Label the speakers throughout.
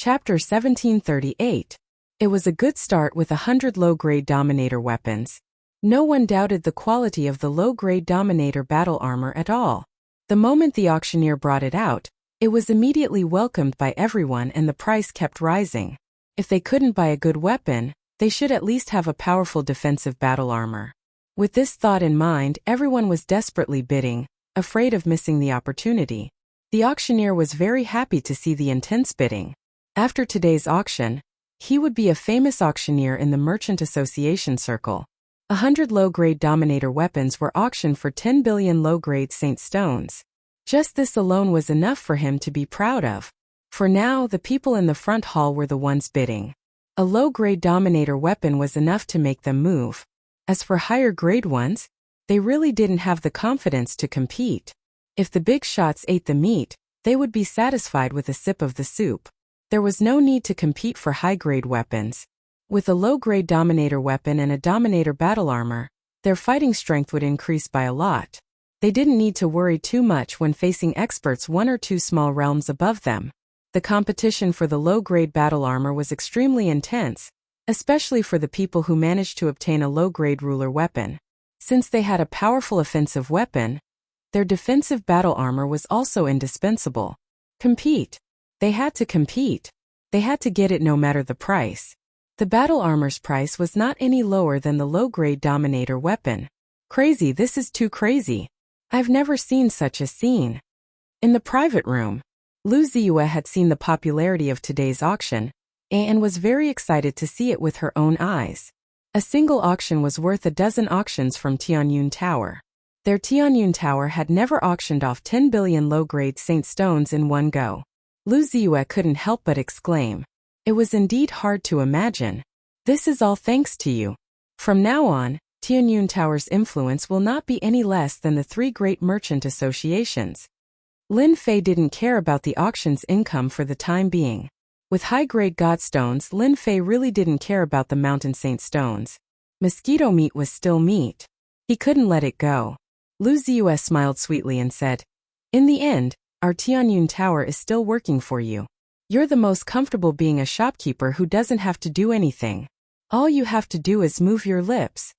Speaker 1: Chapter 1738. It was a good start with 100 low-grade Dominator weapons. No one doubted the quality of the low-grade Dominator battle armor at all. The moment the auctioneer brought it out, it was immediately welcomed by everyone and the price kept rising. If they couldn't buy a good weapon, they should at least have a powerful defensive battle armor. With this thought in mind, everyone was desperately bidding, afraid of missing the opportunity. The auctioneer was very happy to see the intense bidding. After today's auction, he would be a famous auctioneer in the Merchant Association circle. 100 low-grade Dominator weapons were auctioned for 10 billion low-grade Saint stones. Just this alone was enough for him to be proud of. For now, the people in the front hall were the ones bidding. A low-grade Dominator weapon was enough to make them move. As for higher-grade ones, they really didn't have the confidence to compete. If the big shots ate the meat, they would be satisfied with a sip of the soup. There was no need to compete for high-grade weapons. With a low-grade Dominator weapon and a Dominator battle armor, their fighting strength would increase by a lot. They didn't need to worry too much when facing experts one or two small realms above them. The competition for the low-grade battle armor was extremely intense, especially for the people who managed to obtain a low-grade ruler weapon. Since they had a powerful offensive weapon, their defensive battle armor was also indispensable. Compete. They had to compete. They had to get it no matter the price. The battle armor's price was not any lower than the low-grade Dominator weapon. Crazy, this is too crazy. I've never seen such a scene. In the private room, Lu Ziyue had seen the popularity of today's auction, and was very excited to see it with her own eyes. A single auction was worth a dozen auctions from Tianyun Tower. Their Tianyun Tower had never auctioned off 10 billion low-grade Saint stones in one go. Lu Ziyue couldn't help but exclaim. It was indeed hard to imagine. This is all thanks to you. From now on, Tianyun Tower's influence will not be any less than the three great merchant associations. Lin Fei didn't care about the auction's income for the time being. With high-grade godstones, Lin Fei really didn't care about the mountain saint stones. Mosquito meat was still meat. He couldn't let it go. Lu Ziyue smiled sweetly and said, "In the end, our Tianyun Tower is still working for you. You're the most comfortable being a shopkeeper who doesn't have to do anything. All you have to do is move your lips."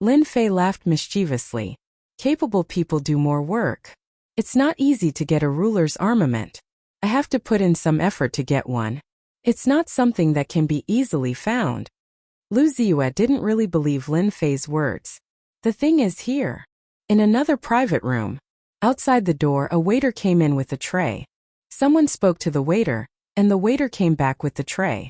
Speaker 1: Lin Fei laughed mischievously. Capable people do more work. It's not easy to get a ruler's armament. I have to put in some effort to get one. It's not something that can be easily found. Lu Ziyue didn't really believe Lin Fei's words. The thing is here. In another private room, outside the door, a waiter came in with a tray. Someone spoke to the waiter, and the waiter came back with the tray.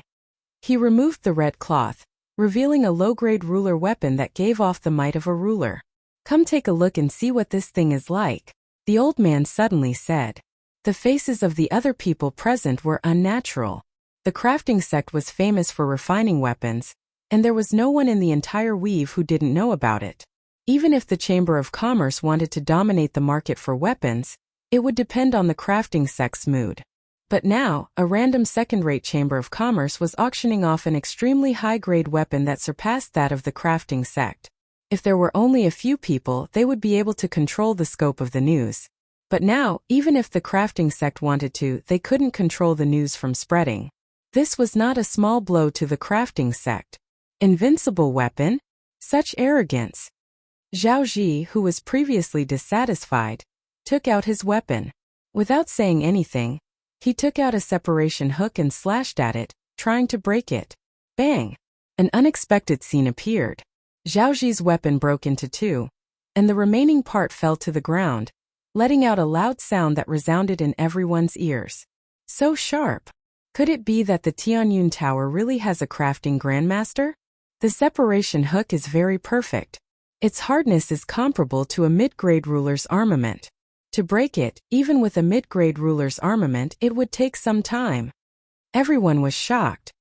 Speaker 1: He removed the red cloth, revealing a low-grade ruler weapon that gave off the might of a ruler. "Come take a look and see what this thing is like," the old man suddenly said. The faces of the other people present were unnatural. The crafting sect was famous for refining weapons, and there was no one in the entire weave who didn't know about it. Even if the Chamber of Commerce wanted to dominate the market for weapons, it would depend on the crafting sect's mood. But now, a random second-rate Chamber of Commerce was auctioning off an extremely high-grade weapon that surpassed that of the crafting sect. If there were only a few people, they would be able to control the scope of the news. But now, even if the crafting sect wanted to, they couldn't control the news from spreading. This was not a small blow to the crafting sect. Invincible weapon? Such arrogance. Zhao Ji, who was previously dissatisfied, took out his weapon. Without saying anything, he took out a separation hook and slashed at it, trying to break it. Bang! An unexpected scene appeared. Zhao Ji's weapon broke into two, and the remaining part fell to the ground, letting out a loud sound that resounded in everyone's ears. So sharp! Could it be that the Tianyun Tower really has a crafting grandmaster? The separation hook is very perfect. Its hardness is comparable to a mid-grade ruler's armament. To break it, even with a mid-grade ruler's armament, it would take some time. Everyone was shocked.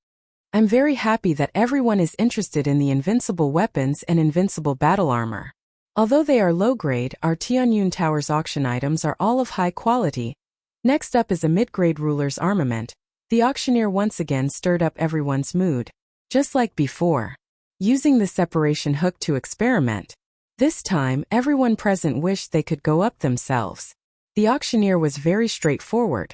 Speaker 1: I'm very happy that everyone is interested in the invincible weapons and invincible battle armor. Although they are low-grade, our Tianyun Tower's auction items are all of high quality. Next up is a mid-grade ruler's armament. The auctioneer once again stirred up everyone's mood. Just like before, using the separation hook to experiment. This time, everyone present wished they could go up themselves. The auctioneer was very straightforward.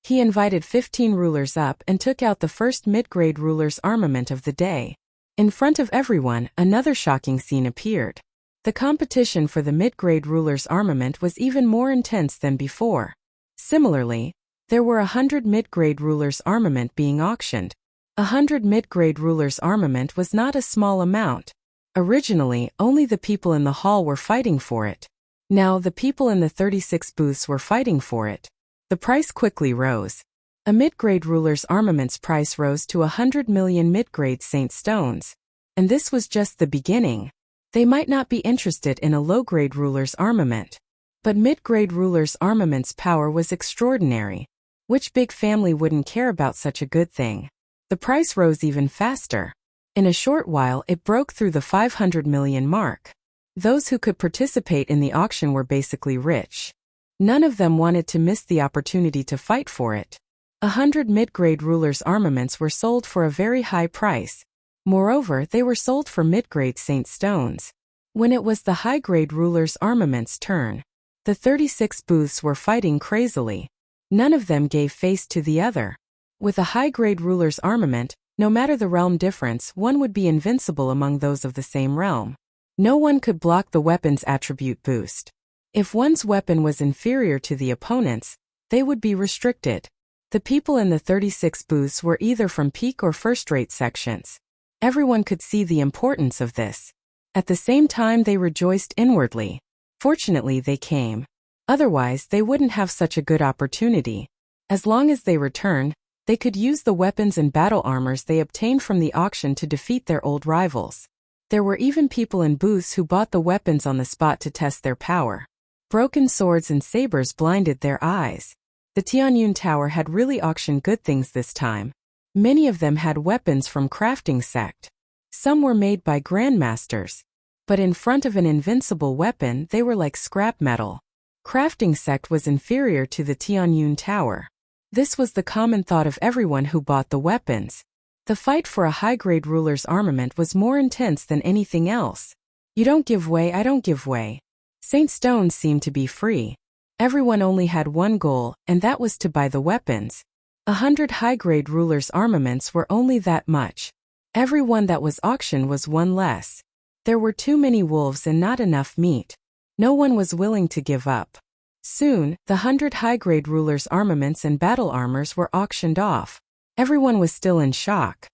Speaker 1: He invited 15 rulers up and took out the first mid-grade ruler's armament of the day. In front of everyone, another shocking scene appeared. The competition for the mid-grade ruler's armament was even more intense than before. Similarly, there were 100 mid-grade rulers' armament being auctioned. 100 mid-grade rulers' armament was not a small amount. Originally, only the people in the hall were fighting for it. Now the people in the 36 booths were fighting for it. The price quickly rose. A mid-grade ruler's armament's price rose to 100 million mid-grade Saint stones. And this was just the beginning. They might not be interested in a low-grade ruler's armament. But mid-grade ruler's armament's power was extraordinary. Which big family wouldn't care about such a good thing? The price rose even faster. In a short while it broke through the 500 million mark. Those who could participate in the auction were basically rich. None of them wanted to miss the opportunity to fight for it. 100 mid-grade rulers' armaments were sold for a very high price. Moreover, they were sold for mid-grade Saint stones. When it was the high-grade rulers' armaments' turn, the 36 booths were fighting crazily. None of them gave face to the other. With a high-grade ruler's armament, no matter the realm difference, one would be invincible among those of the same realm. No one could block the weapon's attribute boost. If one's weapon was inferior to the opponent's, they would be restricted. The people in the 36 booths were either from peak or first-rate sections. Everyone could see the importance of this. At the same time they rejoiced inwardly. Fortunately they came. Otherwise they wouldn't have such a good opportunity. As long as they returned, they could use the weapons and battle armors they obtained from the auction to defeat their old rivals. There were even people in booths who bought the weapons on the spot to test their power. Broken swords and sabers blinded their eyes. The Tianyun Tower had really auctioned good things this time. Many of them had weapons from crafting sect. Some were made by grandmasters. But in front of an invincible weapon they were like scrap metal. Crafting sect was inferior to the Tianyun Tower. This was the common thought of everyone who bought the weapons. The fight for a high-grade ruler's armament was more intense than anything else. You don't give way, I don't give way. Saint stones seemed to be free. Everyone only had one goal, and that was to buy the weapons. 100 high-grade rulers' armaments were only that much. Every one that was auctioned was one less. There were too many wolves and not enough meat. No one was willing to give up. Soon, the 100 high-grade rulers' armaments and battle armors were auctioned off. Everyone was still in shock.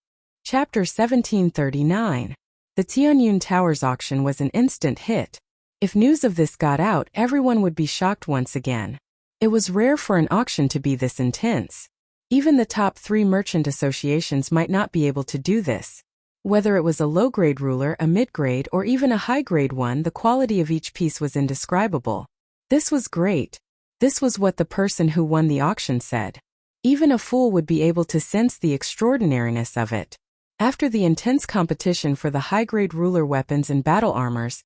Speaker 1: Chapter 1739. The Tianyun Tower's auction was an instant hit. If news of this got out, everyone would be shocked once again. It was rare for an auction to be this intense. Even the top 3 merchant associations might not be able to do this. Whether it was a low-grade ruler, a mid-grade, or even a high-grade one, the quality of each piece was indescribable. This was great. This was what the person who won the auction said. Even a fool would be able to sense the extraordinariness of it. After the intense competition for the high-grade ruler weapons and battle armors,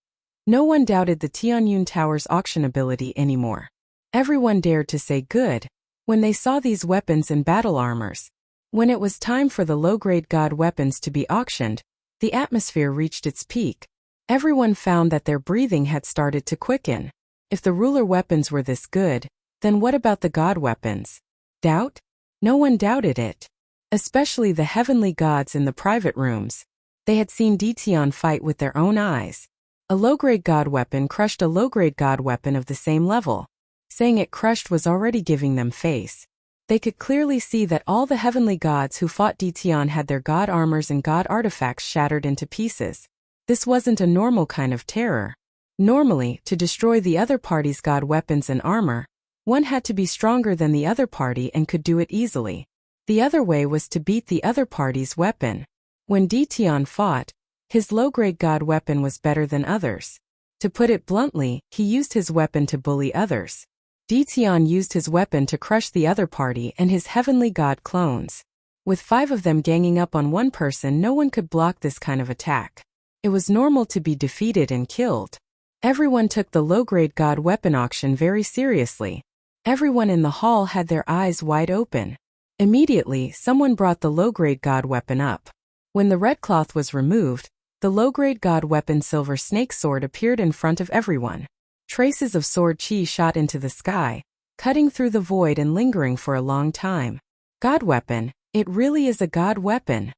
Speaker 1: no one doubted the Tianyun Tower's auctionability anymore. Everyone dared to say good when they saw these weapons and battle armors. When it was time for the low-grade god weapons to be auctioned, the atmosphere reached its peak. Everyone found that their breathing had started to quicken. If the ruler weapons were this good, then what about the god weapons? Doubt? No one doubted it. Especially the heavenly gods in the private rooms. They had seen Ditian fight with their own eyes. A low-grade god weapon crushed a low-grade god weapon of the same level. Saying it crushed was already giving them face. They could clearly see that all the heavenly gods who fought Ditian had their god armors and god artifacts shattered into pieces. This wasn't a normal kind of terror. Normally, to destroy the other party's god weapons and armor, one had to be stronger than the other party and could do it easily. The other way was to beat the other party's weapon. When Ditian fought, his low-grade god weapon was better than others. To put it bluntly, he used his weapon to bully others. Ditian used his weapon to crush the other party and his heavenly god clones. With 5 of them ganging up on one person, no one could block this kind of attack. It was normal to be defeated and killed. Everyone took the low-grade god weapon auction very seriously. Everyone in the hall had their eyes wide open. Immediately, someone brought the low-grade god weapon up. When the red cloth was removed, the low-grade god weapon silver snake sword appeared in front of everyone. Traces of sword chi shot into the sky. cutting through the void and lingering for a long time. God weapon, it really is a god weapon.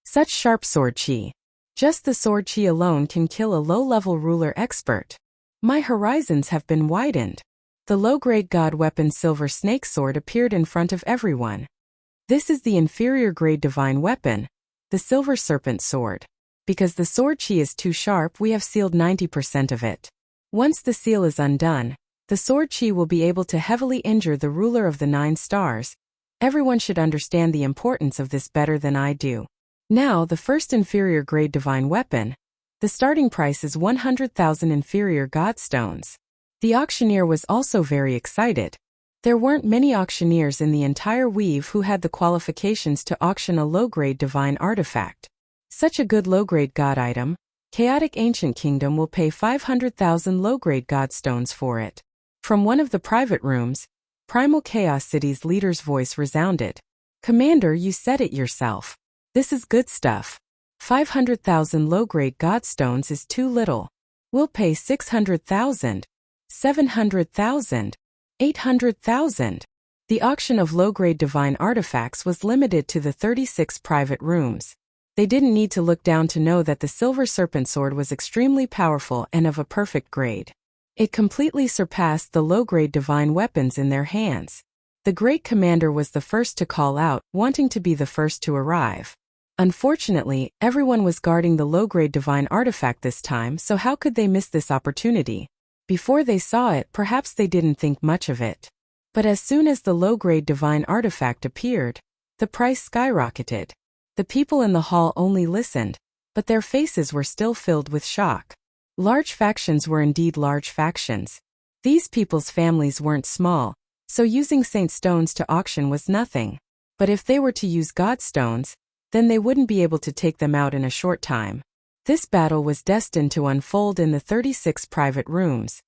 Speaker 1: Such sharp sword chi. Just the sword chi alone can kill a low-level ruler expert. My horizons have been widened. The low-grade god weapon silver snake sword appeared in front of everyone. This is the inferior grade divine weapon, the silver serpent sword. Because the sword chi is too sharp, we have sealed 90% of it. Once the seal is undone, the sword chi will be able to heavily injure the ruler of the 9 stars. Everyone should understand the importance of this better than I do. Now, the first inferior grade divine weapon. The starting price is 100,000 inferior godstones. The auctioneer was also very excited. There weren't many auctioneers in the entire weave who had the qualifications to auction a low-grade divine artifact. Such a good low-grade god item, Chaotic Ancient Kingdom will pay 500,000 low-grade godstones for it. From one of the private rooms, Primal Chaos City's leader's voice resounded. Commander, you said it yourself. This is good stuff. 500,000 low-grade godstones is too little. We'll pay 600,000, 700,000, 800,000. The auction of low-grade divine artifacts was limited to the 36 private rooms. They didn't need to look down to know that the silver serpent sword was extremely powerful and of a perfect grade. It completely surpassed the low-grade divine weapons in their hands. The great commander was the first to call out, wanting to be the first to arrive. Unfortunately, everyone was guarding the low-grade divine artifact this time, so how could they miss this opportunity? Before they saw it, perhaps they didn't think much of it. But as soon as the low-grade divine artifact appeared, the price skyrocketed. The people in the hall only listened, but their faces were still filled with shock. Large factions were indeed large factions. These people's families weren't small, so using saint stones to auction was nothing. But if they were to use god stones, then they wouldn't be able to take them out in a short time. This battle was destined to unfold in the 36 private rooms.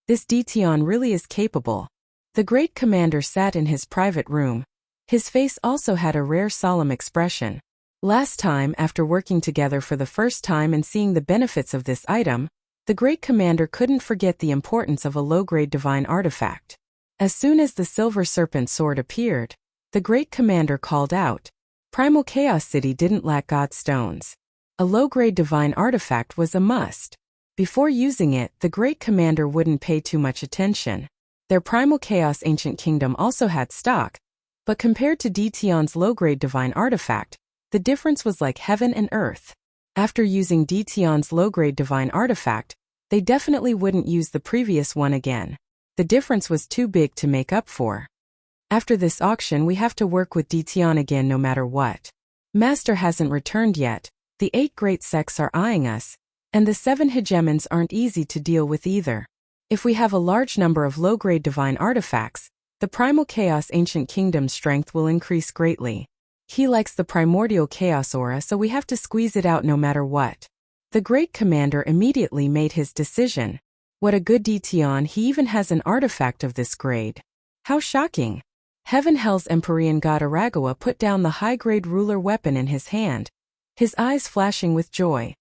Speaker 1: This Detion really is capable. The great commander sat in his private room. His face also had a rare solemn expression. Last time, after working together for the first time and seeing the benefits of this item, the great commander couldn't forget the importance of a low-grade divine artifact. As soon as the silver serpent sword appeared, the great commander called out. Primal Chaos City didn't lack god stones. A low-grade divine artifact was a must. Before using it, the great commander wouldn't pay too much attention. Their Primal Chaos Ancient Kingdom also had stock, but compared to Detion's low-grade divine artifact, the difference was like heaven and earth. After using Detion's low-grade divine artifact, they definitely wouldn't use the previous one again. The difference was too big to make up for. After this auction, we have to work with Detion again no matter what. Master hasn't returned yet, the 8 great sects are eyeing us, and the 7 hegemons aren't easy to deal with either. If we have a large number of low-grade divine artifacts, the Primal Chaos Ancient Kingdom's strength will increase greatly. He likes the primordial chaos aura, so we have to squeeze it out no matter what. The great commander immediately made his decision. What a good Detion, he even has an artifact of this grade. How shocking! Heaven Hell's Empyrean god Aragawa put down the high-grade ruler weapon in his hand, his eyes flashing with joy.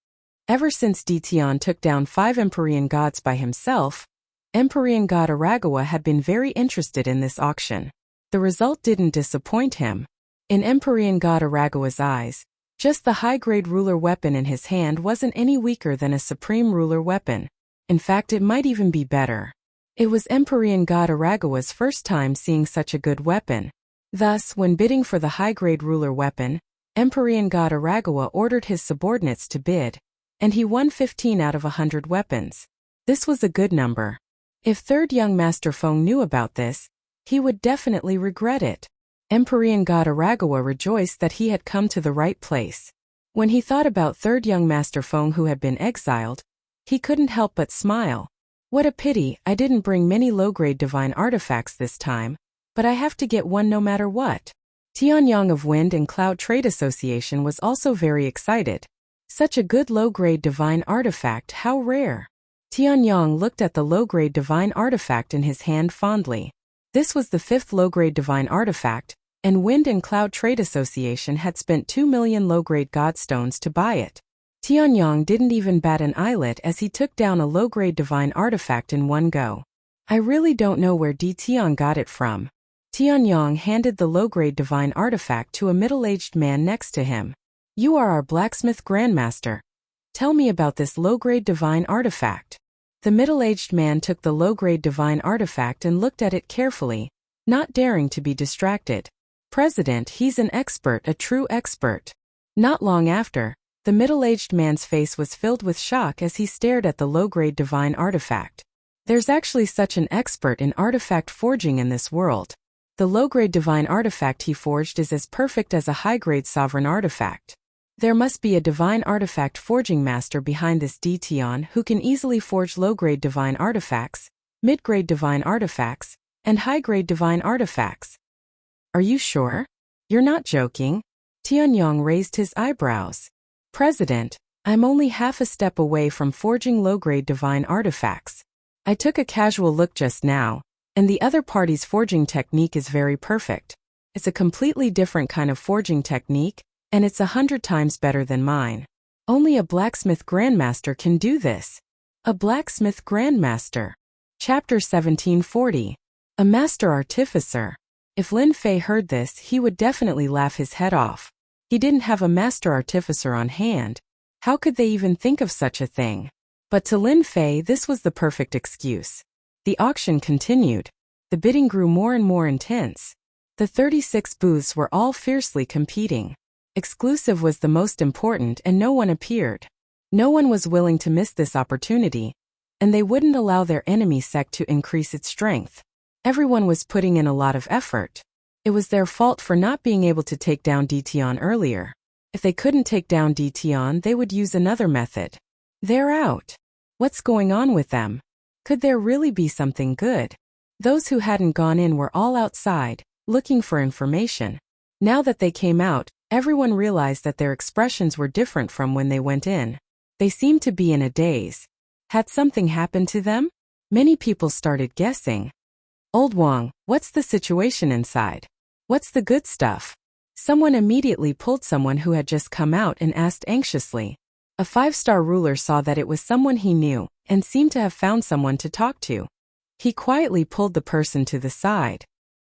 Speaker 1: Ever since Detion took down 5 Empyrean gods by himself, Empyrean god Aragawa had been very interested in this auction. The result didn't disappoint him. In Empyrean god Aragawa's eyes, just the high-grade ruler weapon in his hand wasn't any weaker than a supreme ruler weapon. In fact, it might even be better. It was Empyrean god Aragawa's first time seeing such a good weapon. Thus, when bidding for the high-grade ruler weapon, Empyrean god Aragawa ordered his subordinates to bid, and he won 15 out of 100 weapons. This was a good number. If Third Young Master Feng knew about this, he would definitely regret it. Empyrean god Aragawa rejoiced that he had come to the right place. When he thought about Third Young Master Feng who had been exiled, he couldn't help but smile. What a pity, I didn't bring many low-grade divine artifacts this time, but I have to get one no matter what. Tianyang of Wind and Cloud Trade Association was also very excited. Such a good low-grade divine artifact, how rare. Tianyang looked at the low-grade divine artifact in his hand fondly. This was the 5th low-grade divine artifact, and Wind and Cloud Trade Association had spent 2 million low-grade godstones to buy it. Tianyang didn't even bat an eyelid as he took down a low-grade divine artifact in one go. I really don't know where Tian got it from. Tianyang handed the low-grade divine artifact to a middle-aged man next to him. You are our blacksmith grandmaster. Tell me about this low-grade divine artifact. The middle-aged man took the low-grade divine artifact and looked at it carefully, not daring to be distracted. President, he's an expert, a true expert. Not long after, the middle-aged man's face was filled with shock as he stared at the low-grade divine artifact. There's actually such an expert in artifact forging in this world. The low-grade divine artifact he forged is as perfect as a high-grade sovereign artifact. There must be a divine artifact forging master behind this Tian who can easily forge low-grade divine artifacts, mid-grade divine artifacts, and high-grade divine artifacts. Are you sure? You're not joking? Tianyang raised his eyebrows. President, I'm only half a step away from forging low-grade divine artifacts. I took a casual look just now, and the other party's forging technique is very perfect. It's a completely different kind of forging technique, and it's 100 times better than mine. Only a blacksmith grandmaster can do this. A blacksmith grandmaster. Chapter 1740. A master artificer. If Lin Fei heard this, he would definitely laugh his head off. He didn't have a master artificer on hand. How could they even think of such a thing? But to Lin Fei, this was the perfect excuse. The auction continued. The bidding grew more and more intense. The 36 booths were all fiercely competing. Exclusive was the most important and no one appeared. No one was willing to miss this opportunity, and they wouldn't allow their enemy sect to increase its strength. Everyone was putting in a lot of effort. It was their fault for not being able to take down Tian earlier. If they couldn't take down Tian, they would use another method. They're out. What's going on with them? Could there really be something good? Those who hadn't gone in were all outside, looking for information. Now that they came out, everyone realized that their expressions were different from when they went in. They seemed to be in a daze. Had something happened to them? Many people started guessing. Old Wang, what's the situation inside? What's the good stuff? Someone immediately pulled someone who had just come out and asked anxiously. A 5-star ruler saw that it was someone he knew, and seemed to have found someone to talk to. He quietly pulled the person to the side.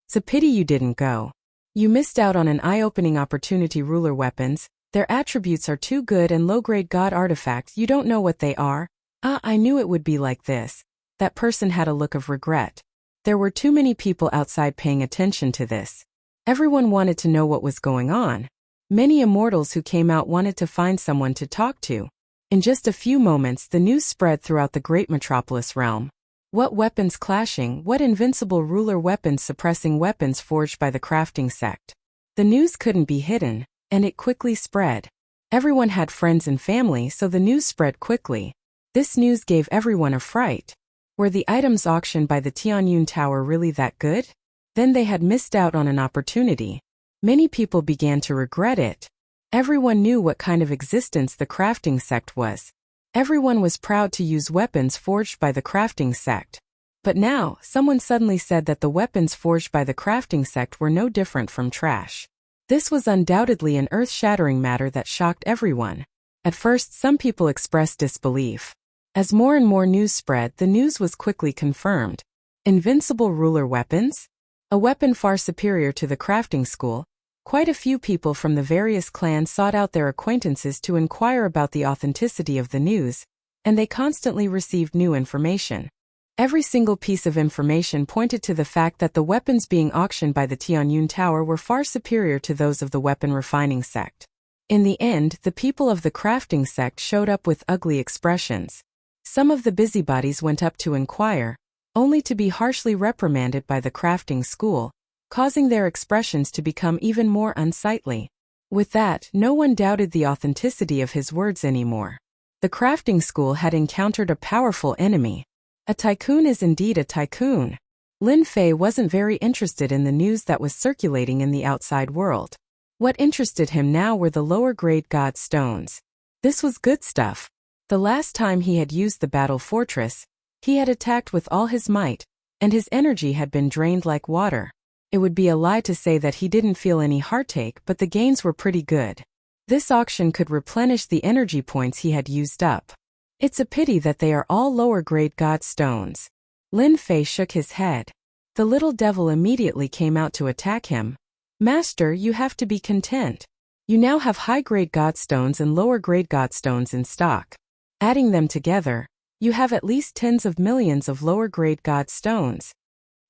Speaker 1: It's a pity you didn't go. You missed out on an eye-opening opportunity. Ruler weapons, their attributes are too good, and low-grade god artifacts, you don't know what they are. I knew it would be like this. That person had a look of regret. There were too many people outside paying attention to this. Everyone wanted to know what was going on. Many immortals who came out wanted to find someone to talk to. In just a few moments, the news spread throughout the great metropolis realm. What weapons clashing, what invincible ruler weapons suppressing weapons forged by the crafting sect. The news couldn't be hidden, and it quickly spread. Everyone had friends and family, so the news spread quickly. This news gave everyone a fright. Were the items auctioned by the Tianyun Tower really that good? Then they had missed out on an opportunity. Many people began to regret it. Everyone knew what kind of existence the crafting sect was. Everyone was proud to use weapons forged by the crafting sect. But now, someone suddenly said that the weapons forged by the crafting sect were no different from trash. This was undoubtedly an earth-shattering matter that shocked everyone. At first, some people expressed disbelief. As more and more news spread, the news was quickly confirmed. Invincible ruler weapons? A weapon far superior to the crafting school. Quite a few people from the various clans sought out their acquaintances to inquire about the authenticity of the news, and they constantly received new information. Every single piece of information pointed to the fact that the weapons being auctioned by the Tianyun Tower were far superior to those of the weapon refining sect. In the end, the people of the crafting sect showed up with ugly expressions. Some of the busybodies went up to inquire, only to be harshly reprimanded by the crafting school, causing their expressions to become even more unsightly. With that, no one doubted the authenticity of his words anymore. The crafting school had encountered a powerful enemy. A tycoon is indeed a tycoon. Lin Fei wasn't very interested in the news that was circulating in the outside world. What interested him now were the lower-grade god stones. This was good stuff. The last time he had used the battle fortress, he had attacked with all his might, and his energy had been drained like water. It would be a lie to say that he didn't feel any heartache, but the gains were pretty good. This auction could replenish the energy points he had used up. It's a pity that they are all lower-grade god stones. Lin Fei shook his head. The little devil immediately came out to attack him. Master, you have to be content. You now have high-grade godstones and lower-grade godstones in stock. Adding them together, you have at least tens of millions of lower-grade godstones.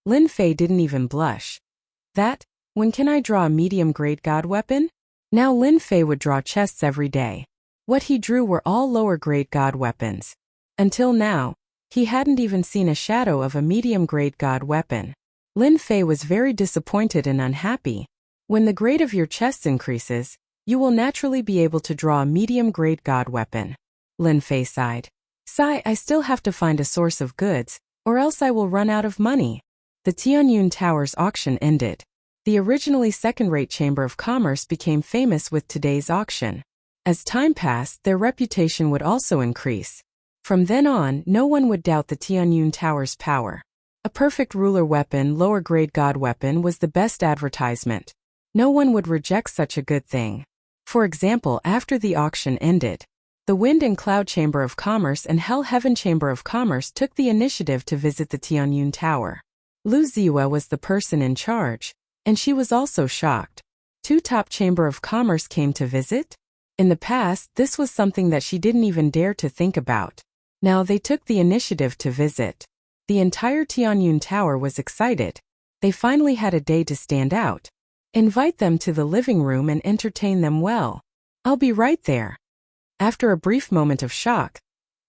Speaker 1: Lin Fei didn't even blush. When can I draw a medium-grade god weapon? Now Lin Fei would draw chests every day. What he drew were all lower-grade god weapons. Until now, he hadn't even seen a shadow of a medium-grade god weapon. Lin Fei was very disappointed and unhappy. When the grade of your chests increases, you will naturally be able to draw a medium-grade god weapon. Lin Fei sighed. I still have to find a source of goods, or else I will run out of money. The Tianyun Tower's auction ended. The originally second-rate Chamber of Commerce became famous with today's auction. As time passed, their reputation would also increase. From then on, no one would doubt the Tianyun Tower's power. A perfect ruler weapon, lower-grade god weapon, was the best advertisement. No one would reject such a good thing. For example, after the auction ended, the Wind and Cloud Chamber of Commerce and Hell Heaven Chamber of Commerce took the initiative to visit the Tianyun Tower. Lu Ziyue was the person in charge, and she was also shocked. 2 top Chamber of Commerce came to visit? In the past, this was something that she didn't even dare to think about. Now they took the initiative to visit. The entire Tianyun Tower was excited. They finally had a day to stand out. Invite them to the living room and entertain them well. I'll be right there. After a brief moment of shock,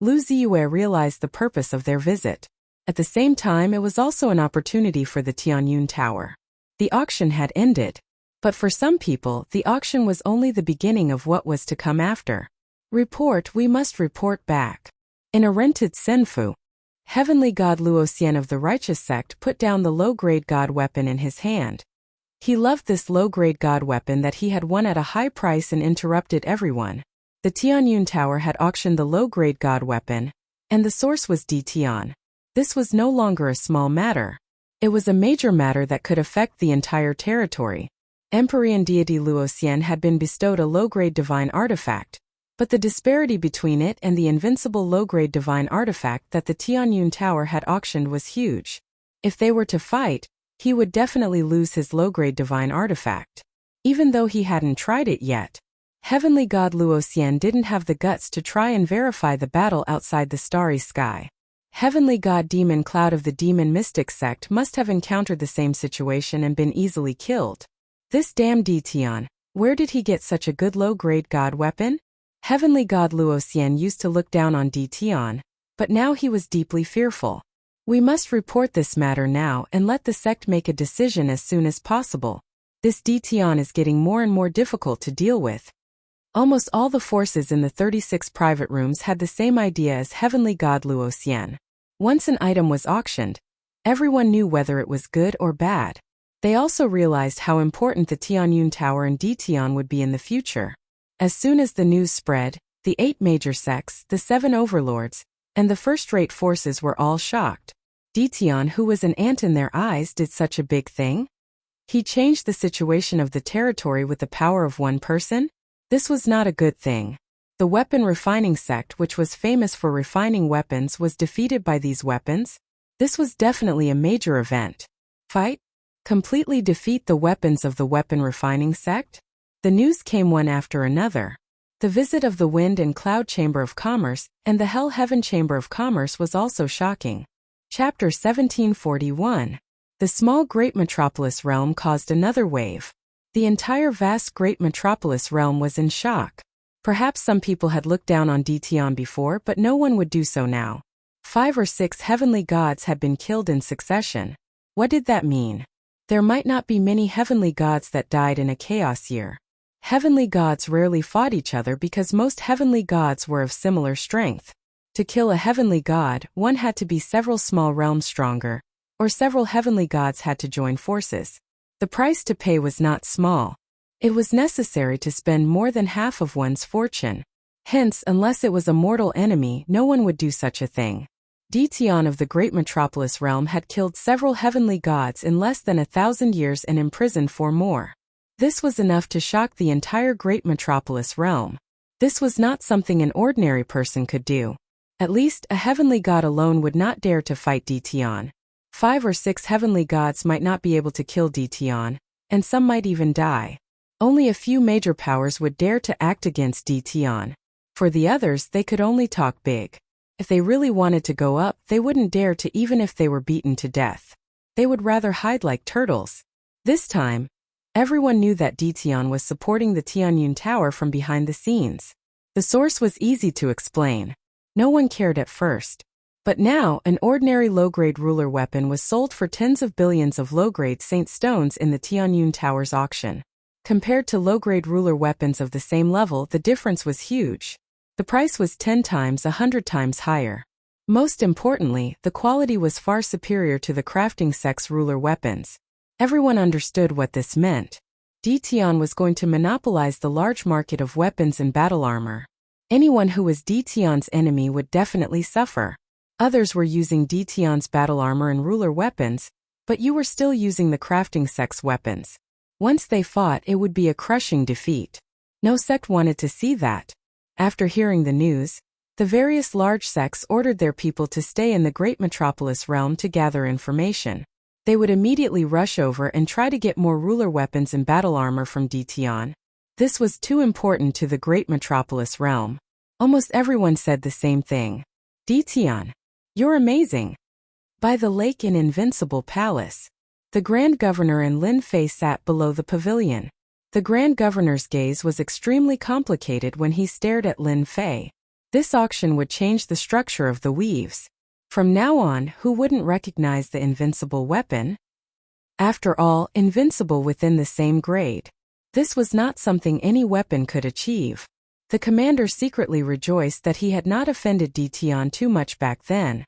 Speaker 1: Lu Ziyue realized the purpose of their visit. At the same time, it was also an opportunity for the Tianyun Tower. The auction had ended, but for some people, the auction was only the beginning of what was to come after. We must report back. In a rented senfu, Heavenly God Luoxian of the Righteous Sect put down the low-grade god weapon in his hand. He loved this low-grade god weapon that he had won at a high price and interrupted everyone. The Tianyun Tower had auctioned the low-grade god weapon, and the source was Tian. This was no longer a small matter. It was a major matter that could affect the entire territory. Empyrean deity Luoxian had been bestowed a low-grade divine artifact, but the disparity between it and the invincible low-grade divine artifact that the Tianyun Tower had auctioned was huge. If they were to fight, he would definitely lose his low-grade divine artifact. Even though he hadn't tried it yet, Heavenly God Luoxian didn't have the guts to try and verify the battle outside the starry sky. Heavenly God Demon Cloud of the Demon Mystic Sect must have encountered the same situation and been easily killed. This damn Tian, where did he get such a good low-grade god weapon? Heavenly God Luoxian used to look down on Tian, but now he was deeply fearful. We must report this matter now and let the sect make a decision as soon as possible. This Tian is getting more and more difficult to deal with. Almost all the forces in the 36 private rooms had the same idea as Heavenly God Luoxian. Once an item was auctioned, everyone knew whether it was good or bad. They also realized how important the Tianyun Tower and Tian would be in the future. As soon as the news spread, the 8 major sects, the 7 overlords, and the first-rate forces were all shocked. Tian, who was an ant in their eyes, did such a big thing? He changed the situation of the territory with the power of one person? This was not a good thing. The weapon refining sect, which was famous for refining weapons, was defeated by these weapons. This was definitely a major event. Fight? Completely defeat the weapons of the weapon refining sect? The news came one after another. The visit of the Wind and Cloud Chamber of Commerce and the Hell Heaven Chamber of Commerce was also shocking. Chapter 1741. The small Great Metropolis realm caused another wave. The entire vast Great Metropolis realm was in shock. Perhaps some people had looked down on Tian before, but no one would do so now. 5 or 6 heavenly gods had been killed in succession. What did that mean? There might not be many heavenly gods that died in a chaos year. Heavenly gods rarely fought each other because most heavenly gods were of similar strength. To kill a heavenly god, one had to be several small realms stronger, or several heavenly gods had to join forces. The price to pay was not small. It was necessary to spend more than half of one's fortune. Hence, unless it was a mortal enemy, no one would do such a thing. Tian of the Great Metropolis realm had killed several heavenly gods in less than 1,000 years and imprisoned 4 more. This was enough to shock the entire Great Metropolis realm. This was not something an ordinary person could do. At least, a heavenly god alone would not dare to fight Dtion. 5 or 6 heavenly gods might not be able to kill Dtion, and some might even die. Only a few major powers would dare to act against Dtion. For the others, they could only talk big. If they really wanted to go up, they wouldn't dare to even if they were beaten to death. They would rather hide like turtles. This time, everyone knew that Dtion was supporting the Tianyun Tower from behind the scenes. The source was easy to explain. No one cared at first. But now, an ordinary low-grade ruler weapon was sold for tens of billions of low-grade Saint Stones in the Tianyun Tower's auction. Compared to low-grade ruler weapons of the same level, the difference was huge. The price was 10 times, 100 times higher. Most importantly, the quality was far superior to the crafting sex ruler weapons. Everyone understood what this meant. Dtion was going to monopolize the large market of weapons and battle armor. Anyone who was Dtion's enemy would definitely suffer. Others were using Dtion's battle armor and ruler weapons, but you were still using the crafting sex weapons. Once they fought, it would be a crushing defeat. No sect wanted to see that. After hearing the news, the various large sects ordered their people to stay in the great metropolis realm to gather information. They would immediately rush over and try to get more ruler weapons and battle armor from Dtion. This was too important to the great metropolis realm. Almost everyone said the same thing. Dtion, you're amazing. By the lake in Invincible Palace, the Grand Governor and Lin Fei sat below the pavilion. The Grand Governor's gaze was extremely complicated when he stared at Lin Fei. This auction would change the structure of the weaves. From now on, who wouldn't recognize the invincible weapon? After all, invincible within the same grade. This was not something any weapon could achieve. The commander secretly rejoiced that he had not offended Dtion too much back then.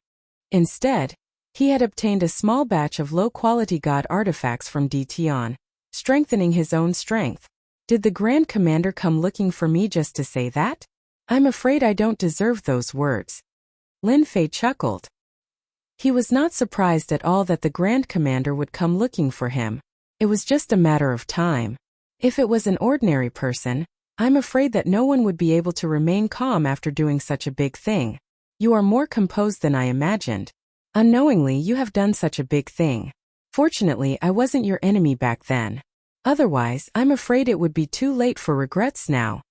Speaker 1: Instead, he had obtained a small batch of low-quality god artifacts from Dtion, strengthening his own strength. Did the Grand Commander come looking for me just to say that? I'm afraid I don't deserve those words. Lin Fei chuckled. He was not surprised at all that the Grand Commander would come looking for him. It was just a matter of time. If it was an ordinary person, I'm afraid that no one would be able to remain calm after doing such a big thing. You are more composed than I imagined. Unknowingly, you have done such a big thing. Fortunately, I wasn't your enemy back then. Otherwise, I'm afraid it would be too late for regrets now.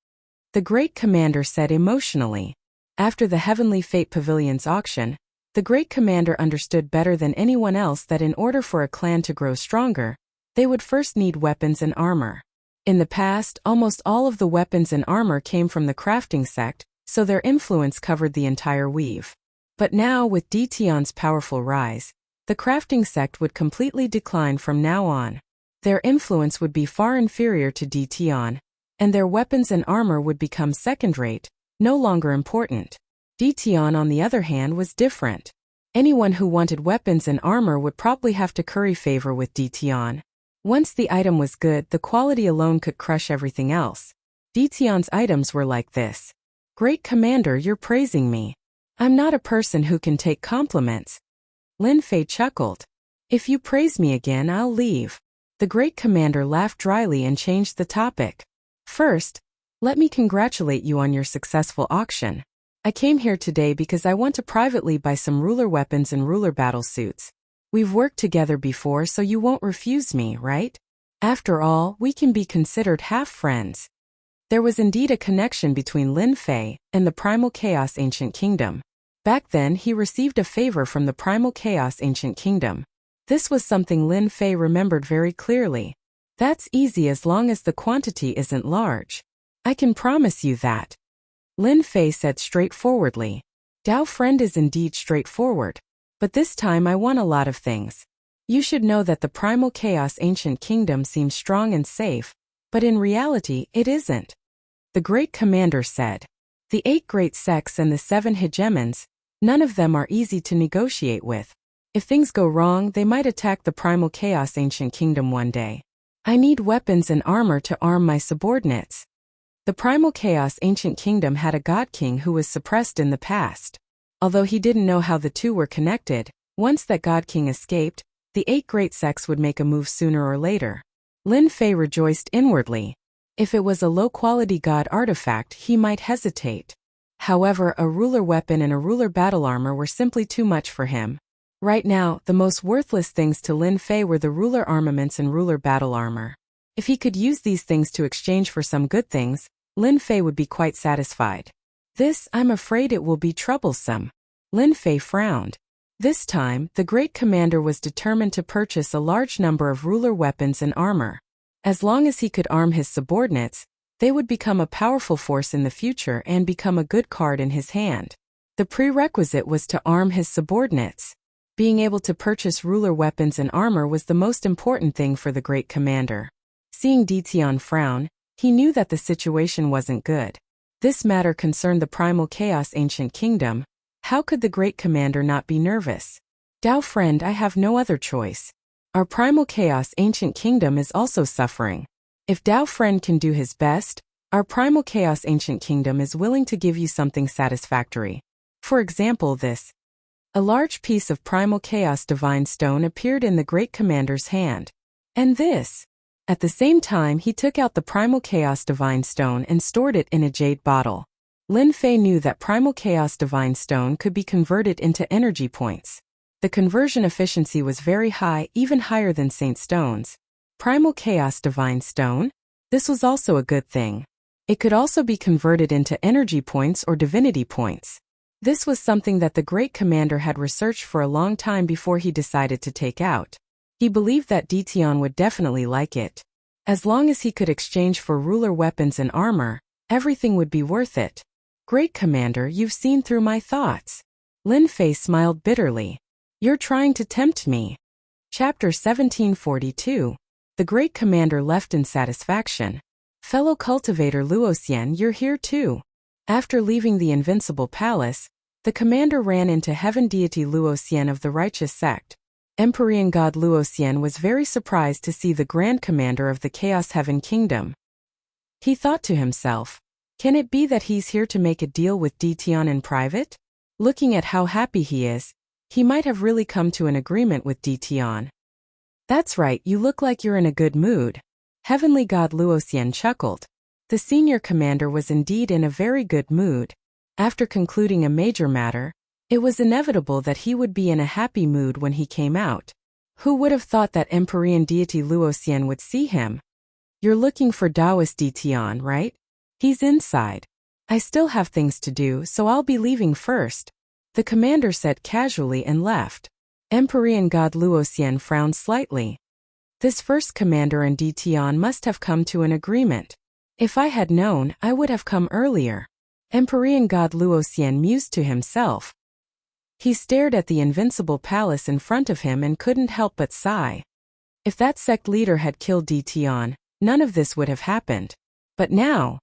Speaker 1: The Great Commander said emotionally. After the Heavenly Fate Pavilion's auction, the Great Commander understood better than anyone else that in order for a clan to grow stronger, they would first need weapons and armor. In the past, almost all of the weapons and armor came from the crafting sect, so their influence covered the entire weave. But now, with Dtion's powerful rise, the crafting sect would completely decline from now on. Their influence would be far inferior to Dtion, and their weapons and armor would become second-rate, no longer important. Dtion, on the other hand, was different. Anyone who wanted weapons and armor would probably have to curry favor with Dtion. Once the item was good, the quality alone could crush everything else. Dtion's items were like this. Great Commander, you're praising me. I'm not a person who can take compliments. Lin Fei chuckled. If you praise me again, I'll leave. The Great Commander laughed dryly and changed the topic. First, let me congratulate you on your successful auction. I came here today because I want to privately buy some ruler weapons and ruler battle suits. We've worked together before, so you won't refuse me, right? After all, we can be considered half-friends. There was indeed a connection between Lin Fei and the Primal Chaos Ancient Kingdom. Back then, he received a favor from the Primal Chaos Ancient Kingdom. This was something Lin Fei remembered very clearly. That's easy as long as the quantity isn't large. I can promise you that. Lin Fei said straightforwardly. Dao friend is indeed straightforward. But this time I want a lot of things. You should know that the Primal Chaos Ancient Kingdom seems strong and safe, but in reality it isn't. The Great Commander said. The 8 great sects and the 7 hegemons, none of them are easy to negotiate with. If things go wrong, they might attack the Primal Chaos Ancient Kingdom one day. I need weapons and armor to arm my subordinates. The Primal Chaos Ancient Kingdom had a God King who was suppressed in the past. Although he didn't know how the two were connected, once that God King escaped, the 8 great sects would make a move sooner or later. Lin Fei rejoiced inwardly. If it was a low-quality god artifact, he might hesitate. However, a ruler weapon and a ruler battle armor were simply too much for him. Right now, the most worthless things to Lin Fei were the ruler armaments and ruler battle armor. If he could use these things to exchange for some good things, Lin Fei would be quite satisfied. This, I'm afraid it will be troublesome. Lin Fei frowned. This time, the great commander was determined to purchase a large number of ruler weapons and armor. As long as he could arm his subordinates, they would become a powerful force in the future and become a good card in his hand. The prerequisite was to arm his subordinates. Being able to purchase ruler weapons and armor was the most important thing for the great commander. Seeing Ditian frown, he knew that the situation wasn't good. This matter concerned the primal chaos ancient kingdom. How could the great commander not be nervous? Dao friend, I have no other choice. Our primal chaos ancient kingdom is also suffering. If Dao friend can do his best, our primal chaos ancient kingdom is willing to give you something satisfactory. For example, this. A large piece of primal chaos divine stone appeared in the great commander's hand. And this. At the same time, he took out the primal chaos divine stone and stored it in a jade bottle. Lin Fei knew that primal chaos divine stone could be converted into energy points. The conversion efficiency was very high, even higher than Saint Stone's. Primal chaos divine stone? This was also a good thing. It could also be converted into energy points or divinity points. This was something that the great commander had researched for a long time before he decided to take out. He believed that Ditian would definitely like it. As long as he could exchange for ruler weapons and armor, everything would be worth it. Great commander, you've seen through my thoughts. Lin Fei smiled bitterly. You're trying to tempt me. Chapter 1742. The great commander left in satisfaction. Fellow cultivator Luoxian, you're here too. After leaving the invincible palace, the commander ran into heaven deity Luoxian of the righteous sect. Empyrean god Luoxian was very surprised to see the grand commander of the Chaos Heaven Kingdom. He thought to himself, can it be that he's here to make a deal with Ditian in private? Looking at how happy he is, he might have really come to an agreement with Ditian. That's right, you look like you're in a good mood. Heavenly god Luoxian chuckled. The senior commander was indeed in a very good mood. After concluding a major matter, it was inevitable that he would be in a happy mood when he came out. Who would have thought that Empyrean deity Luoxian would see him? You're looking for Taoist Ditian, right? He's inside. I still have things to do, so I'll be leaving first. The commander said casually and left. Empyrean god Luoxian frowned slightly. This first commander and Ditian must have come to an agreement. If I had known, I would have come earlier. Empyrean god Luoxian mused to himself. He stared at the invincible palace in front of him and couldn't help but sigh. If that sect leader had killed Ditian, none of this would have happened. But now,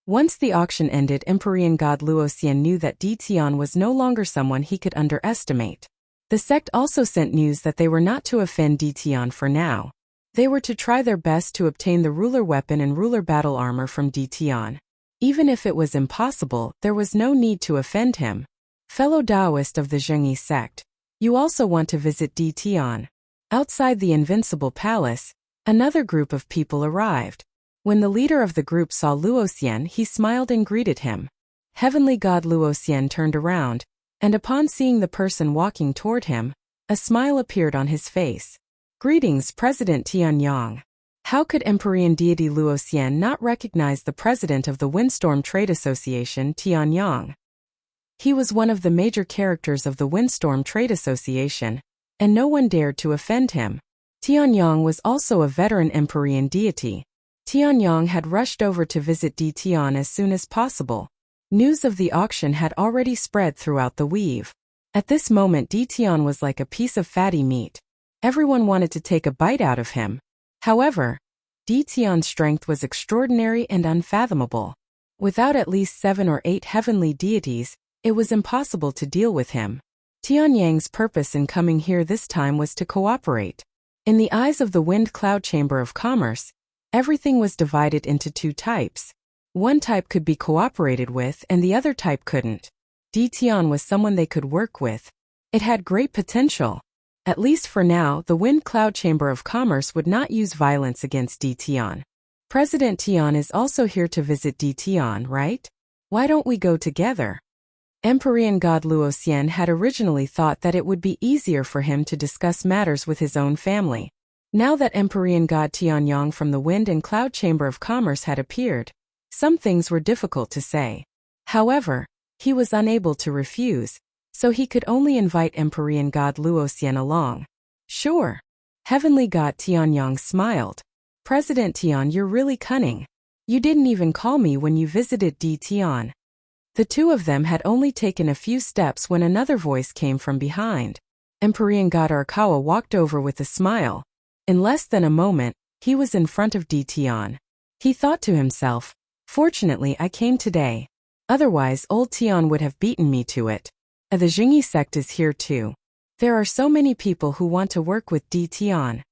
Speaker 1: once the auction ended, Empyrean god Luoxian knew that Ditian was no longer someone he could underestimate. The sect also sent news that they were not to offend Ditian for now. They were to try their best to obtain the ruler weapon and ruler battle armor from Ditian. Even if it was impossible, there was no need to offend him. Fellow Taoist of the Zhengyi sect, you also want to visit Ditian. Outside the invincible palace, another group of people arrived. When the leader of the group saw Luoxian, he smiled and greeted him. Heavenly god Luoxian turned around, and upon seeing the person walking toward him, a smile appeared on his face. Greetings, President Tianyang. How could Empyrean deity Luoxian not recognize the president of the Windstorm Trade Association, Tianyang? He was one of the major characters of the Windstorm Trade Association, and no one dared to offend him. Tianyang was also a veteran Empyrean deity. Tianyang had rushed over to visit Ditian as soon as possible. News of the auction had already spread throughout the weave. At this moment, Ditian was like a piece of fatty meat. Everyone wanted to take a bite out of him. However, Ditian's strength was extraordinary and unfathomable. Without at least 7 or 8 heavenly deities, it was impossible to deal with him. Tianyang's purpose in coming here this time was to cooperate. In the eyes of the Wind Cloud Chamber of Commerce, everything was divided into 2 types. One type could be cooperated with and the other type couldn't. Ditian was someone they could work with. It had great potential. At least for now, the Wind Cloud Chamber of Commerce would not use violence against Ditian. President Tian is also here to visit Ditian, right? Why don't we go together? Emperor god Luoxian had originally thought that it would be easier for him to discuss matters with his own family. Now that Emperor god Tianyang from the Wind and Cloud Chamber of Commerce had appeared, some things were difficult to say. However, he was unable to refuse, so he could only invite Emperor god Luoxian along. Sure. Heavenly God Tianyang smiled. President Tian, you're really cunning. You didn't even call me when you visited D Tian. The two of them had only taken a few steps when another voice came from behind. Emperor god Arakawa walked over with a smile. In less than a moment, he was in front of D Tian. He thought to himself, fortunately I came today. Otherwise old Tian would have beaten me to it. The Jingyi sect is here too. There are so many people who want to work with D Tian.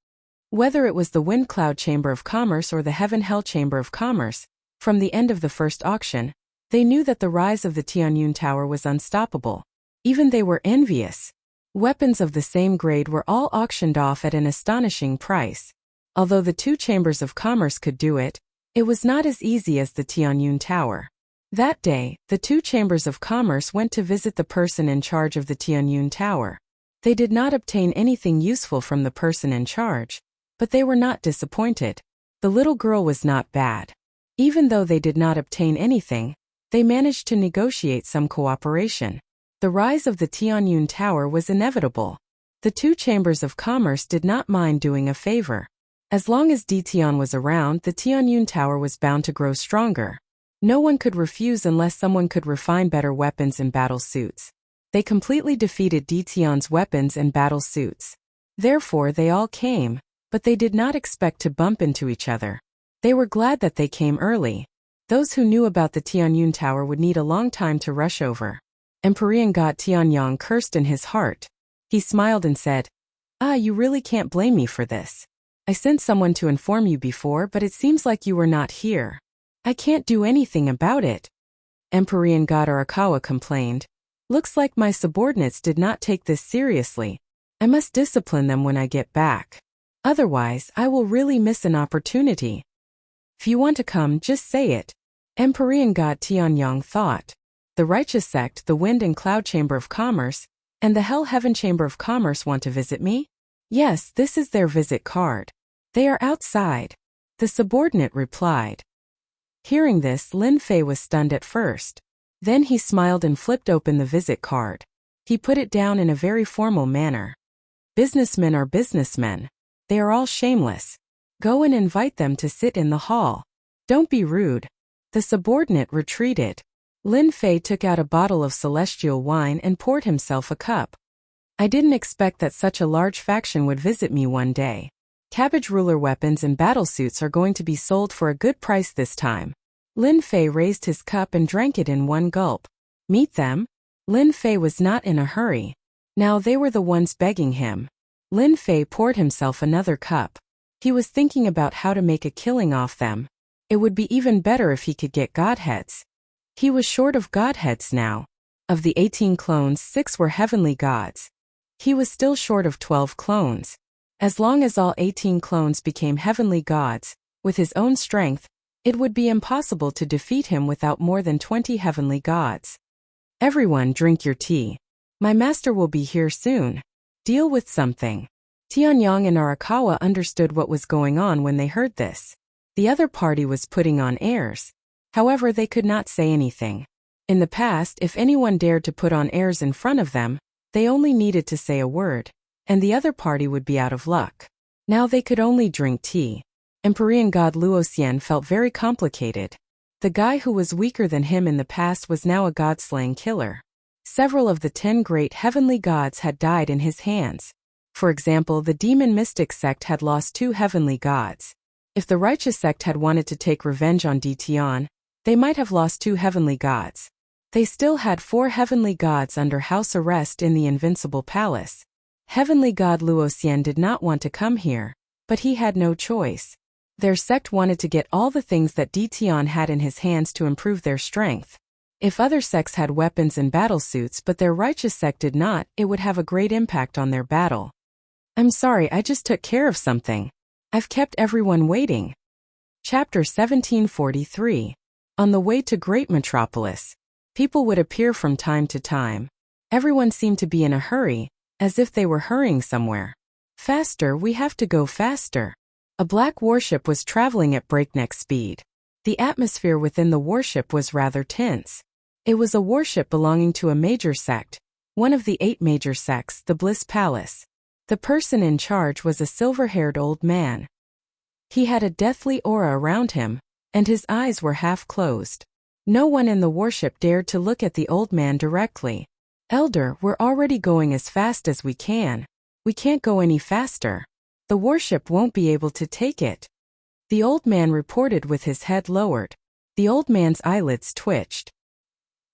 Speaker 1: Whether it was the Wind Cloud Chamber of Commerce or the Heaven Hell Chamber of Commerce, from the end of the first auction, they knew that the rise of the Tianyun Tower was unstoppable. Even they were envious. Weapons of the same grade were all auctioned off at an astonishing price. Although the two chambers of commerce could do it, it was not as easy as the Tianyun Tower. That day, the two chambers of commerce went to visit the person in charge of the Tianyun Tower. They did not obtain anything useful from the person in charge, but they were not disappointed. The little girl was not bad. Even though they did not obtain anything, they managed to negotiate some cooperation. The rise of the Tianyun Tower was inevitable. The two chambers of commerce did not mind doing a favor. As long as D Tian was around, the Tianyun Tower was bound to grow stronger. No one could refuse unless someone could refine better weapons and battle suits. They completely defeated D Tian's weapons and battle suits. Therefore they all came, but they did not expect to bump into each other. They were glad that they came early. Those who knew about the Tianyun Tower would need a long time to rush over. Emperor god Tianyang cursed in his heart. He smiled and said, you really can't blame me for this. I sent someone to inform you before, but it seems like you were not here. I can't do anything about it. Emperor god Arakawa complained. Looks like my subordinates did not take this seriously. I must discipline them when I get back. Otherwise, I will really miss an opportunity. If you want to come, just say it. Emperor god Tianyang thought. The Righteous Sect, the Wind and Cloud Chamber of Commerce, and the Hell Heaven Chamber of Commerce want to visit me? Yes, this is their visit card. They are outside. The subordinate replied. Hearing this, Lin Fei was stunned at first. Then he smiled and flipped open the visit card. He put it down in a very formal manner. Businessmen are businessmen. They are all shameless. Go and invite them to sit in the hall. Don't be rude. The subordinate retreated. Lin Fei took out a bottle of celestial wine and poured himself a cup. I didn't expect that such a large faction would visit me one day. Cabbage ruler weapons and battle suits are going to be sold for a good price this time. Lin Fei raised his cup and drank it in one gulp. Meet them? Lin Fei was not in a hurry. Now they were the ones begging him. Lin Fei poured himself another cup. He was thinking about how to make a killing off them. It would be even better if he could get godheads. He was short of godheads now. Of the 18 clones, 6 were heavenly gods. He was still short of 12 clones. As long as all 18 clones became heavenly gods, with his own strength, it would be impossible to defeat him without more than 20 heavenly gods. Everyone drink your tea. My master will be here soon. Deal with something. Tianyang and Arakawa understood what was going on when they heard this. The other party was putting on airs. However, they could not say anything. In the past, if anyone dared to put on airs in front of them, they only needed to say a word, and the other party would be out of luck. Now they could only drink tea. Emperor god Luoxian felt very complicated. The guy who was weaker than him in the past was now a god-slaying killer. Several of the 10 great heavenly gods had died in his hands. For example, the demon mystic sect had lost 2 heavenly gods. If the righteous sect had wanted to take revenge on D Tian, they might have lost 2 heavenly gods. They still had 4 heavenly gods under house arrest in the Invincible Palace. Heavenly god Luoxian did not want to come here, but he had no choice. Their sect wanted to get all the things that D Tian had in his hands to improve their strength. If other sects had weapons and battle suits but their righteous sect did not, it would have a great impact on their battle. I'm sorry, I just took care of something. I've kept everyone waiting. Chapter 1743. On the way to Great Metropolis. People would appear from time to time. Everyone seemed to be in a hurry, as if they were hurrying somewhere. Faster, we have to go faster. A black warship was traveling at breakneck speed. The atmosphere within the warship was rather tense. It was a warship belonging to a major sect, one of the 8 major sects, the Bliss Palace. The person in charge was a silver-haired old man. He had a deathly aura around him, and his eyes were half closed. No one in the warship dared to look at the old man directly. "Elder, we're already going as fast as we can. We can't go any faster. The warship won't be able to take it." The old man reported with his head lowered. The old man's eyelids twitched.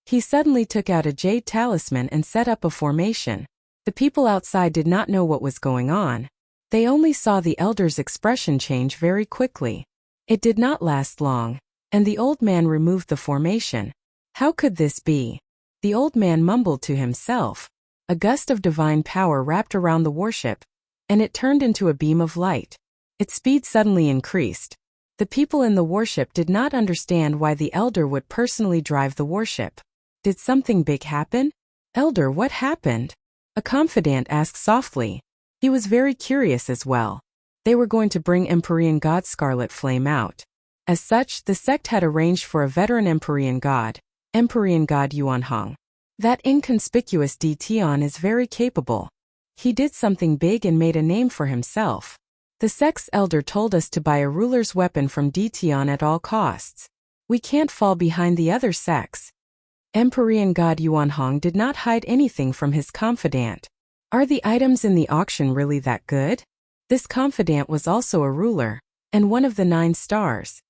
Speaker 1: He suddenly took out a jade talisman and set up a formation. The people outside did not know what was going on. They only saw the elder's expression change very quickly. It did not last long, and the old man removed the formation. How could this be? The old man mumbled to himself. A gust of divine power wrapped around the warship, and it turned into a beam of light. Its speed suddenly increased. The people in the warship did not understand why the elder would personally drive the warship. Did something big happen? "Elder, what happened?" A confidant asked softly. He was very curious as well. They were going to bring Empyrean God Scarlet Flame out. As such, the sect had arranged for a veteran Empyrean God Yuan Hong. That inconspicuous Tion is very capable. He did something big and made a name for himself. The sect's elder told us to buy a ruler's weapon from Tion at all costs. We can't fall behind the other sects. Empyrean God Yuan Hong did not hide anything from his confidant. Are the items in the auction really that good? This confidant was also a ruler, and one of the 9 stars.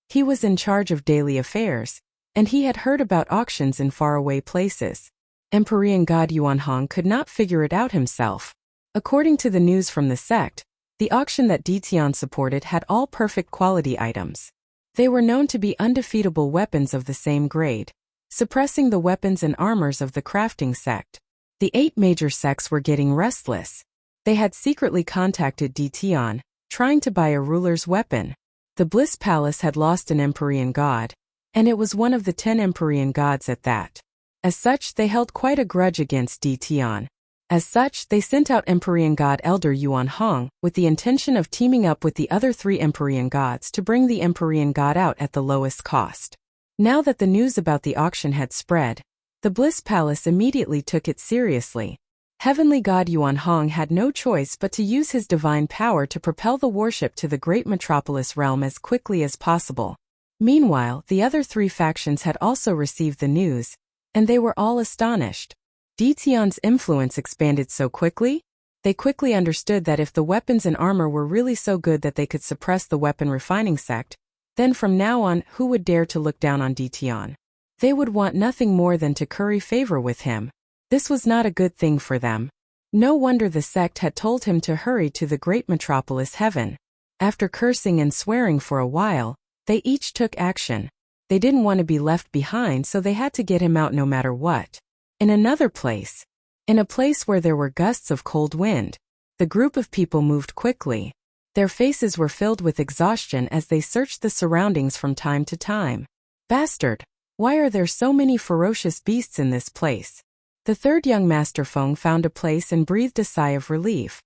Speaker 1: He was in charge of daily affairs, and he had heard about auctions in faraway places. Empyrean God Yuan Hong could not figure it out himself. According to the news from the sect, the auction that Tion supported had all perfect quality items. They were known to be undefeatable weapons of the same grade, suppressing the weapons and armors of the crafting sect. The 8 major sects were getting restless. They had secretly contacted Tion, trying to buy a ruler's weapon. The Bliss Palace had lost an Empyrean God, and it was one of the 10 Empyrean gods at that. As such, they held quite a grudge against Tion. As such, they sent out Empyrean God Elder Yuan Hong with the intention of teaming up with the other 3 Empyrean gods to bring the Empyrean God out at the lowest cost. Now that the news about the auction had spread, the Bliss Palace immediately took it seriously. Heavenly God Yuan Hong had no choice but to use his divine power to propel the warship to the great metropolis realm as quickly as possible. Meanwhile, the other 3 factions had also received the news, and they were all astonished. Tion's influence expanded so quickly? They quickly understood that if the weapons and armor were really so good that they could suppress the weapon refining sect, then from now on, who would dare to look down on Tion? They would want nothing more than to curry favor with him. This was not a good thing for them. No wonder the sect had told him to hurry to the great metropolis heaven. After cursing and swearing for a while, they each took action. They didn't want to be left behind, so they had to get him out no matter what. In another place, in a place where there were gusts of cold wind, the group of people moved quickly. Their faces were filled with exhaustion as they searched the surroundings from time to time. "Bastard! Why are there so many ferocious beasts in this place?" The 3rd young Master Feng found a place and breathed a sigh of relief.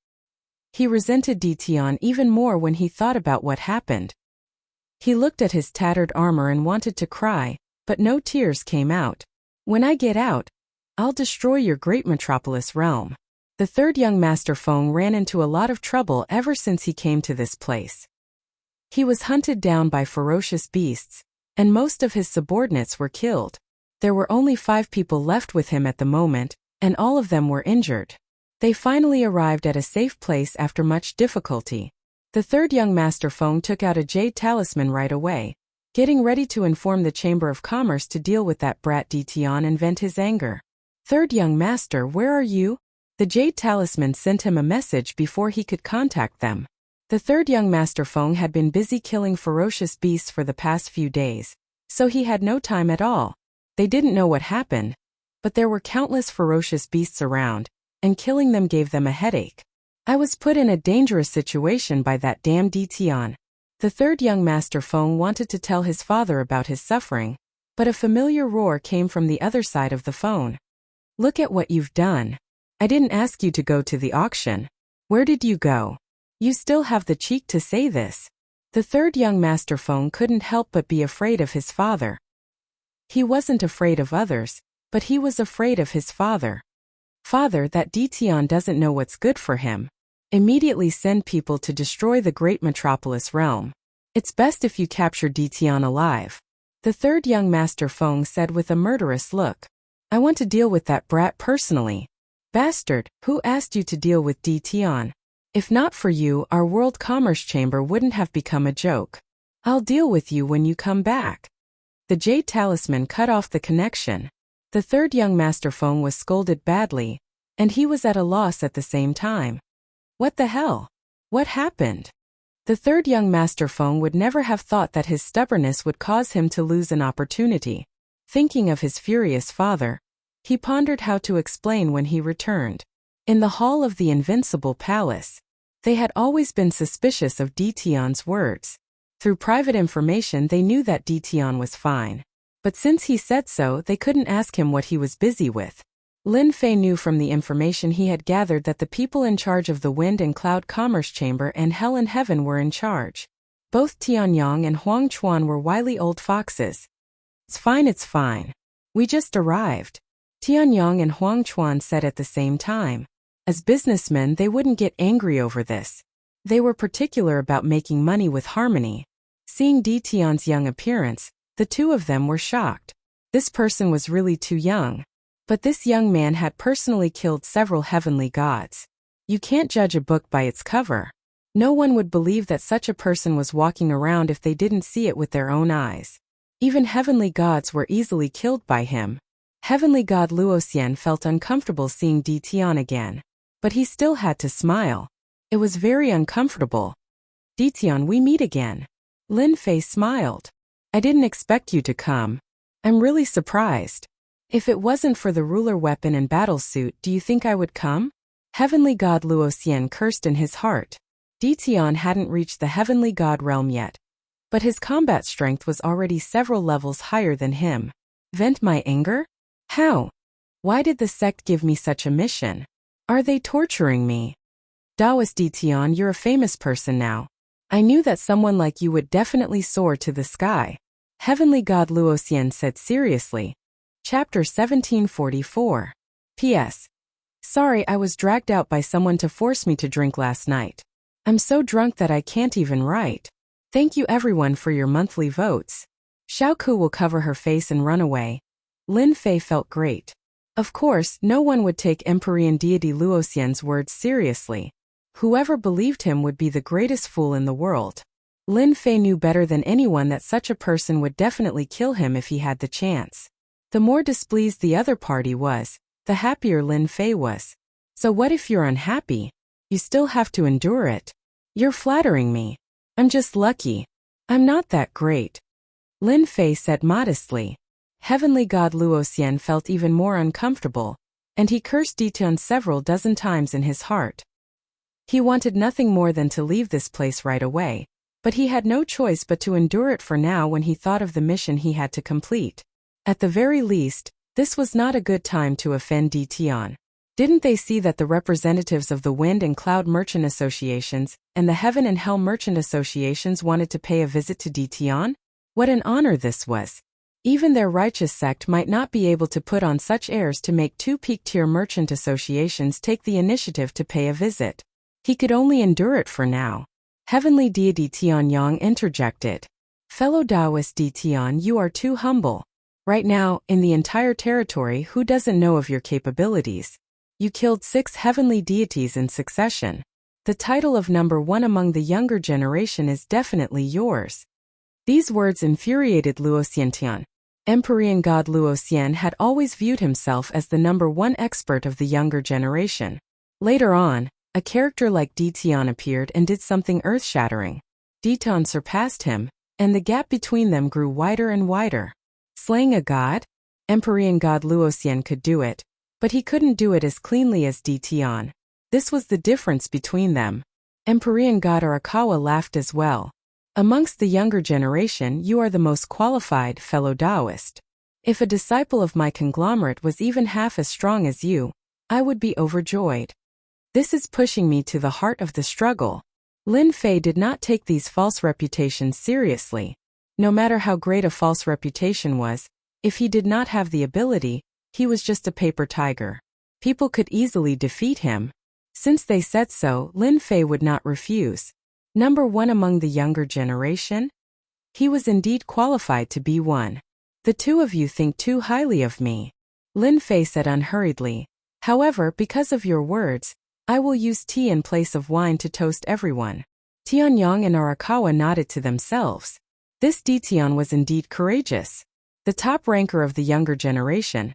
Speaker 1: He resented Tion even more when he thought about what happened. He looked at his tattered armor and wanted to cry, but no tears came out. "When I get out, I'll destroy your great metropolis realm." The 3rd young Master Feng ran into a lot of trouble ever since he came to this place. He was hunted down by ferocious beasts, and most of his subordinates were killed. There were only 5 people left with him at the moment, and all of them were injured. They finally arrived at a safe place after much difficulty. The 3rd young Master Feng took out a jade talisman right away, getting ready to inform the Chamber of Commerce to deal with that brat Tion and vent his anger. "3rd young Master, where are you?" The jade talisman sent him a message before he could contact them. The 3rd young Master Feng had been busy killing ferocious beasts for the past few days, so he had no time at all. They didn't know what happened, but there were countless ferocious beasts around, and killing them gave them a headache. "I was put in a dangerous situation by that damn Tion." The 3rd young Master Feng wanted to tell his father about his suffering, But a familiar roar came from the other side of the phone. Look at what you've done. I didn't ask you to go to the auction. Where did you go? You still have the cheek to say this. The third young master phone couldn't help but be afraid of his father. He wasn't afraid of others, but he was afraid of his father. Father, that Dition doesn't know what's good for him. Immediately send people to destroy the great metropolis realm. It's best if you capture Dition alive. The third young master Feng said with a murderous look. I want to deal with that brat personally. Bastard, who asked you to deal with Dition? If not for you, our World Commerce Chamber wouldn't have become a joke. I'll deal with you when you come back. The Jade Talisman cut off the connection. The third young master Feng was scolded badly, and he was at a loss at the same time. What the hell? What happened? The third young master Feng would never have thought that his stubbornness would cause him to lose an opportunity. Thinking of his furious father, he pondered how to explain when he returned. In the hall of the Invincible Palace, they had always been suspicious of Dition's words. Through private information they knew that Dition was fine. But since he said so, they couldn't ask him what he was busy with. Lin Fei knew from the information he had gathered that the people in charge of the Wind and Cloud Commerce Chamber and Hell and Heaven were in charge. Both Tianyang and Huang Chuan were wily old foxes. It's fine. We just arrived. Tianyang and Huang Chuan said at the same time. As businessmen, they wouldn't get angry over this. They were particular about making money with harmony. Seeing Dition's young appearance, the two of them were shocked. This person was really too young. But this young man had personally killed several heavenly gods. You can't judge a book by its cover. No one would believe that such a person was walking around if they didn't see it with their own eyes. Even heavenly gods were easily killed by him. Heavenly god Luoxian felt uncomfortable seeing Dition again. But he still had to smile. It was very uncomfortable. Dition, we meet again. Lin Fei smiled. I didn't expect you to come. I'm really surprised. If it wasn't for the ruler weapon and battle suit, do you think I would come? Heavenly god Luoxian cursed in his heart. Dition hadn't reached the heavenly god realm yet. But his combat strength was already several levels higher than him. Vent my anger? How? Why did the sect give me such a mission? Are they torturing me? Daoist Dition, you're a famous person now. I knew that someone like you would definitely soar to the sky. Heavenly god Luoxian said seriously. Chapter 1744. P.S. Sorry, I was dragged out by someone to force me to drink last night. I'm so drunk that I can't even write. Thank you everyone for your monthly votes. Xiaoku will cover her face and run away. Lin Fei felt great. Of course, no one would take Empyrean deity Luoxian's words seriously. Whoever believed him would be the greatest fool in the world. Lin Fei knew better than anyone that such a person would definitely kill him if he had the chance. The more displeased the other party was, the happier Lin Fei was. So what if you're unhappy? You still have to endure it. You're flattering me. I'm just lucky. I'm not that great. Lin Fei said modestly. Heavenly god Luoxian felt even more uncomfortable, and he cursed Dition several dozen times in his heart. He wanted nothing more than to leave this place right away, but he had no choice but to endure it for now when he thought of the mission he had to complete. At the very least, this was not a good time to offend Dition. Didn't they see that the representatives of the Wind and Cloud Merchant Associations and the Heaven and Hell Merchant Associations wanted to pay a visit to Dition? What an honor this was. Even their righteous sect might not be able to put on such airs to make two peak-tier merchant associations take the initiative to pay a visit. He could only endure it for now. Heavenly deity Tianyang interjected. Fellow Taoist Dition, you are too humble. Right now, in the entire territory, who doesn't know of your capabilities? You killed 6 heavenly deities in succession. The title of number 1 among the younger generation is definitely yours. These words infuriated Luoxian. Empyrean god Luoxian had always viewed himself as the number 1 expert of the younger generation. Later on, a character like Dition appeared and did something earth-shattering. Dition surpassed him, and the gap between them grew wider and wider. Slaying a god? Empyrean god Luoxian could do it, but he couldn't do it as cleanly as Dition. This was the difference between them. Empyrean god Arakawa laughed as well. Amongst the younger generation, you are the most qualified, fellow Taoist. If a disciple of my conglomerate was even half as strong as you, I would be overjoyed. This is pushing me to the heart of the struggle. Lin Fei did not take these false reputations seriously. No matter how great a false reputation was, if he did not have the ability, he was just a paper tiger. People could easily defeat him. Since they said so, Lin Fei would not refuse. Number 1 among the younger generation? He was indeed qualified to be one. The two of you think too highly of me, Lin Fei said unhurriedly. However, because of your words, I will use tea in place of wine to toast everyone. Tianyang and Arakawa nodded to themselves. This Ditian was indeed courageous. The top ranker of the younger generation.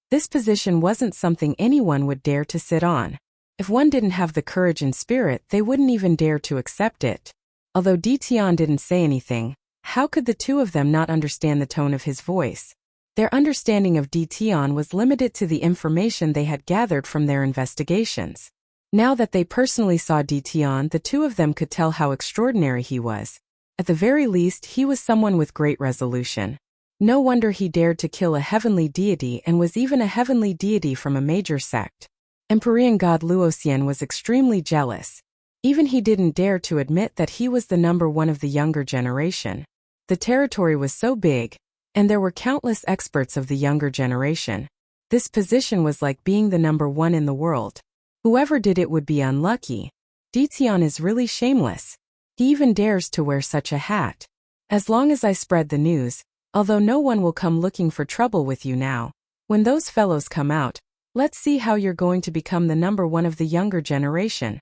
Speaker 1: This position wasn't something anyone would dare to sit on. If one didn't have the courage and spirit, they wouldn't even dare to accept it. Although Ditian didn't say anything, how could the two of them not understand the tone of his voice? Their understanding of Ditian was limited to the information they had gathered from their investigations. Now that they personally saw Ditian, the two of them could tell how extraordinary he was. At the very least, he was someone with great resolution. No wonder he dared to kill a heavenly deity and was even a heavenly deity from a major sect. Empyrean god Luoxian was extremely jealous. Even he didn't dare to admit that he was the number 1 of the younger generation. The territory was so big, and there were countless experts of the younger generation. This position was like being the number 1 in the world. Whoever did it would be unlucky. Ditian is really shameless. He even dares to wear such a hat. As long as I spread the news, although no one will come looking for trouble with you now, when those fellows come out, let's see how you're going to become the number 1 of the younger generation.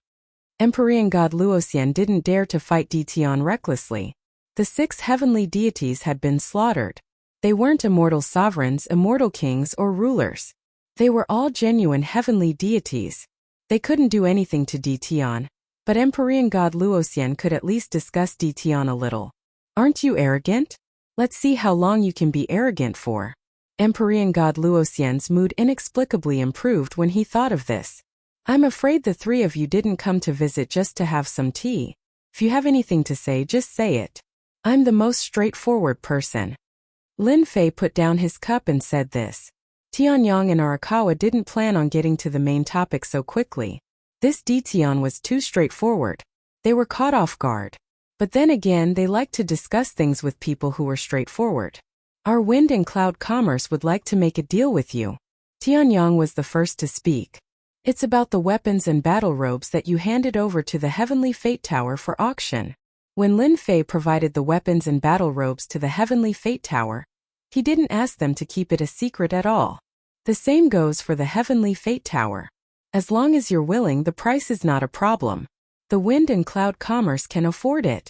Speaker 1: Empyrean god Luoxian didn't dare to fight Ditian recklessly. The 6 heavenly deities had been slaughtered. They weren't immortal sovereigns, immortal kings, or rulers. They were all genuine heavenly deities. They couldn't do anything to Ditian, but Empyrean god Luoxian could at least discuss Ditian a little. Aren't you arrogant? Let's see how long you can be arrogant for. Empyrean god Luoxian's mood inexplicably improved when he thought of this. I'm afraid the 3 of you didn't come to visit just to have some tea. If you have anything to say, just say it. I'm the most straightforward person. Lin Fei put down his cup and said this. Tianyang and Arakawa didn't plan on getting to the main topic so quickly. This Ditian was too straightforward. They were caught off guard. But then again, they liked to discuss things with people who were straightforward. Our wind and cloud commerce would like to make a deal with you. Tianyang was the first to speak. It's about the weapons and battle robes that you handed over to the Heavenly Fate Tower for auction. When Lin Fei provided the weapons and battle robes to the Heavenly Fate Tower, he didn't ask them to keep it a secret at all. The same goes for the Heavenly Fate Tower. As long as you're willing, the price is not a problem. The wind and cloud commerce can afford it.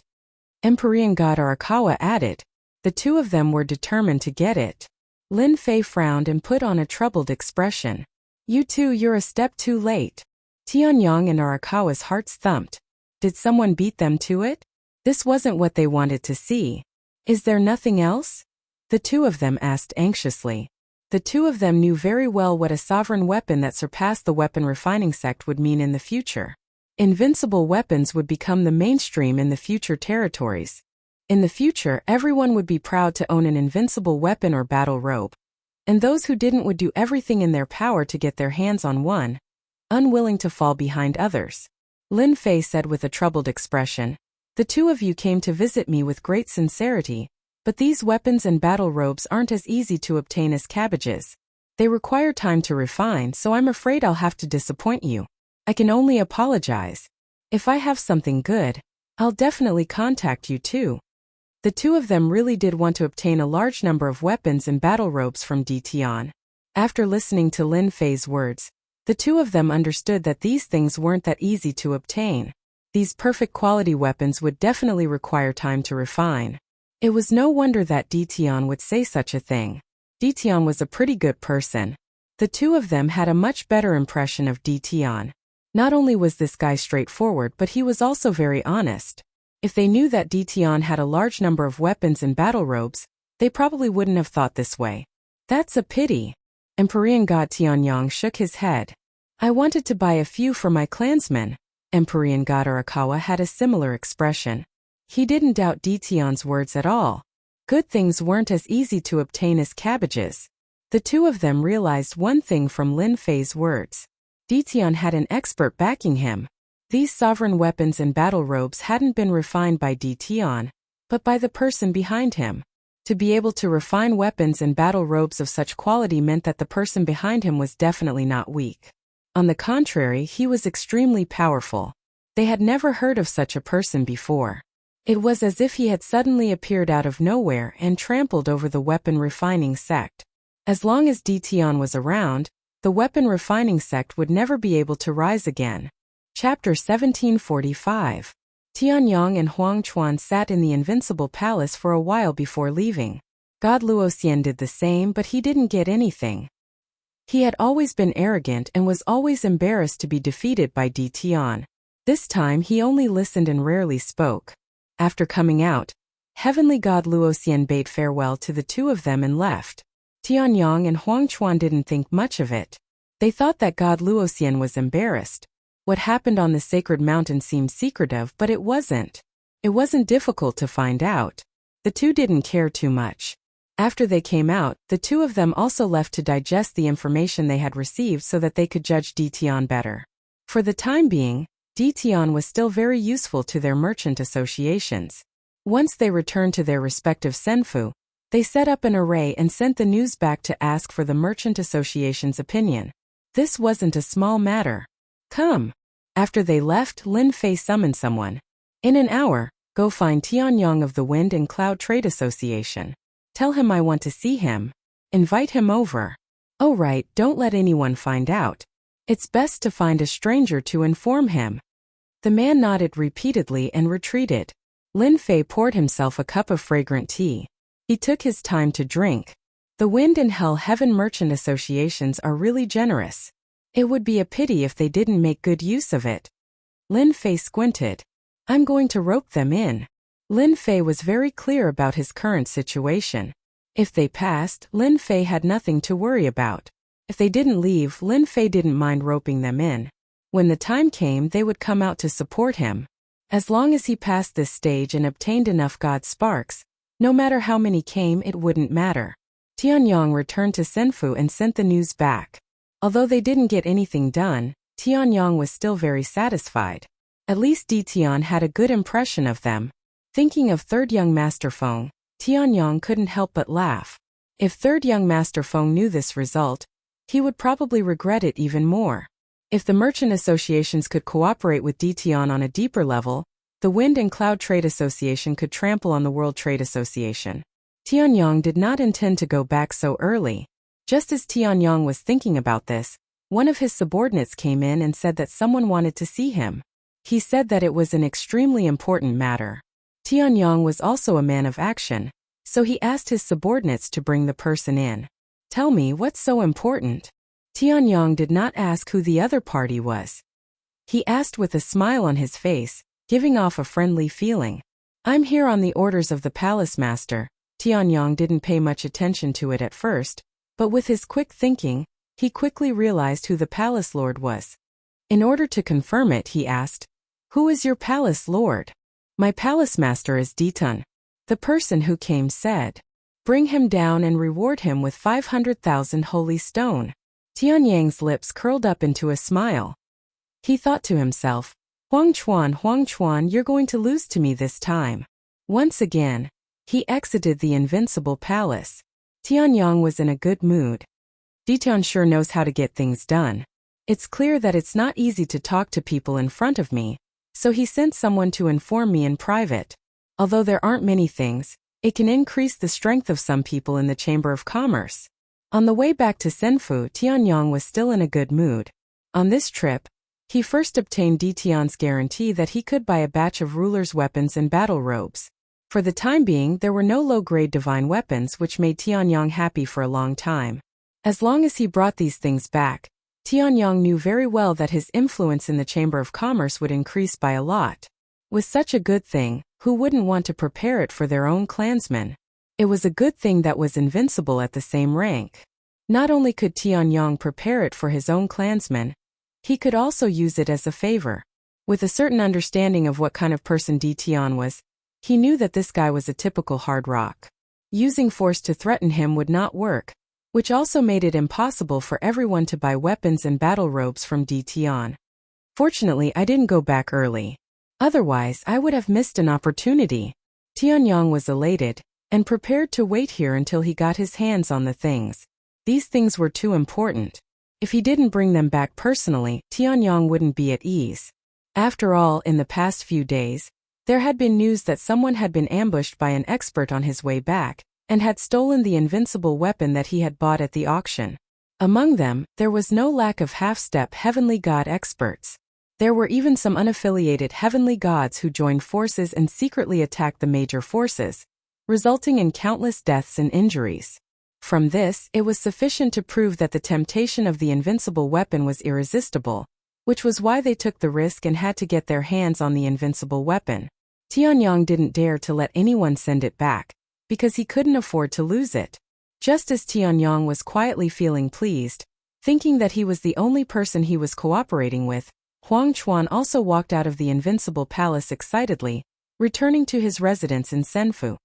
Speaker 1: Empyrean god Arakawa added. The two of them were determined to get it. Lin Fei frowned and put on a troubled expression. You're a step too late. Tianyang and Arakawa's hearts thumped. Did someone beat them to it? This wasn't what they wanted to see. Is there nothing else? The two of them asked anxiously. The two of them knew very well what a sovereign weapon that surpassed the weapon refining sect would mean in the future. Invincible weapons would become the mainstream in the future territories. In the future, everyone would be proud to own an invincible weapon or battle robe. And those who didn't would do everything in their power to get their hands on one, unwilling to fall behind others. Lin Fei said with a troubled expression. The two of you came to visit me with great sincerity, but these weapons and battle robes aren't as easy to obtain as cabbages. They require time to refine, so I'm afraid I'll have to disappoint you. I can only apologize. If I have something good, I'll definitely contact you too. The two of them really did want to obtain a large number of weapons and battle robes from Ditian. After listening to Lin Fei's words, the two of them understood that these things weren't that easy to obtain. These perfect quality weapons would definitely require time to refine. It was no wonder that Ditian would say such a thing. Ditian was a pretty good person. The two of them had a much better impression of Ditian. Not only was this guy straightforward, but he was also very honest. If they knew that Ditian had a large number of weapons and battle robes, they probably wouldn't have thought this way. That's a pity. Empyrean god Tianyang shook his head. I wanted to buy a few for my clansmen. Empyrean god Arakawa had a similar expression. He didn't doubt Ditian's words at all. Good things weren't as easy to obtain as cabbages. The two of them realized one thing from Lin Fei's words. Dition had an expert backing him. These sovereign weapons and battle robes hadn't been refined by Dition, but by the person behind him. To be able to refine weapons and battle robes of such quality meant that the person behind him was definitely not weak. On the contrary, he was extremely powerful. They had never heard of such a person before. It was as if he had suddenly appeared out of nowhere and trampled over the weapon refining sect. As long as Dition was around, the weapon refining sect would never be able to rise again. Chapter 1745. Tianyang and Huang Chuan sat in the Invincible Palace for a while before leaving. God Luoxian did the same, but he didn't get anything. He had always been arrogant and was always embarrassed to be defeated by Dition. This time he only listened and rarely spoke. After coming out, Heavenly God Luoxian bade farewell to the two of them and left. Tianyang and Huang Chuan didn't think much of it. They thought that God Luoxian was embarrassed. What happened on the sacred mountain seemed secretive, but it wasn't. It wasn't difficult to find out. The two didn't care too much. After they came out, the two of them also left to digest the information they had received so that they could judge Dition better. For the time being, Dition was still very useful to their merchant associations. Once they returned to their respective senfu, they set up an array and sent the news back to ask for the merchant association's opinion. This wasn't a small matter. Come. After they left, Lin Fei summoned someone. In an hour, go find Tianyang of the Wind and Cloud Trade Association. Tell him I want to see him. Invite him over. Oh right, don't let anyone find out. It's best to find a stranger to inform him. The man nodded repeatedly and retreated. Lin Fei poured himself a cup of fragrant tea. He took his time to drink. The Wind and Hell Heaven merchant associations are really generous. It would be a pity if they didn't make good use of it. Lin Fei squinted. I'm going to rope them in. Lin Fei was very clear about his current situation. If they passed, Lin Fei had nothing to worry about. If they didn't leave, Lin Fei didn't mind roping them in. When the time came, they would come out to support him. As long as he passed this stage and obtained enough God sparks, no matter how many came, it wouldn't matter. Tianyang returned to Senfu and sent the news back. Although they didn't get anything done, Tianyang was still very satisfied. At least Dition had a good impression of them. Thinking of Third Young Master Feng, Tianyang couldn't help but laugh. If Third Young Master Feng knew this result, he would probably regret it even more. If the merchant associations could cooperate with Dition on a deeper level, the Wind and Cloud Trade Association could trample on the World Trade Association. Tianyang did not intend to go back so early. Just as Tianyang was thinking about this, one of his subordinates came in and said that someone wanted to see him. He said that it was an extremely important matter. Tianyang was also a man of action, so he asked his subordinates to bring the person in. Tell me, what's so important? Tianyang did not ask who the other party was. He asked with a smile on his face, giving off a friendly feeling. I'm here on the orders of the palace master. Tianyang didn't pay much attention to it at first, but with his quick thinking, he quickly realized who the palace lord was. In order to confirm it, he asked, Who is your palace lord? My palace master is Ditun. The person who came said, Bring him down and reward him with 500,000 holy stone. Tianyang's lips curled up into a smile. He thought to himself, Huang Chuan, you're going to lose to me this time. Once again, he exited the Invincible Palace. Tianyang was in a good mood. Ditun sure knows how to get things done. It's clear that it's not easy to talk to people in front of me, so he sent someone to inform me in private. Although there aren't many things, it can increase the strength of some people in the Chamber of Commerce. On the way back to Senfu, Tianyang was still in a good mood. On this trip, he first obtained Dition's guarantee that he could buy a batch of rulers' weapons and battle robes. For the time being, there were no low-grade divine weapons, which made Tianyang happy for a long time. As long as he brought these things back, Tianyang knew very well that his influence in the Chamber of Commerce would increase by a lot. With such a good thing, who wouldn't want to prepare it for their own clansmen? It was a good thing that was invincible at the same rank. Not only could Tianyang prepare it for his own clansmen, he could also use it as a favor. With a certain understanding of what kind of person Dition was, he knew that this guy was a typical hard rock. Using force to threaten him would not work, which also made it impossible for everyone to buy weapons and battle robes from Tian. Fortunately, I didn't go back early. Otherwise, I would have missed an opportunity. Tianyang was elated and prepared to wait here until he got his hands on the things. These things were too important. If he didn't bring them back personally, Tianyang wouldn't be at ease. After all, in the past few days, there had been news that someone had been ambushed by an expert on his way back and had stolen the invincible weapon that he had bought at the auction. Among them, there was no lack of half-step heavenly god experts. There were even some unaffiliated heavenly gods who joined forces and secretly attacked the major forces, resulting in countless deaths and injuries. From this, it was sufficient to prove that the temptation of the invincible weapon was irresistible, which was why they took the risk and had to get their hands on the invincible weapon. Tianyang didn't dare to let anyone send it back, because he couldn't afford to lose it. Just as Tianyang was quietly feeling pleased, thinking that he was the only person he was cooperating with, Huang Chuan also walked out of the invincible palace excitedly, returning to his residence in Senfu.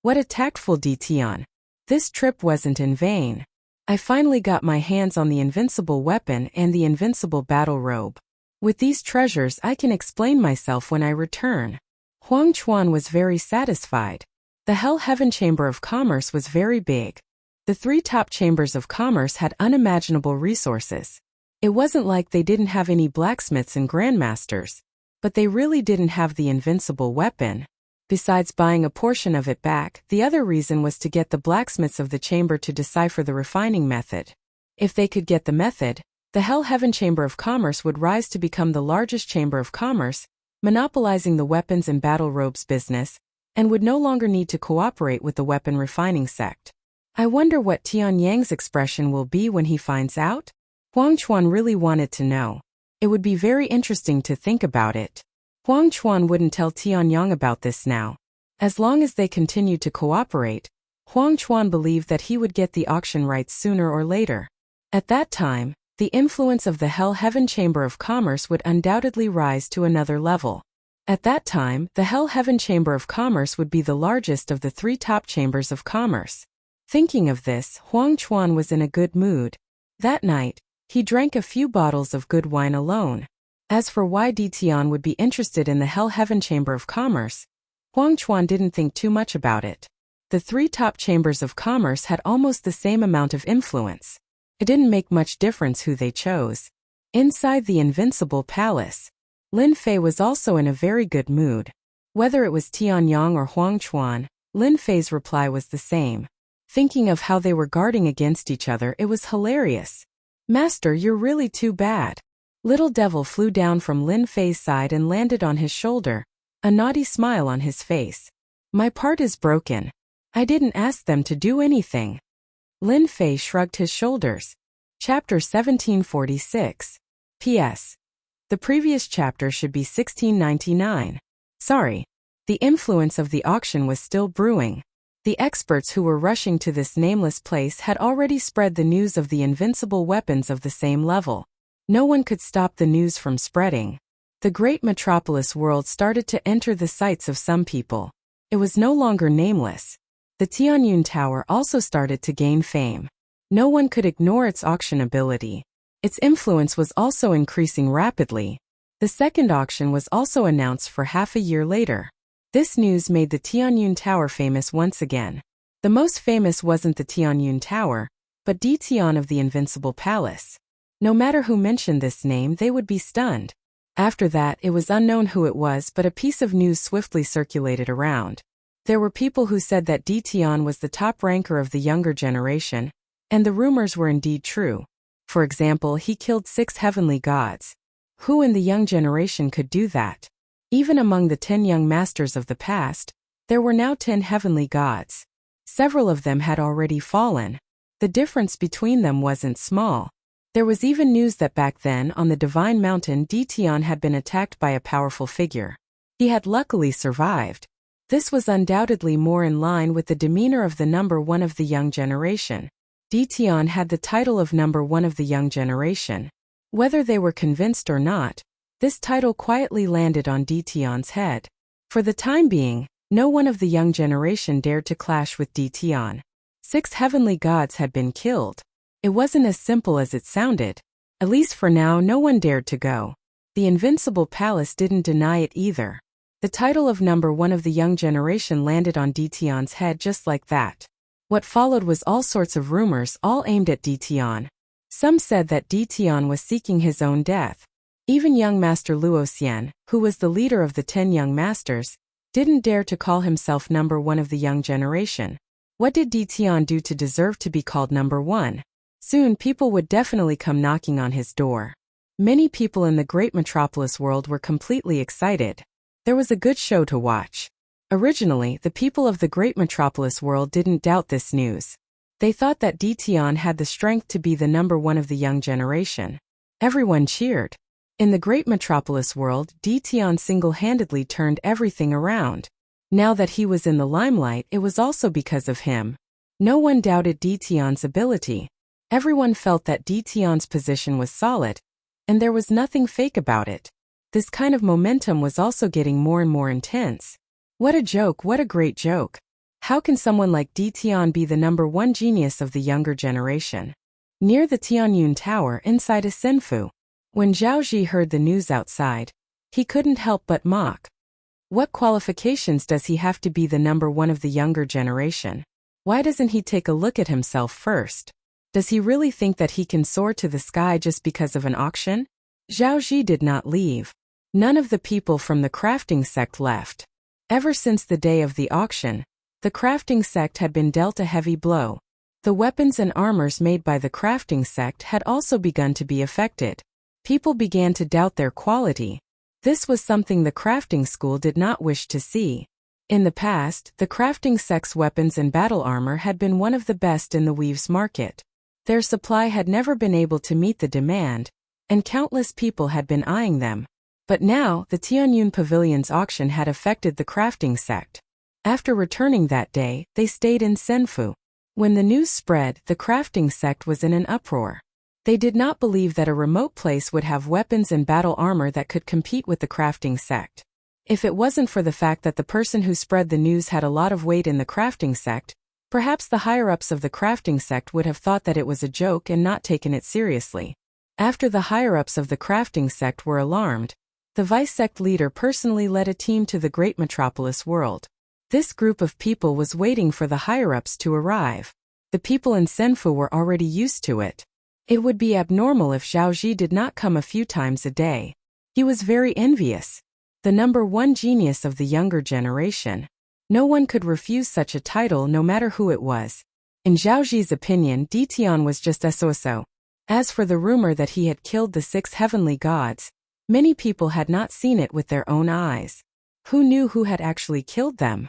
Speaker 1: What a tactful Tian. This trip wasn't in vain. I finally got my hands on the invincible weapon and the invincible battle robe. With these treasures I can explain myself when I return. Huang Chuan was very satisfied. The Hell Heaven Chamber of Commerce was very big. The 3 top chambers of commerce had unimaginable resources. It wasn't like they didn't have any blacksmiths and grandmasters, but they really didn't have the invincible weapon. Besides buying a portion of it back, the other reason was to get the blacksmiths of the chamber to decipher the refining method. If they could get the method, the Hell Heaven Chamber of Commerce would rise to become the largest chamber of commerce, monopolizing the weapons and battle robes business, and would no longer need to cooperate with the weapon refining sect. I wonder what Tianyang's expression will be when he finds out? Huang Chuan really wanted to know. It would be very interesting to think about it. Huang Chuan wouldn't tell Tianyang about this now. As long as they continued to cooperate, Huang Chuan believed that he would get the auction rights sooner or later. At that time, the influence of the Hell Heaven Chamber of Commerce would undoubtedly rise to another level. At that time, the Hell Heaven Chamber of Commerce would be the largest of the 3 top chambers of commerce. Thinking of this, Huang Chuan was in a good mood. That night, he drank a few bottles of good wine alone. As for why Tian would be interested in the Hell Heaven Chamber of Commerce, Huang Chuan didn't think too much about it. The 3 top chambers of commerce had almost the same amount of influence. It didn't make much difference who they chose. Inside the invincible palace, Lin Fei was also in a very good mood. Whether it was Tianyang or Huang Chuan, Lin Fei's reply was the same. Thinking of how they were guarding against each other, it was hilarious. Master, you're really too bad. Little Devil flew down from Lin Fei's side and landed on his shoulder, a naughty smile on his face. My part is broken. I didn't ask them to do anything. Lin Fei shrugged his shoulders. Chapter 1746. P.S. The previous chapter should be 1699. Sorry. The influence of the auction was still brewing. The experts who were rushing to this nameless place had already spread the news of the invincible weapons of the same level. No one could stop the news from spreading. The great metropolis world started to enter the sights of some people. It was no longer nameless. The Tianyun Tower also started to gain fame. No one could ignore its auction ability. Its influence was also increasing rapidly. The second auction was also announced for half a year later. This news made the Tianyun Tower famous once again. The most famous wasn't the Tianyun Tower, but Tian of the Invincible Palace. No matter who mentioned this name, they would be stunned. After that, it was unknown who it was, but a piece of news swiftly circulated around. There were people who said that Tian was the top ranker of the younger generation, and the rumors were indeed true. For example, he killed 6 heavenly gods. Who in the young generation could do that? Even among the 10 young masters of the past, there were now 10 heavenly gods. Several of them had already fallen. The difference between them wasn't small. There was even news that back then on the Divine Mountain Tian had been attacked by a powerful figure. He had luckily survived. This was undoubtedly more in line with the demeanor of the number 1 of the young generation. Tian had the title of number 1 of the young generation. Whether they were convinced or not, this title quietly landed on Tian's head. For the time being, No one of the young generation dared to clash with Dtion. 6 heavenly gods had been killed. It wasn't as simple as it sounded. At least for now, no one dared to go. The invincible palace didn't deny it either. The title of number 1 of the young generation landed on Dtion's head just like that. What followed was all sorts of rumors, all aimed at Dtion. Some said that Dtion was seeking his own death. Even young Master Luoxian, who was the leader of the 10 young masters, didn't dare to call himself number 1 of the young generation. What did Dtion do to deserve to be called number 1? Soon people would definitely come knocking on his door. Many people in the great metropolis world were completely excited. There was a good show to watch. Originally, the people of the great metropolis world didn't doubt this news. They thought that Dtion had the strength to be the number 1 of the young generation. Everyone cheered. In the great metropolis world, Dtion single-handedly turned everything around. Now that he was in the limelight, it was also because of him. No one doubted Dtion's ability. Everyone felt that Dtion's position was solid, and there was nothing fake about it. This kind of momentum was also getting more and more intense. What a joke, what a great joke. How can someone like Dtion be the number 1 genius of the younger generation? Near the Tianyun Tower, inside a Senfu. When Zhao Ji heard the news outside, he couldn't help but mock. What qualifications does he have to be the number 1 of the younger generation? Why doesn't he take a look at himself first? Does he really think that he can soar to the sky just because of an auction? Zhao Ji did not leave. None of the people from the crafting sect left. Ever since the day of the auction, the crafting sect had been dealt a heavy blow. The weapons and armors made by the crafting sect had also begun to be affected. People began to doubt their quality. This was something the crafting school did not wish to see. In the past, the crafting sect's weapons and battle armor had been one of the best in the weaves market. Their supply had never been able to meet the demand, and countless people had been eyeing them. But now, the Tianyun Pavilion's auction had affected the crafting sect. After returning that day, they stayed in Senfu. When the news spread, the crafting sect was in an uproar. They did not believe that a remote place would have weapons and battle armor that could compete with the crafting sect. If it wasn't for the fact that the person who spread the news had a lot of weight in the crafting sect, perhaps the higher-ups of the crafting sect would have thought that it was a joke and not taken it seriously. After the higher-ups of the crafting sect were alarmed, the vice-sect leader personally led a team to the great metropolis world. This group of people was waiting for the higher-ups to arrive. The people in Senfu were already used to it. It would be abnormal if Zhao Ji did not come a few times a day. He was very envious. The number 1 genius of the younger generation. No one could refuse such a title no matter who it was. In Zhao Ji's opinion, Dtion was just so. As for the rumor that he had killed the 6 heavenly gods, many people had not seen it with their own eyes. Who knew who had actually killed them?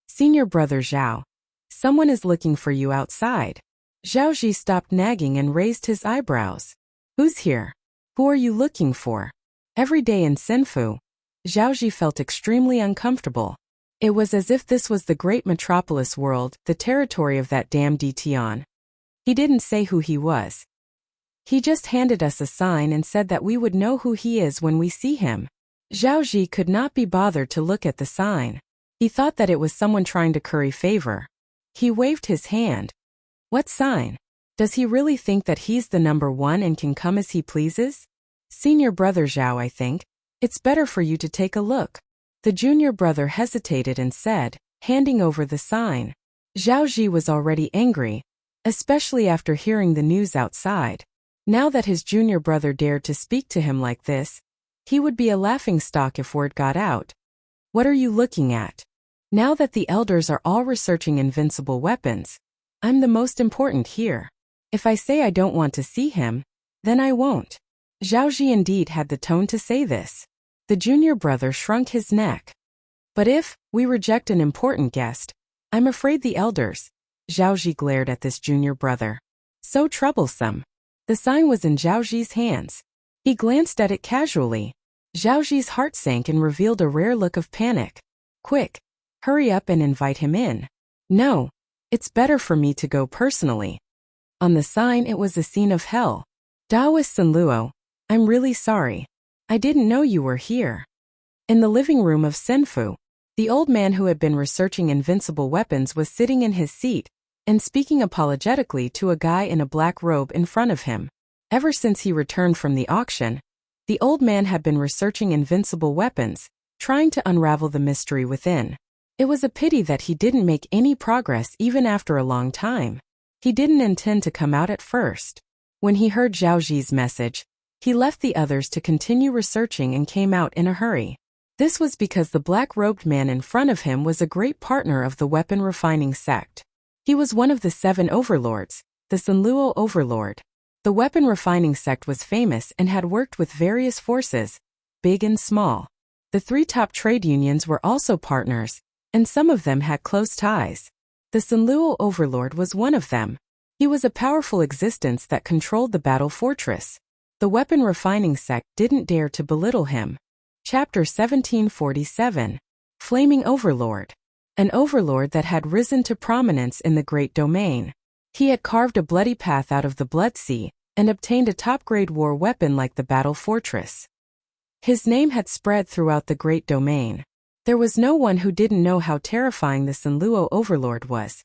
Speaker 1: Senior brother Zhao. Someone is looking for you outside. Zhao Ji stopped nagging and raised his eyebrows. Who's here? Who are you looking for? Every day in Senfu, Zhao Ji felt extremely uncomfortable. It was as if this was the great metropolis world, the territory of that damn Dtion. He didn't say who he was. He just handed us a sign and said that we would know who he is when we see him. Zhao Ji could not be bothered to look at the sign. He thought that it was someone trying to curry favor. He waved his hand. What sign? Does he really think that he's the number 1 and can come as he pleases? Senior brother Zhao, I think. It's better for you to take a look. The junior brother hesitated and said, handing over the sign. Zhao Ji was already angry, especially after hearing the news outside. Now that his junior brother dared to speak to him like this, he would be a laughingstock if word got out. What are you looking at? Now that the elders are all researching invincible weapons, I'm the most important here. If I say I don't want to see him, then I won't. Zhao Ji indeed had the tone to say this. The junior brother shrunk his neck. But if we reject an important guest, I'm afraid the elders. Zhao Ji glared at this junior brother. So troublesome. The sign was in Zhao Ji's hands. He glanced at it casually. Zhao Ji's heart sank and revealed a rare look of panic. Quick, hurry up and invite him in. No. It's better for me to go personally. On the sign it was a scene of hell. Daoist Sun Luo, I'm really sorry. I didn't know you were here. In the living room of Senfu, The old man who had been researching invincible weapons was sitting in his seat and speaking apologetically to a guy in a black robe in front of him. Ever since he returned from the auction, the old man had been researching invincible weapons, trying to unravel the mystery within. It was a pity that he didn't make any progress even after a long time. He didn't intend to come out at first. When he heard Zhao Zi's message, he left the others to continue researching and came out in a hurry. This was because the black-robed man in front of him was a great partner of the weapon refining sect. He was one of the 7 overlords, the Sunluo overlord. The weapon refining sect was famous and had worked with various forces, big and small. The 3 top trade unions were also partners, and some of them had close ties. The Sunluo overlord was one of them. He was a powerful existence that controlled the battle fortress. The weapon refining sect didn't dare to belittle him. Chapter 1747. Flaming Overlord. An overlord that had risen to prominence in the Great Domain. He had carved a bloody path out of the Blood Sea and obtained a top-grade war weapon like the Battle Fortress. His name had spread throughout the Great Domain. There was no one who didn't know how terrifying the Sunluo overlord was.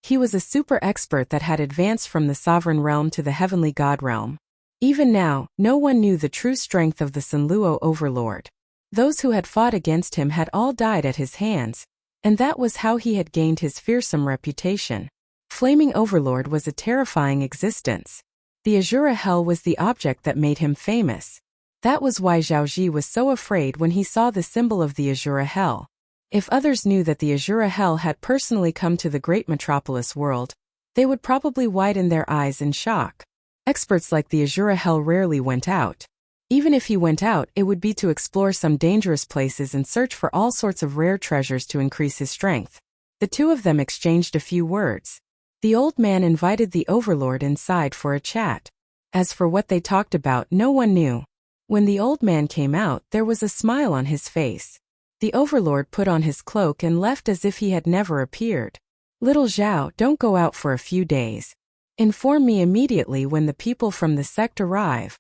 Speaker 1: He was a super expert that had advanced from the sovereign realm to the heavenly god realm. Even now, no one knew the true strength of the Sunluo overlord. Those who had fought against him had all died at his hands, and that was how he had gained his fearsome reputation. Flaming Overlord was a terrifying existence. The Azura Hell was the object that made him famous. That was why Zhao Zi was so afraid when he saw the symbol of the Azura Hell. If others knew that the Azura Hell had personally come to the great metropolis world, they would probably widen their eyes in shock. Experts like the Azura Hell rarely went out. Even if he went out, it would be to explore some dangerous places and search for all sorts of rare treasures to increase his strength. The 2 of them exchanged a few words. The old man invited the overlord inside for a chat. As for what they talked about, no one knew. When the old man came out, there was a smile on his face. The overlord put on his cloak and left as if he had never appeared. Little Zhao, don't go out for a few days. Inform me immediately when the people from the sect arrive.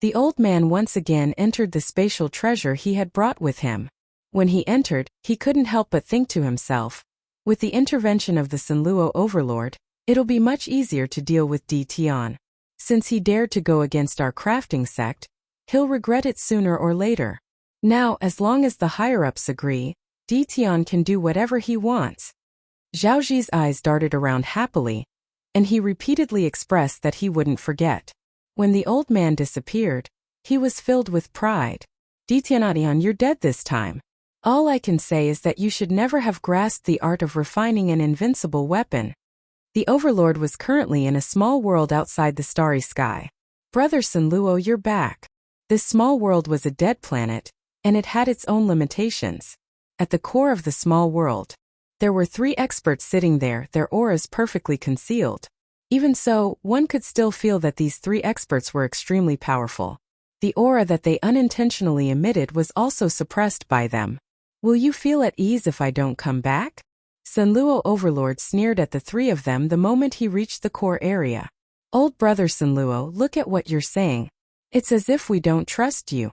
Speaker 1: The old man once again entered the spatial treasure he had brought with him. When he entered, he couldn't help but think to himself, with the intervention of the Sunluo overlord, it'll be much easier to deal with Di Tian. Since he dared to go against our crafting sect, he'll regret it sooner or later. Now, as long as the higher-ups agree, Di Tian can do whatever he wants. Zhao Zi's eyes darted around happily, and he repeatedly expressed that he wouldn't forget. When the old man disappeared, he was filled with pride. Di Tian, you're dead this time. All I can say is that you should never have grasped the art of refining an invincible weapon. The overlord was currently in a small world outside the starry sky. Brother Sunluo, you're back. This small world was a dead planet, and it had its own limitations. At the core of the small world, there were 3 experts sitting there, their auras perfectly concealed. Even so, one could still feel that these 3 experts were extremely powerful. The aura that they unintentionally emitted was also suppressed by them. Will you feel at ease if I don't come back? Sunluo overlord sneered at the 3 of them the moment he reached the core area. Old brother Sunluo, look at what you're saying. It's as if we don't trust you.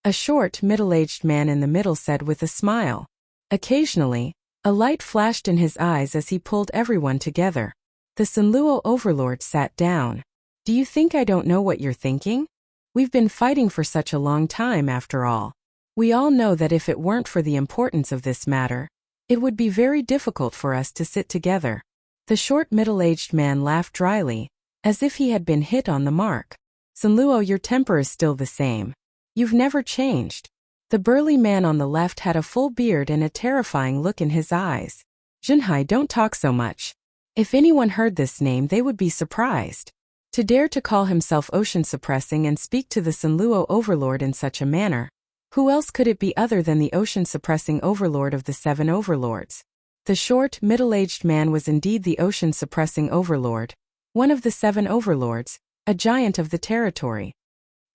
Speaker 1: A short, middle-aged man in the middle said with a smile. Occasionally, a light flashed in his eyes as he pulled everyone together. The Sunluo overlord sat down. Do you think I don't know what you're thinking? We've been fighting for such a long time after all. We all know that if it weren't for the importance of this matter, it would be very difficult for us to sit together. The short middle-aged man laughed dryly, as if he had been hit on the mark. Sunluo, your temper is still the same. You've never changed. The burly man on the left had a full beard and a terrifying look in his eyes. Junhai, don't talk so much. If anyone heard this name, they would be surprised. To dare to call himself ocean-suppressing and speak to the Sunluo overlord in such a manner, who else could it be other than the ocean-suppressing overlord of the 7 overlords? The short, middle-aged man was indeed the ocean-suppressing overlord, one of the 7 overlords, a giant of the territory.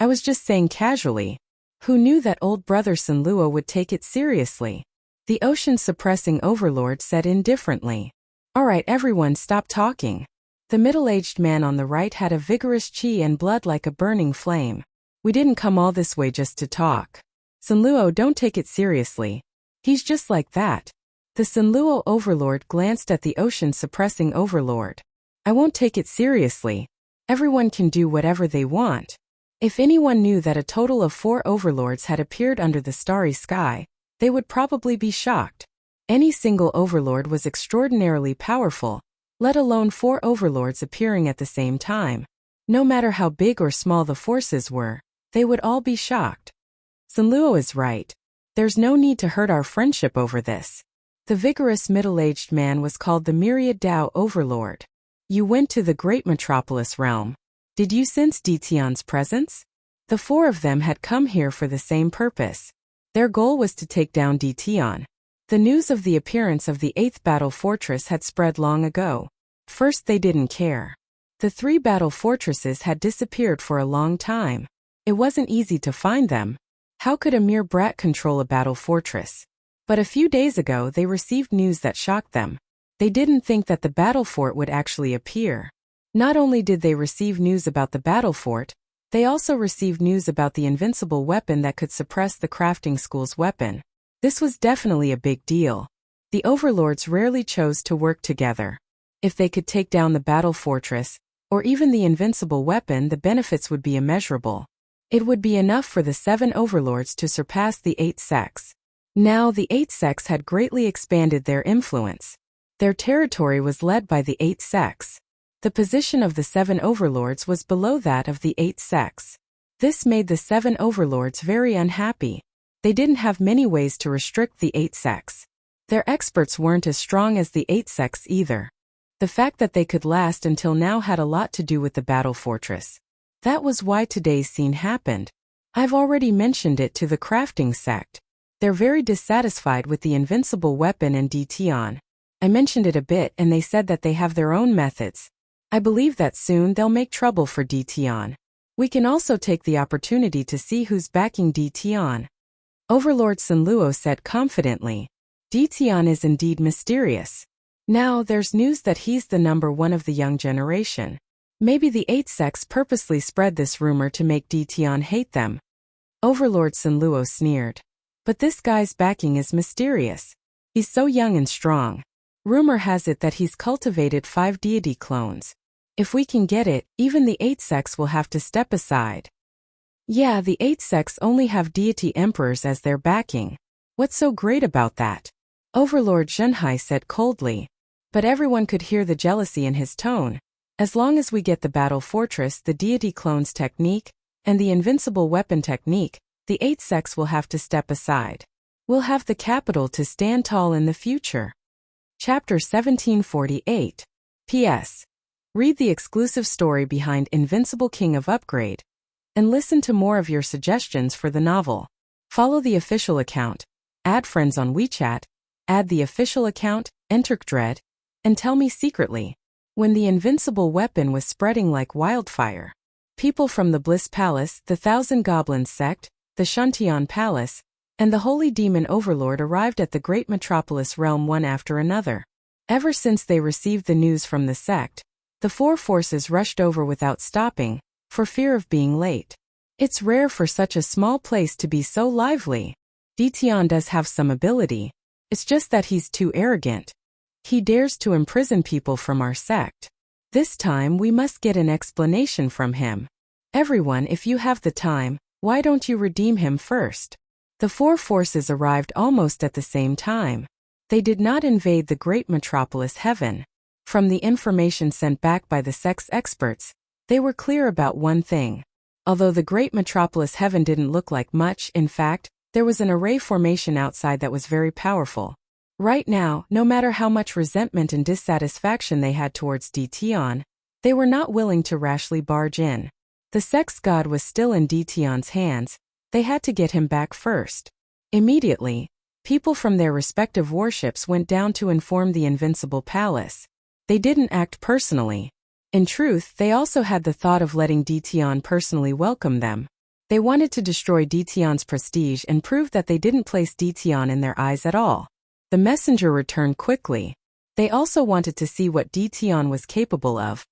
Speaker 1: I was just saying casually. Who knew that old brother Sunluo would take it seriously? The ocean-suppressing overlord said indifferently. All right, everyone, stop talking. The middle-aged man on the right had a vigorous chi and blood like a burning flame. We didn't come all this way just to talk. Sunluo, don't take it seriously. He's just like that. The Sanluo overlord glanced at the ocean-suppressing overlord. I won't take it seriously. Everyone can do whatever they want. If anyone knew that a total of 4 overlords had appeared under the starry sky, they would probably be shocked. Any single overlord was extraordinarily powerful, let alone 4 overlords appearing at the same time. No matter how big or small the forces were, they would all be shocked. Sanluo is right. There's no need to hurt our friendship over this. The vigorous middle-aged man was called the Myriad Dao Overlord. You went to the great metropolis realm. Did you sense Ditian's presence? The 4 of them had come here for the same purpose. Their goal was to take down Ditian. The news of the appearance of the 8th battle fortress had spread long ago. First they didn't care. The 3 battle fortresses had disappeared for a long time. It wasn't easy to find them. How could a mere brat control a battle fortress? But a few days ago they received news that shocked them. They didn't think that the battle fort would actually appear. Not only did they receive news about the battle fort, they also received news about the invincible weapon that could suppress the crafting school's weapon. This was definitely a big deal. The overlords rarely chose to work together. If they could take down the battle fortress, or even the invincible weapon, the benefits would be immeasurable. It would be enough for the 7 overlords to surpass the 8 sects. Now the 8 sects had greatly expanded their influence. Their territory was led by the 8 sects. The position of the 7 overlords was below that of the 8 sects. This made the 7 overlords very unhappy. They didn't have many ways to restrict the 8 sects. Their experts weren't as strong as the 8 sects either. The fact that they could last until now had a lot to do with the battle fortress. That was why today's scene happened. I've already mentioned it to the crafting sect. They're very dissatisfied with the invincible weapon and Ditian. I mentioned it a bit and they said that they have their own methods. I believe that soon they'll make trouble for Ditian. We can also take the opportunity to see who's backing Ditian. Overlord Sanluo said confidently. Ditian is indeed mysterious. Now there's news that he's the number 1 of the young generation. Maybe the 8 sects purposely spread this rumor to make Ditian hate them. Overlord Sanluo sneered. But this guy's backing is mysterious. He's so young and strong. Rumor has it that he's cultivated 5 deity clones. If we can get it, even the 8 sects will have to step aside. Yeah, the 8 sects only have deity emperors as their backing. What's so great about that? Overlord Zhenhai said coldly. But everyone could hear the jealousy in his tone. As long as we get the battle fortress, the deity clones technique, and the invincible weapon technique, the 8 sects will have to step aside. We'll have the capital to stand tall in the future. Chapter 1748. P.S. Read the exclusive story behind Invincible King of Upgrade, and listen to more of your suggestions for the novel. Follow the official account, add friends on WeChat, add the official account, enter Dread, and tell me secretly. When the invincible weapon was spreading like wildfire, people from the Bliss Palace, the Thousand Goblins sect, the Shantian Palace, and the Holy Demon Overlord arrived at the great metropolis realm one after another. Ever since they received the news from the sect, the 4 forces rushed over without stopping, for fear of being late. It's rare for such a small place to be so lively. Ditian does have some ability. It's just that he's too arrogant. He dares to imprison people from our sect. This time we must get an explanation from him. Everyone, if you have the time, why don't you redeem him first? The 4 forces arrived almost at the same time. They did not invade the great metropolis heaven. From the information sent back by the sect's experts, they were clear about one thing. Although the great metropolis heaven didn't look like much, in fact, there was an array formation outside that was very powerful. Right now, no matter how much resentment and dissatisfaction they had towards Ditian, they were not willing to rashly barge in. The sect's god was still in Ditian's hands. They had to get him back first. Immediately, people from their respective warships went down to inform the Invincible Palace. They didn't act personally. In truth, they also had the thought of letting Ditian personally welcome them. They wanted to destroy Ditian's prestige and prove that they didn't place Ditian in their eyes at all. The messenger returned quickly. They also wanted to see what Ditian was capable of,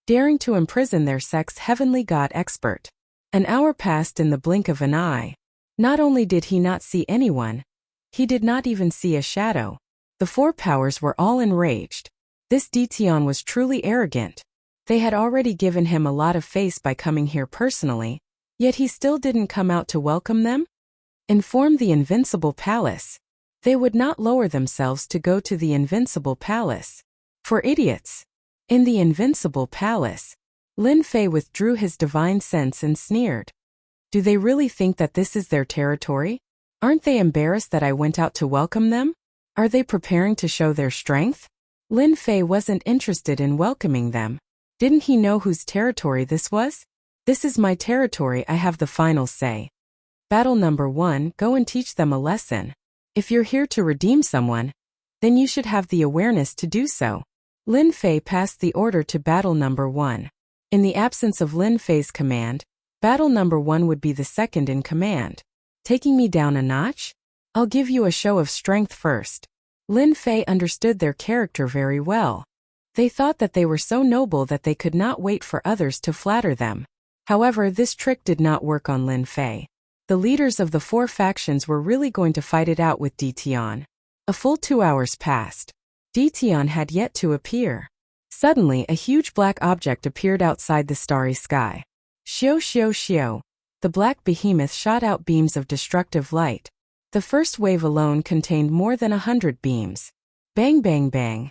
Speaker 1: daring to imprison their sect's heavenly god expert. An hour passed in the blink of an eye. Not only did he not see anyone, He did not even see a shadow. The four powers were all enraged. This Dition was truly arrogant. They had already given him a lot of face by coming here personally, yet he still didn't come out to welcome them? Inform the Invincible Palace. They would not lower themselves to go to the Invincible Palace. For idiots. In the Invincible Palace, Lin Fei withdrew his divine sense and sneered. Do they really think that this is their territory? Aren't they embarrassed that I went out to welcome them? Are they preparing to show their strength? Lin Fei wasn't interested in welcoming them. Didn't he know whose territory this was? This is my territory, I have the final say. Battle number 1, go and teach them a lesson. If you're here to redeem someone, then you should have the awareness to do so. Lin Fei passed the order to battle number 1. In the absence of Lin Fei's command, battle number 1 would be the second in command. Taking me down a notch? I'll give you a show of strength first. Lin Fei understood their character very well. They thought that they were so noble that they could not wait for others to flatter them. However, this trick did not work on Lin Fei. The leaders of the four factions were really going to fight it out with Dition. A full 2 hours passed. Dition had yet to appear. Suddenly, a huge black object appeared outside the starry sky. Xiao xiao xiao. The black behemoth shot out beams of destructive light. The first wave alone contained more than 100 beams. Bang bang bang.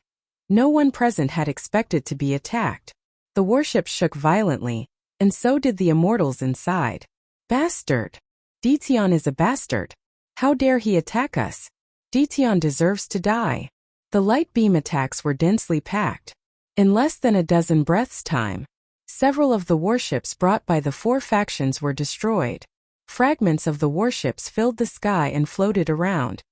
Speaker 1: No one present had expected to be attacked. The warship shook violently, and so did the immortals inside. Bastard! Dition is a bastard. How dare he attack us? Dition deserves to die. The light beam attacks were densely packed. In less than a dozen breaths' time, several of the warships brought by the four factions were destroyed. Fragments of the warships filled the sky and floated around.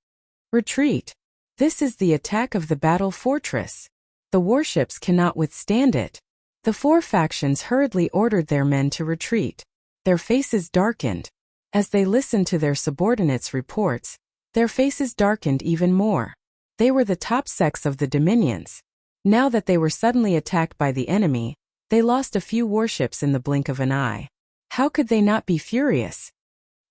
Speaker 1: Retreat. This is the attack of the battle fortress. The warships cannot withstand it. The four factions hurriedly ordered their men to retreat. Their faces darkened. As they listened to their subordinates' reports, their faces darkened even more. They were the top sex of the Dominions. Now that they were suddenly attacked by the enemy, they lost a few warships in the blink of an eye. How could they not be furious?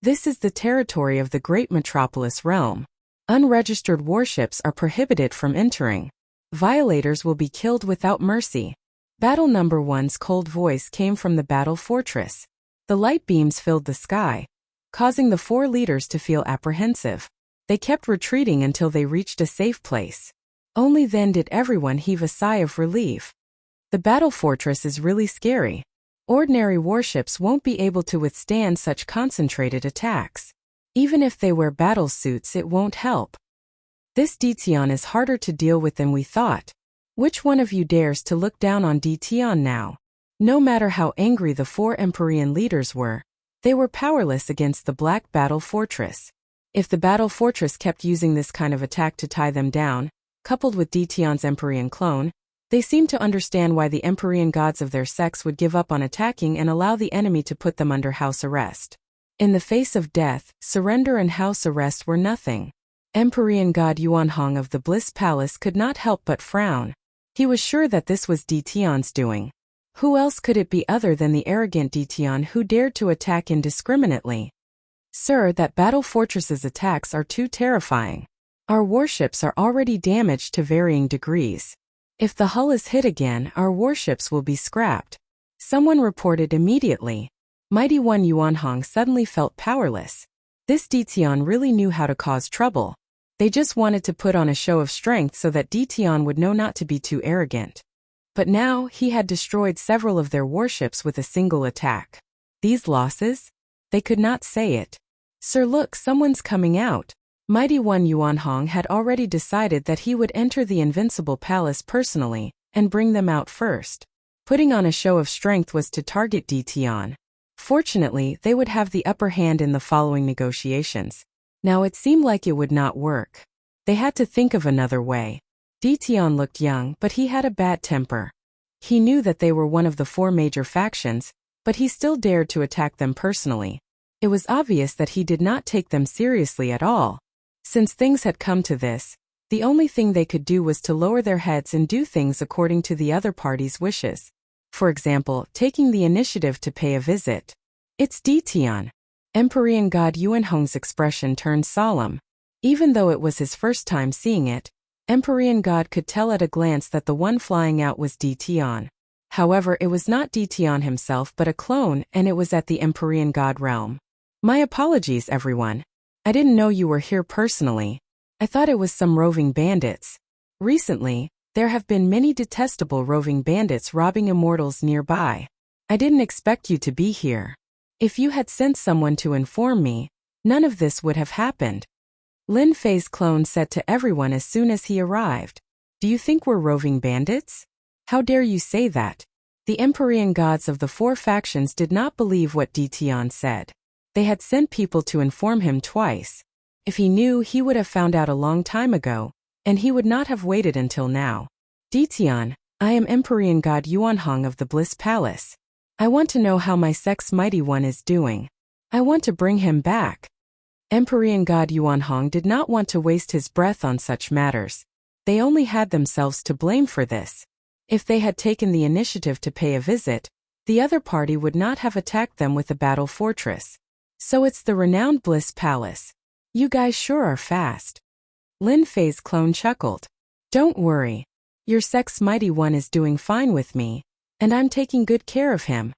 Speaker 1: This is the territory of the great metropolis realm. Unregistered warships are prohibited from entering. Violators will be killed without mercy. Battle number 1's cold voice came from the battle fortress. The light beams filled the sky, causing the four leaders to feel apprehensive. They kept retreating until they reached a safe place. Only then did everyone heave a sigh of relief. The battle fortress is really scary. Ordinary warships won't be able to withstand such concentrated attacks. Even if they wear battle suits, it won't help. This Dition is harder to deal with than we thought. Which one of you dares to look down on Dition now? No matter how angry the four Empyrean leaders were, they were powerless against the Black Battle Fortress. If the Battle Fortress kept using this kind of attack to tie them down, coupled with Dition's Empyrean clone, they seemed to understand why the Empyrean gods of their sex would give up on attacking and allow the enemy to put them under house arrest. In the face of death, surrender and house arrest were nothing. Empyrean god Yuanhong of the Bliss Palace could not help but frown. He was sure that this was Dition's doing. Who else could it be other than the arrogant Dition who dared to attack indiscriminately? Sir, that battle fortress's attacks are too terrifying. Our warships are already damaged to varying degrees. If the hull is hit again, our warships will be scrapped. Someone reported immediately. Mighty One Yuanhong suddenly felt powerless. This Dition really knew how to cause trouble. They just wanted to put on a show of strength so that Dition would know not to be too arrogant. But now, he had destroyed several of their warships with a single attack. These losses? They could not say it. Sir, look, someone's coming out. Mighty One Yuanhong had already decided that he would enter the Invincible Palace personally, and bring them out first. Putting on a show of strength was to target Dition. Fortunately, they would have the upper hand in the following negotiations. Now it seemed like it would not work. They had to think of another way. Dition looked young, but he had a bad temper. He knew that they were one of the four major factions, but he still dared to attack them personally. It was obvious that he did not take them seriously at all. Since things had come to this, the only thing they could do was to lower their heads and do things according to the other party's wishes. For example, taking the initiative to pay a visit. It's Dition. Empyrean god Yuanhong's expression turned solemn. Even though it was his first time seeing it, Empyrean God could tell at a glance that the one flying out was Dtion. However, it was not Dtion himself but a clone, and it was at the Empyrean God realm. My apologies, everyone. I didn't know you were here personally. I thought it was some roving bandits. Recently, there have been many detestable roving bandits robbing immortals nearby. I didn't expect you to be here. If you had sent someone to inform me, none of this would have happened. Lin Fei's clone said to everyone as soon as he arrived. Do you think we're roving bandits? How dare you say that? The Empyrean gods of the 4 factions did not believe what Dtion said. They had sent people to inform him twice. If he knew, he would have found out a long time ago, and he would not have waited until now. Dtion, I am Empyrean God Yuanhong of the Bliss Palace. I want to know how my sect's mighty one is doing. I want to bring him back. Empyrean God Yuanhong did not want to waste his breath on such matters. They only had themselves to blame for this. If they had taken the initiative to pay a visit, the other party would not have attacked them with a battle fortress. So it's the renowned Bliss Palace. You guys sure are fast. Lin Fei's clone chuckled. Don't worry. Your sect's mighty one is doing fine with me, and I'm taking good care of him.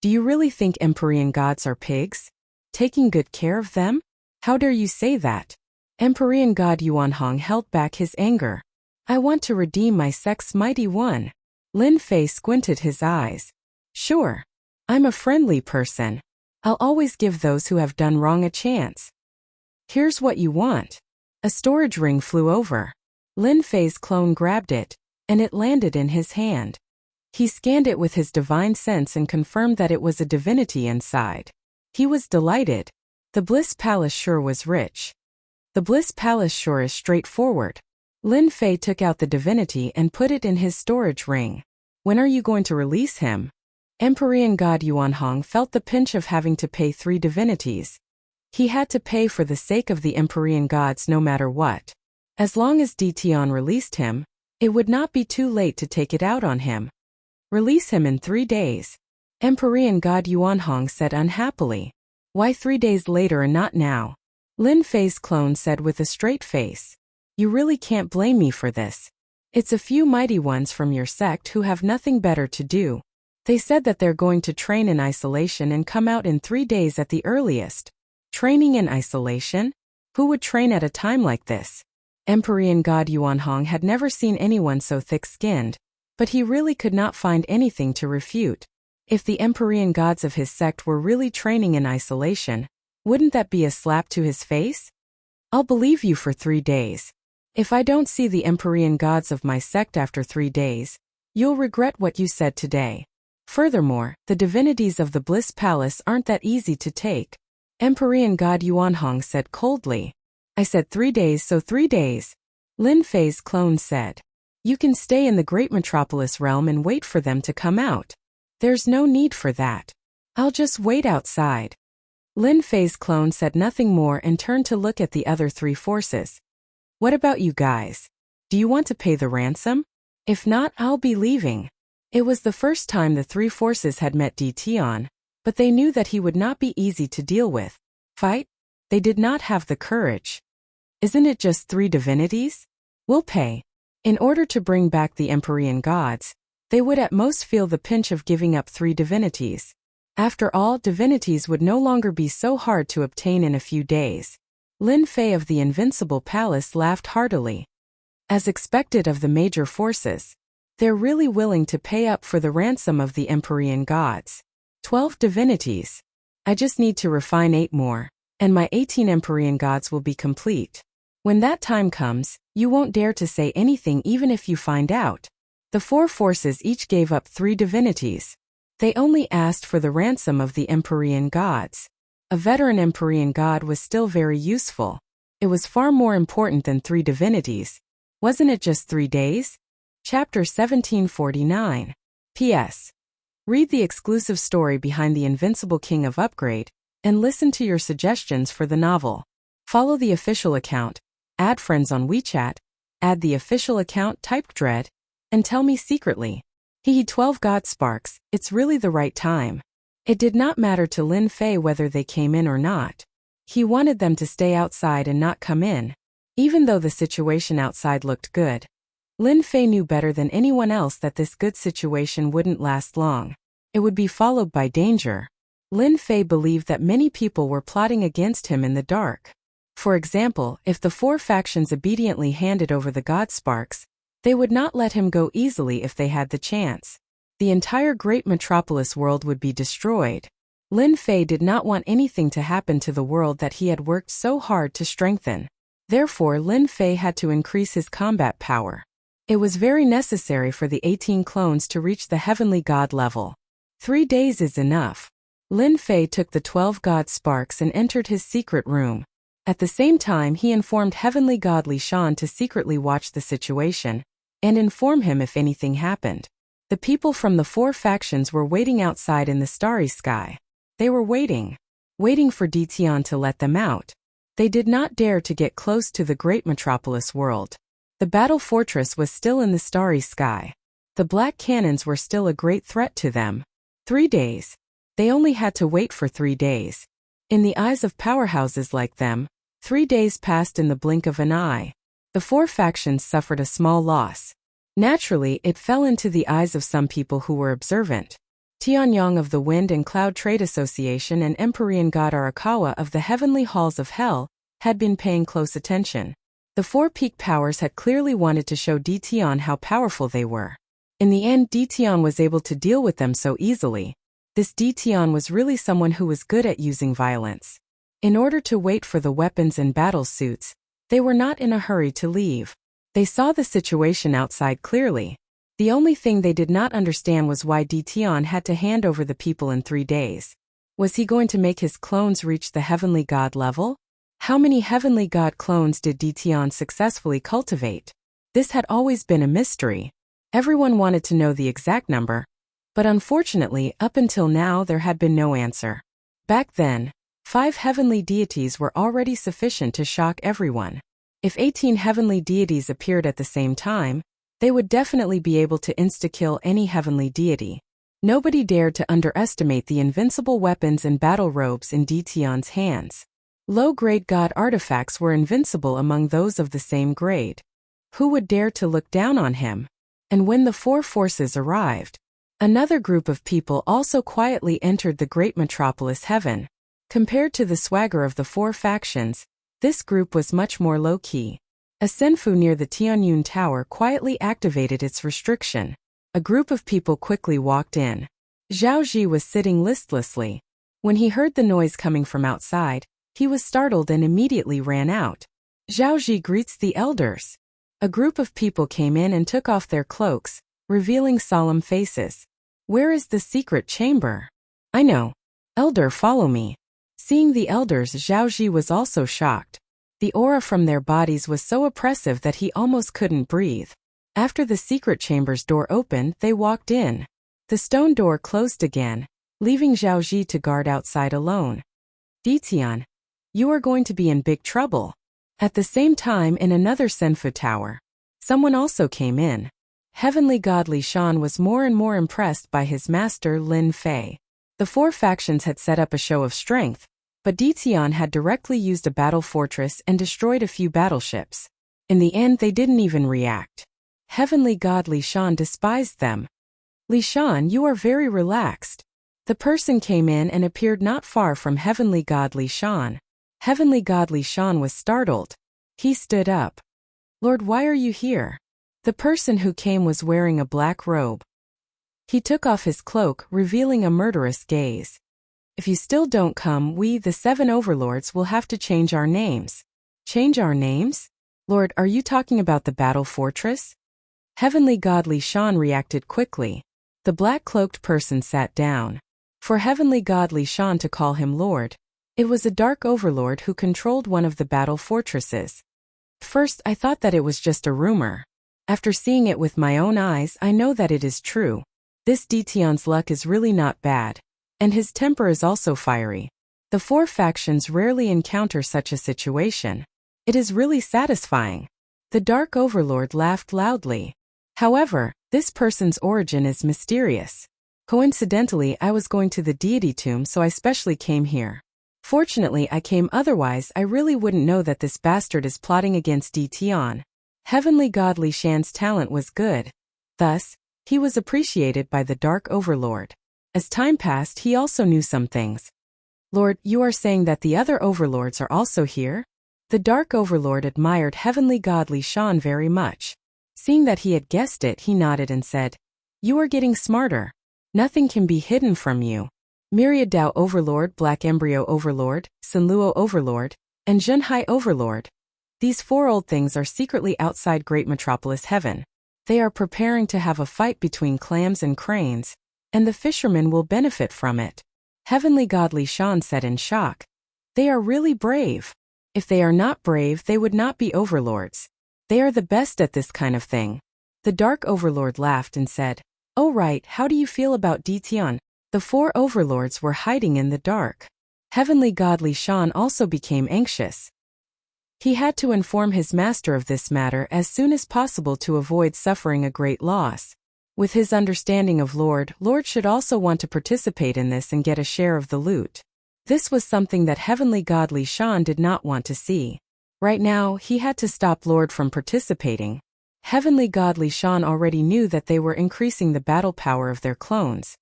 Speaker 1: Do you really think Empyrean gods are pigs? Taking good care of them? How dare you say that? Empyrean God Yuanhong held back his anger. I want to redeem my sect's mighty one. Lin Fei squinted his eyes. Sure. I'm a friendly person. I'll always give those who have done wrong a chance. Here's what you want. A storage ring flew over. Lin Fei's clone grabbed it, and it landed in his hand. He scanned it with his divine sense and confirmed that it was a divinity inside. He was delighted. The Bliss Palace sure was rich. The Bliss Palace sure is straightforward. Lin Fei took out the divinity and put it in his storage ring. When are you going to release him? Empyrean God Yuanhong felt the pinch of having to pay 3 divinities. He had to pay for the sake of the Empyrean gods no matter what. As long as Dtion released him, it would not be too late to take it out on him. Release him in 3 days. Empyrean God Yuanhong said unhappily. Why 3 days later and not now? Lin Fei's clone said with a straight face. You really can't blame me for this. It's a few mighty ones from your sect who have nothing better to do. They said that they're going to train in isolation and come out in 3 days at the earliest. Training in isolation? Who would train at a time like this? Empyrean God Yuanhong had never seen anyone so thick-skinned, but he really could not find anything to refute. If the Empyrean gods of his sect were really training in isolation, wouldn't that be a slap to his face? I'll believe you for 3 days. If I don't see the Empyrean gods of my sect after 3 days, you'll regret what you said today. Furthermore, the divinities of the Bliss Palace aren't that easy to take. Empyrean God Yuanhong said coldly. I said 3 days, so 3 days. Lin Fei's clone said. You can stay in the great metropolis realm and wait for them to come out. There's no need for that. I'll just wait outside. Lin Fei's clone said nothing more and turned to look at the other 3 forces. What about you guys? Do you want to pay the ransom? If not, I'll be leaving. It was the first time the 3 forces had met Dtion, but they knew that he would not be easy to deal with. Fight? They did not have the courage. Isn't it just 3 divinities? We'll pay. In order to bring back the Empyrean gods, they would at most feel the pinch of giving up 3 divinities. After all, divinities would no longer be so hard to obtain in a few days. Lin Fei of the Invincible Palace laughed heartily. As expected of the major forces, they're really willing to pay up for the ransom of the Empyrean gods. 12 divinities. I just need to refine 8 more, and my 18 Empyrean gods will be complete. When that time comes, you won't dare to say anything even if you find out. The 4 forces each gave up 3 divinities. They only asked for the ransom of the Empyrean gods. A veteran Empyrean god was still very useful. It was far more important than 3 divinities. Wasn't it just 3 days? Chapter 1749. P.S. Read the exclusive story behind the Invincible King of Upgrade, and listen to your suggestions for the novel. Follow the official account, add friends on WeChat, add the official account typed Dread, and tell me secretly. Hehe 12 God Sparks, it's really the right time. It did not matter to Lin Fei whether they came in or not. He wanted them to stay outside and not come in, even though the situation outside looked good. Lin Fei knew better than anyone else that this good situation wouldn't last long. It would be followed by danger. Lin Fei believed that many people were plotting against him in the dark. For example, if the four factions obediently handed over the God Sparks, they would not let him go easily if they had the chance. The entire great metropolis world would be destroyed. Lin Fei did not want anything to happen to the world that he had worked so hard to strengthen. Therefore, Lin Fei had to increase his combat power. It was very necessary for the 18 clones to reach the heavenly god level. 3 days is enough. Lin Fei took the 12 god sparks and entered his secret room. At the same time, he informed heavenly god Li Shan to secretly watch the situation and inform him if anything happened. The people from the four factions were waiting outside in the starry sky. They were waiting for Di Tian to let them out. They did not dare to get close to the great metropolis world. The battle fortress was still in the starry sky. The black cannons were still a great threat to them. 3 days. They only had to wait for 3 days. In the eyes of powerhouses like them, 3 days passed in the blink of an eye. The four factions suffered a small loss. Naturally, it fell into the eyes of some people who were observant. Tianyang of the Wind and Cloud Trade Association and Empyrean god Arakawa of the Heavenly Halls of Hell had been paying close attention. The four peak powers had clearly wanted to show Di Tian how powerful they were. In the end, Di Tian was able to deal with them so easily. This Di Tian was really someone who was good at using violence. In order to wait for the weapons and battle suits, they were not in a hurry to leave. They saw the situation outside clearly. The only thing they did not understand was why Di Tian had to hand over the people in 3 days. Was he going to make his clones reach the heavenly god level? How many heavenly god clones did Di Tian successfully cultivate? This had always been a mystery. Everyone wanted to know the exact number, but unfortunately, up until now there had been no answer. Back then, 5 heavenly deities were already sufficient to shock everyone. If 18 heavenly deities appeared at the same time, they would definitely be able to insta-kill any heavenly deity. Nobody dared to underestimate the invincible weapons and battle robes in Di Tian's hands. Low-grade god artifacts were invincible among those of the same grade. Who would dare to look down on him? And when the four forces arrived, another group of people also quietly entered the great metropolis heaven. Compared to the swagger of the four factions, this group was much more low-key. A senfu near the Tianyun Tower quietly activated its restriction. A group of people quickly walked in. Zhao Ji was sitting listlessly. When he heard the noise coming from outside, he was startled and immediately ran out. Zhao Ji greets the elders. A group of people came in and took off their cloaks, revealing solemn faces. Where is the secret chamber? I know. Elder, follow me. Seeing the elders, Zhao Ji was also shocked. The aura from their bodies was so oppressive that he almost couldn't breathe. After the secret chamber's door opened, they walked in. The stone door closed again, leaving Zhao Ji to guard outside alone. Di Tian, you are going to be in big trouble. At the same time, in another senfu tower, someone also came in. Heavenly god Li Shan was more and more impressed by his master Lin Fei. The four factions had set up a show of strength, but Di Tian had directly used a battle fortress and destroyed a few battleships. In the end, they didn't even react. Heavenly god Li Shan despised them. Li Shan, you are very relaxed. The person came in and appeared not far from Heavenly god Li Shan. Heavenly god Li Shan was startled. He stood up. Lord, why are you here? The person who came was wearing a black robe. He took off his cloak, revealing a murderous gaze. If you still don't come, we, the 7 overlords, will have to change our names. Change our names? Lord, are you talking about the battle fortress? Heavenly god Li Shan reacted quickly. The black-cloaked person sat down. For Heavenly god Li Shan to call him Lord, it was a dark overlord who controlled one of the battle fortresses. First, I thought that it was just a rumor. After seeing it with my own eyes, I know that it is true. This Di Tian's luck is really not bad. And his temper is also fiery. The four factions rarely encounter such a situation. It is really satisfying. The Dark Overlord laughed loudly. However, this person's origin is mysterious. Coincidentally, I was going to the deity tomb, so I specially came here. Fortunately I came, otherwise I really wouldn't know that this bastard is plotting against Dition. Heavenly God Li Shan's talent was good. Thus, he was appreciated by the Dark Overlord. As time passed, he also knew some things. Lord, you are saying that the other overlords are also here? The Dark Overlord admired Heavenly God Li Shan very much. Seeing that he had guessed it, he nodded and said, "You are getting smarter. Nothing can be hidden from you. Myriad Dao Overlord, Black Embryo Overlord, Sinluo Overlord, and Zhenhai Overlord. These four old things are secretly outside Great Metropolis Heaven. They are preparing to have a fight between clams and cranes, and the fishermen will benefit from it." Heavenly God Li Shan said in shock. "They are really brave. If they are not brave, they would not be overlords. They are the best at this kind of thing." The Dark Overlord laughed and said, "Oh right, how do you feel about Dition?" The four overlords were hiding in the dark. Heavenly God Li Shan also became anxious. He had to inform his master of this matter as soon as possible to avoid suffering a great loss. With his understanding of Lord should also want to participate in this and get a share of the loot. This was something that Heavenly God Li Shan did not want to see. Right now, he had to stop Lord from participating. Heavenly God Li Shan already knew that they were increasing the battle power of their clones.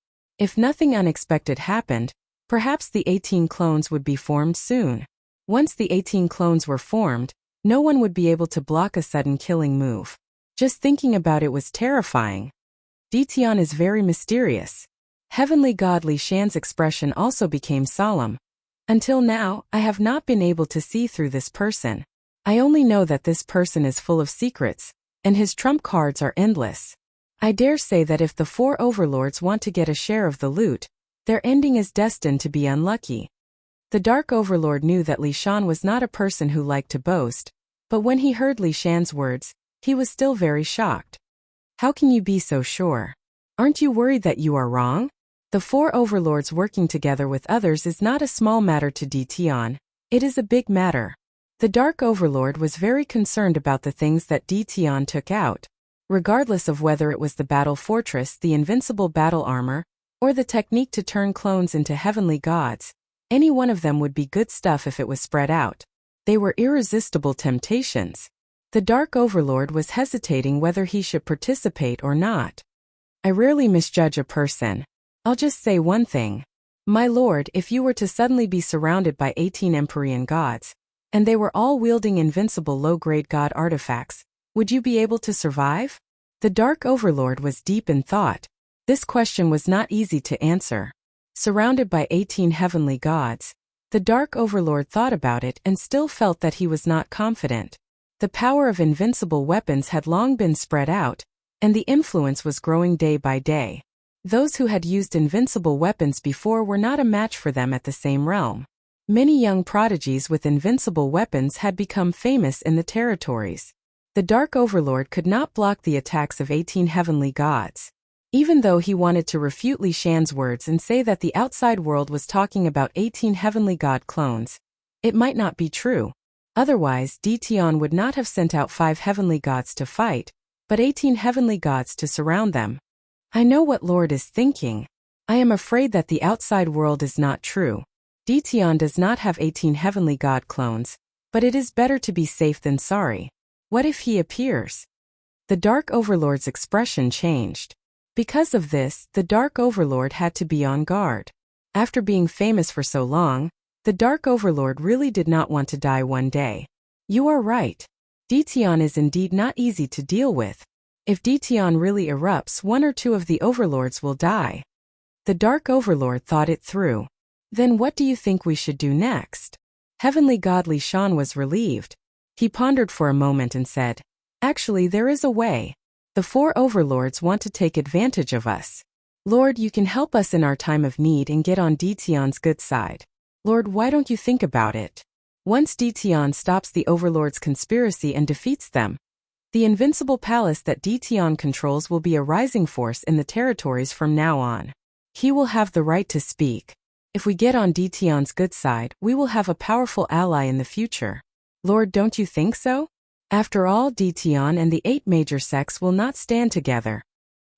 Speaker 1: If nothing unexpected happened, perhaps the 18 clones would be formed soon. Once the 18 clones were formed, no one would be able to block a sudden killing move. Just thinking about it was terrifying. Dition is very mysterious. Heavenly God Li Shan's expression also became solemn. Until now, I have not been able to see through this person. I only know that this person is full of secrets, and his trump cards are endless. I dare say that if the four overlords want to get a share of the loot, their ending is destined to be unlucky. The Dark Overlord knew that Li Shan was not a person who liked to boast, but when he heard Li Shan's words, he was still very shocked. "How can you be so sure? Aren't you worried that you are wrong? The four overlords working together with others is not a small matter to Dition. It is a big matter." The Dark Overlord was very concerned about the things that Dition took out. Regardless of whether it was the battle fortress, the invincible battle armor, or the technique to turn clones into heavenly gods, any one of them would be good stuff if it was spread out. They were irresistible temptations. The Dark Overlord was hesitating whether he should participate or not. "I rarely misjudge a person. I'll just say one thing. My lord, if you were to suddenly be surrounded by 18 Empyrean gods, and they were all wielding invincible low-grade god artifacts, would you be able to survive?" The Dark Overlord was deep in thought. This question was not easy to answer. Surrounded by 18 heavenly gods, the Dark Overlord thought about it and still felt that he was not confident. The power of invincible weapons had long been spread out, and the influence was growing day by day. Those who had used invincible weapons before were not a match for them at the same realm. Many young prodigies with invincible weapons had become famous in the territories. The Dark Overlord could not block the attacks of 18 heavenly gods. Even though he wanted to refute Li Shan's words and say that the outside world was talking about 18 heavenly god clones, it might not be true. Otherwise, Dition would not have sent out 5 heavenly gods to fight, but 18 heavenly gods to surround them. "I know what Lord is thinking. I am afraid that the outside world is not true. Dition does not have 18 heavenly god clones, but it is better to be safe than sorry. What if he appears?" The Dark Overlord's expression changed. Because of this, the Dark Overlord had to be on guard. After being famous for so long, the Dark Overlord really did not want to die one day. "You are right. Dition is indeed not easy to deal with. If Dition really erupts, 1 or 2 of the overlords will die." The Dark Overlord thought it through. "Then what do you think we should do next?" Heavenly God Li Shan was relieved. He pondered for a moment and said, "Actually, there is a way. The 4 overlords want to take advantage of us. Lord, you can help us in our time of need and get on Dition's good side. Lord, why don't you think about it? Once Dition stops the overlords' conspiracy and defeats them, the invincible palace that Dition controls will be a rising force in the territories from now on. He will have the right to speak. If we get on Dition's good side, we will have a powerful ally in the future. Lord, don't you think so? After all, Dition and the 8 major sects will not stand together."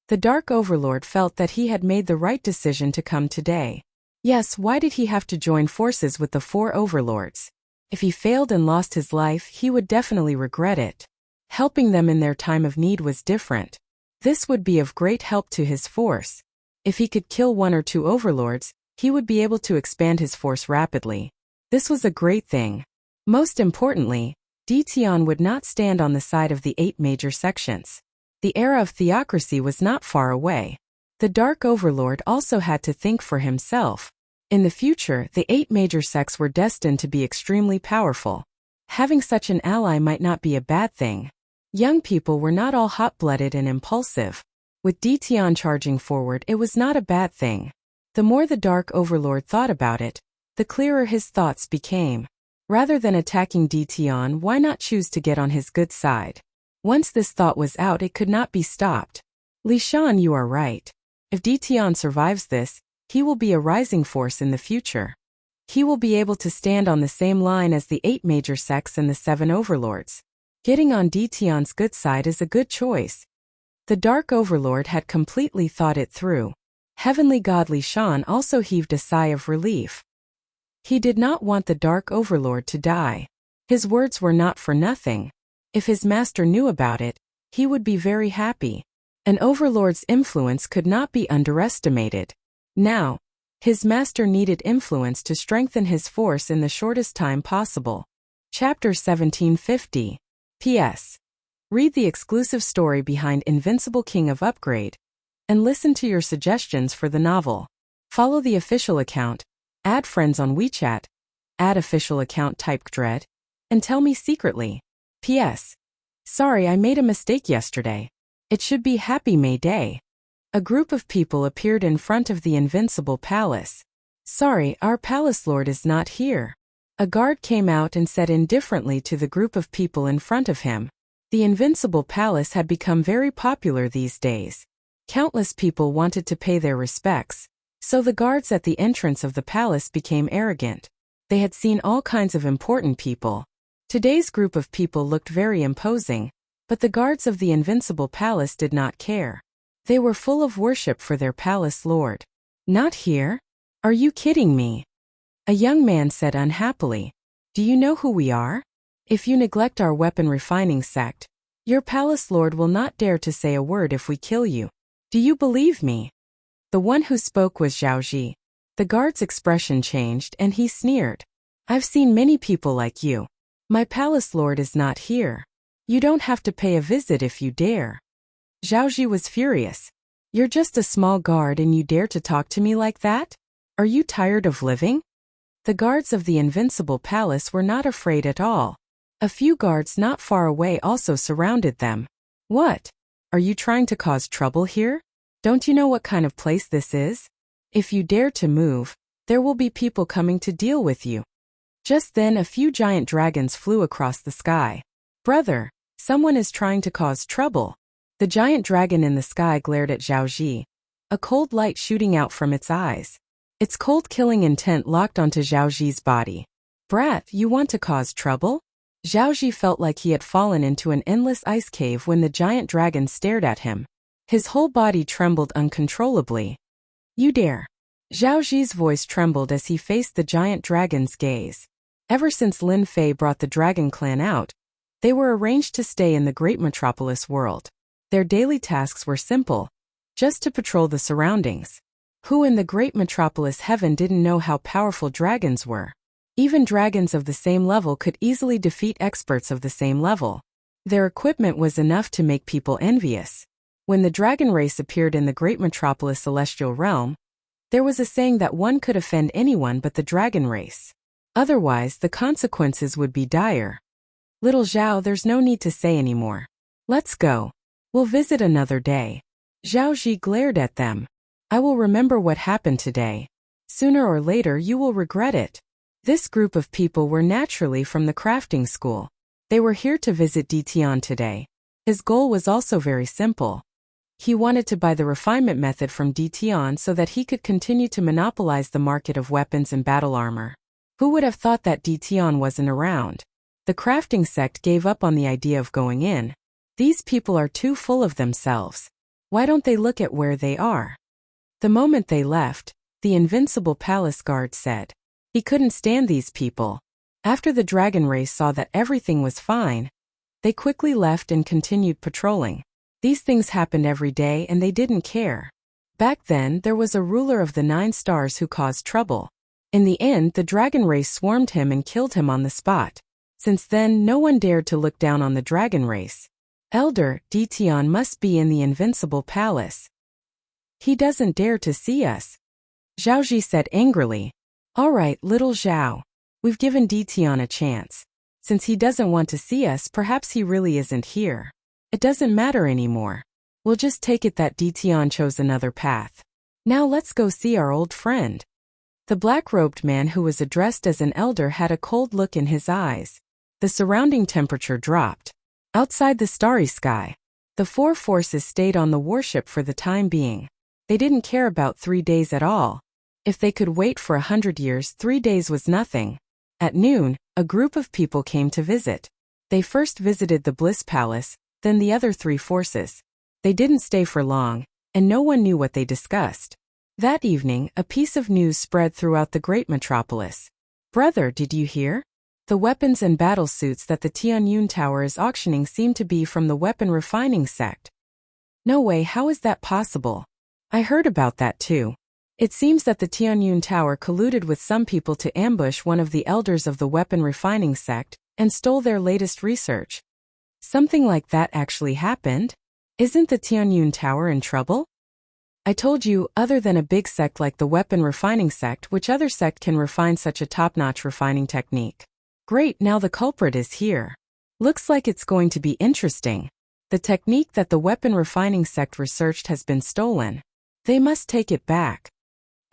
Speaker 1: The Dark Overlord felt that he had made the right decision to come today. Yes, why did he have to join forces with the four overlords? If he failed and lost his life, he would definitely regret it. Helping them in their time of need was different. This would be of great help to his force. If he could kill one or two overlords, he would be able to expand his force rapidly. This was a great thing. Most importantly, Dition would not stand on the side of the 8 major sections. The era of theocracy was not far away. The Dark Overlord also had to think for himself. In the future, the 8 major sects were destined to be extremely powerful. Having such an ally might not be a bad thing. Young people were not all hot-blooded and impulsive. With Dition charging forward, it was not a bad thing. The more the Dark Overlord thought about it, the clearer his thoughts became. Rather than attacking Dition, why not choose to get on his good side? Once this thought was out, it could not be stopped. Li Shan, you are right. If Dition survives this, he will be a rising force in the future. He will be able to stand on the same line as the 8 major sects and the 7 overlords. Getting on Dition's good side is a good choice. The Dark Overlord had completely thought it through. Heavenly God Li Shan also heaved a sigh of relief. He did not want the Dark Overlord to die. His words were not for nothing. If his master knew about it, he would be very happy. An overlord's influence could not be underestimated. Now, his master needed influence to strengthen his force in the shortest time possible. Chapter 1750. P.S. Read the exclusive story behind Invincible King of Upgrade, and listen to your suggestions for the novel. Follow the official account, add friends on WeChat, add official account type Dread, and tell me secretly. P.S. Sorry, I made a mistake yesterday. It should be Happy May Day. A group of people appeared in front of the Invincible Palace. Sorry, our palace lord is not here. A guard came out and said indifferently to the group of people in front of him. The Invincible Palace had become very popular these days. Countless people wanted to pay their respects, so the guards at the entrance of the palace became arrogant. They had seen all kinds of important people. Today's group of people looked very imposing, but the guards of the Invincible Palace did not care. They were full of worship for their palace lord. Not here? Are you kidding me? A young man said unhappily. Do you know who we are? If you neglect our weapon refining sect, your palace lord will not dare to say a word if we kill you. Do you believe me? The one who spoke was Zhaoji. The guard's expression changed and he sneered. I've seen many people like you. My palace lord is not here. You don't have to pay a visit if you dare. Zhaoji was furious. You're just a small guard and you dare to talk to me like that? Are you tired of living? The guards of the Invincible Palace were not afraid at all. A few guards not far away also surrounded them. What? Are you trying to cause trouble here? Don't you know what kind of place this is? If you dare to move, there will be people coming to deal with you. Just then a few giant dragons flew across the sky. Brother, someone is trying to cause trouble. The giant dragon in the sky glared at Zhaoji, a cold light shooting out from its eyes. Its cold killing intent locked onto Zhaoji's body. Brat, you want to cause trouble? Zhaoji felt like he had fallen into an endless ice cave when the giant dragon stared at him. His whole body trembled uncontrollably. You dare. Zhaoji's voice trembled as he faced the giant dragon's gaze. Ever since Lin Fei brought the Dragon Clan out, they were arranged to stay in the great metropolis world. Their daily tasks were simple, just to patrol the surroundings. Who in the great metropolis heaven didn't know how powerful dragons were? Even dragons of the same level could easily defeat experts of the same level. Their equipment was enough to make people envious. When the dragon race appeared in the great metropolis celestial realm, there was a saying that one could offend anyone but the dragon race. Otherwise, the consequences would be dire. Little Zhao, there's no need to say anymore. Let's go. We'll visit another day. Zhaoji glared at them. I will remember what happened today. Sooner or later you will regret it. This group of people were naturally from the crafting school. They were here to visit Dition today. His goal was also very simple. He wanted to buy the refinement method from Dition so that he could continue to monopolize the market of weapons and battle armor. Who would have thought that Dition wasn't around? The crafting sect gave up on the idea of going in. These people are too full of themselves. Why don't they look at where they are? The moment they left, the invincible palace guard said. He couldn't stand these people. After the dragon race saw that everything was fine, they quickly left and continued patrolling. These things happened every day and they didn't care. Back then, there was a ruler of the 9 stars who caused trouble. In the end, the dragon race swarmed him and killed him on the spot. Since then, no one dared to look down on the dragon race. Elder, Dition must be in the invincible palace. He doesn't dare to see us, Zhaoji said angrily. All right, little Zhao. We've given Dition a chance. Since he doesn't want to see us, perhaps he really isn't here. It doesn't matter anymore. We'll just take it that Dition chose another path. Now let's go see our old friend. The black-robed man who was addressed as an elder had a cold look in his eyes. The surrounding temperature dropped. Outside the starry sky, the 4 forces stayed on the warship for the time being. They didn't care about 3 days at all. If they could wait for 100 years, 3 days was nothing. At noon, a group of people came to visit. They first visited the Bliss Palace, then the other 3 forces. They didn't stay for long, and no one knew what they discussed. That evening, a piece of news spread throughout the great metropolis. Brother, did you hear? The weapons and battle suits that the Tianyun Tower is auctioning seem to be from the weapon refining sect. No way, how is that possible? I heard about that too. It seems that the Tianyun Tower colluded with some people to ambush one of the elders of the weapon refining sect and stole their latest research. Something like that actually happened? Isn't the Tianyun Tower in trouble? I told you, other than a big sect like the weapon refining sect, which other sect can refine such a top-notch refining technique? Great, now the culprit is here. Looks like it's going to be interesting. The technique that the weapon refining sect researched has been stolen. They must take it back.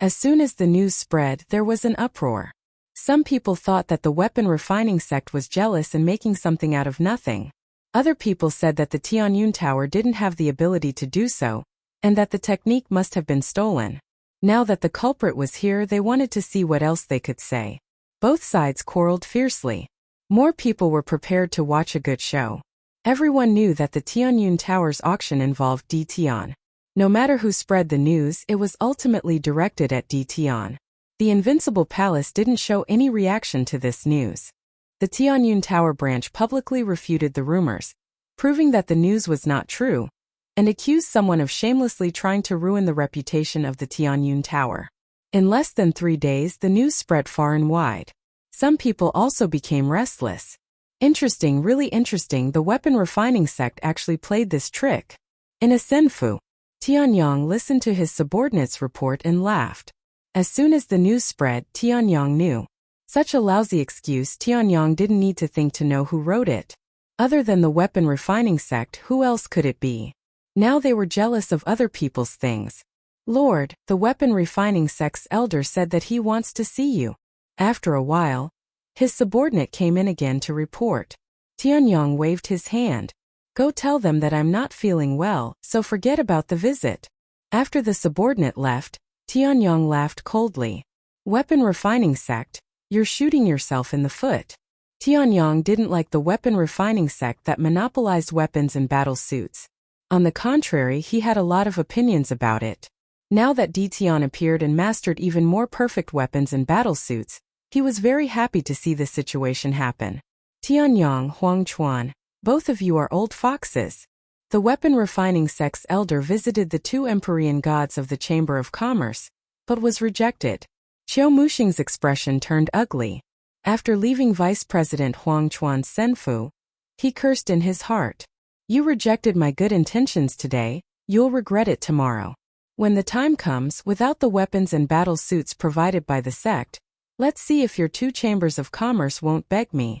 Speaker 1: As soon as the news spread, there was an uproar. Some people thought that the weapon refining sect was jealous and making something out of nothing. Other people said that the Tianyun Tower didn't have the ability to do so, and that the technique must have been stolen. Now that the culprit was here, they wanted to see what else they could say. Both sides quarreled fiercely. More people were prepared to watch a good show. Everyone knew that the Tianyun Tower's auction involved Dition. No matter who spread the news, it was ultimately directed at Dition. The Invincible Palace didn't show any reaction to this news. The Tianyun Tower branch publicly refuted the rumors, proving that the news was not true, and accused someone of shamelessly trying to ruin the reputation of the Tianyun Tower. In less than 3 days, the news spread far and wide. Some people also became restless. Interesting, really interesting, the weapon refining sect actually played this trick. In a senfu, Tianyang listened to his subordinate's report and laughed. As soon as the news spread, Tianyang knew. Such a lousy excuse, Tianyang didn't need to think to know who wrote it. Other than the weapon refining sect, who else could it be? Now they were jealous of other people's things. Lord, the weapon refining sect's elder said that he wants to see you. After a while, his subordinate came in again to report. Tianyang waved his hand. Go tell them that I'm not feeling well, so forget about the visit. After the subordinate left, Tianyang laughed coldly. Weapon refining sect, you're shooting yourself in the foot. Tianyang didn't like the weapon refining sect that monopolized weapons and battle suits. On the contrary, he had a lot of opinions about it. Now that Dition appeared and mastered even more perfect weapons and battle suits, he was very happy to see this situation happen. Tianyang, Huangchuan, both of you are old foxes. The weapon refining sect's elder visited the 2 Empyrean gods of the Chamber of Commerce, but was rejected. Qiu Muxing's expression turned ugly. After leaving Vice President Huangchuan's senfu, he cursed in his heart. You rejected my good intentions today, you'll regret it tomorrow. When the time comes, without the weapons and battle suits provided by the sect, let's see if your 2 chambers of commerce won't beg me.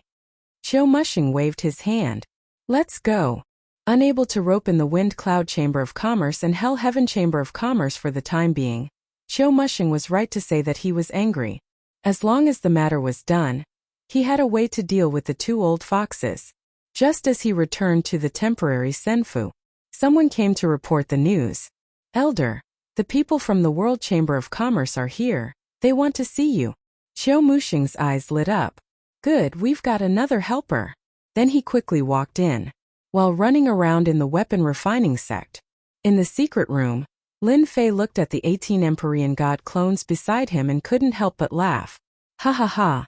Speaker 1: Qiu Muxing waved his hand. Let's go. Unable to rope in the Wind Cloud Chamber of Commerce and Hell Heaven Chamber of Commerce for the time being, Qiu Muxing was right to say that he was angry. As long as the matter was done, he had a way to deal with the 2 old foxes. Just as he returned to the temporary senfu, someone came to report the news. Elder, the people from the World Chamber of Commerce are here. They want to see you. Qiu Muxing's eyes lit up. Good, we've got another helper. Then he quickly walked in. While running around in the weapon refining sect, in the secret room, Lin Fei looked at the 18 Empyrean God clones beside him and couldn't help but laugh. Ha ha ha.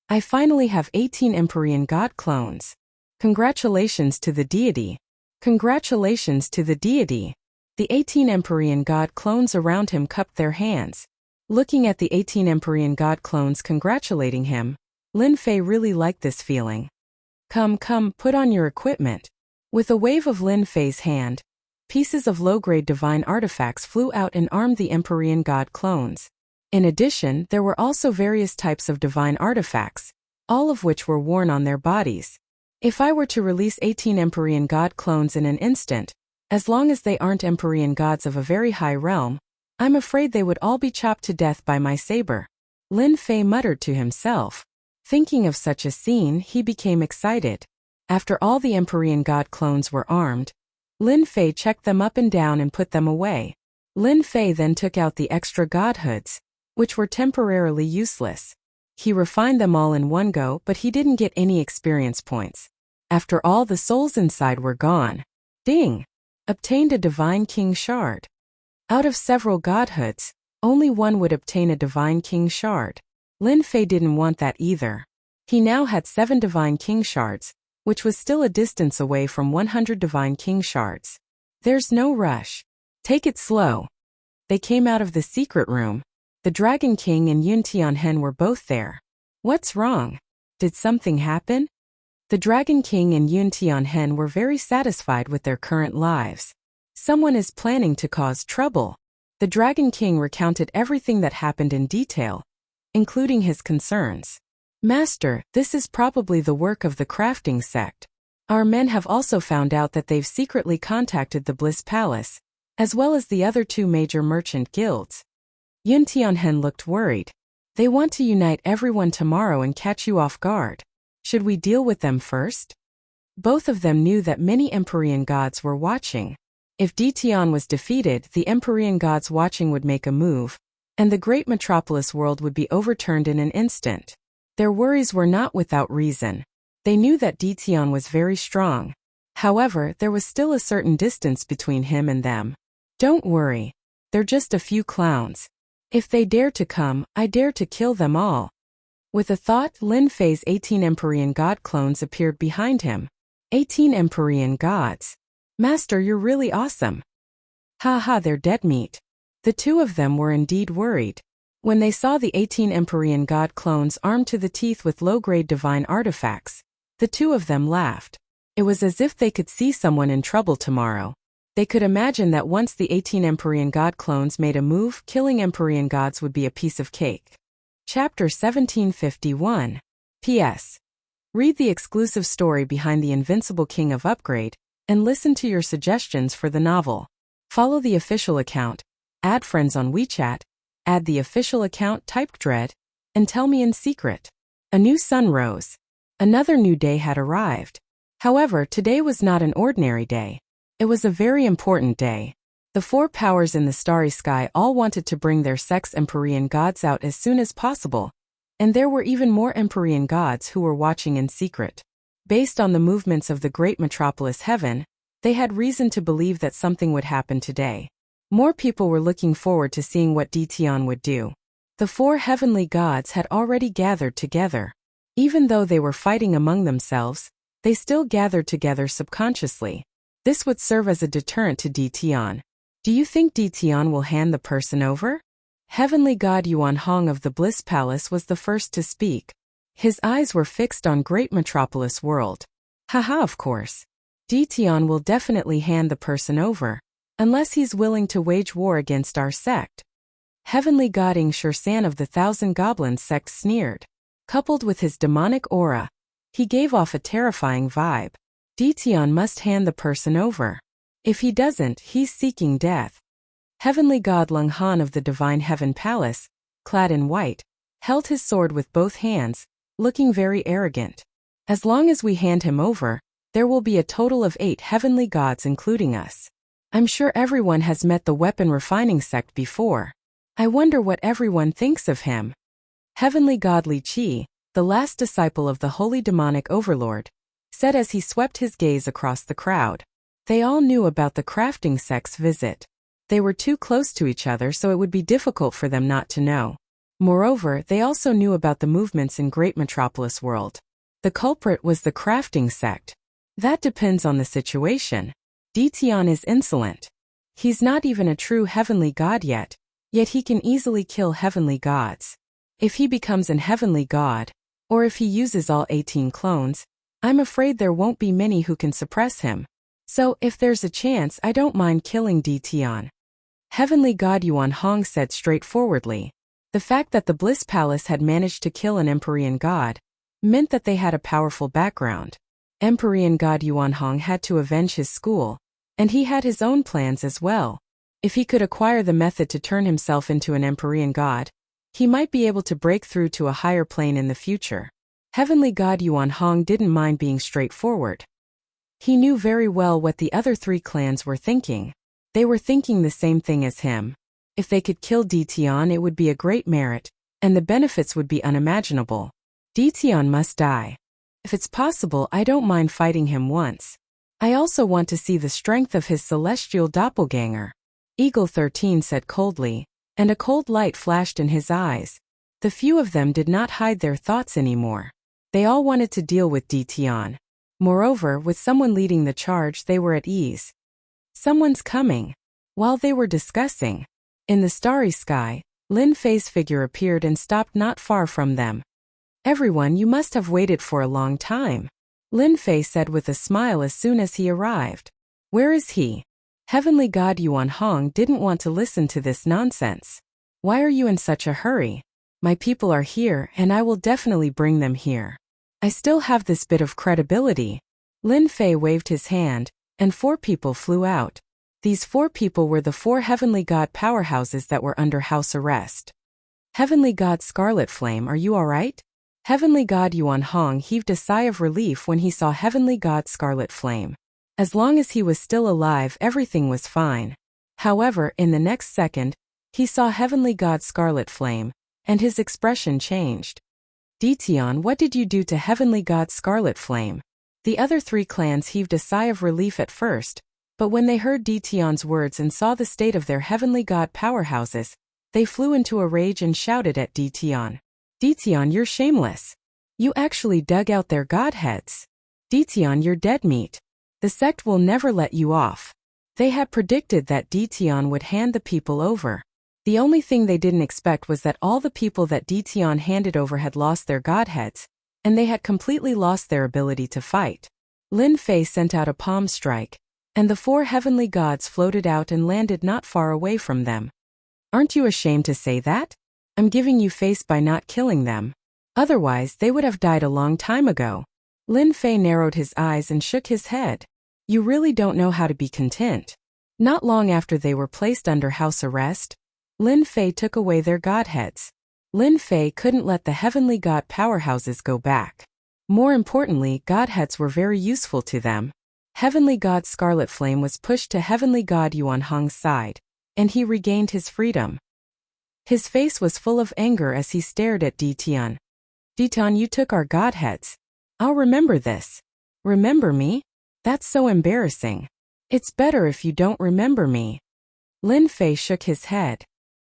Speaker 1: I finally have 18 Empyrean God clones. Congratulations to the deity. Congratulations to the deity. The 18 Empyrean God clones around him cupped their hands. Looking at the 18 Empyrean God clones congratulating him, Lin Fei really liked this feeling. Come, put on your equipment. With a wave of Lin Fei's hand, pieces of low-grade divine artifacts flew out and armed the Empyrean God clones. In addition, there were also various types of divine artifacts, all of which were worn on their bodies. If I were to release 18 Empyrean God clones in an instant, as long as they aren't Empyrean gods of a very high realm, I'm afraid they would all be chopped to death by my saber. Lin Fei muttered to himself. Thinking of such a scene, he became excited. After all the Empyrean God clones were armed, Lin Fei checked them up and down and put them away. Lin Fei then took out the extra godhoods, which were temporarily useless. He refined them all in one go, but he didn't get any experience points. After all the souls inside were gone. Ding! Obtained a Divine King Shard. Out of several godhoods, only one would obtain a Divine King Shard. Lin Fei didn't want that either. He now had 7 Divine King Shards, which was still a distance away from 100 Divine King Shards. There's no rush. Take it slow. They came out of the secret room. The Dragon King and Yun Tianhen were both there. What's wrong? Did something happen? The Dragon King and Yun Tianhen were very satisfied with their current lives. Someone is planning to cause trouble. The Dragon King recounted everything that happened in detail, including his concerns. Master, this is probably the work of the crafting sect. Our men have also found out that they've secretly contacted the Bliss Palace, as well as the other 2 major merchant guilds. Yun Tianhen looked worried. They want to unite everyone tomorrow and catch you off guard. Should we deal with them first? Both of them knew that many Empyrean gods were watching. If Ditian was defeated, the Empyrean gods watching would make a move, and the great metropolis world would be overturned in an instant. Their worries were not without reason. They knew that Ditian was very strong. However, there was still a certain distance between him and them. Don't worry. They're just a few clowns. If they dare to come, I dare to kill them all. With a thought, Lin Fei's 18 Empyrean God clones appeared behind him. 18 Empyrean gods. Master, you're really awesome. Ha ha, they're dead meat. The 2 of them were indeed worried. When they saw the 18 Empyrean God clones armed to the teeth with low-grade divine artifacts, the 2 of them laughed. It was as if they could see someone in trouble tomorrow. They could imagine that once the 18 Empyrean God clones made a move, killing Empyrean gods would be a piece of cake. Chapter 1751. P.S. Read the exclusive story behind The Invincible King of Upgrade, and listen to your suggestions for the novel. Follow the official account, add friends on WeChat, add the official account typed Dread, and tell me in secret. A new sun rose. Another new day had arrived. However, today was not an ordinary day. It was a very important day. The 4 powers in the starry sky all wanted to bring their sex Empyrean gods out as soon as possible, and there were even more Empyrean gods who were watching in secret. Based on the movements of the great metropolis heaven, they had reason to believe that something would happen today. More people were looking forward to seeing what Ditian would do. The 4 heavenly gods had already gathered together. Even though they were fighting among themselves, they still gathered together subconsciously. This would serve as a deterrent to Ditian. Do you think Ditian will hand the person over? Heavenly God Yuan Hong of the Bliss Palace was the first to speak. His eyes were fixed on great metropolis world. Haha, of course. Ditian will definitely hand the person over, unless he's willing to wage war against our sect. Heavenly God Ing Shursan of the Thousand Goblins sect sneered. Coupled with his demonic aura, he gave off a terrifying vibe. Ditian must hand the person over. If he doesn't, he's seeking death. Heavenly God Lung Han of the Divine Heaven Palace, clad in white, held his sword with both hands, looking very arrogant. As long as we hand him over, there will be a total of 8 heavenly gods including us. I'm sure everyone has met the weapon refining sect before. I wonder what everyone thinks of him. Heavenly God Li Qi, the last disciple of the holy demonic overlord, said as he swept his gaze across the crowd. They all knew about the crafting sect's visit. They were too close to each other, so it would be difficult for them not to know. Moreover, they also knew about the movements in Great Metropolis World. The culprit was the crafting sect. That depends on the situation. Dition is insolent. He's not even a true heavenly god yet he can easily kill heavenly gods. If he becomes an heavenly god, or if he uses all 18 clones, I'm afraid there won't be many who can suppress him. So, if there's a chance, I don't mind killing Dition. Heavenly God Yuan Hong said straightforwardly. The fact that the Bliss Palace had managed to kill an Empyrean god meant that they had a powerful background. Empyrean god Yuan Hong had to avenge his school, and he had his own plans as well. If he could acquire the method to turn himself into an Empyrean god, he might be able to break through to a higher plane in the future. Heavenly God Yuan Hong didn't mind being straightforward. He knew very well what the other 3 clans were thinking. They were thinking the same thing as him. If they could kill Dition, it would be a great merit, and the benefits would be unimaginable. Dition must die. If it's possible, I don't mind fighting him once. I also want to see the strength of his celestial doppelganger. Eagle 13 said coldly, and a cold light flashed in his eyes. The few of them did not hide their thoughts anymore. They all wanted to deal with Dition. Moreover, with someone leading the charge, they were at ease. Someone's coming. While they were discussing, in the starry sky, Lin Fei's figure appeared and stopped not far from them. Everyone, you must have waited for a long time, Lin Fei said with a smile as soon as he arrived. Where is he? Heavenly God Yuan Hong didn't want to listen to this nonsense. Why are you in such a hurry? My people are here, and I will definitely bring them here. I still have this bit of credibility. Lin Fei waved his hand, and 4 people flew out. These 4 people were the 4 Heavenly God powerhouses that were under house arrest. Heavenly God Scarlet Flame, are you alright? Heavenly God Yuan Hong heaved a sigh of relief when he saw Heavenly God Scarlet Flame. As long as he was still alive, everything was fine. However, in the next second, he saw Heavenly God Scarlet Flame, and his expression changed. Dition, what did you do to Heavenly God Scarlet Flame? The other 3 clans heaved a sigh of relief at first, but when they heard Dition's words and saw the state of their Heavenly God powerhouses, they flew into a rage and shouted at Dition. Dition, you're shameless. You actually dug out their godheads. Dition, you're dead meat. The sect will never let you off. They had predicted that Dition would hand the people over. The only thing they didn't expect was that all the people that Dition handed over had lost their godheads, and they had completely lost their ability to fight. Lin Fei sent out a palm strike, and the 4 heavenly gods floated out and landed not far away from them. Aren't you ashamed to say that? I'm giving you face by not killing them. Otherwise, they would have died a long time ago. Lin Fei narrowed his eyes and shook his head. You really don't know how to be content. Not long after they were placed under house arrest, Lin Fei took away their godheads. Lin Fei couldn't let the heavenly god powerhouses go back. More importantly, godheads were very useful to them. Heavenly God Scarlet Flame was pushed to Heavenly God Yuan Hong's side, and he regained his freedom. His face was full of anger as he stared at Dition. Dition, you took our godheads. I'll remember this. Remember me? That's so embarrassing. It's better if you don't remember me. Lin Fei shook his head.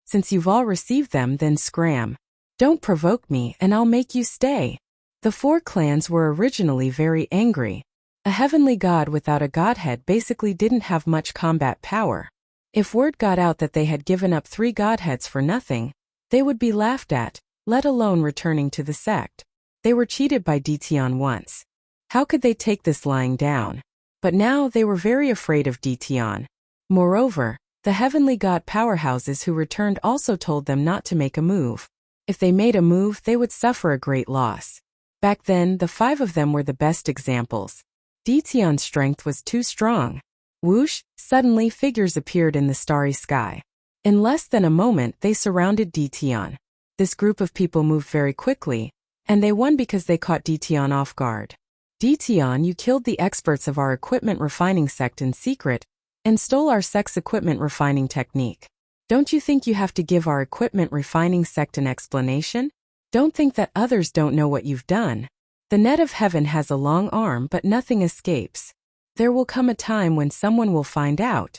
Speaker 1: Since you've all received them, then scram. Don't provoke me, and I'll make you stay. The 4 clans were originally very angry. A heavenly god without a godhead basically didn't have much combat power. If word got out that they had given up 3 godheads for nothing, they would be laughed at, let alone returning to the sect. They were cheated by Dition once. How could they take this lying down? But now they were very afraid of Dition. Moreover, the heavenly god powerhouses who returned also told them not to make a move. If they made a move, they would suffer a great loss. Back then, the 5 of them were the best examples. Dition's strength was too strong. Whoosh! Suddenly figures appeared in the starry sky. In less than a moment, they surrounded Dition. This group of people moved very quickly, and they won because they caught Dition off guard. Dition, you killed the experts of our equipment refining sect in secret, and stole our sect's equipment refining technique. Don't you think you have to give our equipment refining sect an explanation? Don't think that others don't know what you've done. The net of heaven has a long arm, but nothing escapes. There will come a time when someone will find out.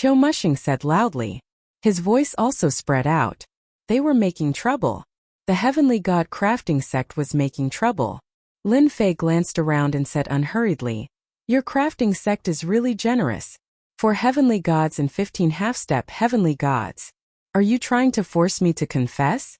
Speaker 1: Cho Mushing said loudly. His voice also spread out. They were making trouble. The Heavenly God crafting sect was making trouble. Lin Fei glanced around and said unhurriedly, "Your crafting sect is really generous. 4 heavenly gods and 15 half-step heavenly gods. Are you trying to force me to confess?"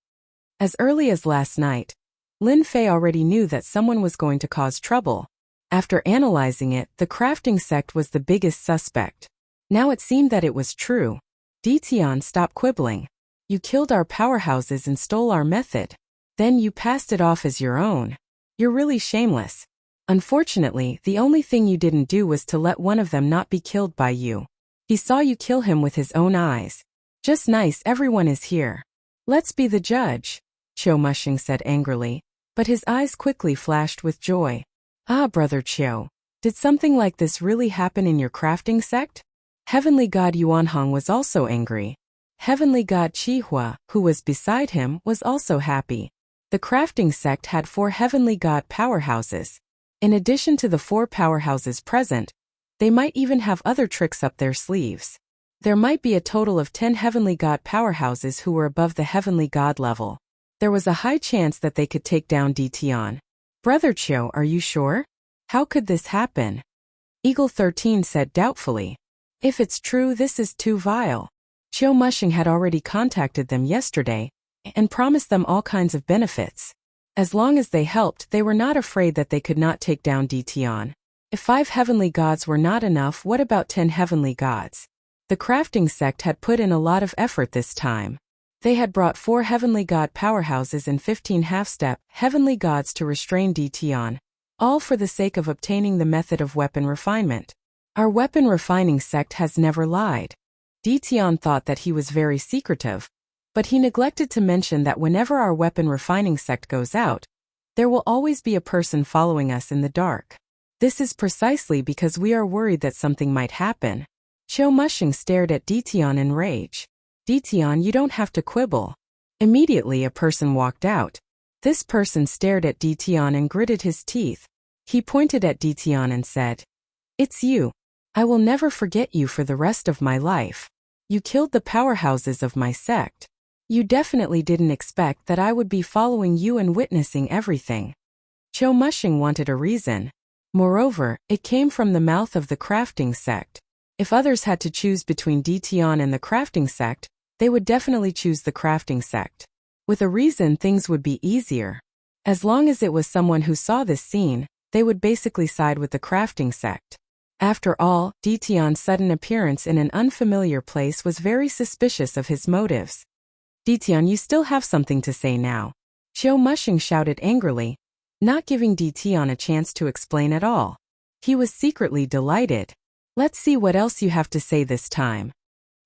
Speaker 1: As early as last night, Lin Fei already knew that someone was going to cause trouble. After analyzing it, the crafting sect was the biggest suspect. Now it seemed that it was true. Ditian, stop quibbling. You killed our powerhouses and stole our method. Then you passed it off as your own. You're really shameless. Unfortunately, the only thing you didn't do was to let one of them not be killed by you. He saw you kill him with his own eyes. Just nice everyone is here. Let's be the judge, Cho Mushing said angrily, but his eyes quickly flashed with joy. Ah, Brother Cho, did something like this really happen in your crafting sect? Heavenly God Yuanhong was also angry. Heavenly God Qihua, who was beside him, was also happy. The crafting sect had 4 heavenly god powerhouses. In addition to the 4 powerhouses present, they might even have other tricks up their sleeves. There might be a total of 10 heavenly god powerhouses who were above the heavenly god level. There was a high chance that they could take down Ditian. Brother Cho, are you sure? How could this happen? Eagle 13 said doubtfully. If it's true, this is too vile. Cho Mushing had already contacted them yesterday and promised them all kinds of benefits. As long as they helped, they were not afraid that they could not take down Ditian. If 5 heavenly gods were not enough, what about 10 heavenly gods? The crafting sect had put in a lot of effort this time. They had brought 4 heavenly god powerhouses and 15 half-step heavenly gods to restrain Ditian, all for the sake of obtaining the method of weapon refinement. Our weapon refining sect has never lied. Ditian thought that he was very secretive, but he neglected to mention that whenever our weapon refining sect goes out, there will always be a person following us in the dark. This is precisely because we are worried that something might happen. Cho Mushing stared at Ditian in rage. Ditian, you don't have to quibble. Immediately a person walked out. This person stared at Ditian and gritted his teeth. He pointed at Ditian and said, "It's you. I will never forget you for the rest of my life. You killed the powerhouses of my sect. You definitely didn't expect that I would be following you and witnessing everything." Cho Mushing wanted a reason. Moreover, it came from the mouth of the crafting sect. If others had to choose between Ditian and the crafting sect, they would definitely choose the crafting sect. With a reason, things would be easier. As long as it was someone who saw this scene, they would basically side with the crafting sect. After all, Ditian's sudden appearance in an unfamiliar place was very suspicious of his motives. Ditian, you still have something to say now. Cho Mushing shouted angrily, not giving Ditian a chance to explain at all. He was secretly delighted. Let's see what else you have to say this time.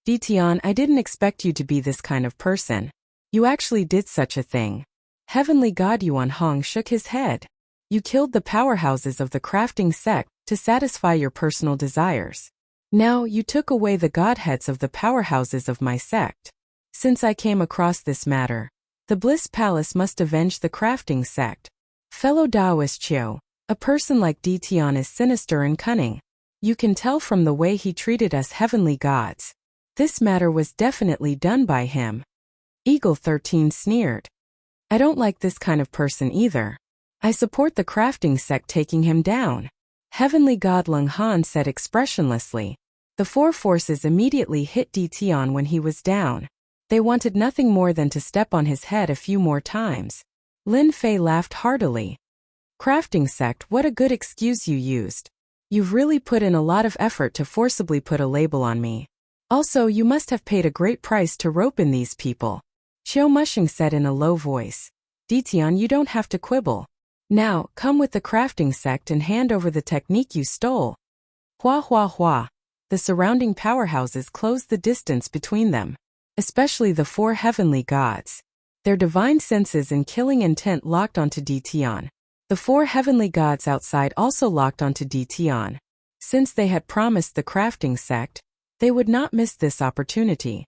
Speaker 1: Ditian, I didn't expect you to be this kind of person. You actually did such a thing. Heavenly God Yuanhong shook his head. You killed the powerhouses of the crafting sect to satisfy your personal desires. Now you took away the godheads of the powerhouses of my sect. Since I came across this matter, the Bliss Palace must avenge the crafting sect. Fellow Taoist Chiu, a person like Ditian is sinister and cunning. You can tell from the way he treated us heavenly gods. This matter was definitely done by him. Eagle 13 sneered. I don't like this kind of person either. I support the crafting sect taking him down. Heavenly God Lung Han said expressionlessly. The 4 forces immediately hit Ditian when he was down. They wanted nothing more than to step on his head a few more times. Lin Fei laughed heartily. Crafting sect, what a good excuse you used. You've really put in a lot of effort to forcibly put a label on me. Also, you must have paid a great price to rope in these people. Cho Mushing said in a low voice. Ditian, you don't have to quibble. Now, come with the crafting sect and hand over the technique you stole. Hua hua hua. The surrounding powerhouses closed the distance between them. Especially the 4 heavenly gods. Their divine senses and killing intent locked onto Ditian. The 4 heavenly gods outside also locked onto Ditian. Since they had promised the crafting sect, they would not miss this opportunity.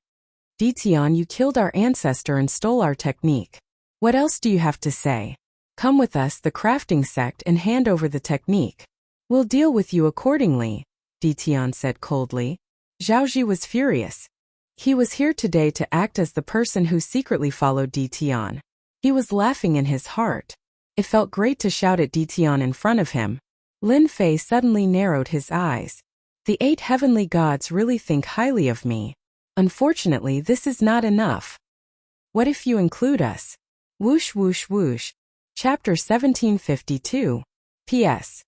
Speaker 1: Ditian, you killed our ancestor and stole our technique. What else do you have to say? Come with us, the crafting sect, and hand over the technique. We'll deal with you accordingly, Ditian said coldly. Zhaoji was furious. He was here today to act as the person who secretly followed Di Tian. He was laughing in his heart. It felt great to shout at Di Tian in front of him. Lin Fei suddenly narrowed his eyes. The 8 heavenly gods really think highly of me. Unfortunately, this is not enough. What if you include us? Whoosh whoosh whoosh. Chapter 1752. P.S.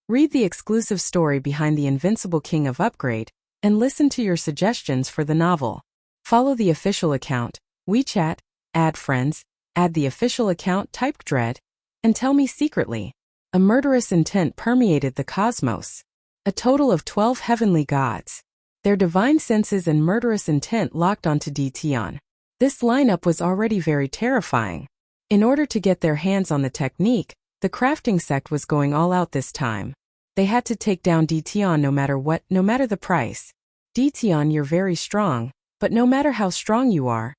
Speaker 1: Read the exclusive story behind the Invincible King of Upgrade, and listen to your suggestions for the novel. Follow the official account, WeChat, add friends, add the official account typed dread, and tell me secretly. A murderous intent permeated the cosmos. A total of 12 heavenly gods. Their divine senses and murderous intent locked onto Di Tian. This lineup was already very terrifying. In order to get their hands on the technique, the crafting sect was going all out this time. They had to take down Di Tian no matter what, no matter the price. Di Tian, you're very strong, but no matter how strong you are,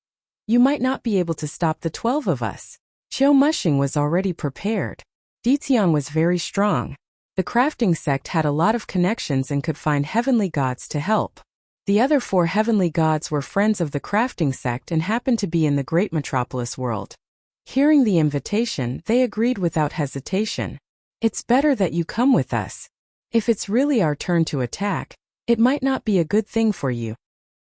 Speaker 1: you might not be able to stop the 12 of us. Qiu Mushing was already prepared. Di Tian was very strong. The crafting sect had a lot of connections and could find heavenly gods to help. The other 4 heavenly gods were friends of the crafting sect and happened to be in the great metropolis world. Hearing the invitation, they agreed without hesitation. It's better that you come with us. If it's really our turn to attack, it might not be a good thing for you.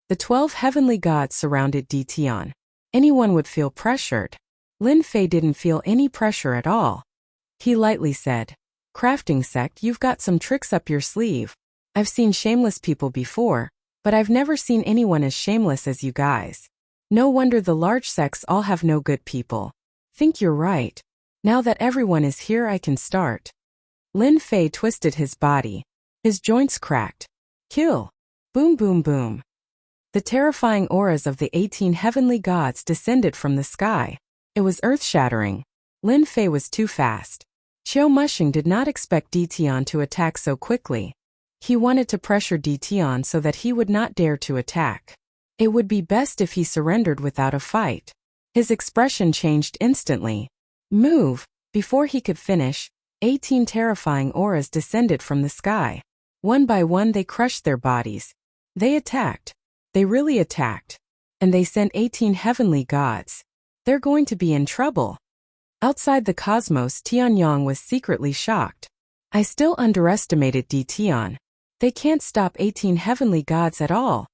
Speaker 1: The 12 heavenly gods surrounded Di Tian. Anyone would feel pressured. Lin Fei didn't feel any pressure at all. He lightly said, "Crafting sect, you've got some tricks up your sleeve. I've seen shameless people before, but I've never seen anyone as shameless as you guys. No wonder the large sects all have no good people. Think you're right. Now that everyone is here, I can start." Lin Fei twisted his body. His joints cracked. Kill. Boom boom boom. The terrifying auras of the 18 heavenly gods descended from the sky. It was earth-shattering. Lin Fei was too fast. Qiu Mushing did not expect Di Tian to attack so quickly. He wanted to pressure Di Tian so that he would not dare to attack. It would be best if he surrendered without a fight. His expression changed instantly. Move! Before he could finish, 18 terrifying auras descended from the sky. One by one they crushed their bodies. They attacked. They really attacked. And they sent 18 heavenly gods. They're going to be in trouble. Outside the cosmos, Tianyang was secretly shocked. I still underestimated Di Tian. They can't stop 18 heavenly gods at all.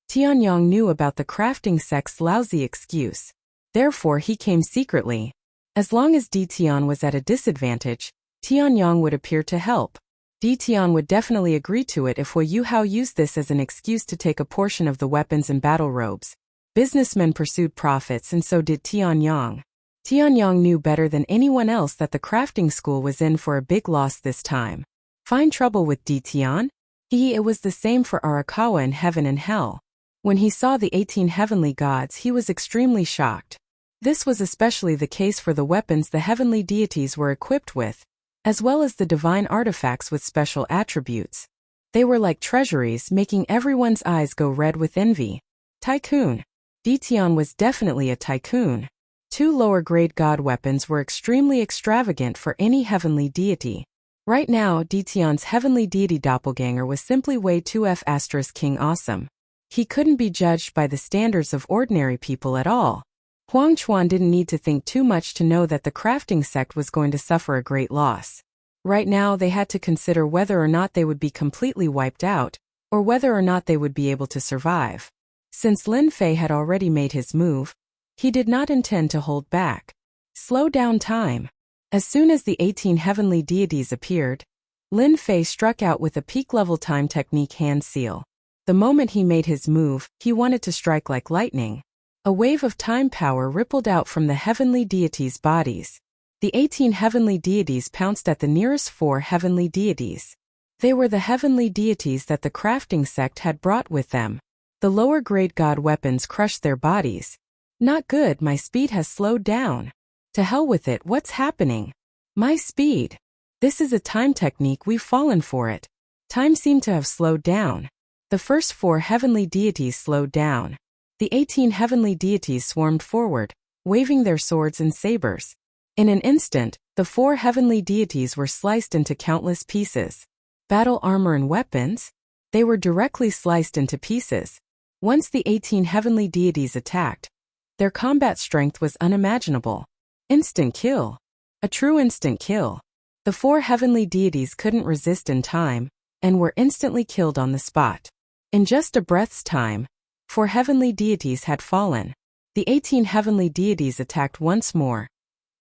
Speaker 1: Tianyang knew about the crafting sect's lousy excuse. Therefore he came secretly. As long as Di Tian was at a disadvantage, Tianyang would appear to help. Di Tian would definitely agree to it if Hu Yuhao used this as an excuse to take a portion of the weapons and battle robes. Businessmen pursued profits, and so did Tianyang. Tianyang knew better than anyone else that the crafting school was in for a big loss this time. Find trouble with Di Tian? It was the same for Arakawa in heaven and hell. When he saw the 18 heavenly gods, he was extremely shocked. This was especially the case for the weapons the heavenly deities were equipped with, as well as the divine artifacts with special attributes. They were like treasuries, making everyone's eyes go red with envy. Tycoon. Di Tian was definitely a tycoon. 2 lower-grade god weapons were extremely extravagant for any heavenly deity. Right now, Di Tian's heavenly deity doppelganger was simply way 2F** King Awesome. He couldn't be judged by the standards of ordinary people at all. Huang Chuan didn't need to think too much to know that the crafting sect was going to suffer a great loss. Right now they had to consider whether or not they would be completely wiped out, or whether or not they would be able to survive. Since Lin Fei had already made his move, he did not intend to hold back. Slow down time. As soon as the 18 heavenly deities appeared, Lin Fei struck out with a peak-level time technique hand seal. The moment he made his move, he wanted to strike like lightning. A wave of time power rippled out from the heavenly deities' bodies. The 18 heavenly deities pounced at the nearest 4 heavenly deities. They were the heavenly deities that the crafting sect had brought with them. The lower-grade god weapons crushed their bodies. Not good, my speed has slowed down. To hell with it, what's happening? My speed. This is a time technique, we've fallen for it. Time seemed to have slowed down. The first 4 heavenly deities slowed down. The 18 heavenly deities swarmed forward, waving their swords and sabers. In an instant, the 4 heavenly deities were sliced into countless pieces. Battle armor and weapons? They were directly sliced into pieces. Once the 18 heavenly deities attacked, their combat strength was unimaginable. Instant kill. A true instant kill. The 4 heavenly deities couldn't resist in time, and were instantly killed on the spot. In just a breath's time, 4 heavenly deities had fallen. The 18 heavenly deities attacked once more,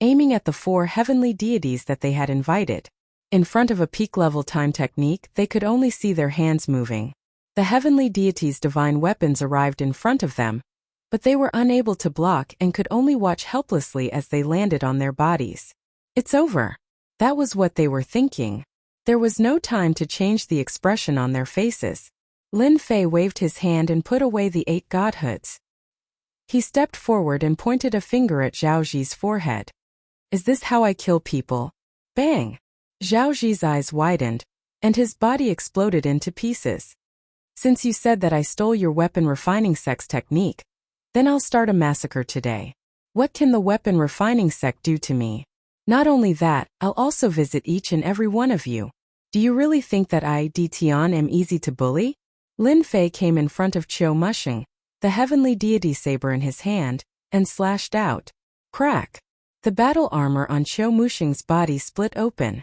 Speaker 1: aiming at the 4 heavenly deities that they had invited. In front of a peak-level time technique, they could only see their hands moving. The heavenly deities' divine weapons arrived in front of them, but they were unable to block and could only watch helplessly as they landed on their bodies. It's over. That was what they were thinking. There was no time to change the expression on their faces. Lin Fei waved his hand and put away the 8 godhoods. He stepped forward and pointed a finger at Zhao Zi's forehead. Is this how I kill people? Bang! Zhao Zi's eyes widened, and his body exploded into pieces. Since you said that I stole your weapon refining sect's technique, then I'll start a massacre today. What can the weapon refining sect do to me? Not only that, I'll also visit each and every one of you. Do you really think that I, Di Tian, am easy to bully? Lin Fei came in front of Qiu Mushing, the heavenly deity saber in his hand, and slashed out. Crack! The battle armor on Qiu Mushing's body split open.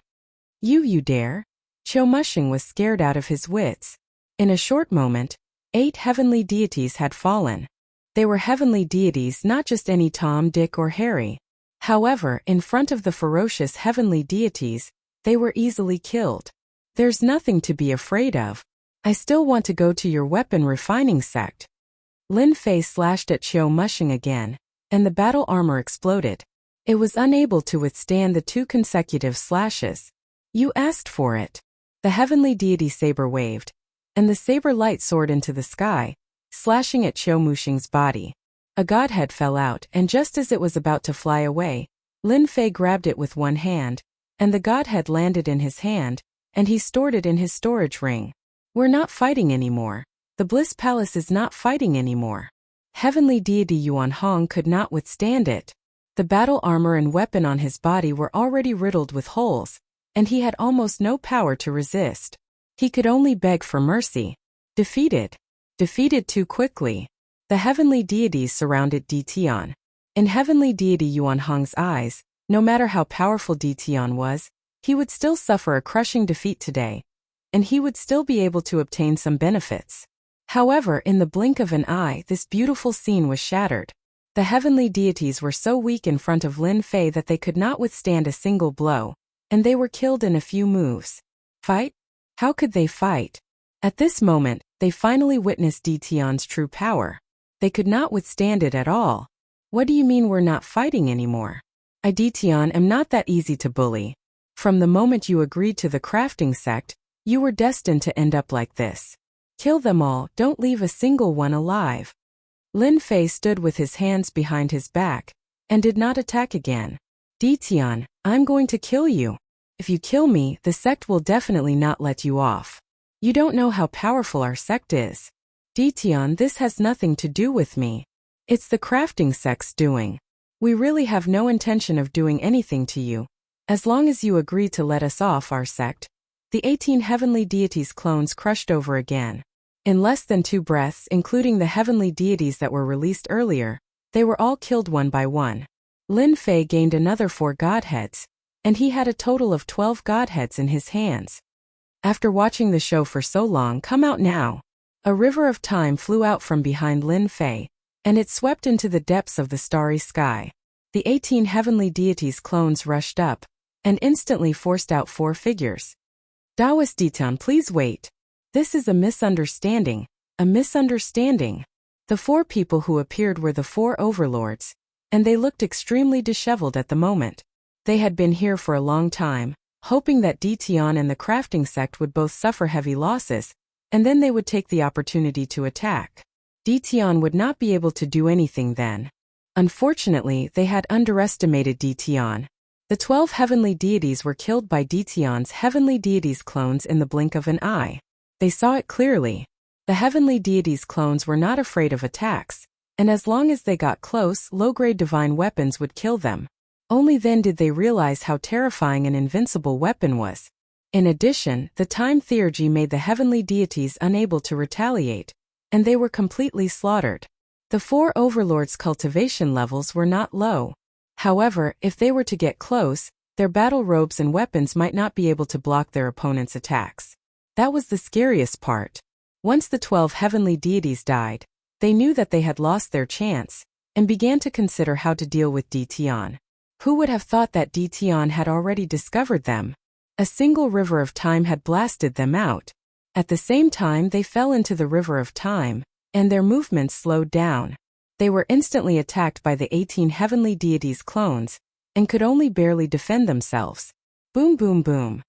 Speaker 1: You dare? Qiu Mushing was scared out of his wits. In a short moment, 8 heavenly deities had fallen. They were heavenly deities, not just any Tom, Dick, or Harry. However, in front of the ferocious heavenly deities, they were easily killed. There's nothing to be afraid of. I still want to go to your weapon refining sect. Lin Fei slashed at Qiu Mushing again, and the battle armor exploded. It was unable to withstand the 2 consecutive slashes. You asked for it. The heavenly deity saber waved, and the saber light soared into the sky, slashing at Qiu Mushing's body. A godhead fell out, and just as it was about to fly away, Lin Fei grabbed it with one hand, and the godhead landed in his hand, and he stored it in his storage ring. We're not fighting anymore. The Bliss Palace is not fighting anymore. Heavenly deity Yuan Hong could not withstand it. The battle armor and weapon on his body were already riddled with holes, and he had almost no power to resist. He could only beg for mercy. Defeated. Defeated too quickly. The heavenly deities surrounded Di Tian. In heavenly deity Yuan Hong's eyes, no matter how powerful Di Tian was, he would still suffer a crushing defeat today, and he would still be able to obtain some benefits. However, in the blink of an eye, this beautiful scene was shattered. The heavenly deities were so weak in front of Lin Fei that they could not withstand a single blow, and they were killed in a few moves. Fight? How could they fight? At this moment, they finally witnessed Di Tian's true power. They could not withstand it at all. What do you mean we're not fighting anymore? I, Di Tian, am not that easy to bully. From the moment you agreed to the crafting sect, you were destined to end up like this. Kill them all, don't leave a single one alive. Lin Fei stood with his hands behind his back, and did not attack again. Di Tian, I'm going to kill you. If you kill me, the sect will definitely not let you off. You don't know how powerful our sect is. Di Tian, this has nothing to do with me. It's the crafting sect's doing. We really have no intention of doing anything to you. As long as you agree to let us off our sect. The 18 heavenly deities' clones crushed over again. In less than 2 breaths, including the heavenly deities that were released earlier, they were all killed one by one. Lin Fei gained another 4 godheads, and he had a total of 12 godheads in his hands. After watching the show for so long, come out now. A river of time flew out from behind Lin Fei, and it swept into the depths of the starry sky. The 18 heavenly deities' clones rushed up, and instantly forced out 4 figures. Daoist Ditan, please wait. This is a misunderstanding. A misunderstanding. The 4 people who appeared were the 4 overlords, and they looked extremely disheveled at the moment. They had been here for a long time, hoping that Di Tian and the crafting sect would both suffer heavy losses, and then they would take the opportunity to attack. Di Tian would not be able to do anything then. Unfortunately, they had underestimated Di Tian. The 12 heavenly deities were killed by Di Tian's heavenly deities' clones in the blink of an eye. They saw it clearly. The heavenly deities' clones were not afraid of attacks, and as long as they got close, low-grade divine weapons would kill them. Only then did they realize how terrifying an invincible weapon was. In addition, the time theurgy made the heavenly deities unable to retaliate, and they were completely slaughtered. The four overlords' cultivation levels were not low. However, if they were to get close, their battle robes and weapons might not be able to block their opponent's attacks. That was the scariest part. Once the 12 heavenly deities died, they knew that they had lost their chance, and began to consider how to deal with Dtion. Who would have thought that Dtion had already discovered them? A single river of time had blasted them out. At the same time they fell into the river of time, and their movements slowed down. They were instantly attacked by the 18 heavenly deities' clones, and could only barely defend themselves. Boom boom boom.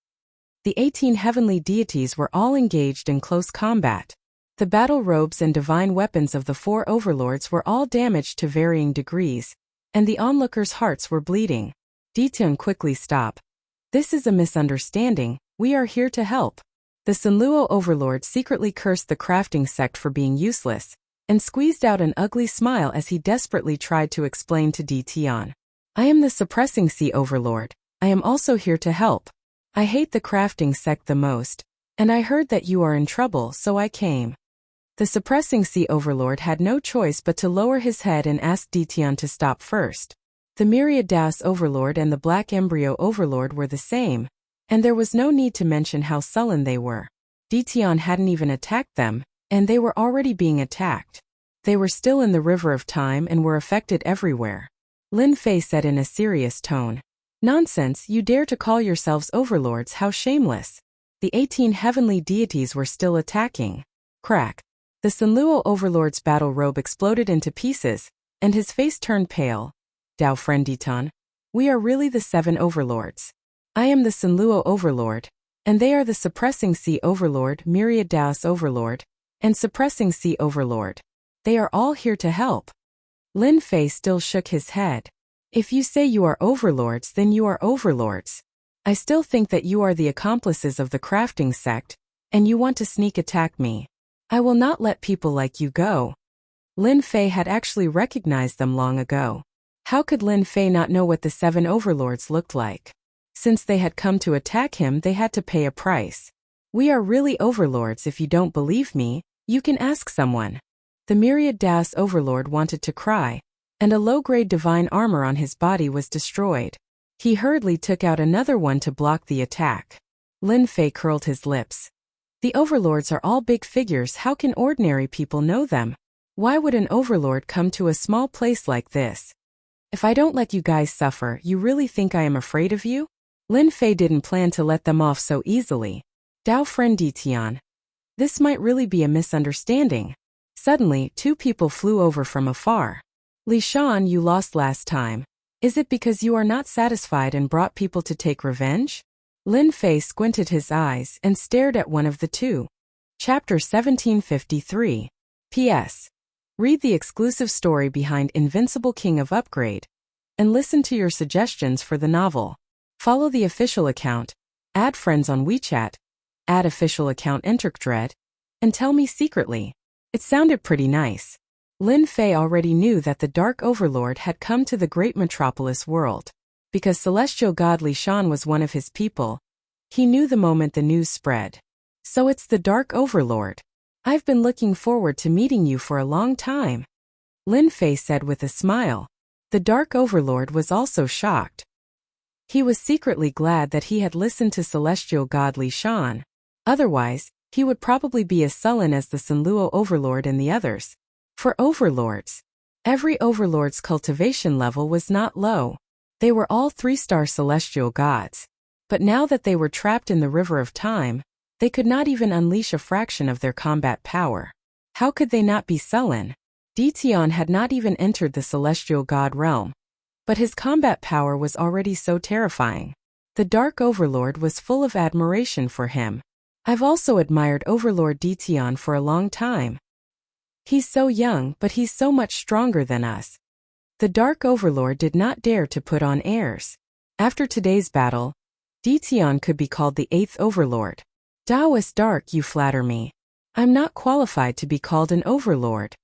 Speaker 1: The 18 heavenly deities were all engaged in close combat. The battle robes and divine weapons of the four overlords were all damaged to varying degrees, and the onlookers' hearts were bleeding. Dtion, quickly stop. This is a misunderstanding, we are here to help. The Sunluo overlord secretly cursed the crafting sect for being useless, and squeezed out an ugly smile as he desperately tried to explain to Dtion. I am the suppressing sea overlord, I am also here to help. I hate the crafting sect the most, and I heard that you are in trouble, so I came. The suppressing sea overlord had no choice but to lower his head and ask Dtion to stop first. The Myriad Daos overlord and the Black Embryo overlord were the same, and there was no need to mention how sullen they were. Dtion hadn't even attacked them, and they were already being attacked. They were still in the river of time and were affected everywhere. Lin Fei said in a serious tone. Nonsense, you dare to call yourselves overlords, how shameless. The 18 heavenly deities were still attacking. Crack. The Sunluo overlord's battle robe exploded into pieces, and his face turned pale. Dao friend Dton, we are really the 7 overlords. I am the Sunluo overlord, and they are the suppressing sea overlord, Myriad Daos overlord, and suppressing sea overlord. They are all here to help. Lin Fei still shook his head. If you say you are overlords, then you are overlords. I still think that you are the accomplices of the crafting sect, and you want to sneak attack me. I will not let people like you go. Lin Fei had actually recognized them long ago. How could Lin Fei not know what the 7 overlords looked like? Since they had come to attack him, they had to pay a price. We are really overlords. If you don't believe me, you can ask someone. The Myriad Daos overlord wanted to cry, and a low-grade divine armor on his body was destroyed. He hurriedly took out another one to block the attack. Lin Fei curled his lips. The overlords are all big figures. How can ordinary people know them? Why would an overlord come to a small place like this? If I don't let you guys suffer, you really think I am afraid of you? Lin Fei didn't plan to let them off so easily. Dao friend Dtion. This might really be a misunderstanding. Suddenly, 2 people flew over from afar. Li Shan, you lost last time. Is it because you are not satisfied and brought people to take revenge? Lin Fei squinted his eyes and stared at one of the 2. Chapter 1753. P.S. Read the exclusive story behind Invincible King of Upgrade, and listen to your suggestions for the novel. Follow the official account, add friends on WeChat, add official account Interkdread, and tell me secretly. It sounded pretty nice. Lin Fei already knew that the Dark Overlord had come to the great metropolis world. Because celestial god Li Shan was one of his people, he knew the moment the news spread. So it's the Dark Overlord. I've been looking forward to meeting you for a long time. Lin Fei said with a smile. The Dark Overlord was also shocked. He was secretly glad that he had listened to celestial god Li Shan. Otherwise, he would probably be as sullen as the Sunluo overlord and the others. For overlords, every overlord's cultivation level was not low. They were all 3-star celestial gods. But now that they were trapped in the river of time, they could not even unleash a fraction of their combat power. How could they not be sullen? Dtion had not even entered the celestial god realm, but his combat power was already so terrifying. The Dark Overlord was full of admiration for him. I've also admired Overlord Dtion for a long time. He's so young, but he's so much stronger than us. The Dark Overlord did not dare to put on airs. After today's battle, Dtion could be called the 8th Overlord. Taoist Dark, you flatter me. I'm not qualified to be called an overlord.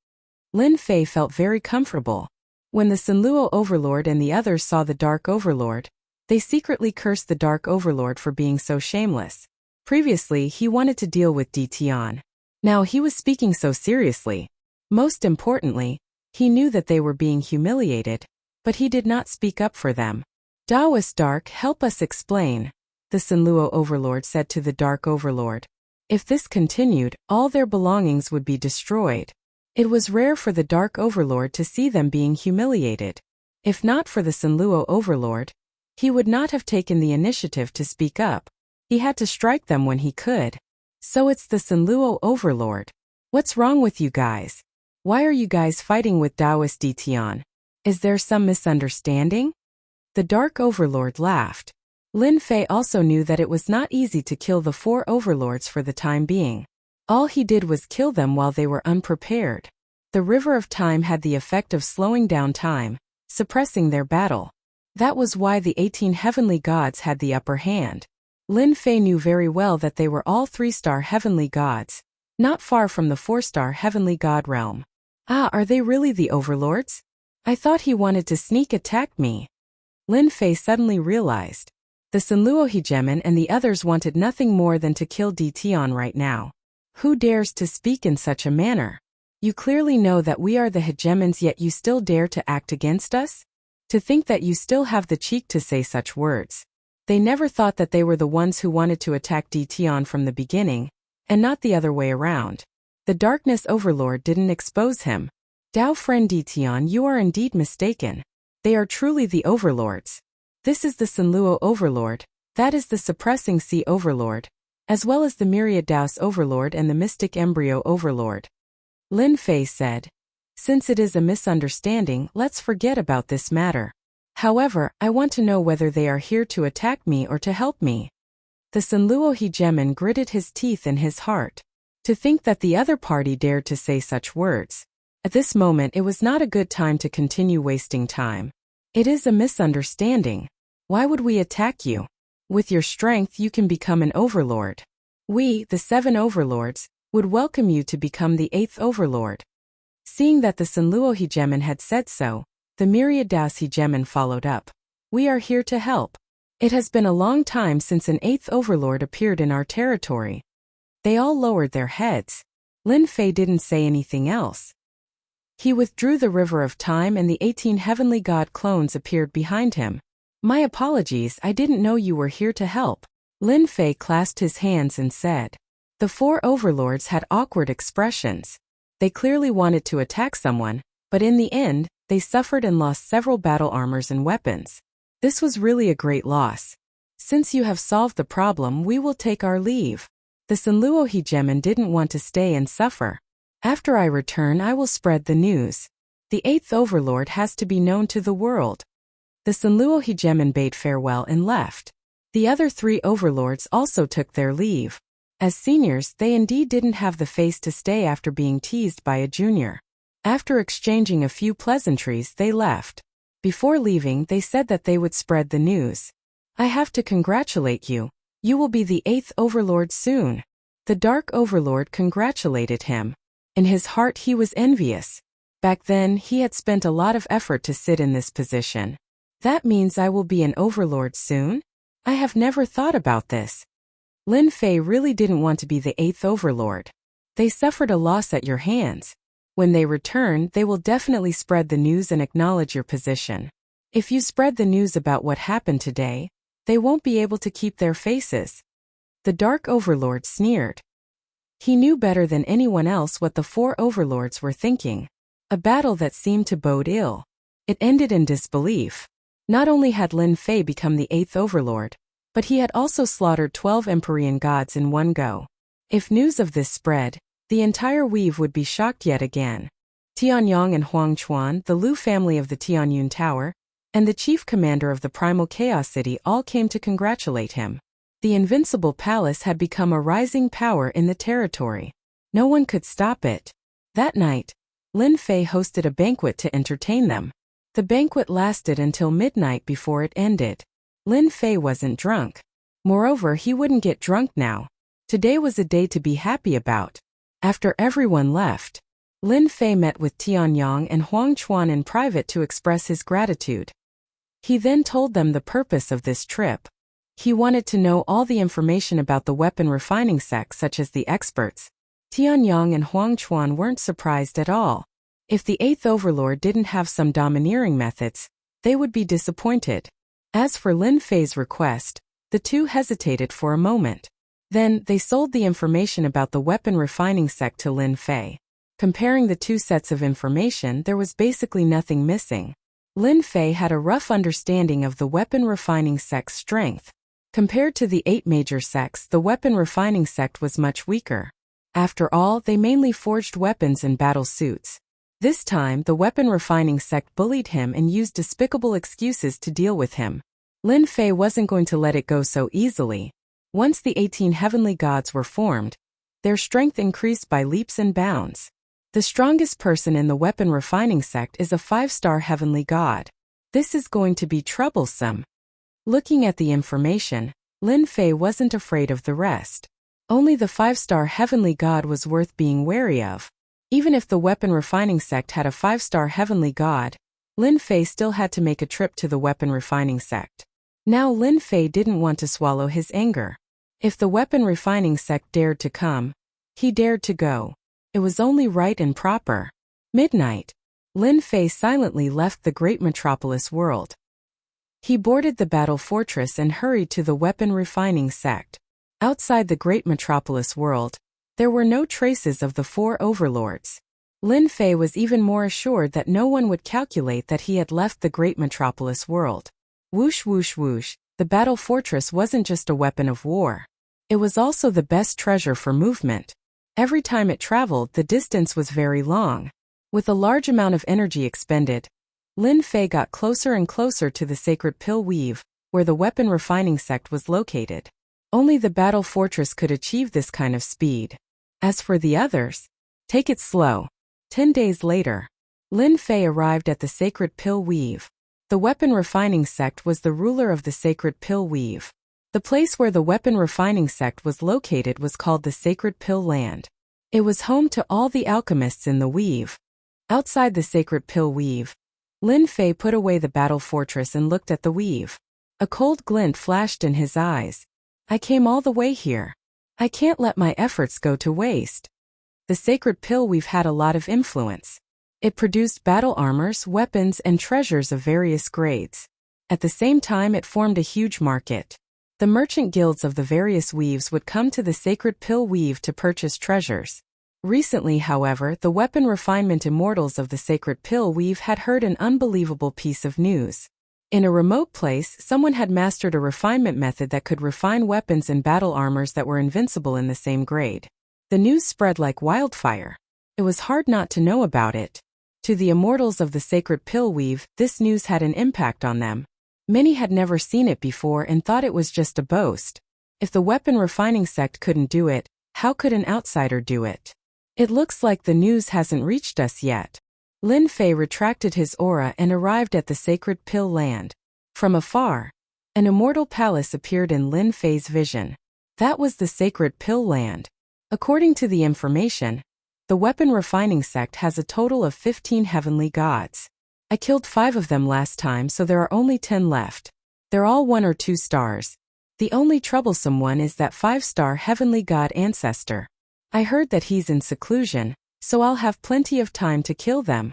Speaker 1: Lin Fei felt very comfortable. When the Sunluo overlord and the others saw the Dark Overlord, they secretly cursed the Dark Overlord for being so shameless. Previously, he wanted to deal with Di Tian. Now he was speaking so seriously. Most importantly, he knew that they were being humiliated, but he did not speak up for them. Taoist Dark, help us explain, the Sanluo overlord said to the Dark Overlord. If this continued, all their belongings would be destroyed. It was rare for the Dark Overlord to see them being humiliated. If not for the Sanluo overlord, he would not have taken the initiative to speak up. He had to strike them when he could. So it's the Sanluo overlord. What's wrong with you guys? Why are you guys fighting with Taoist Di Tian? Is there some misunderstanding? The Dark Overlord laughed. Lin Fei also knew that it was not easy to kill the 4 overlords for the time being. All he did was kill them while they were unprepared. The River of Time had the effect of slowing down time, suppressing their battle. That was why the 18 heavenly gods had the upper hand. Lin Fei knew very well that they were all 3-star heavenly gods, not far from the 4-star heavenly god realm. Ah, are they really the overlords? I thought he wanted to sneak attack me. Lin Fei suddenly realized. The Sanluo hegemon and the others wanted nothing more than to kill Di Tian right now. Who dares to speak in such a manner? You clearly know that we are the hegemons, yet you still dare to act against us? To think that you still have the cheek to say such words. They never thought that they were the ones who wanted to attack Di Tian from the beginning, and not the other way around. The Darkness Overlord didn't expose him. Dao friend Di Tian, you are indeed mistaken. They are truly the overlords. This is the Sanluo overlord, that is the Suppressing Sea overlord, as well as the Myriad Daos overlord and the Mystic Embryo overlord. Lin Fei said. Since it is a misunderstanding, let's forget about this matter. However, I want to know whether they are here to attack me or to help me. The Sanluo hegemon gritted his teeth in his heart. To think that the other party dared to say such words. At this moment it was not a good time to continue wasting time. It is a misunderstanding. Why would we attack you? With your strength you can become an overlord. We, the 7 overlords, would welcome you to become the 8th overlord. Seeing that the Sanluo hegemon had said so, the Myriad Daos hegemon followed up. We are here to help. It has been a long time since an 8th overlord appeared in our territory. They all lowered their heads. Lin Fei didn't say anything else. He withdrew the River of Time and the 18 heavenly god clones appeared behind him. My apologies, I didn't know you were here to help. Lin Fei clasped his hands and said. The 4 overlords had awkward expressions. They clearly wanted to attack someone, but in the end, they suffered and lost several battle armors and weapons. This was really a great loss. Since you have solved the problem, we will take our leave. The Sanluo hegemon didn't want to stay and suffer. After I return, I will spread the news. The 8th overlord has to be known to the world. The Sanluo hegemon bade farewell and left. The other 3 overlords also took their leave. As seniors, they indeed didn't have the face to stay after being teased by a junior. After exchanging a few pleasantries, they left. Before leaving, they said that they would spread the news. I have to congratulate you. You will be the 8th overlord soon. The Dark Overlord congratulated him. In his heart he was envious. Back then, he had spent a lot of effort to sit in this position. That means I will be an overlord soon? I have never thought about this. Lin Fei really didn't want to be the 8th overlord. They suffered a loss at your hands. When they return, they will definitely spread the news and acknowledge your position. If you spread the news about what happened today, they won't be able to keep their faces. The Dark Overlord sneered. He knew better than anyone else what the 4 overlords were thinking. A battle that seemed to bode ill. It ended in disbelief. Not only had Lin Fei become the 8th overlord, but he had also slaughtered 12 Empyrean gods in one go. If news of this spread, the entire weave would be shocked yet again. Tianyang and Huang Chuan, the Lu family of the Tianyun Tower, and the chief commander of the Primal Chaos City all came to congratulate him. The Invincible Palace had become a rising power in the territory. No one could stop it. That night, Lin Fei hosted a banquet to entertain them. The banquet lasted until midnight before it ended. Lin Fei wasn't drunk. Moreover, he wouldn't get drunk now. Today was a day to be happy about. After everyone left, Lin Fei met with Tianyang and Huang Chuan in private to express his gratitude. He then told them the purpose of this trip. He wanted to know all the information about the weapon refining sect, such as the experts. Tianyang and Huang Chuan weren't surprised at all. If the Eighth Overlord didn't have some domineering methods, they would be disappointed. As for Lin Fei's request, the two hesitated for a moment. Then, they sold the information about the weapon refining sect to Lin Fei. Comparing the two sets of information, there was basically nothing missing. Lin Fei had a rough understanding of the weapon refining sect's strength. Compared to the 8 major sects, the weapon refining sect was much weaker. After all, they mainly forged weapons and battle suits. This time, the weapon refining sect bullied him and used despicable excuses to deal with him. Lin Fei wasn't going to let it go so easily. Once the 18 heavenly gods were formed, their strength increased by leaps and bounds. The strongest person in the weapon refining sect is a 5-star heavenly god. This is going to be troublesome. Looking at the information, Lin Fei wasn't afraid of the rest. Only the 5-star heavenly god was worth being wary of. Even if the weapon refining sect had a 5-star heavenly god, Lin Fei still had to make a trip to the weapon refining sect. Now Lin Fei didn't want to swallow his anger. If the weapon refining sect dared to come, he dared to go. It was only right and proper. Midnight. Lin Fei silently left the great metropolis world. He boarded the battle fortress and hurried to the weapon refining sect. Outside the great metropolis world, there were no traces of the 4 overlords. Lin Fei was even more assured that no one would calculate that he had left the great metropolis world. Whoosh whoosh whoosh, the battle fortress wasn't just a weapon of war. It was also the best treasure for movement. Every time it traveled, the distance was very long. With a large amount of energy expended, Lin Fei got closer and closer to the sacred pill weave, where the weapon refining sect was located. Only the battle fortress could achieve this kind of speed. As for the others, take it slow. 10 days later, Lin Fei arrived at the sacred pill weave. The weapon refining sect was the ruler of the sacred pill weave. The place where the weapon refining sect was located was called the Sacred Pill Land. It was home to all the alchemists in the weave. Outside the Sacred Pill weave, Lin Fei put away the battle fortress and looked at the weave. A cold glint flashed in his eyes. I came all the way here. I can't let my efforts go to waste. The Sacred Pill weave had a lot of influence. It produced battle armors, weapons, and treasures of various grades. At the same time, it formed a huge market. The merchant guilds of the various weaves would come to the Sacred Pill weave to purchase treasures. Recently, however, the weapon refinement immortals of the Sacred Pill weave had heard an unbelievable piece of news. In a remote place, someone had mastered a refinement method that could refine weapons and battle armors that were invincible in the same grade. The news spread like wildfire. It was hard not to know about it. To the immortals of the Sacred Pill weave, this news had an impact on them. Many had never seen it before and thought it was just a boast. If the weapon refining sect couldn't do it, how could an outsider do it? It looks like the news hasn't reached us yet. Lin Fei retracted his aura and arrived at the Sacred Pill Land. From afar, an immortal palace appeared in Lin Fei's vision. That was the Sacred Pill Land. According to the information, the weapon refining sect has a total of 15 heavenly gods. I killed 5 of them last time, so there are only 10 left. They're all 1 or 2 stars. The only troublesome one is that 5-star heavenly god ancestor. I heard that he's in seclusion, so I'll have plenty of time to kill them.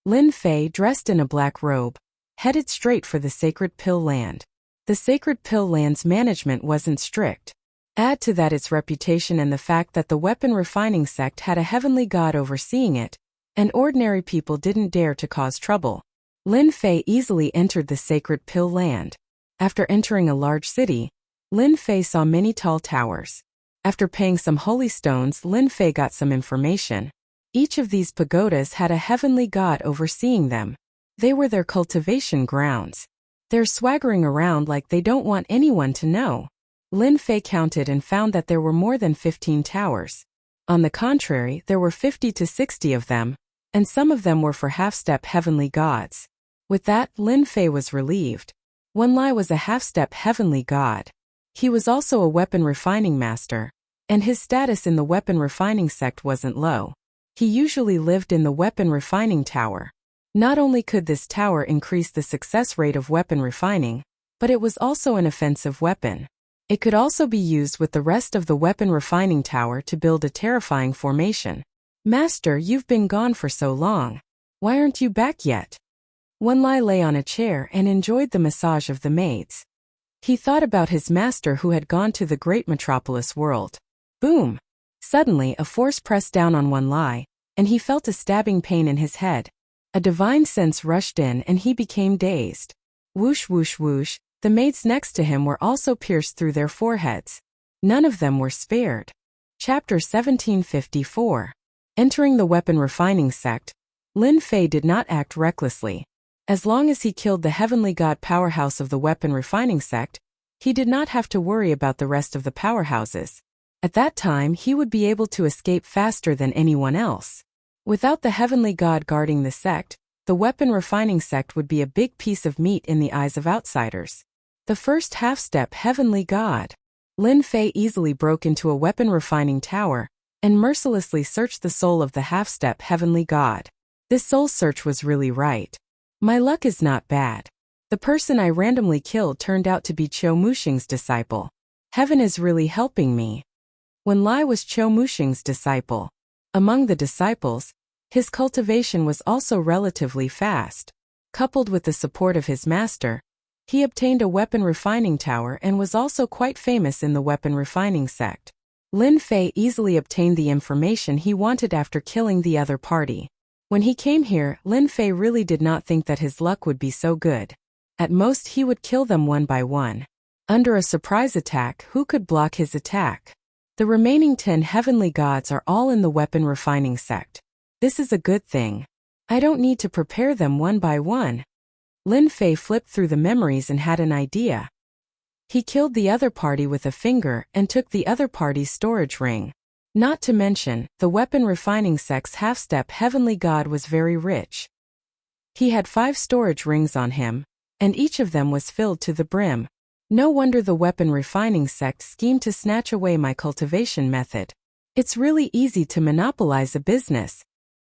Speaker 1: Lin Fei, dressed in a black robe, headed straight for the Sacred Pill Land. The Sacred Pill Land's management wasn't strict. Add to that its reputation and the fact that the weapon refining sect had a heavenly god overseeing it, and ordinary people didn't dare to cause trouble. Lin Fei easily entered the Sacred Pill Land. After entering a large city, Lin Fei saw many tall towers. After paying some holy stones, Lin Fei got some information. Each of these pagodas had a heavenly god overseeing them. They were their cultivation grounds. They're swaggering around like they don't want anyone to know. Lin Fei counted and found that there were more than 15 towers. On the contrary, there were 50 to 60 of them, and some of them were for half-step heavenly gods. With that, Lin Fei was relieved. Wen Lai was a half-step heavenly god. He was also a weapon refining master, and his status in the weapon refining sect wasn't low. He usually lived in the weapon refining tower. Not only could this tower increase the success rate of weapon refining, but it was also an offensive weapon. It could also be used with the rest of the weapon refining tower to build a terrifying formation. Master, you've been gone for so long. Why aren't you back yet? Wenlai lay on a chair and enjoyed the massage of the maids. He thought about his master who had gone to the great metropolis world. Boom! Suddenly a force pressed down on Wenlai, and he felt a stabbing pain in his head. A divine sense rushed in and he became dazed. Whoosh whoosh whoosh, the maids next to him were also pierced through their foreheads. None of them were spared. Chapter 1754. Entering the weapon refining sect, Lin Fei did not act recklessly. As long as he killed the heavenly god powerhouse of the weapon refining sect, he did not have to worry about the rest of the powerhouses. At that time he would be able to escape faster than anyone else. Without the heavenly god guarding the sect, the weapon refining sect would be a big piece of meat in the eyes of outsiders. The first half-step heavenly god. Lin Fei easily broke into a weapon refining tower and mercilessly searched the soul of the half-step heavenly god. This soul search was really right. My luck is not bad. The person I randomly killed turned out to be Qiu Muxing's disciple. Heaven is really helping me. Wenlai was Qiu Muxing's disciple. Among the disciples, his cultivation was also relatively fast. Coupled with the support of his master, he obtained a weapon refining tower and was also quite famous in the weapon refining sect. Lin Fei easily obtained the information he wanted after killing the other party. When he came here, Lin Fei really did not think that his luck would be so good. At most he would kill them one by one. Under a surprise attack, who could block his attack? The remaining 10 heavenly gods are all in the weapon refining sect. This is a good thing. I don't need to prepare them one by one. Lin Fei flipped through the memories and had an idea. He killed the other party with a finger and took the other party's storage ring. Not to mention, the weapon refining sect's half-step heavenly god was very rich. He had 5 storage rings on him, and each of them was filled to the brim. No wonder the weapon refining sect schemed to snatch away my cultivation method. It's really easy to monopolize a business.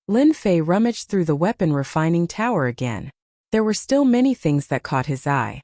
Speaker 1: Lin Fei rummaged through the weapon refining tower again. There were still many things that caught his eye.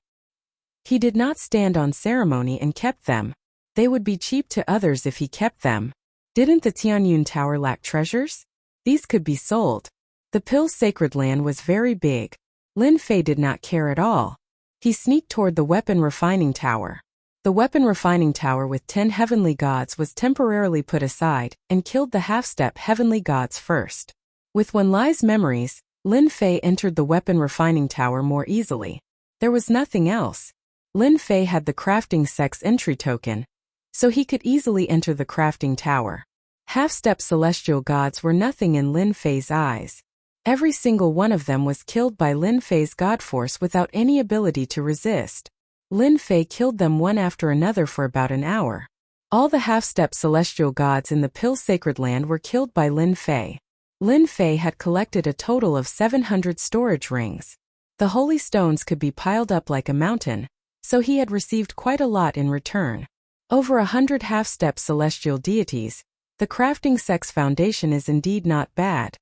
Speaker 1: He did not stand on ceremony and kept them. They would be cheap to others if he kept them. Didn't the Tianyun Tower lack treasures? These could be sold. The Pill's sacred land was very big. Lin Fei did not care at all. He sneaked toward the weapon refining tower. The weapon refining tower with 10 heavenly gods was temporarily put aside and killed the half-step heavenly gods first. With Wenlai's memories, Lin Fei entered the weapon refining tower more easily. There was nothing else. Lin Fei had the crafting sect's entry token, so he could easily enter the crafting tower. Half-step celestial gods were nothing in Lin Fei's eyes. Every single one of them was killed by Lin Fei's god force without any ability to resist. Lin Fei killed them one after another for about an hour. All the half-step celestial gods in the Pill's sacred land were killed by Lin Fei. Lin Fei had collected a total of 700 storage rings. The holy stones could be piled up like a mountain, so he had received quite a lot in return. Over 100 half-step celestial deities, the crafting sect's foundation is indeed not bad.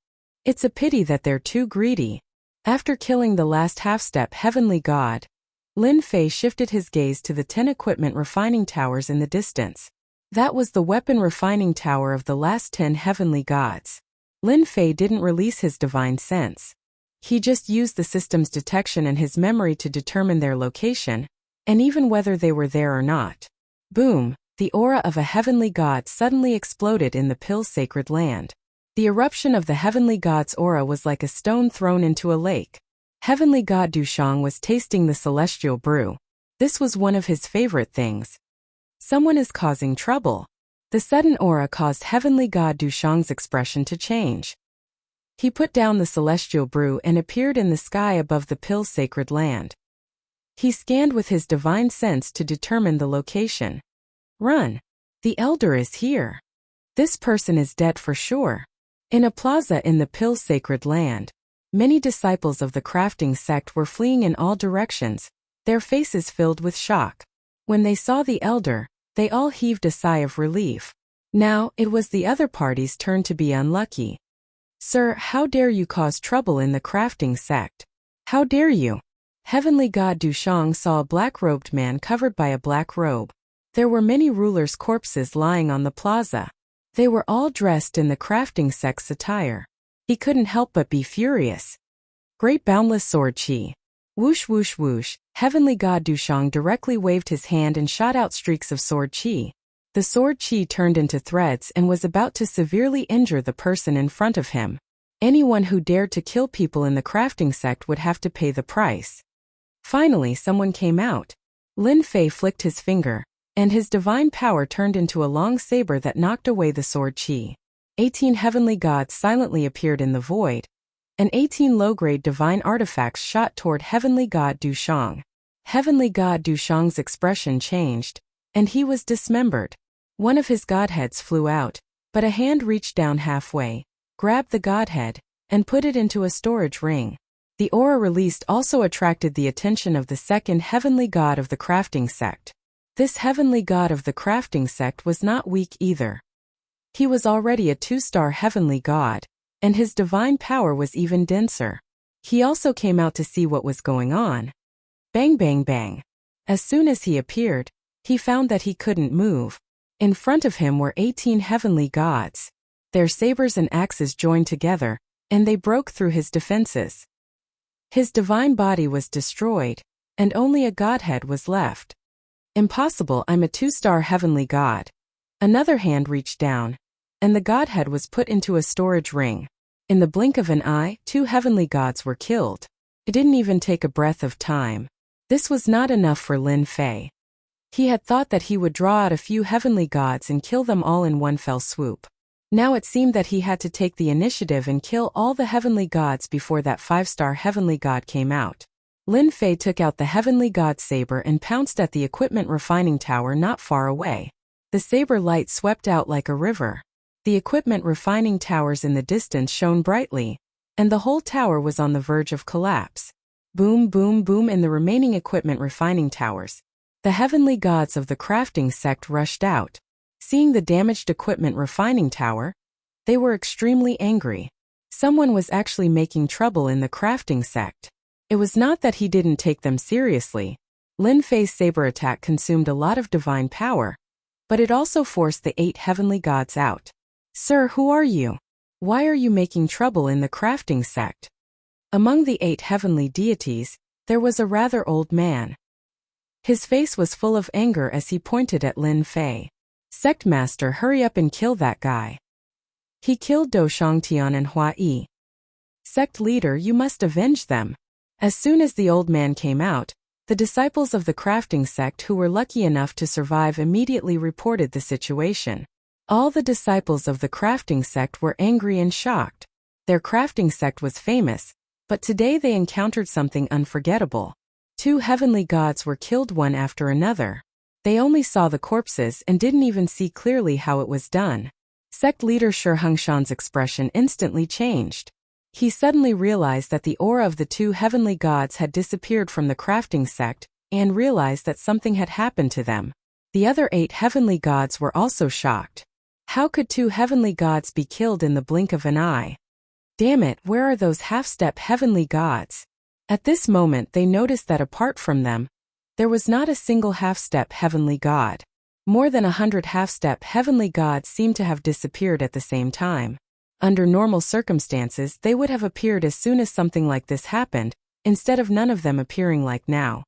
Speaker 1: It's a pity that they're too greedy. After killing the last half-step heavenly god, Lin Fei shifted his gaze to the 10 equipment refining towers in the distance. That was the weapon refining tower of the last 10 heavenly gods. Lin Fei didn't release his divine sense. He just used the system's detection and his memory to determine their location, and even whether they were there or not. Boom! The aura of a heavenly god suddenly exploded in the Pill's sacred land. The eruption of the heavenly god's aura was like a stone thrown into a lake. Heavenly god Dushang was tasting the celestial brew. This was one of his favorite things. Someone is causing trouble. The sudden aura caused heavenly god Dushang's expression to change. He put down the celestial brew and appeared in the sky above the Pill's sacred land. He scanned with his divine sense to determine the location. Run! The elder is here. This person is dead for sure. In a plaza in the Pill's sacred land, many disciples of the crafting sect were fleeing in all directions, their faces filled with shock. When they saw the elder, they all heaved a sigh of relief. Now, it was the other party's turn to be unlucky. Sir, how dare you cause trouble in the crafting sect? How dare you? Heavenly God Dushang saw a black-robed man covered by a black robe. There were many rulers' corpses lying on the plaza. They were all dressed in the crafting sect's attire. He couldn't help but be furious. Great boundless sword chi. Whoosh whoosh whoosh, Heavenly God Dushang directly waved his hand and shot out streaks of sword chi. The sword chi turned into threads and was about to severely injure the person in front of him. Anyone who dared to kill people in the crafting sect would have to pay the price. Finally, someone came out. Lin Fei flicked his finger, and his divine power turned into a long saber that knocked away the sword chi. 18 heavenly gods silently appeared in the void, and 18 low-grade divine artifacts shot toward Heavenly God Dushang. Heavenly God Dushang's expression changed, and he was dismembered. One of his godheads flew out, but a hand reached down halfway, grabbed the godhead, and put it into a storage ring. The aura released also attracted the attention of the second heavenly god of the crafting sect. This heavenly god of the crafting sect was not weak either. He was already a 2-star heavenly god, and his divine power was even denser. He also came out to see what was going on. Bang bang bang. As soon as he appeared, he found that he couldn't move. In front of him were 18 heavenly gods. Their sabers and axes joined together, and they broke through his defenses. His divine body was destroyed, and only a godhead was left. Impossible, I'm a 2-star heavenly god. Another hand reached down, and the godhead was put into a storage ring. In the blink of an eye, 2 heavenly gods were killed. It didn't even take a breath of time. This was not enough for Lin Fei. He had thought that he would draw out a few heavenly gods and kill them all in one fell swoop. Now it seemed that he had to take the initiative and kill all the heavenly gods before that 5-star heavenly god came out. Lin Fei took out the heavenly god saber and pounced at the equipment refining tower not far away. The saber light swept out like a river. The equipment refining towers in the distance shone brightly, and the whole tower was on the verge of collapse. Boom boom boom in the remaining equipment refining towers. The heavenly gods of the crafting sect rushed out. Seeing the damaged equipment refining tower, they were extremely angry. Someone was actually making trouble in the crafting sect. It was not that he didn't take them seriously. Lin Fei's saber attack consumed a lot of divine power, but it also forced the 8 heavenly gods out. Sir, who are you? Why are you making trouble in the crafting sect? Among the 8 heavenly deities, there was a rather old man. His face was full of anger as he pointed at Lin Fei. Sect Master, hurry up and kill that guy. He killed Do Shangtian and Hua Yi. Sect Leader, you must avenge them. As soon as the old man came out, the disciples of the crafting sect who were lucky enough to survive immediately reported the situation. All the disciples of the crafting sect were angry and shocked. Their crafting sect was famous, but today they encountered something unforgettable. 2 heavenly gods were killed one after another. They only saw the corpses and didn't even see clearly how it was done. Sect leader Shi Hengshan's expression instantly changed. He suddenly realized that the aura of the 2 heavenly gods had disappeared from the crafting sect, and realized that something had happened to them. The other 8 heavenly gods were also shocked. How could 2 heavenly gods be killed in the blink of an eye? Damn it, where are those half-step heavenly gods? At this moment they noticed that apart from them, there was not a single half-step heavenly god. More than 100 half-step heavenly gods seemed to have disappeared at the same time. Under normal circumstances, they would have appeared as soon as something like this happened, instead of none of them appearing like now.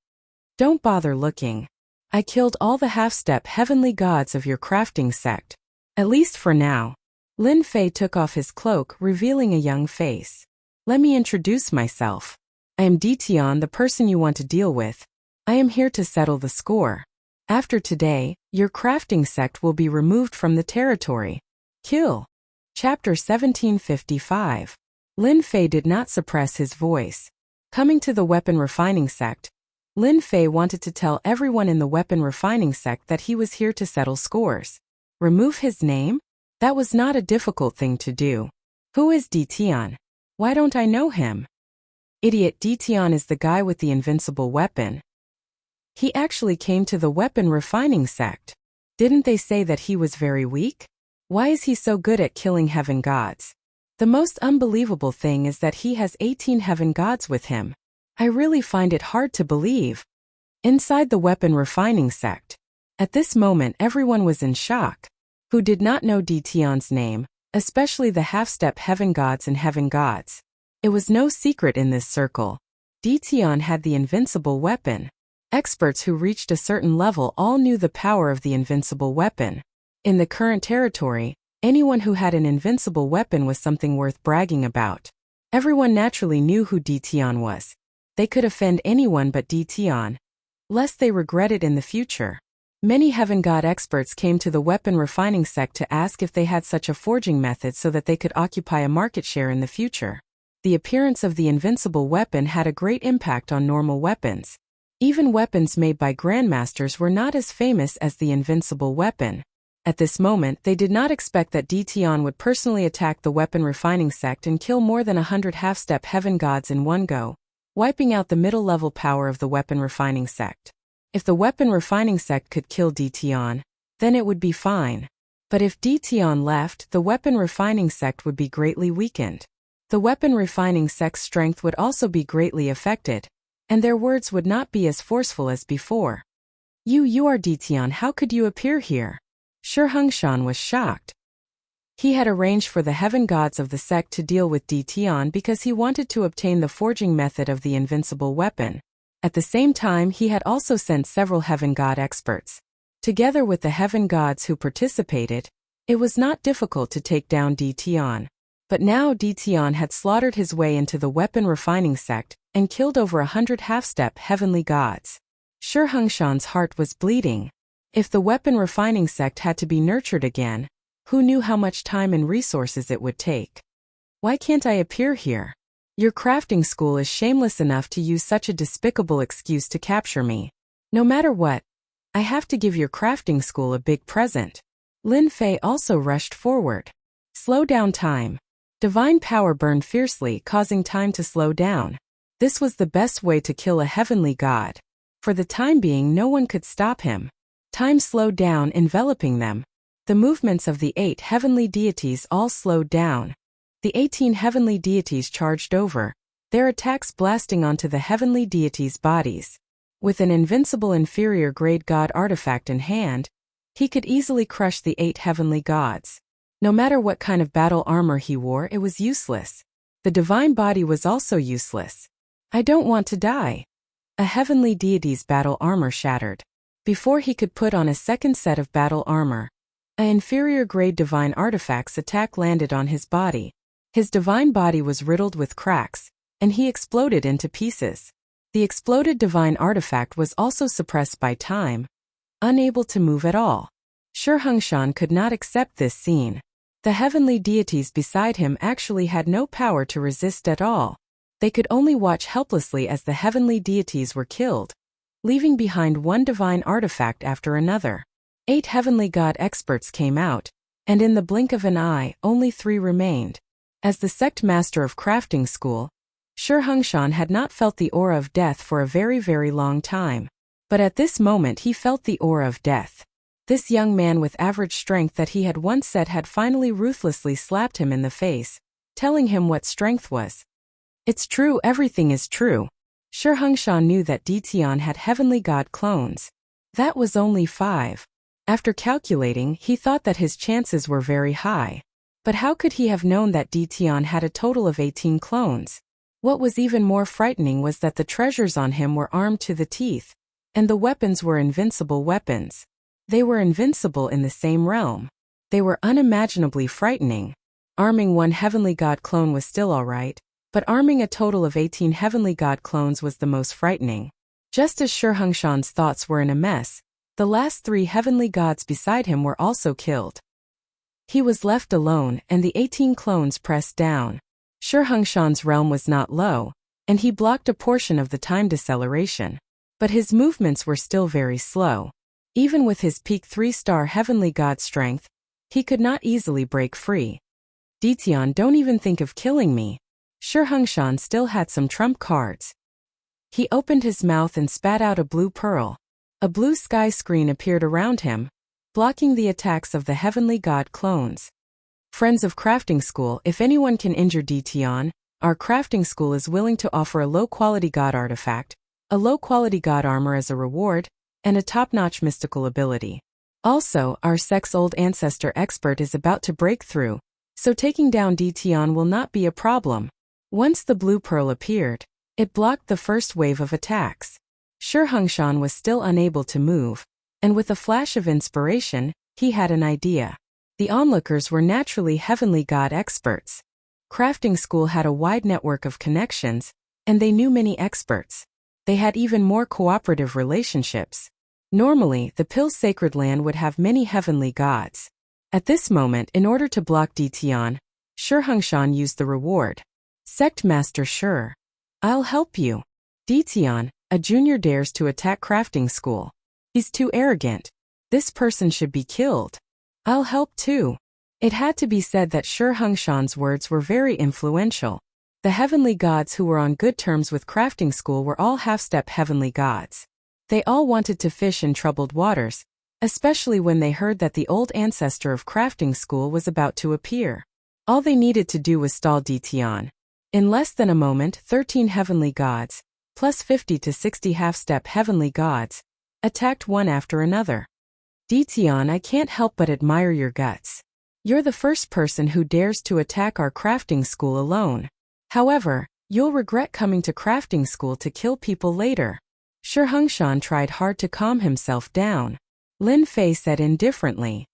Speaker 1: Don't bother looking. I killed all the half-step heavenly gods of your crafting sect. At least for now. Lin Fei took off his cloak, revealing a young face. Let me introduce myself. I am Ditian, the person you want to deal with. I am here to settle the score. After today, your crafting sect will be removed from the territory. Kill. Chapter 1755. Lin Fei did not suppress his voice. Coming to the weapon refining sect, Lin Fei wanted to tell everyone in the weapon refining sect that he was here to settle scores. Remove his name? That was not a difficult thing to do. Who is Ditian? Why don't I know him? Idiot, Ditian is the guy with the invincible weapon. He actually came to the weapon refining sect. Didn't they say that he was very weak? Why is he so good at killing heaven gods? The most unbelievable thing is that he has 18 heaven gods with him. I really find it hard to believe. Inside the weapon refining sect. At this moment everyone was in shock. Who did not know Dtion's name, especially the half-step heaven gods and heaven gods? It was no secret in this circle. Dtion had the invincible weapon. Experts who reached a certain level all knew the power of the invincible weapon. In the current territory, anyone who had an invincible weapon was something worth bragging about. Everyone naturally knew who Dtion was. They could offend anyone but Dtion, lest they regret it in the future. Many heaven god experts came to the weapon refining sect to ask if they had such a forging method so that they could occupy a market share in the future. The appearance of the invincible weapon had a great impact on normal weapons. Even weapons made by grandmasters were not as famous as the invincible weapon. At this moment they did not expect that Dtion would personally attack the weapon refining sect and kill more than 100 half-step heaven gods in one go, wiping out the middle-level power of the weapon refining sect. If the weapon refining sect could kill Dtion, then it would be fine. But if Dtion left, the weapon refining sect would be greatly weakened. The weapon refining sect's strength would also be greatly affected, and their words would not be as forceful as before. You are Dtion, how could you appear here? Shi Hengshan was shocked. He had arranged for the heaven gods of the sect to deal with Dtion because he wanted to obtain the forging method of the invincible weapon. At the same time he had also sent several heaven god experts. Together with the heaven gods who participated, it was not difficult to take down Dtion. But now Dtion had slaughtered his way into the weapon refining sect and killed over 100 half-step heavenly gods. Shi Hengshan's heart was bleeding. If the weapon refining sect had to be nurtured again, who knew how much time and resources it would take? Why can't I appear here? Your crafting school is shameless enough to use such a despicable excuse to capture me. No matter what, I have to give your crafting school a big present. Lin Fei also rushed forward. Slow down time. Divine power burned fiercely, causing time to slow down. This was the best way to kill a heavenly god. For the time being no one could stop him. Time slowed down, enveloping them. The movements of the 8 heavenly deities all slowed down. The 18 heavenly deities charged over, their attacks blasting onto the heavenly deities' bodies. With an invincible inferior grade god artifact in hand, he could easily crush the 8 heavenly gods. No matter what kind of battle armor he wore, it was useless. The divine body was also useless. I don't want to die. A heavenly deity's battle armor shattered. Before he could put on a second set of battle armor, an inferior grade divine artifact's attack landed on his body. His divine body was riddled with cracks, and he exploded into pieces. The exploded divine artifact was also suppressed by time, unable to move at all. Shi Hengshan could not accept this scene. The heavenly deities beside him actually had no power to resist at all. They could only watch helplessly as the heavenly deities were killed, leaving behind one divine artifact after another. 8 heavenly god experts came out, and in the blink of an eye, only 3 remained. As the sect master of crafting school, Shi Hengshan had not felt the aura of death for a very, very long time. But at this moment he felt the aura of death. This young man with average strength that he had once said had finally ruthlessly slapped him in the face, telling him what strength was. It's true, everything is true. Shi Hengshan knew that Dtion had heavenly god clones. That was only 5. After calculating, he thought that his chances were very high. But how could he have known that Dtion had a total of 18 clones? What was even more frightening was that the treasures on him were armed to the teeth, and the weapons were invincible weapons. They were invincible in the same realm. They were unimaginably frightening. Arming one heavenly god clone was still alright, but arming a total of 18 heavenly god clones was the most frightening. Just as Shi Hengshan's thoughts were in a mess, the last 3 heavenly gods beside him were also killed. He was left alone, and the 18 clones pressed down. Shi Hengshan's realm was not low, and he blocked a portion of the time deceleration. But his movements were still very slow. Even with his peak 3-star heavenly god strength, he could not easily break free. Dtion, don't even think of killing me. Shi Hengshan still had some trump cards. He opened his mouth and spat out a blue pearl. A blue sky screen appeared around him, blocking the attacks of the heavenly god clones. Friends of crafting school, if anyone can injure Dtion, our crafting school is willing to offer a low-quality god artifact, a low-quality god armor as a reward, and a top-notch mystical ability. Also, our sect's old ancestor expert is about to break through, so taking down Dtion will not be a problem. Once the blue pearl appeared, it blocked the first wave of attacks. Shurhangshan was still unable to move, and with a flash of inspiration, he had an idea. The onlookers were naturally heavenly god experts. Crafting school had a wide network of connections, and they knew many experts. They had even more cooperative relationships. Normally, the Pill's sacred land would have many heavenly gods. At this moment, in order to block Dtion, Shurhangshan used the reward. Sect Master Shur. I'll help you. Dtion, a junior, dares to attack crafting school. He's too arrogant. This person should be killed. I'll help too. It had to be said that Shurhangshan's words were very influential. The heavenly gods who were on good terms with crafting school were all half-step heavenly gods. They all wanted to fish in troubled waters, especially when they heard that the old ancestor of crafting school was about to appear. All they needed to do was stall Dtion. In less than a moment, 13 heavenly gods, plus 50 to 60 half-step heavenly gods, attacked one after another. Dtion, I can't help but admire your guts. You're the first person who dares to attack our crafting school alone. However, you'll regret coming to crafting school to kill people later. Shurhangshan tried hard to calm himself down. Lin Fei said indifferently.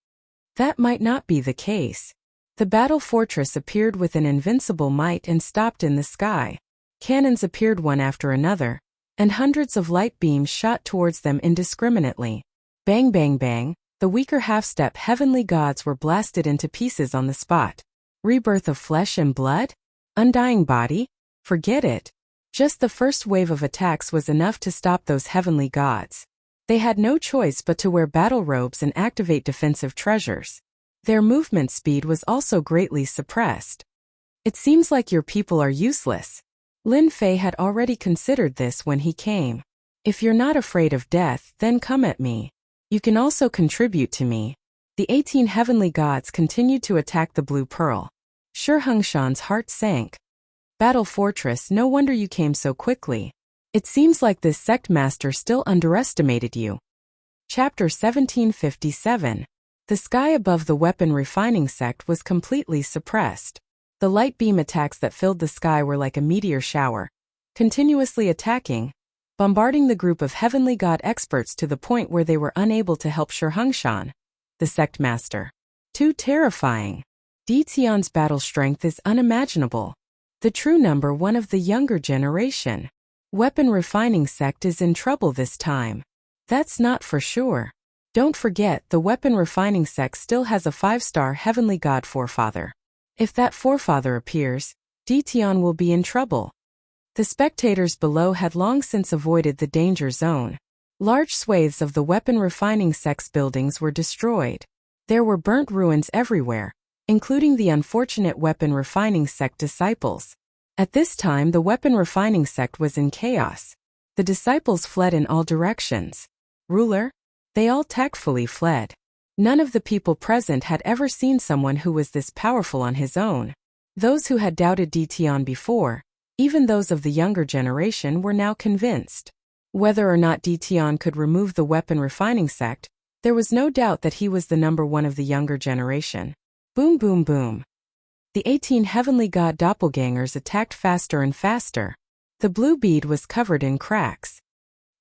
Speaker 1: That might not be the case. The battle fortress appeared with an invincible might and stopped in the sky. Cannons appeared one after another, and hundreds of light beams shot towards them indiscriminately. Bang bang bang, the weaker half-step heavenly gods were blasted into pieces on the spot. Rebirth of flesh and blood? Undying body? Forget it. Just the first wave of attacks was enough to stop those heavenly gods. They had no choice but to wear battle robes and activate defensive treasures. Their movement speed was also greatly suppressed. It seems like your people are useless. Lin Fei had already considered this when he came. If you're not afraid of death, then come at me. You can also contribute to me. The 18 heavenly gods continued to attack the blue pearl. Shurhangshan's heart sank. Battle Fortress, no wonder you came so quickly. It seems like this sect master still underestimated you. Chapter 1757. The sky above the weapon refining sect was completely suppressed. The light beam attacks that filled the sky were like a meteor shower, continuously attacking, bombarding the group of heavenly god experts to the point where they were unable to help Shurhangshan, the sect master. Too terrifying. Dtion's battle strength is unimaginable. The true number one of the younger generation. Weapon refining sect is in trouble this time. That's not for sure. Don't forget, the weapon refining sect still has a 5-star heavenly god forefather. If that forefather appears, Dtion will be in trouble. The spectators below had long since avoided the danger zone. Large swathes of the weapon refining sect's buildings were destroyed. There were burnt ruins everywhere, including the unfortunate weapon refining sect disciples. At this time, the weapon refining sect was in chaos. The disciples fled in all directions. Ruler? They all tactfully fled. None of the people present had ever seen someone who was this powerful on his own. Those who had doubted Dtion before, even those of the younger generation, were now convinced. Whether or not Dtion could remove the weapon refining sect, there was no doubt that he was the number one of the younger generation. Boom boom boom. The 18 heavenly god doppelgangers attacked faster and faster. The blue bead was covered in cracks.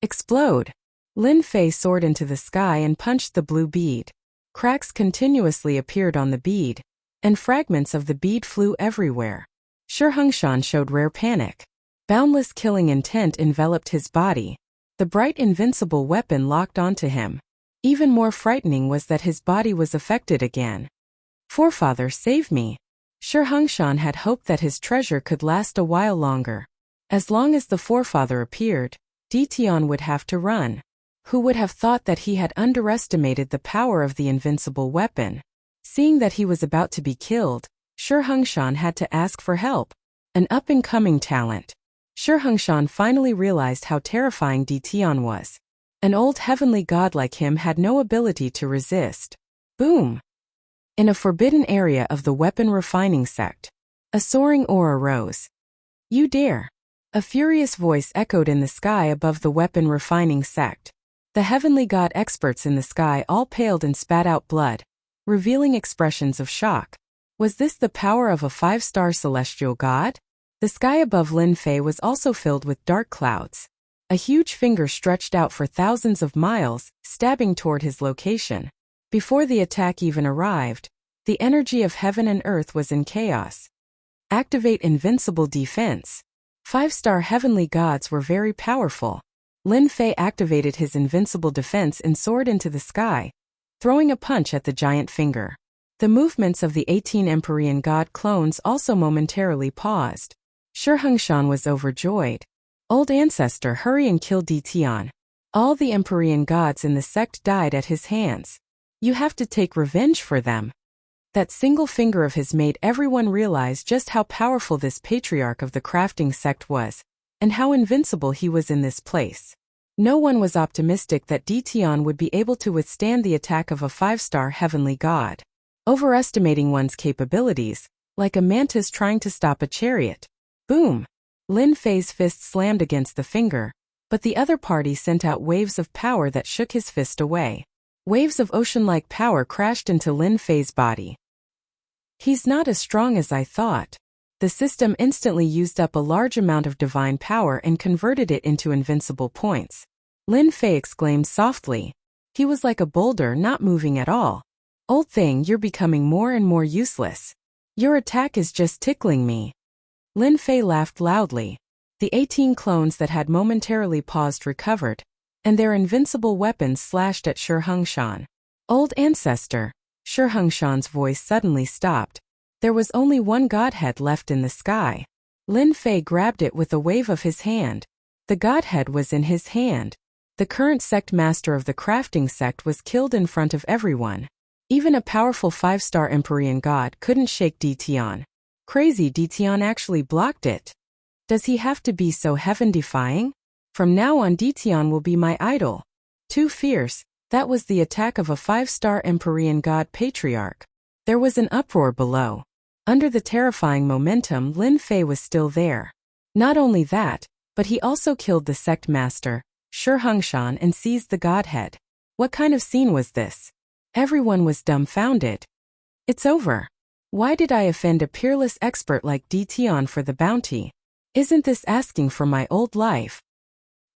Speaker 1: Explode! Lin Fei soared into the sky and punched the blue bead. Cracks continuously appeared on the bead, and fragments of the bead flew everywhere. Shurhangshan showed rare panic. Boundless killing intent enveloped his body. The bright invincible weapon locked onto him. Even more frightening was that his body was affected again. Forefather, save me. Shurhangshan had hoped that his treasure could last a while longer. As long as the forefather appeared, Dtion would have to run. Who would have thought that he had underestimated the power of the invincible weapon? Seeing that he was about to be killed, Shurhangshan had to ask for help. An up-and-coming talent. Shurhangshan finally realized how terrifying Dtion was. An old heavenly god like him had no ability to resist. Boom! In a forbidden area of the weapon refining sect, a soaring aura rose. You dare! A furious voice echoed in the sky above the weapon-refining sect. The heavenly god experts in the sky all paled and spat out blood, revealing expressions of shock. Was this the power of a 5-star celestial god? The sky above Lin Fei was also filled with dark clouds. A huge finger stretched out for thousands of miles, stabbing toward his location. Before the attack even arrived, the energy of heaven and earth was in chaos. Activate invincible defense. 5-star heavenly gods were very powerful. Lin Fei activated his invincible defense and soared into the sky, throwing a punch at the giant finger. The movements of the 18 Empyrean god clones also momentarily paused. Shi Hengshan was overjoyed. Old ancestor, hurry and kill Di Tian. All the Empyrean gods in the sect died at his hands. You have to take revenge for them. That single finger of his made everyone realize just how powerful this patriarch of the crafting sect was, and how invincible he was in this place. No one was optimistic that Di Tian would be able to withstand the attack of a 5-star heavenly god. Overestimating one's capabilities, like a mantis trying to stop a chariot. Boom! Lin Fei's fist slammed against the finger, but the other party sent out waves of power that shook his fist away. Waves of ocean-like power crashed into Lin Fei's body. He's not as strong as I thought. The system instantly used up a large amount of divine power and converted it into invincible points. Lin Fei exclaimed softly. He was like a boulder not moving at all. Old thing, you're becoming more and more useless. Your attack is just tickling me. Lin Fei laughed loudly. The 18 clones that had momentarily paused recovered, and their invincible weapons slashed at Shi Hengshan. Old ancestor. Shi Hengshan's voice suddenly stopped. There was only one godhead left in the sky. Lin Fei grabbed it with a wave of his hand. The godhead was in his hand. The current sect master of the crafting sect was killed in front of everyone. Even a powerful 5-star Empyrean god couldn't shake Di Tian. Crazy, Di Tian actually blocked it. Does he have to be so heaven-defying? From now on, Di Tian will be my idol. Too fierce. That was the attack of a 5-star Empyrean god patriarch. There was an uproar below. Under the terrifying momentum, Lin Fei was still there. Not only that, but he also killed the sect master, Shi Hengshan, and seized the godhead. What kind of scene was this? Everyone was dumbfounded. It's over. Why did I offend a peerless expert like Di Tian for the bounty? Isn't this asking for my old life?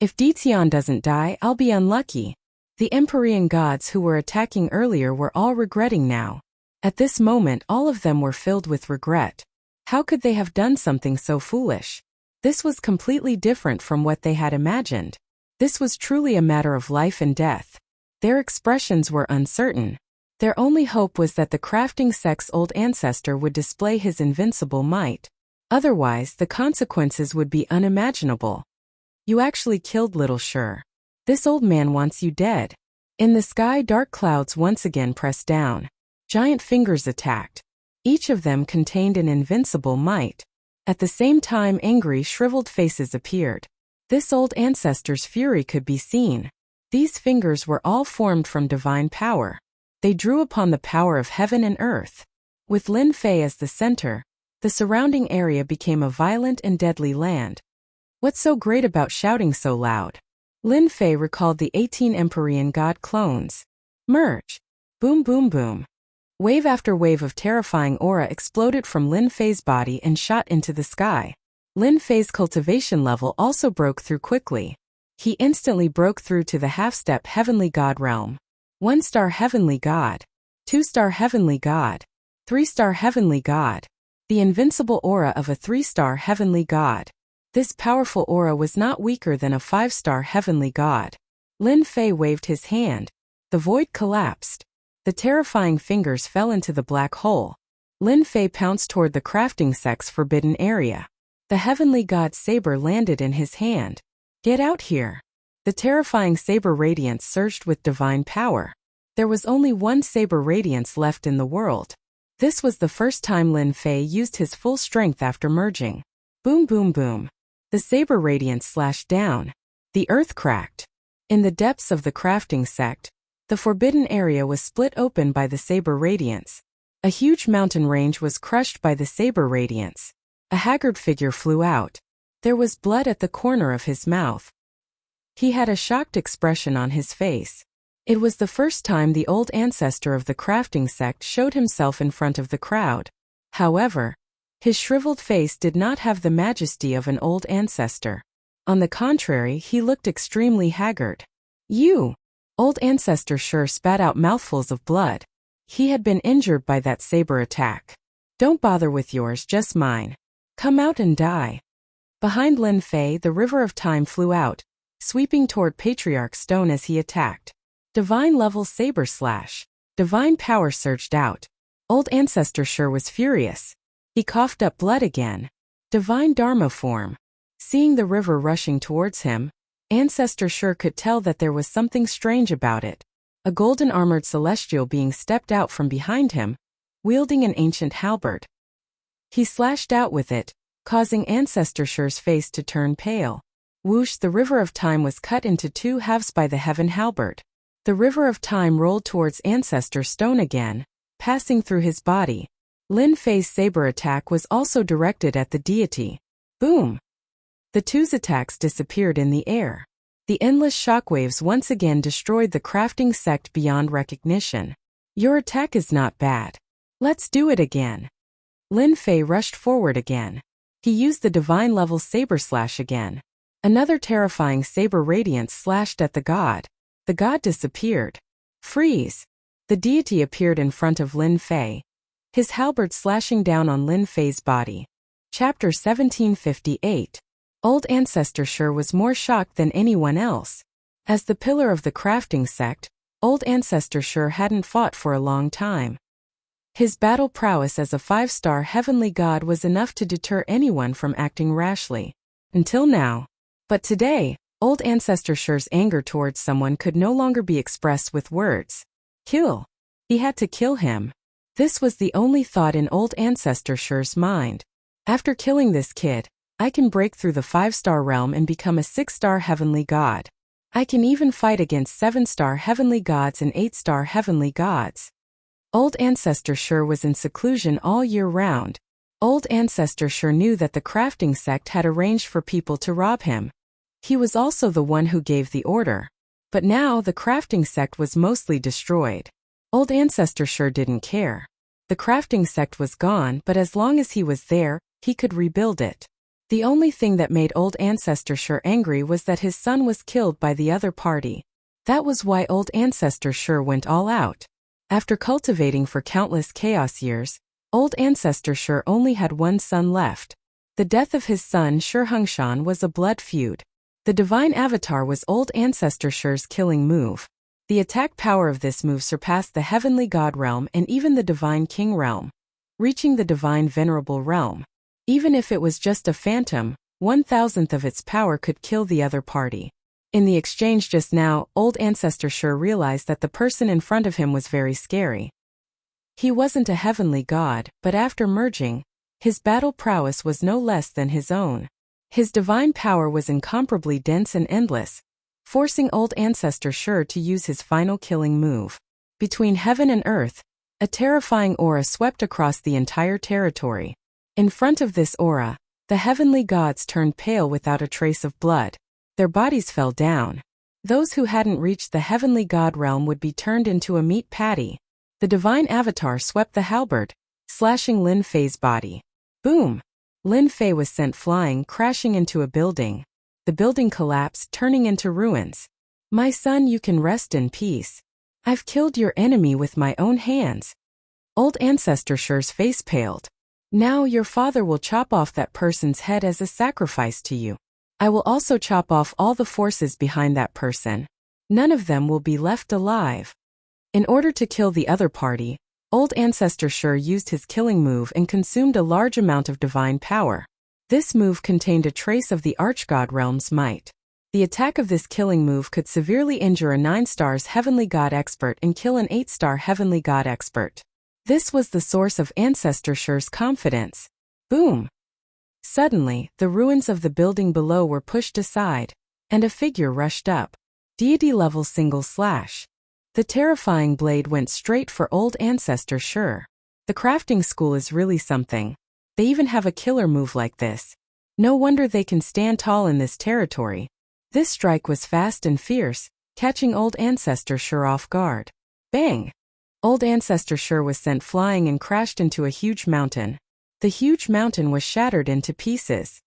Speaker 1: If Di Tian doesn't die, I'll be unlucky. The Empyrean gods who were attacking earlier were all regretting now. At this moment, all of them were filled with regret. How could they have done something so foolish? This was completely different from what they had imagined. This was truly a matter of life and death. Their expressions were uncertain. Their only hope was that the crafting sect's old ancestor would display his invincible might. Otherwise, the consequences would be unimaginable. You actually killed little Shi. This old man wants you dead. In the sky, dark clouds once again pressed down. Giant fingers attacked. Each of them contained an invincible might. At the same time, angry, shriveled faces appeared. This old ancestor's fury could be seen. These fingers were all formed from divine power. They drew upon the power of heaven and earth. With Lin Fei as the center, the surrounding area became a violent and deadly land. What's so great about shouting so loud? Lin Fei recalled the 18 Empyrean god clones. Merge. Boom boom boom. Wave after wave of terrifying aura exploded from Lin Fei's body and shot into the sky. Lin Fei's cultivation level also broke through quickly. He instantly broke through to the half-step heavenly god realm. 1-star heavenly god. 2-star heavenly god. 3-star heavenly god. The invincible aura of a 3-star heavenly god. This powerful aura was not weaker than a 5-star heavenly god. Lin Fei waved his hand. The void collapsed. The terrifying fingers fell into the black hole. Lin Fei pounced toward the crafting sect's forbidden area. The heavenly god's saber landed in his hand. Get out here. The terrifying saber radiance surged with divine power. There was only one saber radiance left in the world. This was the first time Lin Fei used his full strength after merging. Boom boom boom. The saber radiance slashed down. The earth cracked. In the depths of the crafting sect, the forbidden area was split open by the saber radiance. A huge mountain range was crushed by the saber radiance. A haggard figure flew out. There was blood at the corner of his mouth. He had a shocked expression on his face. It was the first time the old ancestor of the crafting sect showed himself in front of the crowd. However, his shriveled face did not have the majesty of an old ancestor. On the contrary, he looked extremely haggard. "You!" Old ancestor sure spat out mouthfuls of blood. He had been injured by that saber attack. "Don't bother with yours, just mine. Come out and die." Behind Lin Fei, the river of time flew out, sweeping toward Patriarch Stone as he attacked. Divine level saber slash. Divine power surged out. Old ancestor sure was furious. He coughed up blood again. Divine Dharma form. Seeing the river rushing towards him, Ancestor sure could tell that there was something strange about it. A golden-armored celestial being stepped out from behind him, wielding an ancient halberd. He slashed out with it, causing Ancestor sure's face to turn pale. Whoosh! The river of time was cut into two halves by the heaven halberd. The river of time rolled towards Ancestor Stone again, passing through his body. Lin Fei's saber attack was also directed at the deity. Boom! The two's attacks disappeared in the air. The endless shockwaves once again destroyed the crafting sect beyond recognition. Your attack is not bad. Let's do it again. Lin Fei rushed forward again. He used the divine level saber slash again. Another terrifying saber radiance slashed at the god. The god disappeared. Freeze! The deity appeared in front of Lin Fei, his halberd slashing down on Lin Fei's body. Chapter 1758. Old Ancestor sure was more shocked than anyone else. As the pillar of the crafting sect, Old Ancestor sure hadn't fought for a long time. His battle prowess as a 5-star heavenly god was enough to deter anyone from acting rashly. Until now. But today, Old Ancestor sure's anger towards someone could no longer be expressed with words. Kill. He had to kill him. This was the only thought in Old Ancestor sure's mind. After killing this kid, I can break through the 5-star realm and become a 6-star heavenly god. I can even fight against 7-star heavenly gods and 8-star heavenly gods. Old Ancestor sure was in seclusion all year round. Old Ancestor sure knew that the crafting sect had arranged for people to rob him. He was also the one who gave the order. But now the crafting sect was mostly destroyed. Old Ancestor sure didn't care. The crafting sect was gone, but as long as he was there, he could rebuild it. The only thing that made Old Ancestor sure angry was that his son was killed by the other party. That was why Old Ancestor sure went all out. After cultivating for countless chaos years, Old Ancestor sure only had one son left. The death of his son Sure Hungshan was a blood feud. The divine avatar was Old Ancestor sure's killing move. The attack power of this move surpassed the heavenly god realm and even the divine king realm, reaching the divine venerable realm. Even if it was just a phantom, 1/1000th of its power could kill the other party. In the exchange just now, Old Ancestor sure realized that the person in front of him was very scary. He wasn't a heavenly god, but after merging, his battle prowess was no less than his own. His divine power was incomparably dense and endless, forcing Old Ancestor sure to use his final killing move. Between heaven and earth, a terrifying aura swept across the entire territory. In front of this aura, the heavenly gods turned pale without a trace of blood. Their bodies fell down. Those who hadn't reached the heavenly god realm would be turned into a meat patty. The divine avatar swept the halberd, slashing Lin Fei's body. Boom! Lin Fei was sent flying, crashing into a building. The building collapsed, turning into ruins. My son, you can rest in peace. I've killed your enemy with my own hands. Old Ancestor sure's face paled. Now your father will chop off that person's head as a sacrifice to you. I will also chop off all the forces behind that person. None of them will be left alive. In order to kill the other party, Old Ancestor sure used his killing move and consumed a large amount of divine power. This move contained a trace of the Archgod realm's might. The attack of this killing move could severely injure a 9-star heavenly god expert and kill an 8-star heavenly god expert. This was the source of Ancestor sure's confidence. Boom! Suddenly, the ruins of the building below were pushed aside, and a figure rushed up. Deity level single slash. The terrifying blade went straight for Old Ancestor sure. The crafting school is really something. They even have a killer move like this. No wonder they can stand tall in this territory. This strike was fast and fierce, catching Old Ancestor Sure off guard. Bang! Old Ancestor Sure was sent flying and crashed into a huge mountain. The huge mountain was shattered into pieces.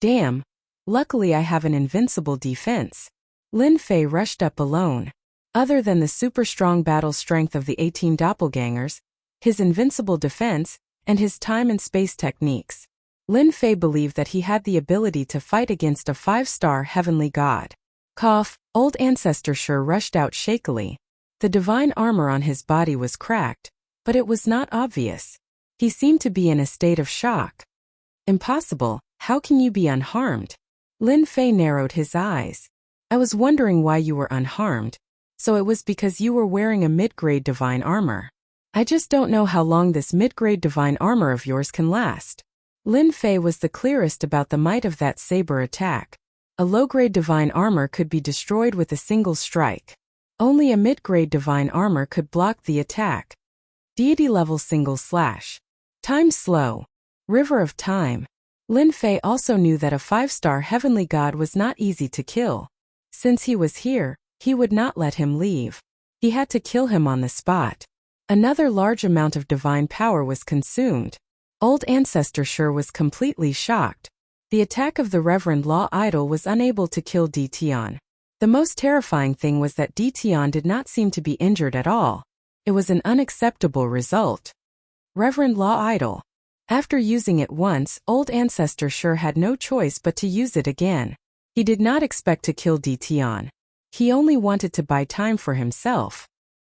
Speaker 1: Damn! Luckily I have an invincible defense. Lin Fei rushed up alone. Other than the super strong battle strength of the 18 doppelgangers, his invincible defense, and his time and space techniques, Lin Fei believed that he had the ability to fight against a 5-star heavenly god. Cough! Old Ancestor Sure rushed out shakily. The divine armor on his body was cracked, but it was not obvious. He seemed to be in a state of shock. Impossible, how can you be unharmed? Lin Fei narrowed his eyes. I was wondering why you were unharmed, so it was because you were wearing a mid-grade divine armor. I just don't know how long this mid-grade divine armor of yours can last. Lin Fei was the clearest about the might of that saber attack. A low-grade divine armor could be destroyed with a single strike. Only a mid-grade divine armor could block the attack. Deity level single slash. Time slow. River of time. Lin Fei also knew that a 5-star heavenly god was not easy to kill. Since he was here, he would not let him leave. He had to kill him on the spot. Another large amount of divine power was consumed. Old Ancestor Sure was completely shocked. The attack of the Reverend Law Idol was unable to kill Dition. The most terrifying thing was that Dition did not seem to be injured at all. It was an unacceptable result. Reverend Law Idol. After using it once, Old Ancestor Sure had no choice but to use it again. He did not expect to kill Dition. He only wanted to buy time for himself.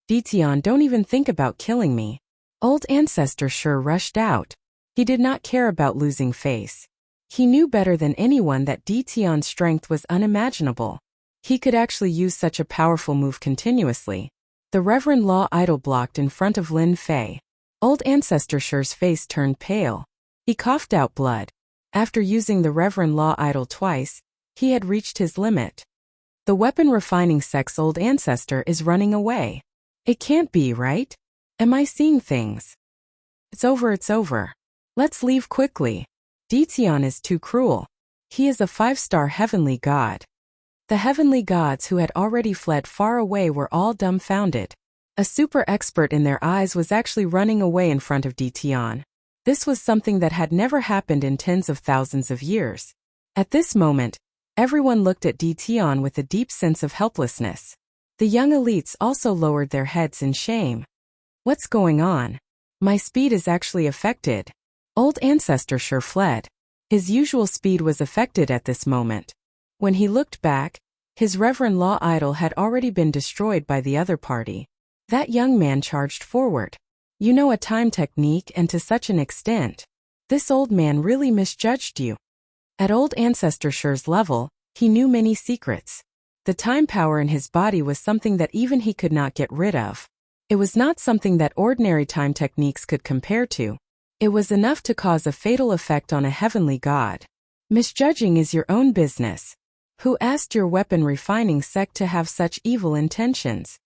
Speaker 1: Dition, don't even think about killing me. Old Ancestor Sure rushed out. He did not care about losing face. He knew better than anyone that Dition's strength was unimaginable. He could actually use such a powerful move continuously. The Reverend Law Idol blocked in front of Lin Fei. Old Ancestor Sure's face turned pale. He coughed out blood. After using the Reverend Law Idol twice, he had reached his limit. The weapon refining sex Old Ancestor is running away. It can't be, right? Am I seeing things? It's over. Let's leave quickly. Dition is too cruel. He is a 5-star heavenly god. The heavenly gods who had already fled far away were all dumbfounded. A super expert in their eyes was actually running away in front of Dition. This was something that had never happened in tens of thousands of years. At this moment, everyone looked at Dition with a deep sense of helplessness. The young elites also lowered their heads in shame. What's going on? My speed is actually affected. Old Ancestor Sure fled. His usual speed was affected at this moment. When he looked back, his Reverend Law Idol had already been destroyed by the other party. That young man charged forward. You know a time technique, and to such an extent. This old man really misjudged you. At Old Ancestor Sure's level, he knew many secrets. The time power in his body was something that even he could not get rid of. It was not something that ordinary time techniques could compare to. It was enough to cause a fatal effect on a heavenly god. Misjudging is your own business. Who asked your weapon refining sect to have such evil intentions?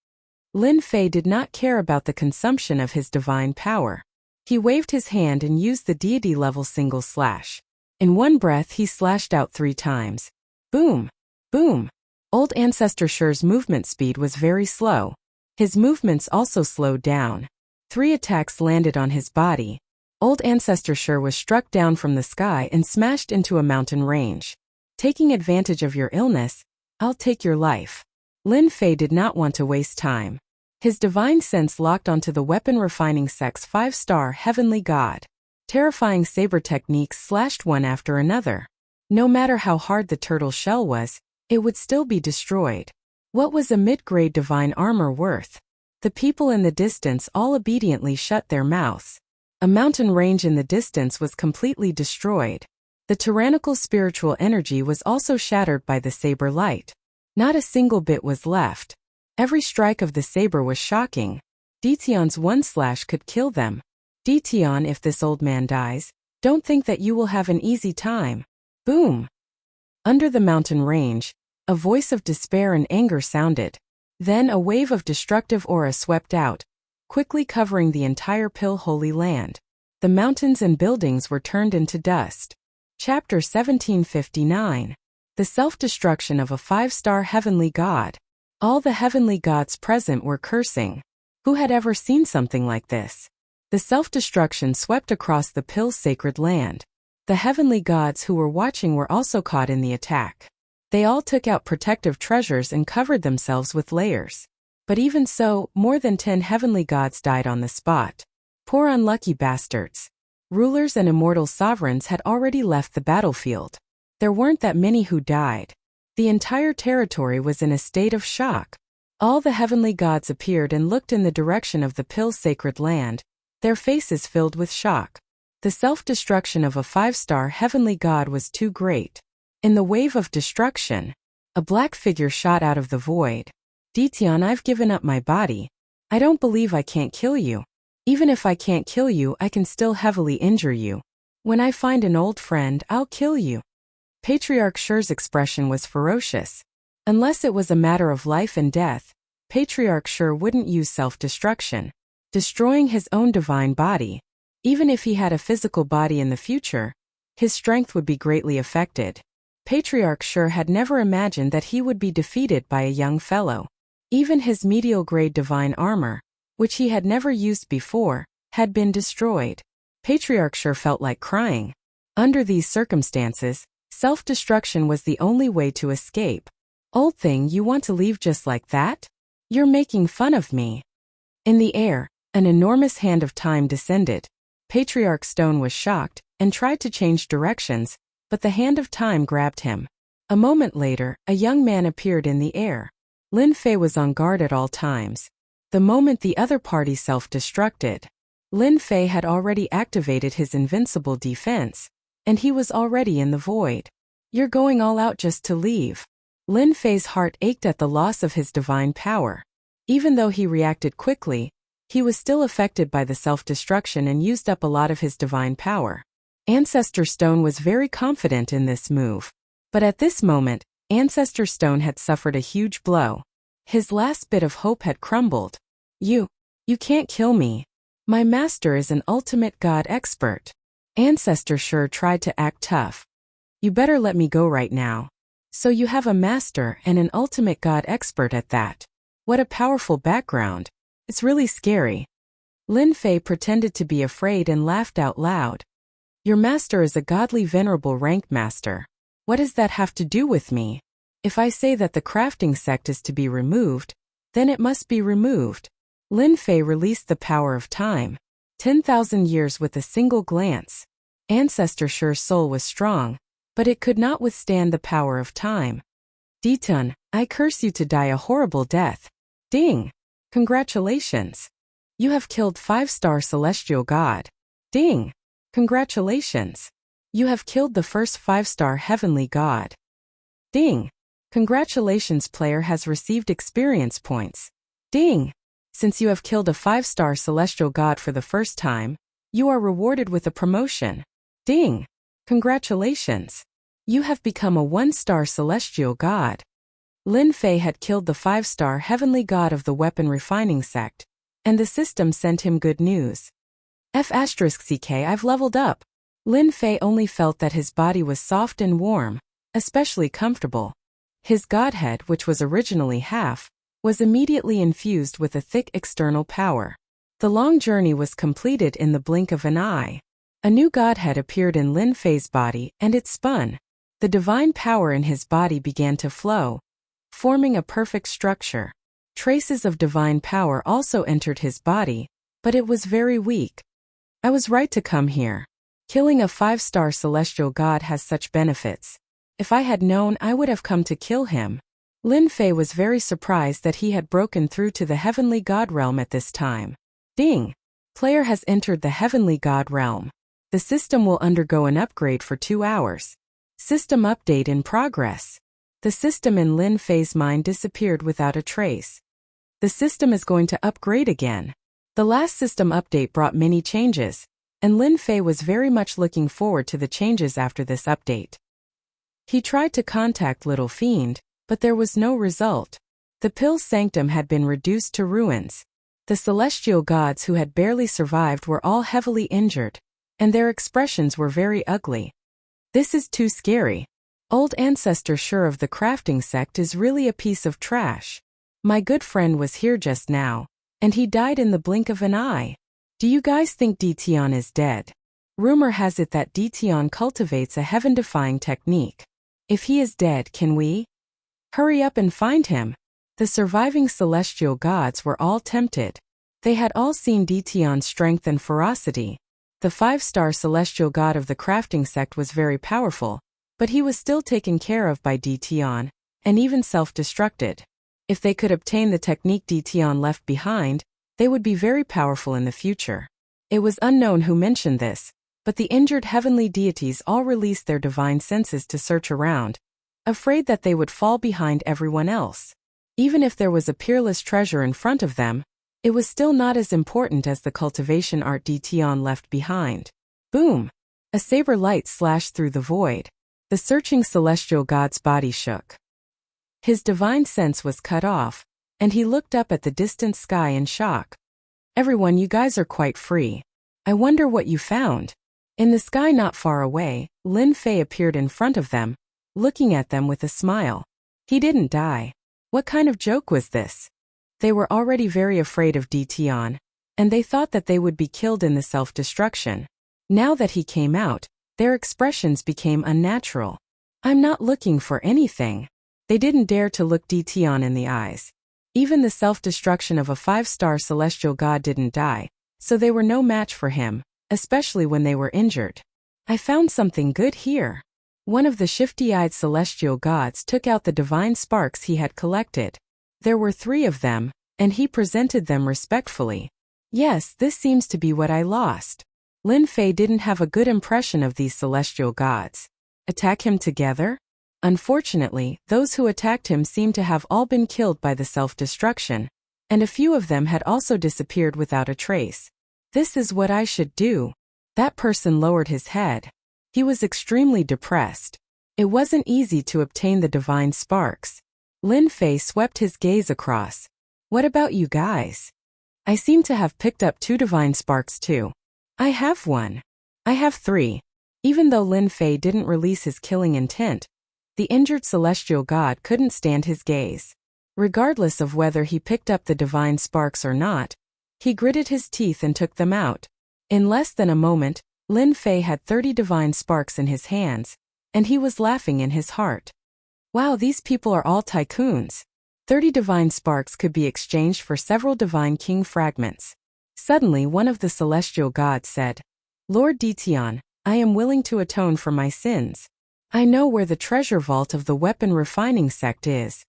Speaker 1: Lin Fei did not care about the consumption of his divine power. He waved his hand and used the deity level single slash. In one breath he slashed out 3 times. Boom! Boom! Old Ancestor Sure's movement speed was very slow. His movements also slowed down. 3 attacks landed on his body. Old Ancestor Sure was struck down from the sky and smashed into a mountain range. Taking advantage of your illness, I'll take your life. Lin Fei did not want to waste time. His divine sense locked onto the weapon refining sex 5-star heavenly god. Terrifying saber techniques slashed one after another. No matter how hard the turtle shell was, it would still be destroyed. What was a mid-grade divine armor worth? The people in the distance all obediently shut their mouths. A mountain range in the distance was completely destroyed. The tyrannical spiritual energy was also shattered by the saber light. Not a single bit was left. Every strike of the saber was shocking. Dition's one slash could kill them. Dition, if this old man dies, don't think that you will have an easy time. Boom! Under the mountain range, a voice of despair and anger sounded. Then a wave of destructive aura swept out, quickly covering the entire Pill Holy Land. The mountains and buildings were turned into dust. Chapter 1759. The Self-Destruction of a Five-Star Heavenly God. All the heavenly gods present were cursing. Who had ever seen something like this? The self-destruction swept across the Pill's sacred land. The heavenly gods who were watching were also caught in the attack. They all took out protective treasures and covered themselves with layers. But even so, more than 10 heavenly gods died on the spot. Poor unlucky bastards. Rulers and immortal sovereigns had already left the battlefield. There weren't that many who died. The entire territory was in a state of shock. All the heavenly gods appeared and looked in the direction of the Pill's sacred land, their faces filled with shock. The self-destruction of a five-star heavenly god was too great. In the wave of destruction, a black figure shot out of the void. Ditian, I've given up my body. I don't believe I can't kill you. Even if I can't kill you, I can still heavily injure you. When I find an old friend, I'll kill you. Patriarch Shur's expression was ferocious. Unless it was a matter of life and death, Patriarch Shur wouldn't use self-destruction, destroying his own divine body. Even if he had a physical body in the future, his strength would be greatly affected. Patriarch Shur had never imagined that he would be defeated by a young fellow. Even his medial-grade divine armor, which he had never used before, had been destroyed. Patriarch Shur felt like crying. Under these circumstances, self-destruction was the only way to escape. Old thing, you want to leave just like that? You're making fun of me. In the air, an enormous hand of time descended. Patriarch Stone was shocked and tried to change directions, but the hand of time grabbed him. A moment later, a young man appeared in the air. Lin Fei was on guard at all times. The moment the other party self-destructed, Lin Fei had already activated his invincible defense, and he was already in the void. You're going all out just to leave. Lin Fei's heart ached at the loss of his divine power. Even though he reacted quickly, he was still affected by the self-destruction and used up a lot of his divine power. Ancestor Stone was very confident in this move. But at this moment, Ancestor Stone had suffered a huge blow. His last bit of hope had crumbled. You can't kill me. My master is an ultimate god expert. Ancestor Shur tried to act tough. You better let me go right now. So you have a master and an ultimate god expert at that. What a powerful background. It's really scary. Lin Fei pretended to be afraid and laughed out loud. Your master is a godly venerable rank master. What does that have to do with me? If I say that the crafting sect is to be removed, then it must be removed. Lin Fei released the power of time. 10,000 years with a single glance. Ancestor Shur's soul was strong, but it could not withstand the power of time. Ditun, I curse you to die a horrible death. Ding! Congratulations! You have killed 5-star celestial god. Ding! Congratulations! You have killed the first 5-star heavenly god. Ding! Congratulations, player has received experience points. Ding! Since you have killed a 5-star celestial god for the first time, you are rewarded with a promotion. Ding! Congratulations! You have become a 1-star celestial god. Lin Fei had killed the 5-star heavenly god of the weapon refining sect, and the system sent him good news. F***ck, I've leveled up. Lin Fei only felt that his body was soft and warm, especially comfortable. His godhead, which was originally half, was immediately infused with a thick external power. The long journey was completed in the blink of an eye. A new godhead appeared in Lin Fei's body and it spun. The divine power in his body began to flow, forming a perfect structure. Traces of divine power also entered his body, but it was very weak. I was right to come here. Killing a 5-star celestial god has such benefits. If I had known, I would have come to kill him. Lin Fei was very surprised that he had broken through to the heavenly god realm at this time. Ding! Player has entered the heavenly god realm. The system will undergo an upgrade for 2 hours. System update in progress. The system in Lin Fei's mind disappeared without a trace. The system is going to upgrade again. The last system update brought many changes, and Lin Fei was very much looking forward to the changes after this update. He tried to contact Little Fiend, but there was no result. The Pill's sanctum had been reduced to ruins. The celestial gods who had barely survived were all heavily injured. and their expressions were very ugly. This is too scary. Old ancestor sure of the crafting sect is really a piece of trash. My good friend was here just now, and he died in the blink of an eye. Do you guys think Dition is dead? Rumor has it that Dition cultivates a heaven-defying technique. If he is dead, can we hurry up and find him? The surviving celestial gods were all tempted. They had all seen Dition's strength and ferocity. The 5-star celestial god of the crafting sect was very powerful, but he was still taken care of by Dition, and even self-destructed. If they could obtain the technique Dition left behind, they would be very powerful in the future. It was unknown who mentioned this, but the injured heavenly deities all released their divine senses to search around, afraid that they would fall behind everyone else. Even if there was a peerless treasure in front of them, it was still not as important as the cultivation art Dition left behind. Boom! A saber light slashed through the void. The searching celestial god's body shook. His divine sense was cut off, and he looked up at the distant sky in shock. Everyone, you guys are quite free. I wonder what you found. In the sky not far away, Lin Fei appeared in front of them, looking at them with a smile. He didn't die. What kind of joke was this? They were already very afraid of Dition, and they thought that they would be killed in the self-destruction. Now that he came out, their expressions became unnatural. I'm not looking for anything. They didn't dare to look Dition in the eyes. Even the self-destruction of a 5-star celestial god didn't die, so they were no match for him, especially when they were injured. I found something good here. One of the shifty-eyed celestial gods took out the divine sparks he had collected. There were 3 of them, and he presented them respectfully. Yes, this seems to be what I lost. Lin Fei didn't have a good impression of these celestial gods. Attack him together? Unfortunately, those who attacked him seemed to have all been killed by the self-destruction, and a few of them had also disappeared without a trace. This is what I should do. That person lowered his head. He was extremely depressed. It wasn't easy to obtain the divine sparks. Lin Fei swept his gaze across. What about you guys? I seem to have picked up 2 divine sparks too. I have 1. I have 3. Even though Lin Fei didn't release his killing intent, the injured celestial god couldn't stand his gaze. Regardless of whether he picked up the divine sparks or not, he gritted his teeth and took them out. In less than a moment, Lin Fei had 30 divine sparks in his hands, and he was laughing in his heart. Wow, these people are all tycoons. 30 divine sparks could be exchanged for several divine king fragments. Suddenly one of the celestial gods said, Lord Dition, I am willing to atone for my sins. I know where the treasure vault of the weapon refining sect is.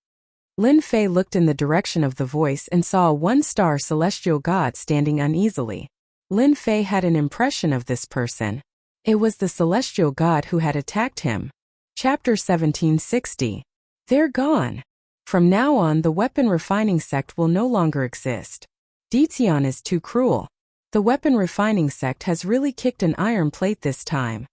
Speaker 1: Lin Fei looked in the direction of the voice and saw a 1-star celestial god standing uneasily. Lin Fei had an impression of this person. It was the celestial god who had attacked him. Chapter 1760. They're gone. From now on, the weapon refining sect will no longer exist. Dition is too cruel. The weapon refining sect has really kicked an iron plate this time.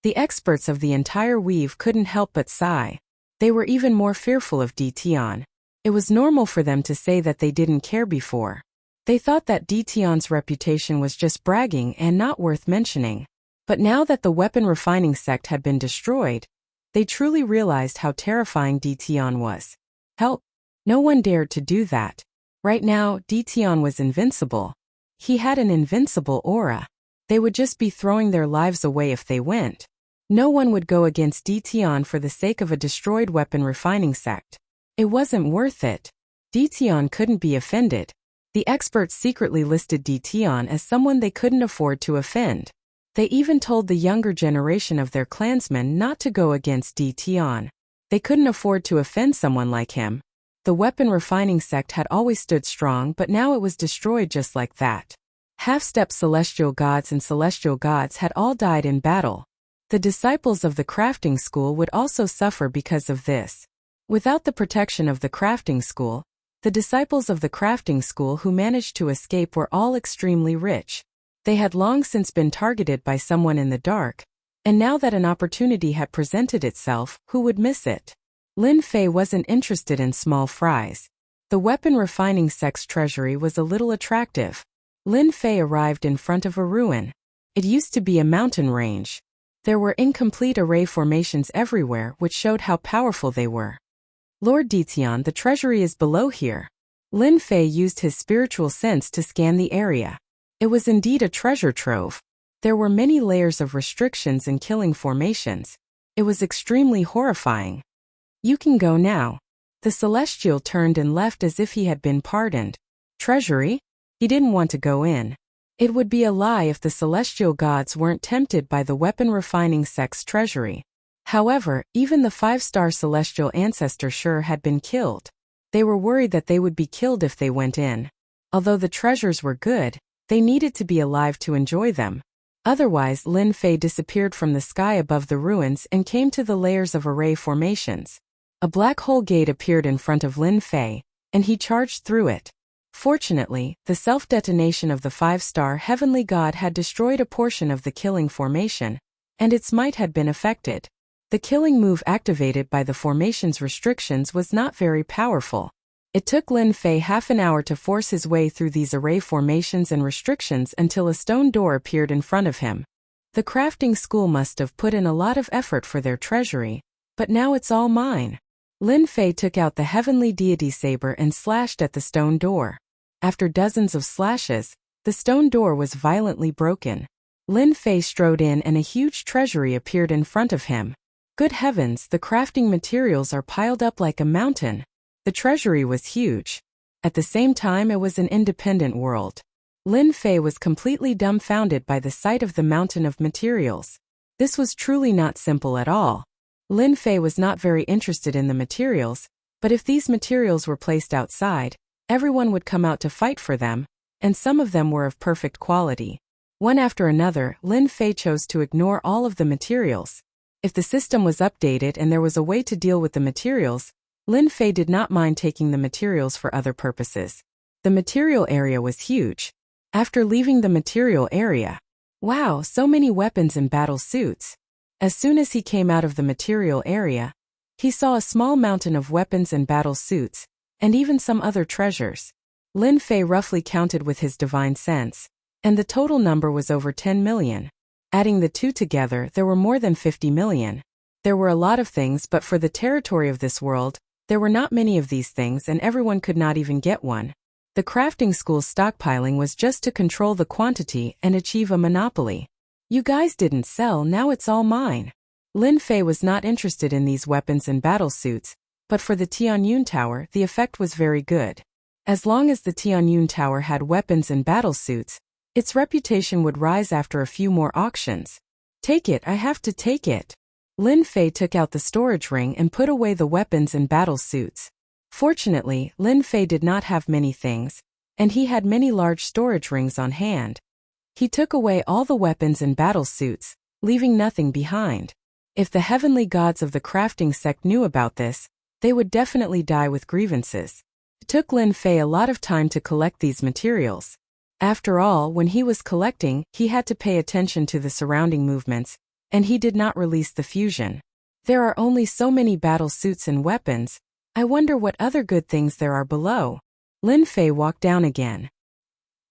Speaker 1: The experts of the entire weave couldn't help but sigh. They were even more fearful of Dition. It was normal for them to say that they didn't care before. They thought that Dition's reputation was just bragging and not worth mentioning. But now that the weapon refining sect had been destroyed, they truly realized how terrifying Dition was. Help! No one dared to do that. Right now, Dition was invincible. He had an invincible aura. They would just be throwing their lives away if they went. No one would go against Dition for the sake of a destroyed weapon refining sect. It wasn't worth it. Dition couldn't be offended. The experts secretly listed Dition as someone they couldn't afford to offend. They even told the younger generation of their clansmen not to go against Dition. They couldn't afford to offend someone like him. The weapon refining sect had always stood strong, but now it was destroyed just like that. Half-step celestial gods and celestial gods had all died in battle. The disciples of the crafting school would also suffer because of this. Without the protection of the crafting school, the disciples of the crafting school who managed to escape were all extremely rich. They had long since been targeted by someone in the dark, and now that an opportunity had presented itself, who would miss it? Lin Fei wasn't interested in small fries. The weapon refining sect's treasury was a little attractive. Lin Fei arrived in front of a ruin. It used to be a mountain range. There were incomplete array formations everywhere which showed how powerful they were. Lord Detian, the treasury is below here. Lin Fei used his spiritual sense to scan the area. It was indeed a treasure trove. There were many layers of restrictions and killing formations. It was extremely horrifying. You can go now. The Celestial turned and left as if he had been pardoned. Treasury? He didn't want to go in. It would be a lie if the celestial gods weren't tempted by the weapon-refining sect's treasury. However, even the 5-star celestial ancestor sure had been killed. They were worried that they would be killed if they went in. Although the treasures were good, they needed to be alive to enjoy them. Otherwise, Lin Fei disappeared from the sky above the ruins and came to the layers of array formations. A black hole gate appeared in front of Lin Fei, and he charged through it. Fortunately, the self-detonation of the 5-star heavenly god had destroyed a portion of the killing formation, and its might had been affected. The killing move activated by the formation's restrictions was not very powerful. It took Lin Fei half an hour to force his way through these array formations and restrictions until a stone door appeared in front of him. The crafting school must have put in a lot of effort for their treasury, but now it's all mine. Lin Fei took out the heavenly deity saber and slashed at the stone door. After dozens of slashes, the stone door was violently broken. Lin Fei strode in and a huge treasury appeared in front of him. Good heavens, the crafting materials are piled up like a mountain. The treasury was huge. At the same time, it was an independent world. Lin Fei was completely dumbfounded by the sight of the mountain of materials. This was truly not simple at all. Lin Fei was not very interested in the materials, but if these materials were placed outside, everyone would come out to fight for them, and some of them were of perfect quality. One after another, Lin Fei chose to ignore all of the materials. If the system was updated and there was a way to deal with the materials, Lin Fei did not mind taking the materials for other purposes. The material area was huge. After leaving the material area, wow, so many weapons and battle suits. As soon as he came out of the material area, he saw a small mountain of weapons and battle suits, and even some other treasures. Lin Fei roughly counted with his divine sense, and the total number was over 10 million. Adding the two together, there were more than 50 million. There were a lot of things, but for the territory of this world, there were not many of these things and everyone could not even get one. The crafting school's stockpiling was just to control the quantity and achieve a monopoly. You guys didn't sell, now it's all mine. Lin Fei was not interested in these weapons and battle suits, but for the Tianyun Tower, the effect was very good. As long as the Tianyun Tower had weapons and battle suits, its reputation would rise after a few more auctions. Take it, I have to take it. Lin Fei took out the storage ring and put away the weapons and battle suits. Fortunately, Lin Fei did not have many things, and he had many large storage rings on hand. He took away all the weapons and battle suits, leaving nothing behind. If the heavenly gods of the crafting sect knew about this, they would definitely die with grievances. It took Lin Fei a lot of time to collect these materials. After all, when he was collecting, he had to pay attention to the surrounding movements, and he did not release the fusion. There are only so many battle suits and weapons. I wonder what other good things there are below. Lin Fei walked down again.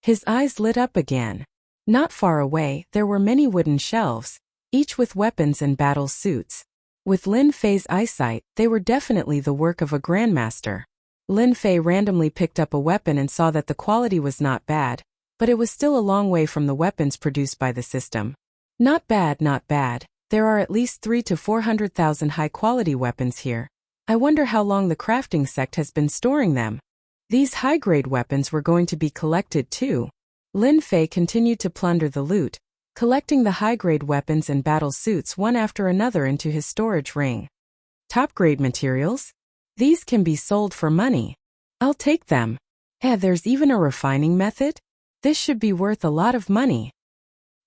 Speaker 1: His eyes lit up again. Not far away, there were many wooden shelves, each with weapons and battle suits. With Lin Fei's eyesight, they were definitely the work of a grandmaster. Lin Fei randomly picked up a weapon and saw that the quality was not bad, but it was still a long way from the weapons produced by the system. Not bad, not bad. There are at least 300,000 to 400,000 high-quality weapons here. I wonder how long the crafting sect has been storing them. These high-grade weapons were going to be collected too. Lin Fei continued to plunder the loot, collecting the high-grade weapons and battle suits one after another into his storage ring. Top-grade materials? These can be sold for money. I'll take them. There's even a refining method? This should be worth a lot of money.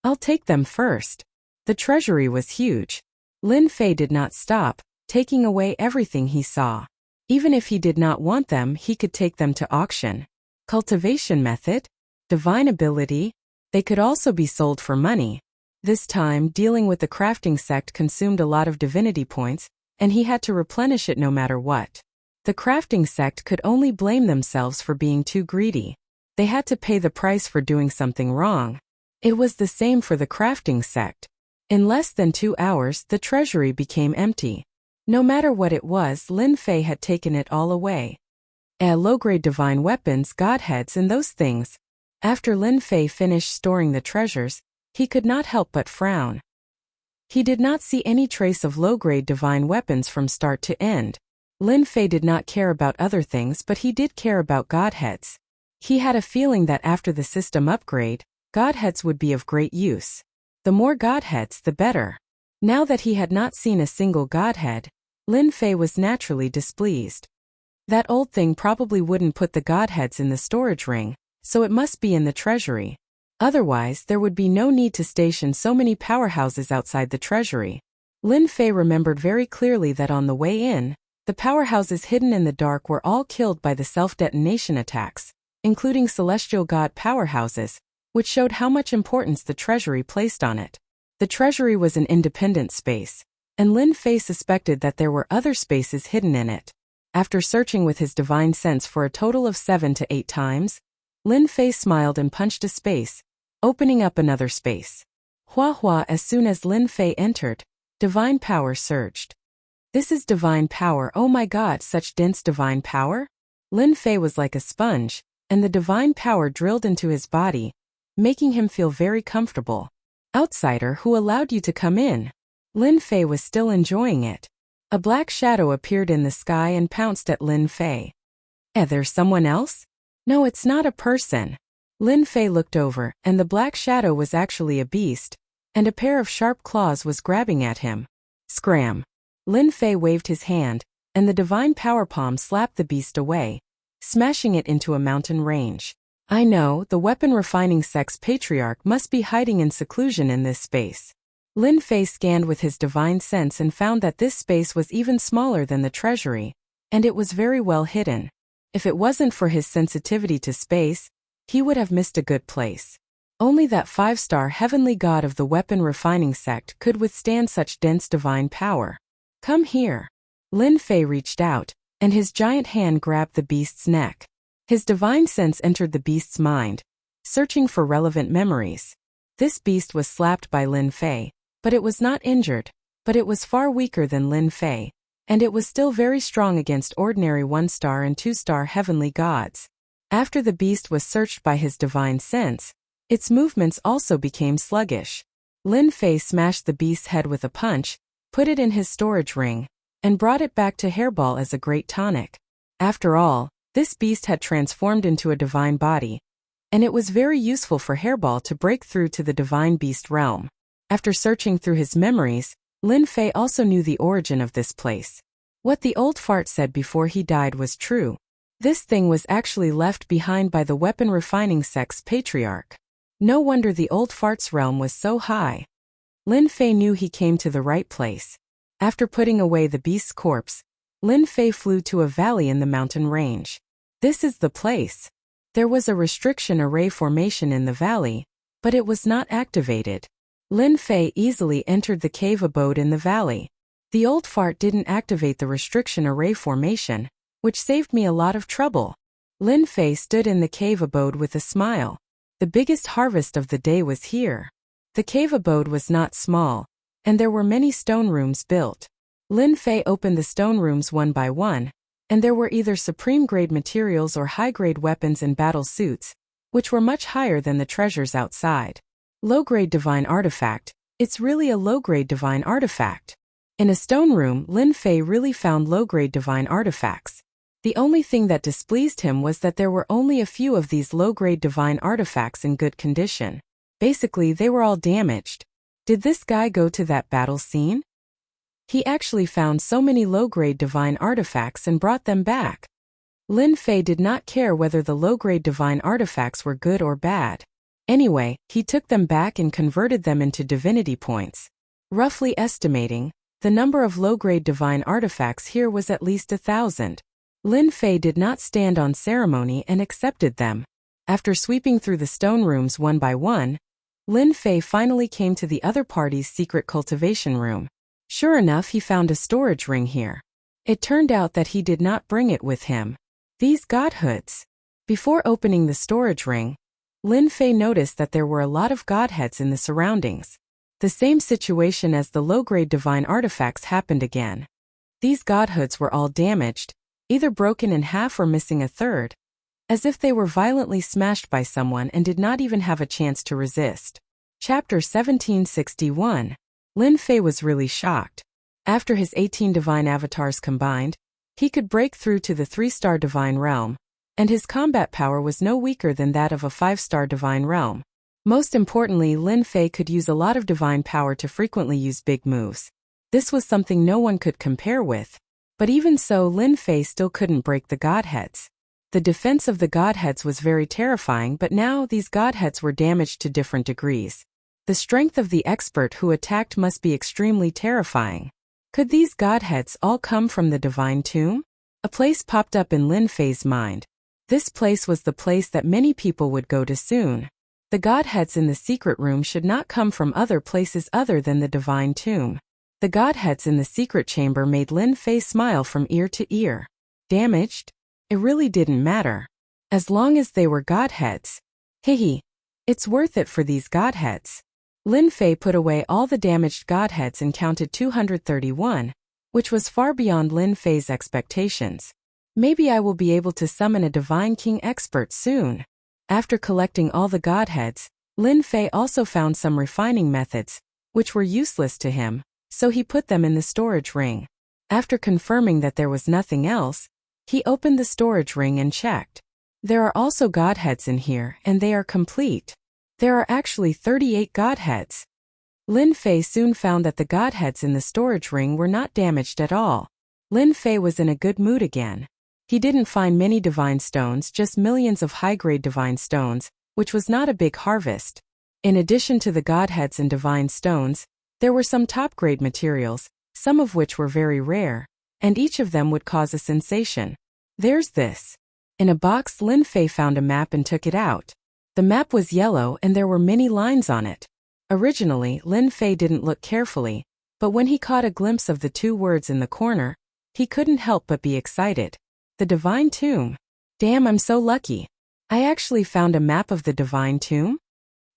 Speaker 1: I'll take them first. The treasury was huge. Lin Fei did not stop, taking away everything he saw. Even if he did not want them, he could take them to auction. Cultivation method? Divine ability? They could also be sold for money. This time, dealing with the crafting sect consumed a lot of divinity points, and he had to replenish it no matter what. The crafting sect could only blame themselves for being too greedy. They had to pay the price for doing something wrong. It was the same for the crafting sect. In less than 2 hours, the treasury became empty. No matter what it was, Lin Fei had taken it all away. Low-grade divine weapons, godheads and those things. After Lin Fei finished storing the treasures, he could not help but frown. He did not see any trace of low-grade divine weapons from start to end. Lin Fei did not care about other things, but he did care about godheads. He had a feeling that after the system upgrade, godheads would be of great use. The more godheads, the better. Now that he had not seen a single godhead, Lin Fei was naturally displeased. That old thing probably wouldn't put the godheads in the storage ring, so it must be in the treasury. Otherwise, there would be no need to station so many powerhouses outside the treasury. Lin Fei remembered very clearly that on the way in, the powerhouses hidden in the dark were all killed by the self-detonation attacks, including celestial god powerhouses, which showed how much importance the treasury placed on it. The treasury was an independent space, and Lin Fei suspected that there were other spaces hidden in it. After searching with his divine sense for a total of 7 to 8 times, Lin Fei smiled and punched a space, opening up another space. Hua, as soon as Lin Fei entered, divine power surged. This is divine power, oh my god, such dense divine power? Lin Fei was like a sponge, and the divine power drilled into his body, making him feel very comfortable. Outsider, who allowed you to come in? Lin Fei was still enjoying it. A black shadow appeared in the sky and pounced at Lin Fei. There's someone else? No, it's not a person. Lin Fei looked over, and the black shadow was actually a beast, and a pair of sharp claws was grabbing at him. Scram! Lin Fei waved his hand, and the divine power palm slapped the beast away, smashing it into a mountain range. I know, the weapon refining sect's patriarch must be hiding in seclusion in this space. Lin Fei scanned with his divine sense and found that this space was even smaller than the treasury, and it was very well hidden. If it wasn't for his sensitivity to space, he would have missed a good place. Only that 5-star heavenly god of the weapon refining sect could withstand such dense divine power. Come here. Lin Fei reached out, and his giant hand grabbed the beast's neck. His divine sense entered the beast's mind, searching for relevant memories. This beast was slapped by Lin Fei, but it was not injured, but it was far weaker than Lin Fei, and it was still very strong against ordinary 1-star and 2-star heavenly gods. After the beast was searched by his divine sense, its movements also became sluggish. Lin Fei smashed the beast's head with a punch, put it in his storage ring, and brought it back to Hairball as a great tonic. After all, this beast had transformed into a divine body, and it was very useful for Hairball to break through to the divine beast realm. After searching through his memories, Lin Fei also knew the origin of this place. What the old fart said before he died was true. This thing was actually left behind by the weapon refining sect's patriarch. No wonder the old fart's realm was so high. Lin Fei knew he came to the right place. After putting away the beast's corpse, Lin Fei flew to a valley in the mountain range. This is the place. There was a restriction array formation in the valley, but it was not activated. Lin Fei easily entered the cave abode in the valley. The old fart didn't activate the restriction array formation, which saved me a lot of trouble. Lin Fei stood in the cave abode with a smile. The biggest harvest of the day was here. The cave abode was not small, and there were many stone rooms built. Lin Fei opened the stone rooms one by one, and there were either supreme-grade materials or high-grade weapons and battle suits, which were much higher than the treasures outside. Low-grade divine artifact, it's really a low-grade divine artifact. In a stone room, Lin Fei really found low-grade divine artifacts. The only thing that displeased him was that there were only a few of these low-grade divine artifacts in good condition. Basically, they were all damaged. Did this guy go to that battle scene? He actually found so many low-grade divine artifacts and brought them back. Lin Fei did not care whether the low-grade divine artifacts were good or bad. Anyway, he took them back and converted them into divinity points. Roughly estimating, the number of low-grade divine artifacts here was at least 1,000. Lin Fei did not stand on ceremony and accepted them. After sweeping through the stone rooms one by one, Lin Fei finally came to the other party's secret cultivation room. Sure enough, he found a storage ring here. It turned out that he did not bring it with him. These godhoods. Before opening the storage ring, Lin Fei noticed that there were a lot of godheads in the surroundings. The same situation as the low-grade divine artifacts happened again. These godhoods were all damaged, either broken in half or missing a third, as if they were violently smashed by someone and did not even have a chance to resist. Chapter 1761. Lin Fei was really shocked. After his 18 divine avatars combined, he could break through to the 3-star divine realm, and his combat power was no weaker than that of a 5-star divine realm. Most importantly, Lin Fei could use a lot of divine power to frequently use big moves. This was something no one could compare with. But even so, Lin Fei still couldn't break the godheads. The defense of the godheads was very terrifying, but now these godheads were damaged to different degrees. The strength of the expert who attacked must be extremely terrifying. Could these godheads all come from the divine tomb? A place popped up in Lin Fei's mind. This place was the place that many people would go to soon. The godheads in the secret room should not come from other places other than the divine tomb. The godheads in the secret chamber made Lin Fei smile from ear to ear. Damaged? It really didn't matter. As long as they were godheads. Hehe. It's worth it for these godheads. Lin Fei put away all the damaged godheads and counted 231, which was far beyond Lin Fei's expectations. Maybe I will be able to summon a divine king expert soon. After collecting all the godheads, Lin Fei also found some refining methods, which were useless to him, so he put them in the storage ring. After confirming that there was nothing else, he opened the storage ring and checked. There are also godheads in here, and they are complete. There are actually 38 godheads. Lin Fei soon found that the godheads in the storage ring were not damaged at all. Lin Fei was in a good mood again. He didn't find many divine stones, just millions of high-grade divine stones, which was not a big harvest. In addition to the godheads and divine stones, there were some top-grade materials, some of which were very rare, and each of them would cause a sensation. There's this. In a box, Lin Fei found a map and took it out. The map was yellow and there were many lines on it. Originally, Lin Fei didn't look carefully, but when he caught a glimpse of the 2 words in the corner, he couldn't help but be excited. The divine tomb. Damn, I'm so lucky. I actually found a map of the divine tomb?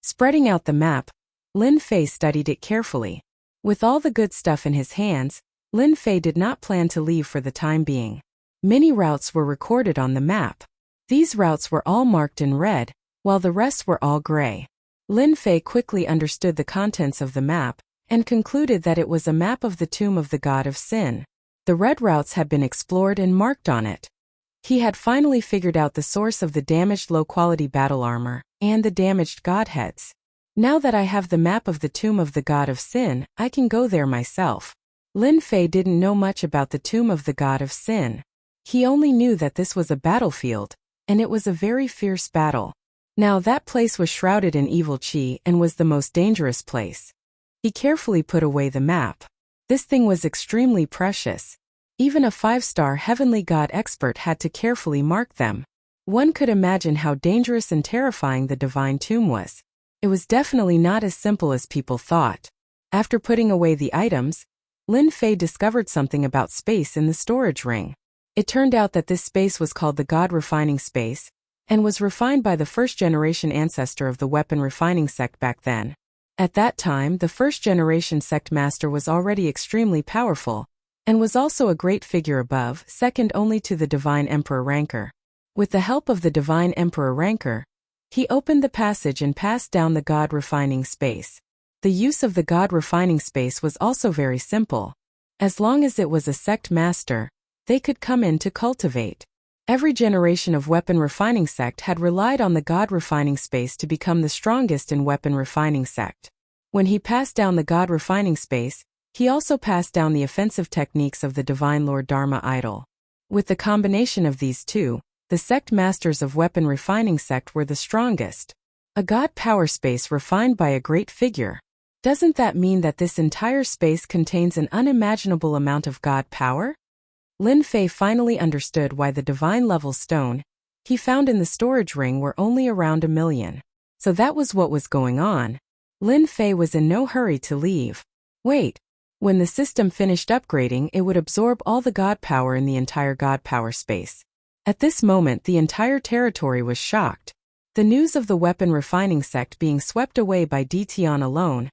Speaker 1: Spreading out the map, Lin Fei studied it carefully. With all the good stuff in his hands, Lin Fei did not plan to leave for the time being. Many routes were recorded on the map. These routes were all marked in red, while the rest were all gray. Lin Fei quickly understood the contents of the map and concluded that it was a map of the tomb of the god of sin. The red routes had been explored and marked on it. He had finally figured out the source of the damaged low-quality battle armor and the damaged godheads. Now that I have the map of the tomb of the god of sin, I can go there myself. Lin Fei didn't know much about the tomb of the god of sin. He only knew that this was a battlefield, and it was a very fierce battle. Now that place was shrouded in evil chi and was the most dangerous place. He carefully put away the map. This thing was extremely precious. Even a 5-star heavenly god expert had to carefully mark them. One could imagine how dangerous and terrifying the divine tomb was. It was definitely not as simple as people thought. After putting away the items, Lin Fei discovered something about space in the storage ring. It turned out that this space was called the God Refining Space, and was refined by the first-generation ancestor of the weapon refining sect back then. At that time, the first-generation sect master was already extremely powerful, and was also a great figure above, second only to the Divine Emperor Rancor. With the help of the Divine Emperor Rancor, he opened the passage and passed down the God Refining Space. The use of the God Refining Space was also very simple. As long as it was a sect master, they could come in to cultivate. Every generation of weapon refining sect had relied on the God Refining Space to become the strongest in weapon refining sect. When he passed down the God Refining Space, he also passed down the offensive techniques of the Divine Lord Dharma idol. With the combination of these two, the sect masters of weapon refining sect were the strongest. A God power space refined by a great figure. Doesn't that mean that this entire space contains an unimaginable amount of God power? Lin Fei finally understood why the divine level stone he found in the storage ring were only around 1 million. So that was what was going on. Lin Fei was in no hurry to leave. Wait. When the system finished upgrading, it would absorb all the God power in the entire God power space. At this moment, the entire territory was shocked. The news of the weapon refining sect being swept away by Dition alone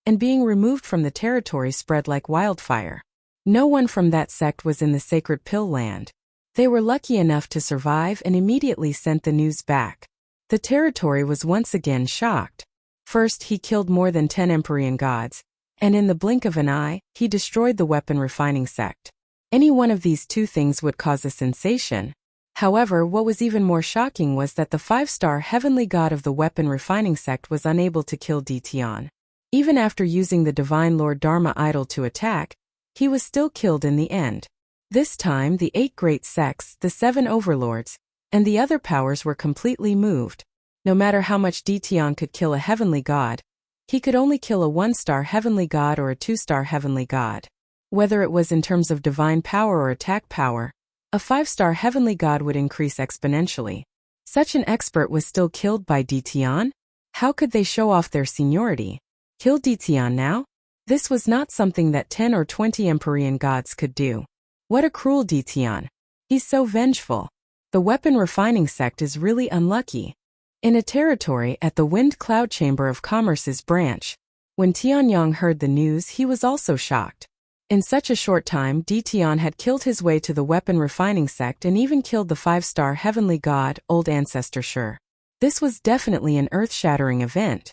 Speaker 1: and being removed from the territory spread like wildfire. No one from that sect was in the sacred pill land. They were lucky enough to survive and immediately sent the news back. The territory was once again shocked. First, he killed more than 10 Empyrean gods, and in the blink of an eye, he destroyed the weapon refining sect. Any one of these two things would cause a sensation. However, what was even more shocking was that the 5-star heavenly god of the weapon refining sect was unable to kill Dition. Even after using the divine Lord Dharma idol to attack, he was still killed in the end. This time, the 8 great sects, the 7 overlords, and the other powers were completely moved. No matter how much Dition could kill a heavenly god, he could only kill a 1-star heavenly god or a 2-star heavenly god. Whether it was in terms of divine power or attack power, a 5-star heavenly god would increase exponentially. Such an expert was still killed by Dition? How could they show off their seniority? Kill Dition now? This was not something that 10 or 20 Empyrean gods could do. What a cruel Dition. He's so vengeful. The weapon refining sect is really unlucky. In a territory at the Wind Cloud Chamber of Commerce's branch, when Tianyang heard the news, he was also shocked. In such a short time, Dition had killed his way to the weapon refining sect and even killed the 5-star heavenly god, Old Ancestor Shur. This was definitely an earth-shattering event.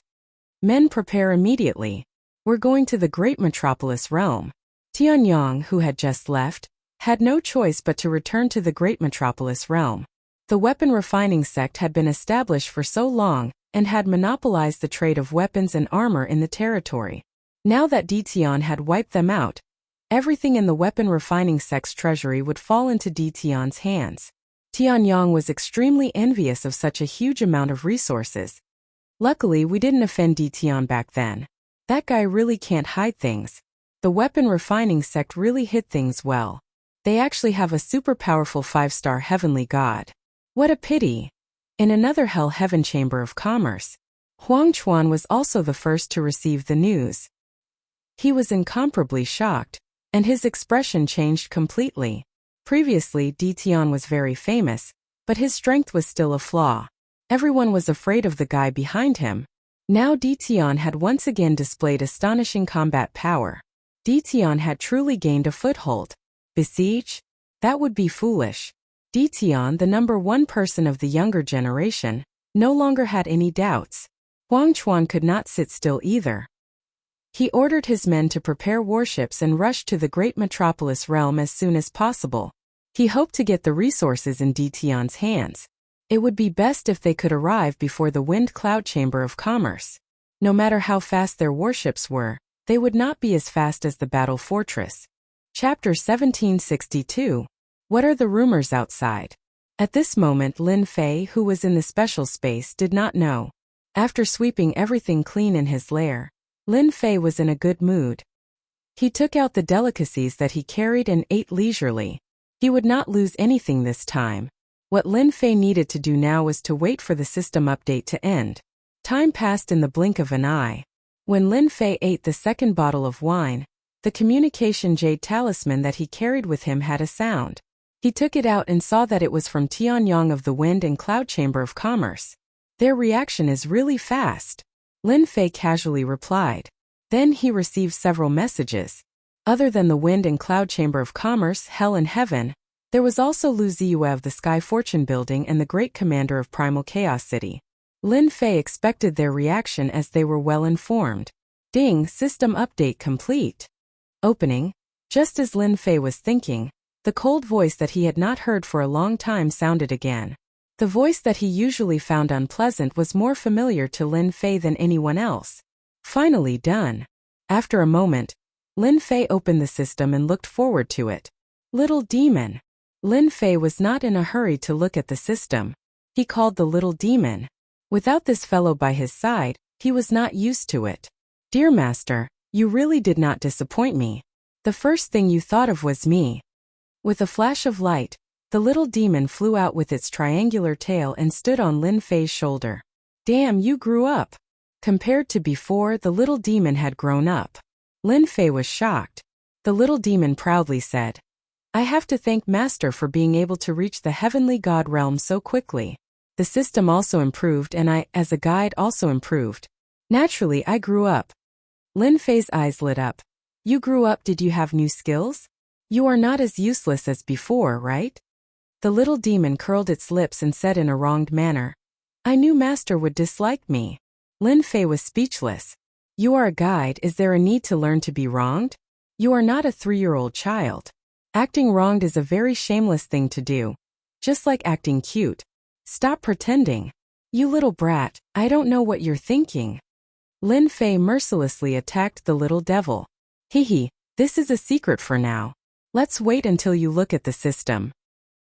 Speaker 1: Men, prepare immediately. We're going to the great metropolis realm. Tianyang, who had just left, had no choice but to return to the great metropolis realm. The weapon refining sect had been established for so long and had monopolized the trade of weapons and armor in the territory. Now that Dition had wiped them out, everything in the weapon refining sect's treasury would fall into Dition's hands. Tianyang was extremely envious of such a huge amount of resources. Luckily, we didn't offend Dition back then. That guy really can't hide things. The weapon refining sect really hid things well. They actually have a super powerful 5-star heavenly god. What a pity. In another Hell Heaven Chamber of Commerce, Huang Chuan was also the first to receive the news. He was incomparably shocked, and his expression changed completely. Previously, Dition was very famous, but his strength was still a flaw. Everyone was afraid of the guy behind him. Now Dition had once again displayed astonishing combat power. Dition had truly gained a foothold. Besiege? That would be foolish. Dition, the number 1 person of the younger generation, no longer had any doubts. Huang Chuan could not sit still either. He ordered his men to prepare warships and rush to the great metropolis realm as soon as possible. He hoped to get the resources in Dition's hands. It would be best if they could arrive before the Wind Cloud Chamber of Commerce. No matter how fast their warships were, they would not be as fast as the battle fortress. Chapter 1762. What are the rumors outside? At this moment, Lin Fei, who was in the special space, did not know. After sweeping everything clean in his lair, Lin Fei was in a good mood. He took out the delicacies that he carried and ate leisurely. He would not lose anything this time. What Lin Fei needed to do now was to wait for the system update to end. Time passed in the blink of an eye. When Lin Fei ate the second bottle of wine, the communication jade talisman that he carried with him had a sound. He took it out and saw that it was from Tianyang of the Wind and Cloud Chamber of Commerce. Their reaction is really fast. Lin Fei casually replied. Then he received several messages. Other than the Wind and Cloud Chamber of Commerce, Hell and Heaven, there was also Lu Ziyue of the Sky Fortune Building and the Great Commander of Primal Chaos City. Lin Fei expected their reaction as they were well informed. Ding, system update complete. Opening. Just as Lin Fei was thinking, the cold voice that he had not heard for a long time sounded again. The voice that he usually found unpleasant was more familiar to Lin Fei than anyone else. Finally done. After a moment, Lin Fei opened the system and looked forward to it. Little demon. Lin Fei was not in a hurry to look at the system. He called the little demon. Without this fellow by his side, he was not used to it. Dear Master, you really did not disappoint me. The first thing you thought of was me. With a flash of light, the little demon flew out with its triangular tail and stood on Lin Fei's shoulder. Damn, you grew up. Compared to before, the little demon had grown up. Lin Fei was shocked. The little demon proudly said, I have to thank Master for being able to reach the heavenly god realm so quickly. The system also improved and I, as a guide, also improved. Naturally, I grew up. Lin Fei's eyes lit up. You grew up, did you have new skills? You are not as useless as before, right? The little demon curled its lips and said in a wronged manner. I knew Master would dislike me. Lin Fei was speechless. You are a guide, is there a need to learn to be wronged? You are not a 3-year-old child. Acting wronged is a very shameless thing to do. Just like acting cute. Stop pretending. You little brat, I don't know what you're thinking. Lin Fei mercilessly attacked the little devil. Hehe, this is a secret for now. Let's wait until you look at the system.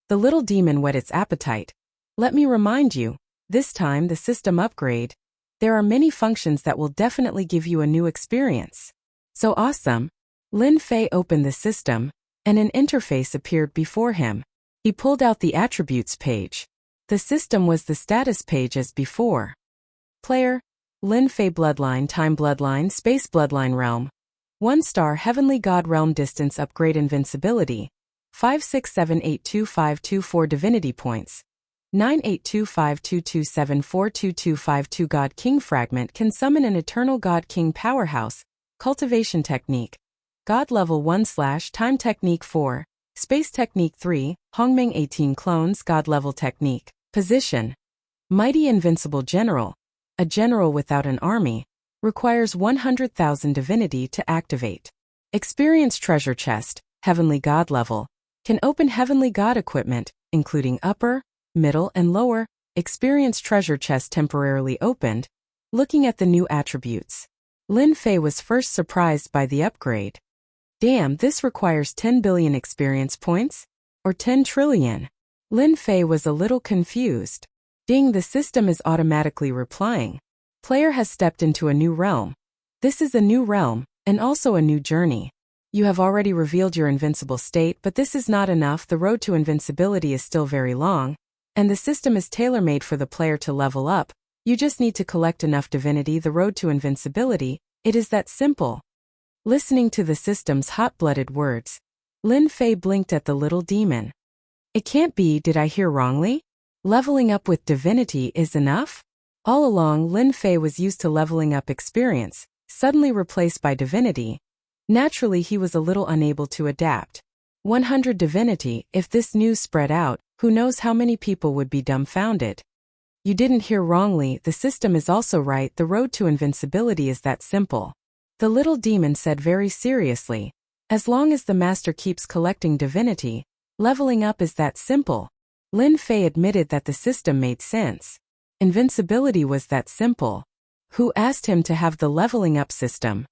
Speaker 1: The little demon whet its appetite. Let me remind you, this time the system upgrade. There are many functions that will definitely give you a new experience. So awesome. Lin Fei opened the system, and an interface appeared before him. He pulled out the attributes page. The system was the status page as before. Player, Lin Fei Bloodline Time Bloodline Space Bloodline Realm. 1-star Heavenly God Realm Distance Upgrade Invincibility. 5678252 Divinity Points. 9825227422252 God King Fragment can summon an Eternal God King Powerhouse. Cultivation Technique. God Level 1/Time Technique 4. Space Technique 3. Hongmeng 18 Clones God Level Technique. Position. Mighty Invincible General. A general without an army. Requires 100,000 divinity to activate. Experience Treasure Chest. Heavenly God Level. Can open Heavenly God equipment, including upper, middle and lower. Experience Treasure Chest temporarily opened. Looking at the new attributes. Lin Fei was first surprised by the upgrade. Damn, this requires 10 billion experience points? Or 10 trillion? Lin Fei was a little confused. Ding, the system is automatically replying. Player has stepped into a new realm. This is a new realm, and also a new journey. You have already revealed your invincible state, but this is not enough. The road to invincibility is still very long, and the system is tailor-made for the player to level up. You just need to collect enough divinity. The road to invincibility, it is that simple. Listening to the system's hot-blooded words, Lin Fei blinked at the little demon. It can't be, did I hear wrongly? Leveling up with divinity is enough? All along, Lin Fei was used to leveling up experience, suddenly replaced by divinity. Naturally, he was a little unable to adapt. 100 divinity, if this news spread out, who knows how many people would be dumbfounded. You didn't hear wrongly, the system is also right, the road to invincibility is that simple. The little demon said very seriously. As long as the master keeps collecting divinity, leveling up is that simple. Lin Fei admitted that the system made sense. Invincibility was that simple. Who asked him to have the leveling up system?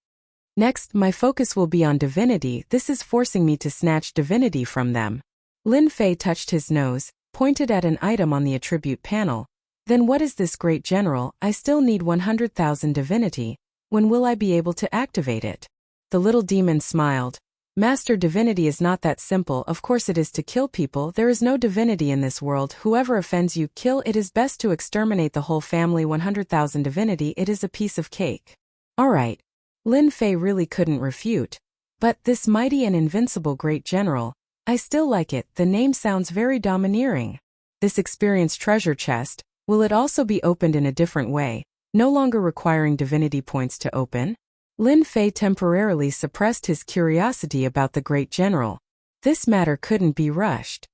Speaker 1: Next, my focus will be on divinity. This is forcing me to snatch divinity from them. Lin Fei touched his nose, pointed at an item on the attribute panel. Then what is this great general? I still need 100,000 divinity. When will I be able to activate it? The little demon smiled. Master, divinity is not that simple. Of course it is to kill people. There is no divinity in this world. Whoever offends you, kill. It is best to exterminate the whole family. 100,000 divinity, it is a piece of cake. Alright. Lin Fei really couldn't refute. But this mighty and invincible great general, I still like it. The name sounds very domineering. This experienced treasure chest, will it also be opened in a different way? No longer requiring divinity points to open? Lin Fei temporarily suppressed his curiosity about the great general. This matter couldn't be rushed.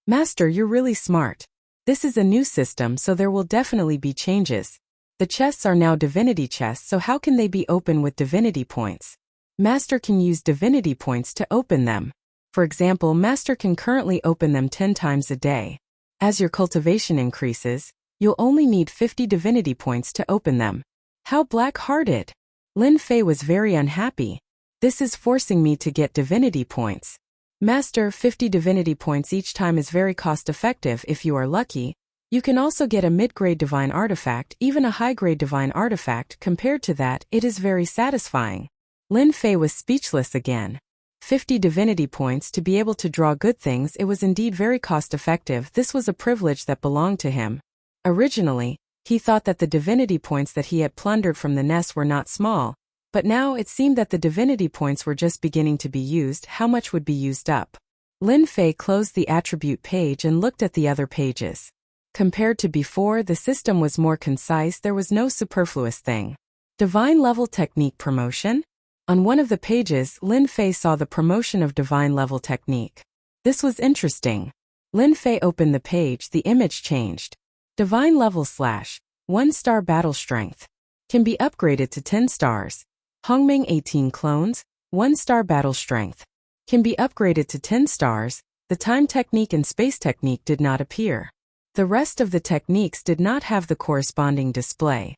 Speaker 1: Master, you're really smart. This is a new system, so there will definitely be changes. The chests are now divinity chests, so how can they be open with divinity points? Master can use divinity points to open them. For example, Master can currently open them 10 times a day. As your cultivation increases, you'll only need 50 divinity points to open them. How black-hearted! Lin Fei was very unhappy. This is forcing me to get divinity points. Master, 50 divinity points each time is very cost-effective if you are lucky. You can also get a mid-grade divine artifact, even a high-grade divine artifact. Compared to that, it is very satisfying. Lin Fei was speechless again. 50 divinity points to be able to draw good things, it was indeed very cost-effective. This was a privilege that belonged to him. Originally, he thought that the divinity points that he had plundered from the nest were not small, but now it seemed that the divinity points were just beginning to be used. How much would be used up? Lin Fei closed the attribute page and looked at the other pages. Compared to before, the system was more concise, there was no superfluous thing. Divine Level Technique Promotion? On one of the pages, Lin Fei saw the promotion of Divine Level Technique. This was interesting. Lin Fei opened the page, the image changed. Divine Level / 1-star Battle Strength. Can be upgraded to 10 stars. Hongming 18 clones, 1-star Battle Strength. Can be upgraded to 10 stars. The time technique and space technique did not appear. The rest of the techniques did not have the corresponding display.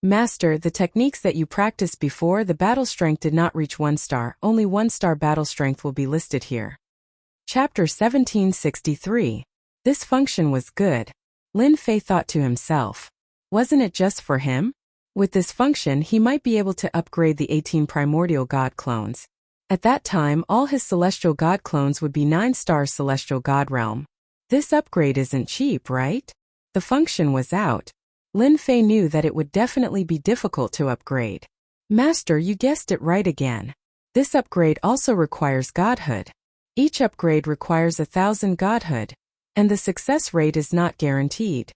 Speaker 1: Master, the techniques that you practiced before the battle strength did not reach 1 star, only 1-star battle strength will be listed here. Chapter 1763. This function was good. Lin Fei thought to himself. Wasn't it just for him? With this function he might be able to upgrade the 18 primordial god clones. At that time all his celestial god clones would be 9-star celestial god realm. This upgrade isn't cheap, right? The function was out. Lin Fei knew that it would definitely be difficult to upgrade. Master, you guessed it right again. This upgrade also requires godhood. Each upgrade requires 1,000 godhood, and the success rate is not guaranteed.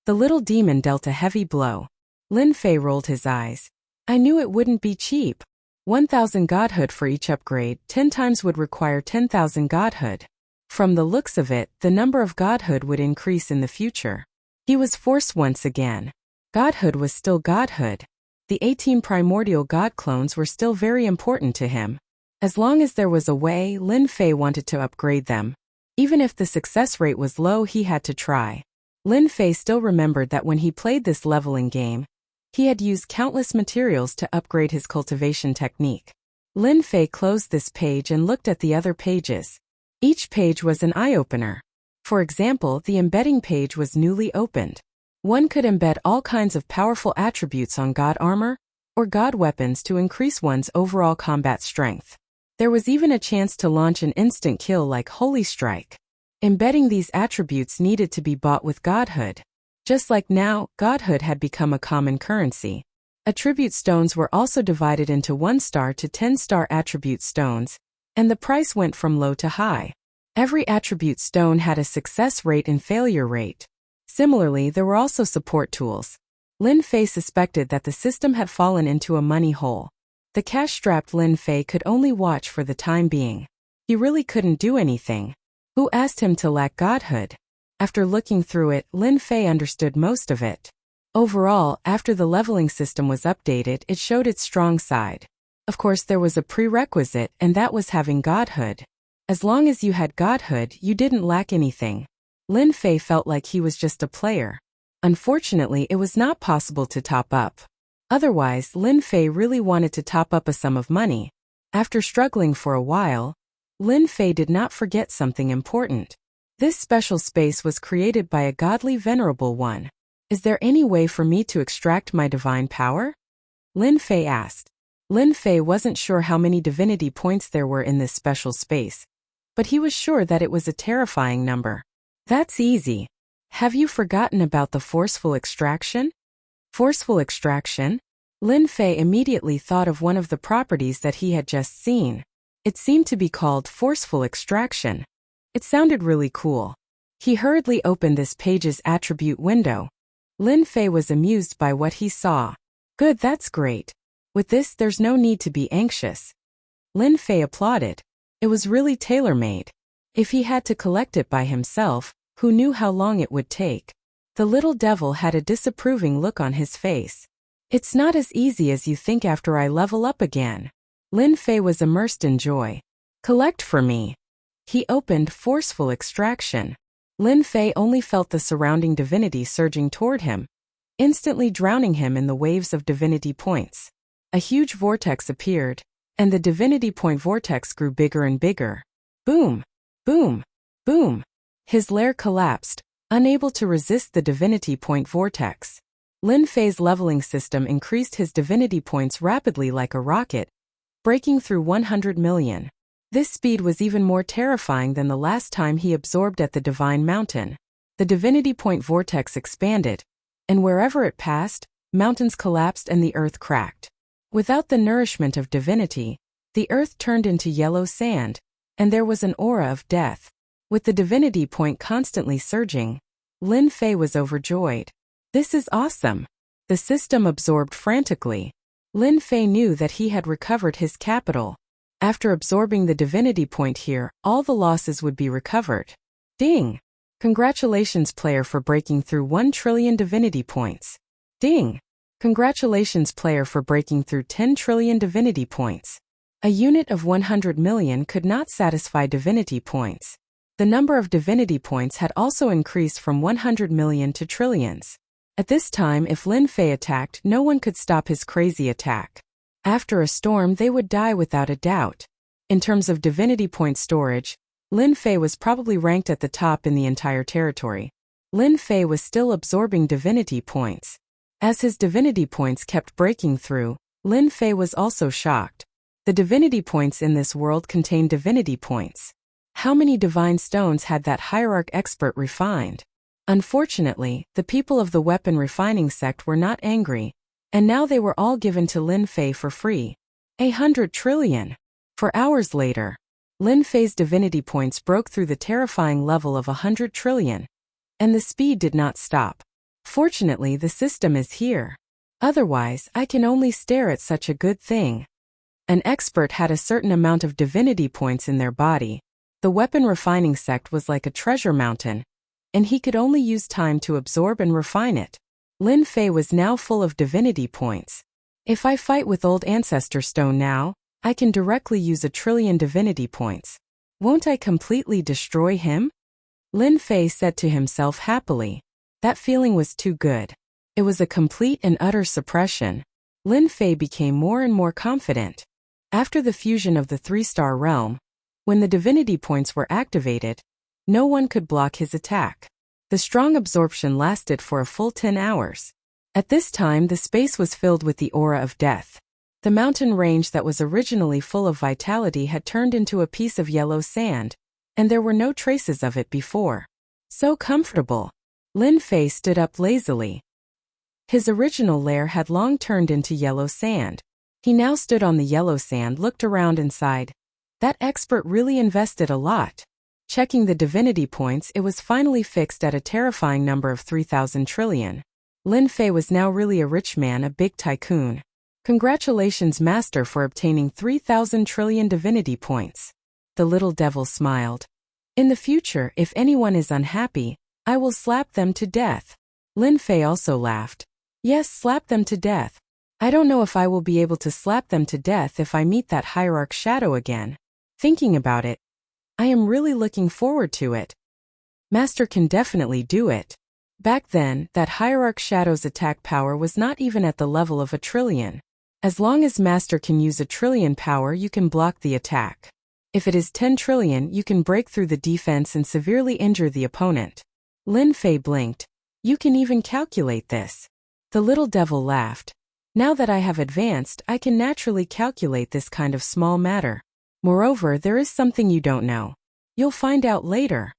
Speaker 1: The little demon dealt a heavy blow. Lin Fei rolled his eyes. I knew it wouldn't be cheap. 1,000 godhood for each upgrade, 10 times would require 10,000 godhood. From the looks of it, the number of godhood would increase in the future. He was forced once again. Godhood was still godhood. The 18 primordial god clones were still very important to him. As long as there was a way, Lin Fei wanted to upgrade them. Even if the success rate was low, he had to try. Lin Fei still remembered that when he played this leveling game, he had used countless materials to upgrade his cultivation technique. Lin Fei closed this page and looked at the other pages. Each page was an eye-opener. For example, the embedding page was newly opened. One could embed all kinds of powerful attributes on god armor or god weapons to increase one's overall combat strength. There was even a chance to launch an instant kill like Holy Strike. Embedding these attributes needed to be bought with godhood. Just like now, godhood had become a common currency. Attribute stones were also divided into 1-star to 10-star attribute stones, and the price went from low to high. Every attribute stone had a success rate and failure rate. Similarly, there were also support tools. Lin Fei suspected that the system had fallen into a money hole. The cash-strapped Lin Fei could only watch for the time being. He really couldn't do anything. Who asked him to lack godhood? After looking through it, Lin Fei understood most of it. Overall, after the leveling system was updated, it showed its strong side. Of course, there was a prerequisite, and that was having godhood. As long as you had godhood, you didn't lack anything. Lin Fei felt like he was just a player. Unfortunately, it was not possible to top up. Otherwise, Lin Fei really wanted to top up a sum of money. After struggling for a while, Lin Fei did not forget something important. This special space was created by a godly venerable one. Is there any way for me to extract my divine power? Lin Fei asked. Lin Fei wasn't sure how many divinity points there were in this special space, but he was sure that it was a terrifying number. That's easy. Have you forgotten about the forceful extraction? Forceful extraction? Lin Fei immediately thought of one of the properties that he had just seen. It seemed to be called forceful extraction. It sounded really cool. He hurriedly opened this page's attribute window. Lin Fei was amused by what he saw. Good, that's great. With this, there's no need to be anxious. Lin Fei applauded. It was really tailor-made. If he had to collect it by himself, who knew how long it would take? The little devil had a disapproving look on his face. It's not as easy as you think after I level up again. Lin Fei was immersed in joy. Collect for me. He opened forceful extraction. Lin Fei only felt the surrounding divinity surging toward him, instantly drowning him in the waves of divinity points. A huge vortex appeared, and the divinity point vortex grew bigger and bigger. Boom! Boom! Boom! His lair collapsed, unable to resist the divinity point vortex. Lin Fei's leveling system increased his divinity points rapidly like a rocket, breaking through 100 million. This speed was even more terrifying than the last time he absorbed at the Divine Mountain. The divinity point vortex expanded, and wherever it passed, mountains collapsed and the earth cracked. Without the nourishment of divinity, the earth turned into yellow sand, and there was an aura of death. With the divinity point constantly surging, Lin Fei was overjoyed. This is awesome. The system absorbed frantically. Lin Fei knew that he had recovered his capital. After absorbing the divinity point here, all the losses would be recovered. Ding! Congratulations player for breaking through 1 trillion divinity points. Ding! Congratulations player for breaking through 10 trillion divinity points. A unit of 100 million could not satisfy divinity points. The number of divinity points had also increased from 100 million to trillions. At this time, if Lin Fei attacked, no one could stop his crazy attack. After a storm, they would die without a doubt. In terms of divinity point storage, Lin Fei was probably ranked at the top in the entire territory. Lin Fei was still absorbing divinity points. As his divinity points kept breaking through, Lin Fei was also shocked. The divinity points in this world contain divinity points. How many divine stones had that hierarch expert refined? Unfortunately, the people of the weapon refining sect were not angry, and now they were all given to Lin Fei for free. 100 trillion. For hours later, Lin Fei's divinity points broke through the terrifying level of 100 trillion. And the speed did not stop. Fortunately, the system is here. Otherwise, I can only stare at such a good thing. An expert had a certain amount of divinity points in their body. The weapon refining sect was like a treasure mountain, and he could only use time to absorb and refine it. Lin Fei was now full of divinity points. If I fight with old ancestor stone now, I can directly use 1 trillion divinity points. Won't I completely destroy him? Lin Fei said to himself happily. That feeling was too good. It was a complete and utter suppression. Lin Fei became more and more confident. After the fusion of the 3-star realm, when the divinity points were activated, no one could block his attack. The strong absorption lasted for a full 10 hours. At this time, the space was filled with the aura of death. The mountain range that was originally full of vitality had turned into a piece of yellow sand, and there were no traces of it before. So comfortable. Lin Fei stood up lazily. His original lair had long turned into yellow sand. He now stood on the yellow sand, looked around and sighed. That expert really invested a lot. Checking the divinity points, it was finally fixed at a terrifying number of 3,000 trillion. Lin Fei was now really a rich man, a big tycoon. Congratulations, master, for obtaining 3,000 trillion divinity points. The little devil smiled. In the future, if anyone is unhappy, I will slap them to death. Lin Fei also laughed. Yes, slap them to death. I don't know if I will be able to slap them to death if I meet that hierarch shadow again. Thinking about it, I am really looking forward to it. Master can definitely do it. Back then, that hierarch shadow's attack power was not even at the level of 1 trillion. As long as Master can use 1 trillion power, you can block the attack. If it is 10 trillion, you can break through the defense and severely injure the opponent. Lin Fei blinked. You can even calculate this. The little devil laughed. Now that I have advanced, I can naturally calculate this kind of small matter. Moreover, there is something you don't know. You'll find out later.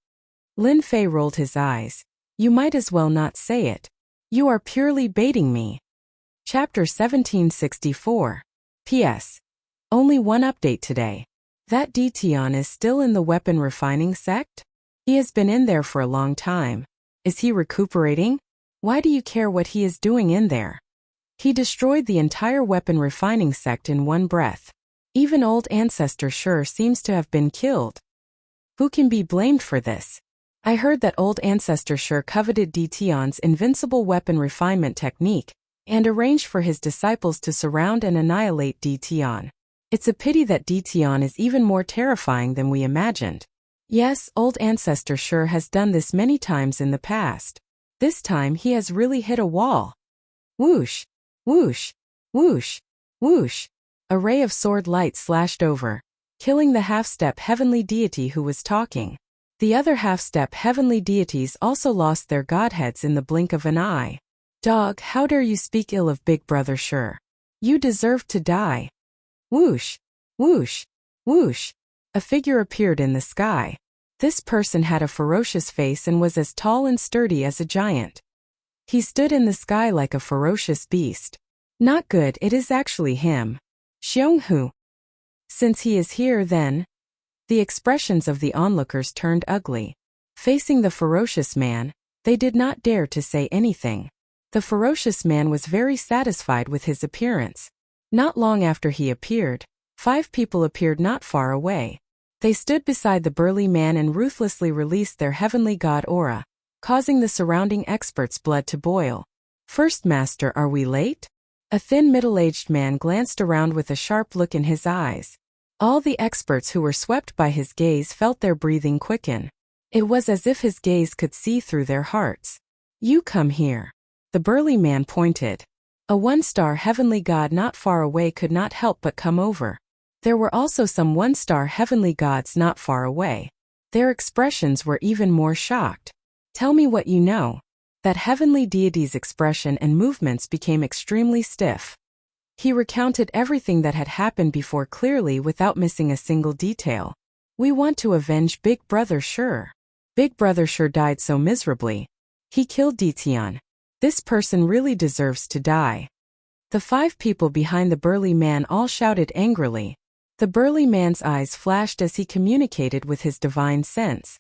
Speaker 1: Lin Fei rolled his eyes. You might as well not say it. You are purely baiting me. Chapter 1764. P.S. Only one update today. That Dition is still in the weapon refining sect? He has been in there for a long time. Is he recuperating? Why do you care what he is doing in there? He destroyed the entire weapon refining sect in one breath. Even old ancestor Sure seems to have been killed. Who can be blamed for this? I heard that old ancestor Sure coveted Dition's invincible weapon refinement technique, and arranged for his disciples to surround and annihilate Dition. It's a pity that Dition is even more terrifying than we imagined. Yes, old ancestor Sure has done this many times in the past. This time he has really hit a wall. Whoosh! Whoosh! Whoosh! Whoosh! A ray of sword light slashed over, killing the half-step heavenly deity who was talking. The other half-step heavenly deities also lost their godheads in the blink of an eye. Dog, how dare you speak ill of Big Brother Sure? You deserve to die. Whoosh! Whoosh! Whoosh! A figure appeared in the sky. This person had a ferocious face and was as tall and sturdy as a giant. He stood in the sky like a ferocious beast. Not good, it is actually him. Xionghu. Since he is here then. The expressions of the onlookers turned ugly. Facing the ferocious man, They did not dare to say anything. The ferocious man was very satisfied with his appearance. Not long after he appeared, 5 people appeared not far away. They stood beside the burly man and ruthlessly released their heavenly god aura, causing the surrounding experts' blood to boil. "First Master, are we late?" A thin middle-aged man glanced around with a sharp look in his eyes. All the experts who were swept by his gaze felt their breathing quicken. It was as if his gaze could see through their hearts. "You come here." The burly man pointed. A 1-star heavenly god not far away could not help but come over. There were also some 1-star heavenly gods not far away. Their expressions were even more shocked. "Tell me what you know." That heavenly deity's expression and movements became extremely stiff. He recounted everything that had happened before clearly without missing a single detail. "We want to avenge Big Brother Sure. Big Brother Sure died so miserably. He killed Ditian. This person really deserves to die." The 5 people behind the burly man all shouted angrily. The burly man's eyes flashed as he communicated with his divine sense.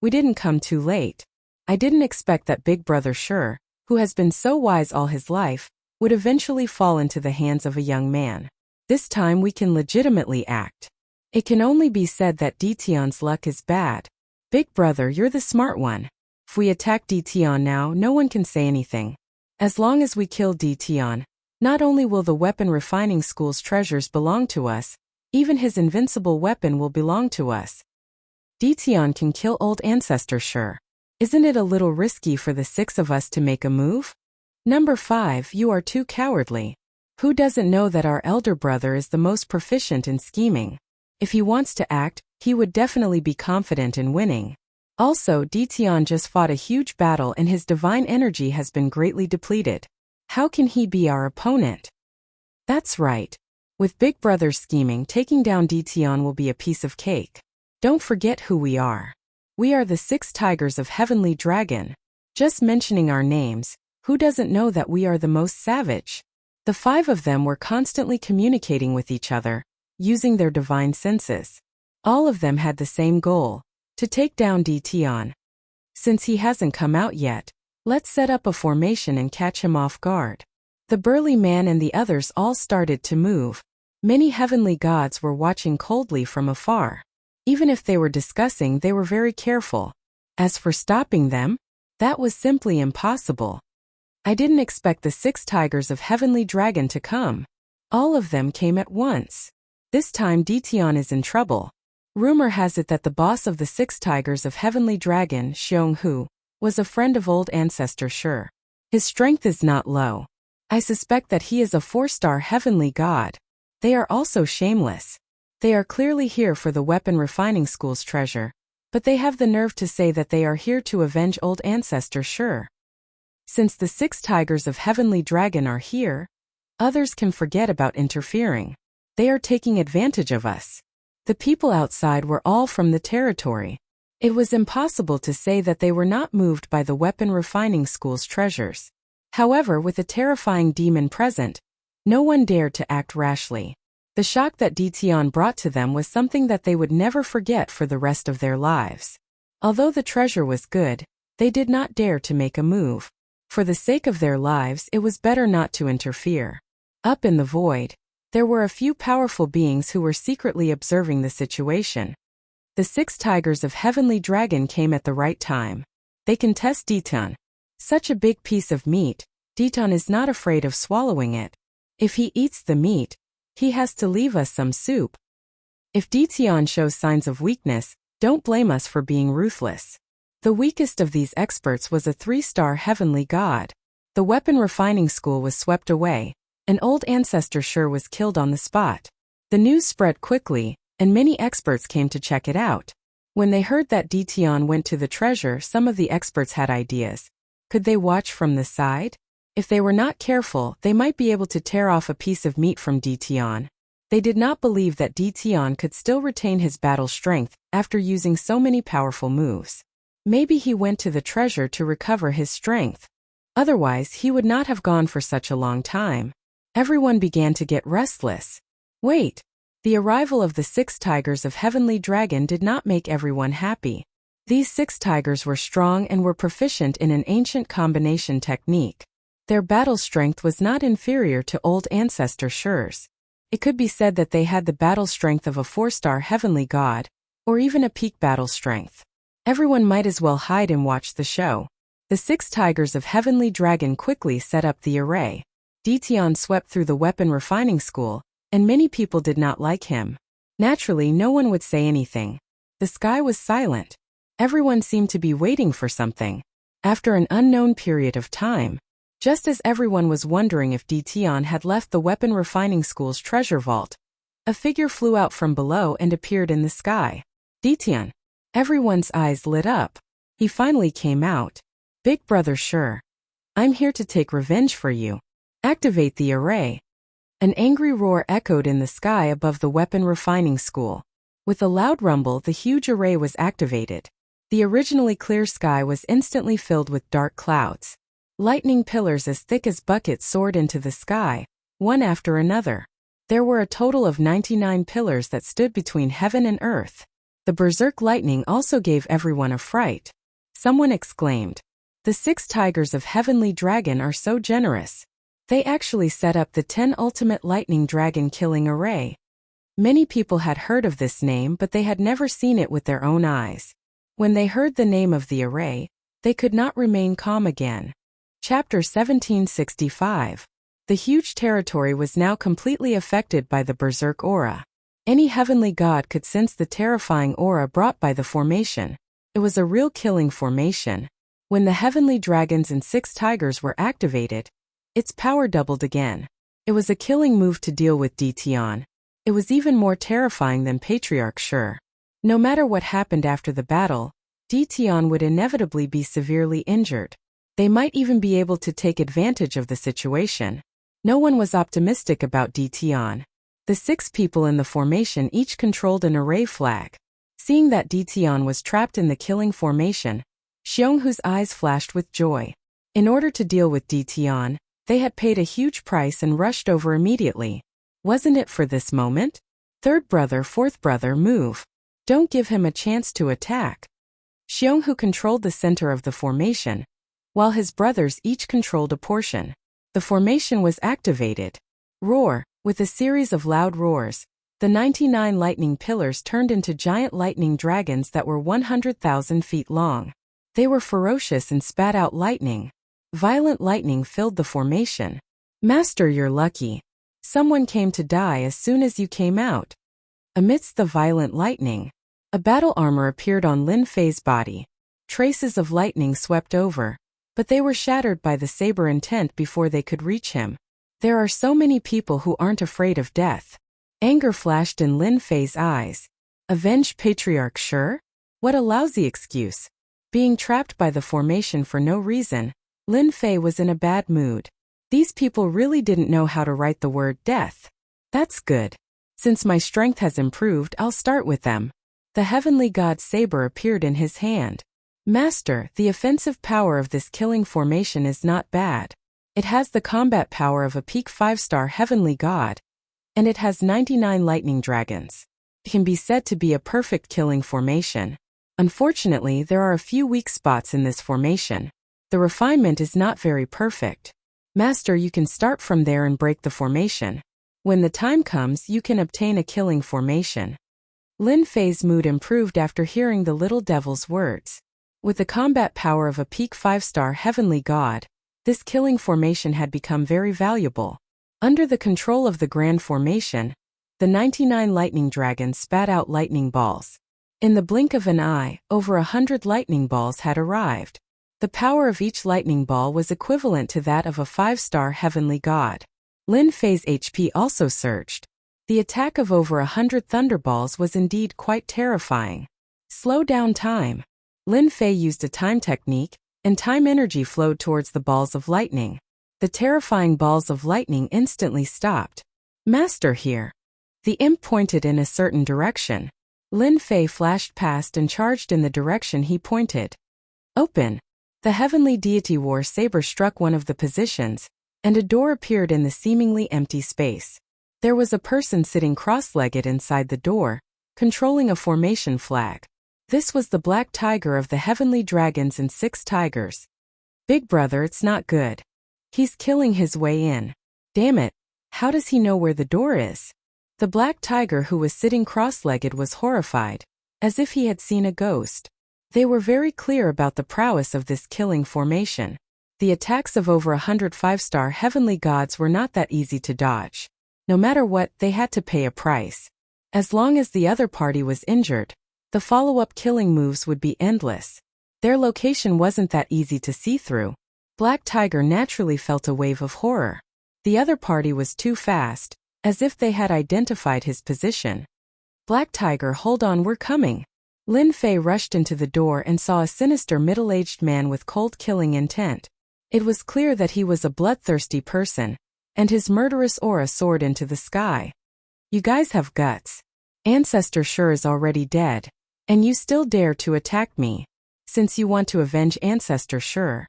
Speaker 1: "We didn't come too late. I didn't expect that Big Brother Sure, who has been so wise all his life, would eventually fall into the hands of a young man. This time we can legitimately act. It can only be said that Ditian's luck is bad. Big Brother, you're the smart one. If we attack Ditian now, no one can say anything. As long as we kill Ditian, not only will the weapon refining school's treasures belong to us, even his invincible weapon will belong to us. Ditian can kill old ancestor Sure. Isn't it a little risky for the 6 of us to make a move? Number 5, you are too cowardly. Who doesn't know that our elder brother is the most proficient in scheming? If he wants to act, he would definitely be confident in winning. Also, Ditian just fought a huge battle and his divine energy has been greatly depleted. How can he be our opponent? That's right. With Big Brother scheming, taking down Ditian will be a piece of cake. Don't forget who we are. We are the 6 Tigers of Heavenly Dragon. Just mentioning our names, who doesn't know that we are the most savage? The 5 of them were constantly communicating with each other, using their divine senses. All of them had the same goal, to take down Ditian. Since he hasn't come out yet, let's set up a formation and catch him off guard. The burly man and the others all started to move. Many heavenly gods were watching coldly from afar. Even if they were discussing, they were very careful. As for stopping them, that was simply impossible. I didn't expect the 6 Tigers of Heavenly Dragon to come. All of them came at once. This time Ditian is in trouble. Rumor has it that the boss of the 6 Tigers of Heavenly Dragon, Xionghu, was a friend of old ancestor Sure. His strength is not low. I suspect that he is a 4-star heavenly god. They are also shameless. They are clearly here for the weapon refining school's treasure, but they have the nerve to say that they are here to avenge old ancestor Sure. Since the 6 Tigers of Heavenly Dragon are here, others can forget about interfering. They are taking advantage of us. The people outside were all from the territory. It was impossible to say that they were not moved by the weapon refining school's treasures. However, with a terrifying demon present, no one dared to act rashly. The shock that Ditian brought to them was something that they would never forget for the rest of their lives. Although the treasure was good, they did not dare to make a move. For the sake of their lives, it was better not to interfere. Up in the void, there were a few powerful beings who were secretly observing the situation. The 6 Tigers of Heavenly Dragon came at the right time. They can test Ditian. Such a big piece of meat, Ditian is not afraid of swallowing it. If he eats the meat, he has to leave us some soup. If Ditian shows signs of weakness, don't blame us for being ruthless. The weakest of these experts was a 3-star heavenly god. The weapon refining school was swept away. An old ancestor Sure was killed on the spot. The news spread quickly, and many experts came to check it out. When they heard that Ditian went to the treasure, some of the experts had ideas. Could they watch from the side? If they were not careful, they might be able to tear off a piece of meat from Ditian. They did not believe that Ditian could still retain his battle strength after using so many powerful moves. Maybe he went to the treasure to recover his strength. Otherwise, he would not have gone for such a long time. Everyone began to get restless. Wait! The arrival of the 6 Tigers of Heavenly Dragon did not make everyone happy. These 6 tigers were strong and were proficient in an ancient combination technique. Their battle strength was not inferior to old ancestor Shurs. It could be said that they had the battle strength of a 4-star heavenly god, or even a peak battle strength. Everyone might as well hide and watch the show. The 6 tigers of Heavenly Dragon quickly set up the array. Dition swept through the weapon refining school, and many people did not like him. Naturally, no one would say anything. The sky was silent. Everyone seemed to be waiting for something. After an unknown period of time, just as everyone was wondering if Dition had left the weapon refining school's treasure vault, a figure flew out from below and appeared in the sky. Dition. Everyone's eyes lit up. He finally came out. Big Brother Shur. I'm here to take revenge for you. Activate the array. An angry roar echoed in the sky above the weapon refining school. With a loud rumble, the huge array was activated. The originally clear sky was instantly filled with dark clouds. Lightning pillars as thick as buckets soared into the sky, one after another. There were a total of 99 pillars that stood between heaven and earth. The berserk lightning also gave everyone a fright. Someone exclaimed, "The 6 tigers of Heavenly Dragon are so generous. They actually set up the 10 ultimate lightning dragon killing array." Many people had heard of this name, but they had never seen it with their own eyes. When they heard the name of the array, they could not remain calm again. Chapter 1765. The huge territory was now completely affected by the berserk aura. Any heavenly god could sense the terrifying aura brought by the formation. It was a real killing formation. When the heavenly dragons and 6 tigers were activated, its power doubled again. It was a killing move to deal with Dition. It was even more terrifying than Patriarch Shur. No matter what happened after the battle, Dition would inevitably be severely injured. They might even be able to take advantage of the situation. No one was optimistic about Dition. The 6 people in the formation each controlled an array flag. Seeing that Dition was trapped in the killing formation, Xionghu's eyes flashed with joy. In order to deal with Dition, they had paid a huge price and rushed over immediately. Wasn't it for this moment? 3rd brother, 4th brother, move. Don't give him a chance to attack. Xionghu controlled the center of the formation, while his brothers each controlled a portion. The formation was activated. Roar. With a series of loud roars, the 99 lightning pillars turned into giant lightning dragons that were 100,000 feet long. They were ferocious and spat out lightning. Violent lightning filled the formation. Master, you're lucky. Someone came to die as soon as you came out. Amidst the violent lightning, a battle armor appeared on Lin Fei's body. Traces of lightning swept over, but they were shattered by the saber intent before they could reach him. There are so many people who aren't afraid of death. Anger flashed in Lin Fei's eyes. Avenge Patriarch Shur? What a lousy excuse. Being trapped by the formation for no reason, Lin Fei was in a bad mood. These people really didn't know how to write the word death. That's good. Since my strength has improved, I'll start with them. The heavenly god's saber appeared in his hand. Master, the offensive power of this killing formation is not bad. It has the combat power of a peak 5-star heavenly god, and it has 99 lightning dragons. It can be said to be a perfect killing formation. Unfortunately, there are a few weak spots in this formation. The refinement is not very perfect. Master, you can start from there and break the formation. When the time comes, you can obtain a killing formation. Lin Fei's mood improved after hearing the little devil's words. With the combat power of a peak 5-star heavenly god, this killing formation had become very valuable. Under the control of the Grand Formation, the 99 lightning dragons spat out lightning balls. In the blink of an eye, over 100 lightning balls had arrived. The power of each lightning ball was equivalent to that of a 5-star heavenly god. Lin Fei's HP also surged. The attack of over 100 thunderballs was indeed quite terrifying. Slow down time. Lin Fei used a time technique, and time energy flowed towards the balls of lightning. The terrifying balls of lightning instantly stopped. Master, here. The imp pointed in a certain direction. Lin Fei flashed past and charged in the direction he pointed. Open. The heavenly deity war saber struck one of the positions, and a door appeared in the seemingly empty space. There was a person sitting cross-legged inside the door, controlling a formation flag. This was the black tiger of the heavenly dragons and 6 tigers. Big brother, it's not good. He's killing his way in. Damn it. How does he know where the door is? The black tiger, who was sitting cross-legged, was horrified, as if he had seen a ghost. They were very clear about the prowess of this killing formation. The attacks of over 100 5-star heavenly gods were not that easy to dodge. No matter what, they had to pay a price. As long as the other party was injured, the follow-up killing moves would be endless. Their location wasn't that easy to see through. Black Tiger naturally felt a wave of horror. The other party was too fast, as if they had identified his position. Black Tiger, hold on, we're coming. Lin Fei rushed into the door and saw a sinister middle-aged man with cold killing intent. It was clear that he was a bloodthirsty person, and his murderous aura soared into the sky. You guys have guts. Ancestor Sure is already dead, and you still dare to attack me. Since you want to avenge Ancestor Sure,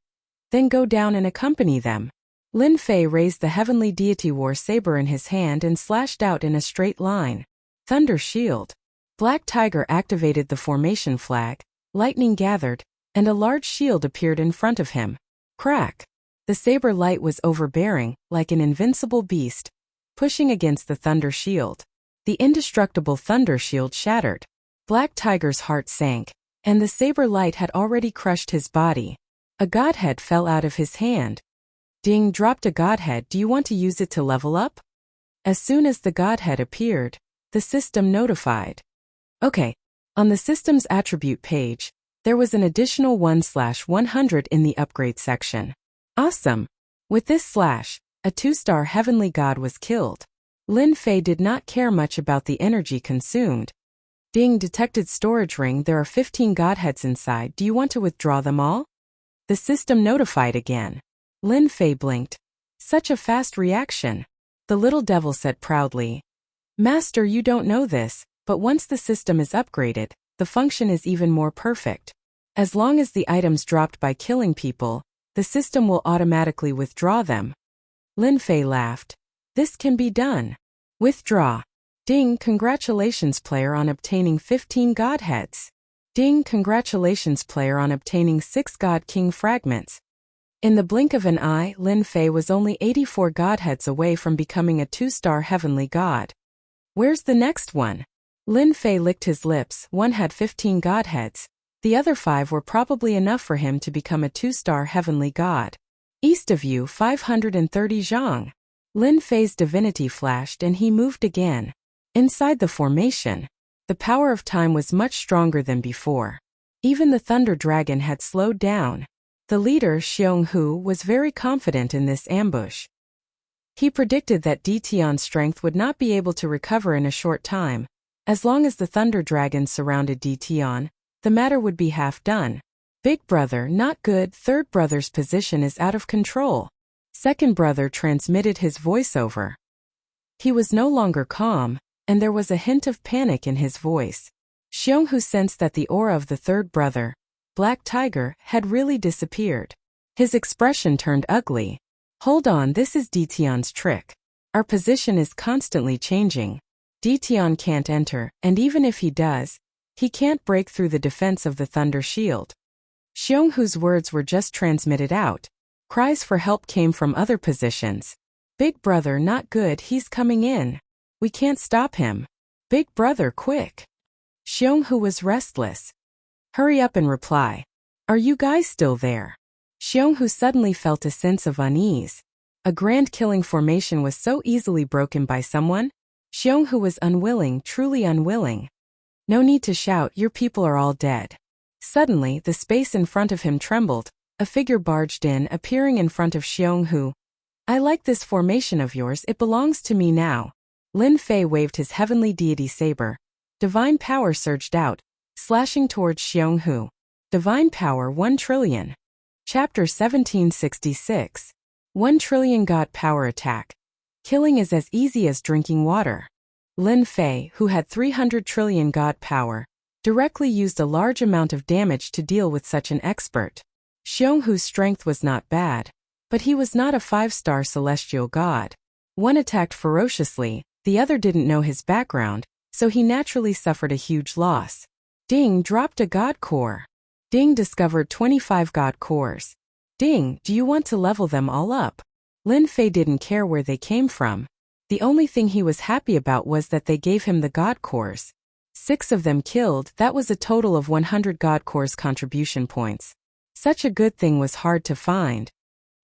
Speaker 1: then go down and accompany them. Lin Fei raised the heavenly deity war saber in his hand and slashed out in a straight line. Thunder Shield. Black Tiger activated the formation flag, lightning gathered, and a large shield appeared in front of him. Crack! The saber light was overbearing, like an invincible beast, pushing against the Thunder Shield. The indestructible Thunder Shield shattered. Black Tiger's heart sank, and the saber light had already crushed his body. A godhead fell out of his hand. Ding, dropped a godhead. Do you want to use it to level up? As soon as the godhead appeared, the system notified. Okay. On the system's attribute page, there was an additional 1/100 in the upgrade section. Awesome. With this slash, a 2-star heavenly god was killed. Lin Fei did not care much about the energy consumed. Ding, detected storage ring. There are 15 godheads inside. Do you want to withdraw them all? The system notified again. Lin Fei blinked. Such a fast reaction. The little devil said proudly. Master, you don't know this, but once the system is upgraded, the function is even more perfect. As long as the items dropped by killing people, the system will automatically withdraw them. Lin Fei laughed. This can be done. Withdraw. Ding, congratulations player on obtaining 15 godheads. Ding, congratulations player on obtaining 6 God King fragments. In the blink of an eye, Lin Fei was only 84 godheads away from becoming a 2-star heavenly god. Where's the next one? Lin Fei licked his lips. One had 15 godheads. The other 5 were probably enough for him to become a 2-star heavenly god. East of you, 530 zhang. Lin Fei's divinity flashed and he moved again. Inside the formation, the power of time was much stronger than before. Even the Thunder Dragon had slowed down. The leader, Xionghu, was very confident in this ambush. He predicted that Dition's strength would not be able to recover in a short time. As long as the Thunder Dragon surrounded Dition, the matter would be half done. Big brother, not good. Third brother's position is out of control. Second brother transmitted his voiceover. He was no longer calm, and there was a hint of panic in his voice. Xionghu sensed that the aura of the third brother, Black Tiger, had really disappeared. His expression turned ugly. Hold on, this is Dition's trick. Our position is constantly changing. Dition can't enter, and even if he does, he can't break through the defense of the Thunder Shield. Xionghu's words were just transmitted out. Cries for help came from other positions. Big brother, not good, he's coming in. We can't stop him. Big brother, quick. Xionghu was restless. Hurry up and reply. Are you guys still there? Xionghu suddenly felt a sense of unease. A grand killing formation was so easily broken by someone. Xionghu was unwilling, truly unwilling. No need to shout, your people are all dead. Suddenly, the space in front of him trembled. A figure barged in, appearing in front of Xionghu. I like this formation of yours, it belongs to me now. Lin Fei waved his heavenly deity saber. Divine power surged out, slashing towards Xionghu. Divine power 1 trillion. Chapter 1766. 1 trillion God power attack. Killing is as easy as drinking water. Lin Fei, who had 300 trillion God power, directly used a large amount of damage to deal with such an expert. Xionghu's strength was not bad, but he was not a 5-star celestial god. One attacked ferociously, the other didn't know his background, so he naturally suffered a huge loss. Ding dropped a God core. Ding discovered 25 God cores. Ding, do you want to level them all up? Lin Fei didn't care where they came from. The only thing he was happy about was that they gave him the God cores. 6 of them killed, that was a total of 100 God cores contribution points. Such a good thing was hard to find.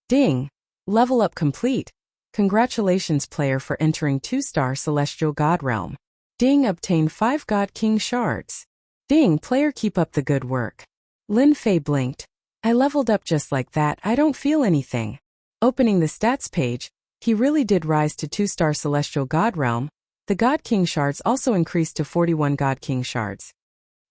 Speaker 1: Ding! Level up complete. Congratulations player for entering 2-star Celestial God Realm. Ding obtained 5 God King shards. Ding player keep up the good work. Lin Fei blinked. I leveled up just like that, I don't feel anything. Opening the stats page, he really did rise to 2-star Celestial God Realm. The God King shards also increased to 41 God King shards.